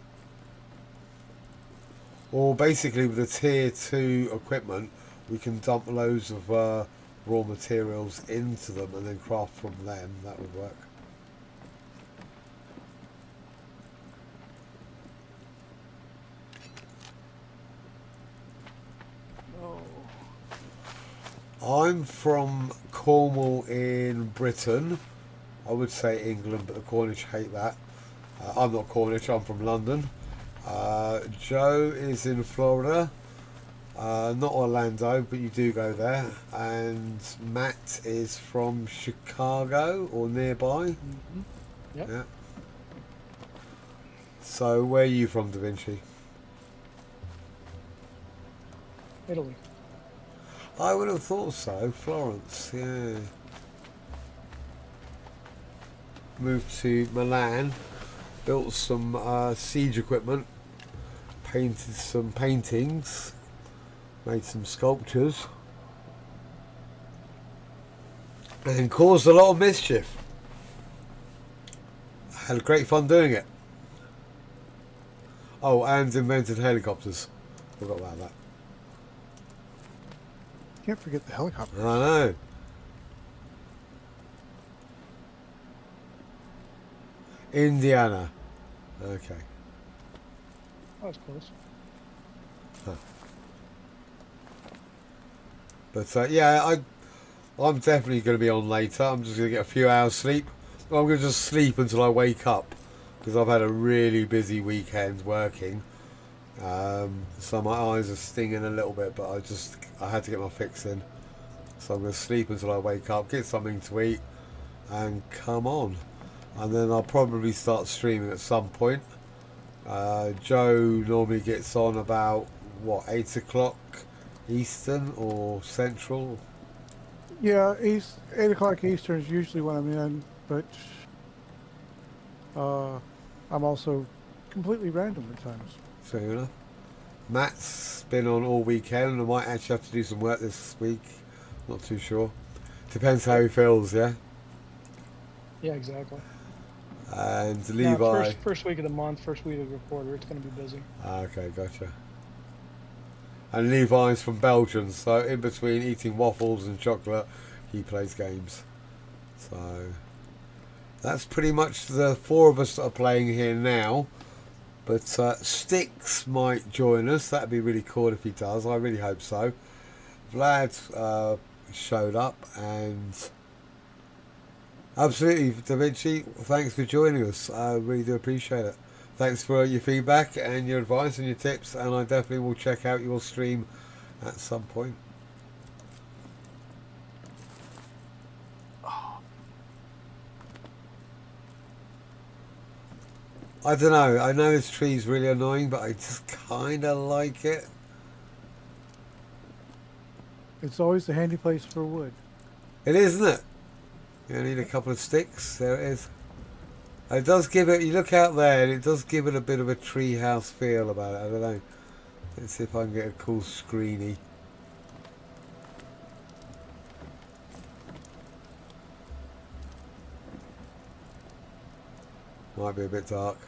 Or basically with the tier 2 equipment, we can dump loads of raw materials into them and then craft from them. That would work. I'm from Cornwall in Britain. I would say England, but the Cornish hate that. I'm not Cornish, I'm from London. Joe is in Florida. Not Orlando, but you do go there. And Matt is from Chicago or nearby. Mm-hmm. Yep. Yeah. So where are you from, Da Vinci? Italy. I would have thought so. Florence, yeah. Moved to Milan, built some siege equipment, painted some paintings, made some sculptures, and caused a lot of mischief. Had great fun doing it. Oh, and invented helicopters. Forgot about that. Can't forget the helicopter. I know. Indiana. Okay. That was close. But yeah, I'm definitely going to be on later. I'm just going to get a few hours sleep. I'm going to just sleep until I wake up, because I've had a really busy weekend working. So my eyes are stinging a little bit, but I had to get my fix in. So I'm going to sleep until I wake up, get something to eat, and come on. And then I'll probably start streaming at some point. Joe normally gets on about, 8 o'clock Eastern or Central? Yeah, 8 o'clock Eastern is usually when I'm in, but I'm also completely random at times. Fair enough. Matt's been on all weekend. I might actually have to do some work this week. Not too sure. Depends how he feels, yeah? Yeah, exactly. And No, Levi. first week of the month, first week of the quarter, it's going to be busy. Okay, gotcha. And Levi's from Belgium, so in between eating waffles and chocolate, he plays games. So that's pretty much the four of us that are playing here now. But Styx might join us. That'd be really cool if he does. I really hope so. Vlad showed up, and Absolutely, Da Vinci. Thanks for joining us. I really do appreciate it. Thanks for your feedback and your advice and your tips, and I definitely will check out your stream at some point. I don't know. I know this tree's really annoying, but I just kind of like it. It's always a handy place for wood. It is, isn't it? You need a couple of sticks. There it is. It does give it. You look out there, and it does give it a bit of a tree house feel about it. I don't know. Let's see if I can get a cool screeny. Might be a bit dark.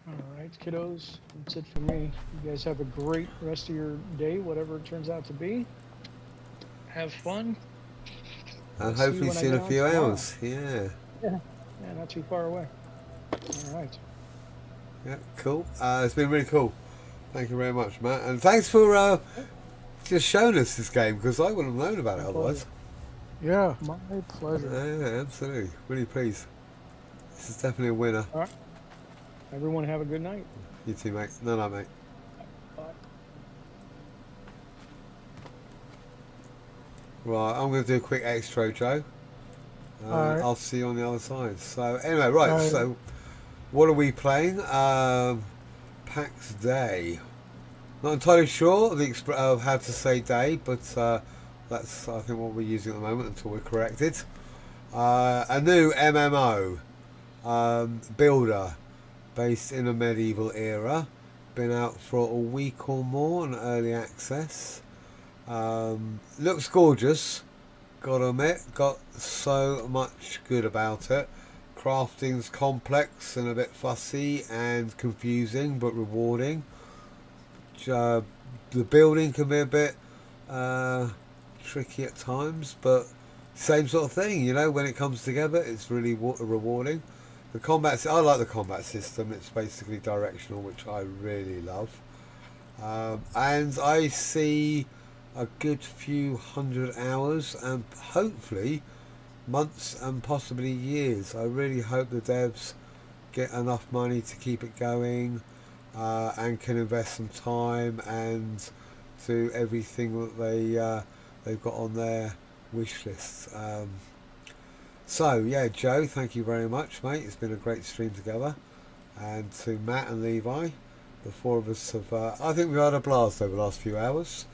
All right, kiddos, that's it for me. You guys have a great rest of your day, whatever it turns out to be. Have fun. And See you hopefully when I see you in get a on few tomorrow. hours. Yeah. Yeah, not too far away. All right. Yeah, cool. It's been really cool. Thank you very much, Matt. And thanks for just showing us this game, because I wouldn't have known about it My otherwise. Yeah. My pleasure. Yeah, absolutely. Really pleased. This is definitely a winner. All right. Everyone have a good night. You too, mate. No, mate. Bye. Right, I'm going to do a quick extra, Joe. Alright. I'll see you on the other side. So, anyway, right, Alright. so what are we playing? Pax Dei. Not entirely sure of how to say day, but that's, I think, what we're using at the moment until we're corrected. A new MMO builder based in a medieval era. Been out for a week or more on early access. Looks gorgeous, gotta admit. Got so much good about it. Crafting's complex and a bit fussy and confusing, but rewarding. The building can be a bit tricky at times, but same sort of thing, you know, when it comes together it's really rewarding. The combat, I like the combat system. It's basically directional, which I really love, and I see a good few 100 hours and hopefully months and possibly years. I really hope the devs get enough money to keep it going, and can invest some time and do everything that they've got on their wish list. So yeah, Joe, thank you very much, mate. It's been a great stream together. And to Matt and Levi, the four of us have, I think we've had a blast over the last few hours.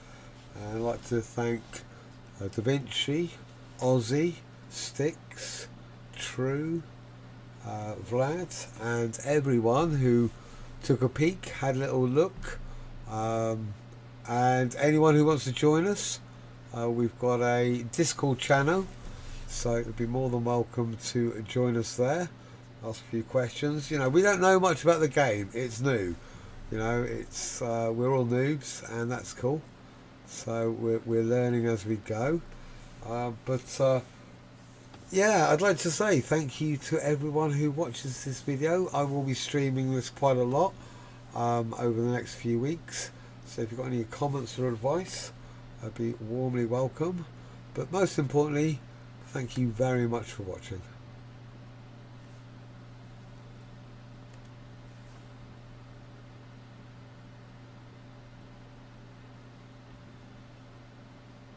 And I'd like to thank Da Vinci, Ozzy, Styx, True, Vlad, and everyone who took a peek, had a little look, and anyone who wants to join us. We've got a Discord channel, so you'd be more than welcome to join us there. Ask a few questions. You know, we don't know much about the game. It's new. You know, it's we're all noobs, and that's cool. So we're learning as we go. Yeah, I'd like to say thank you to everyone who watches this video. I will be streaming this quite a lot over the next few weeks. So if you've got any comments or advice, I'd be warmly welcome. But most importantly, thank you very much for watching.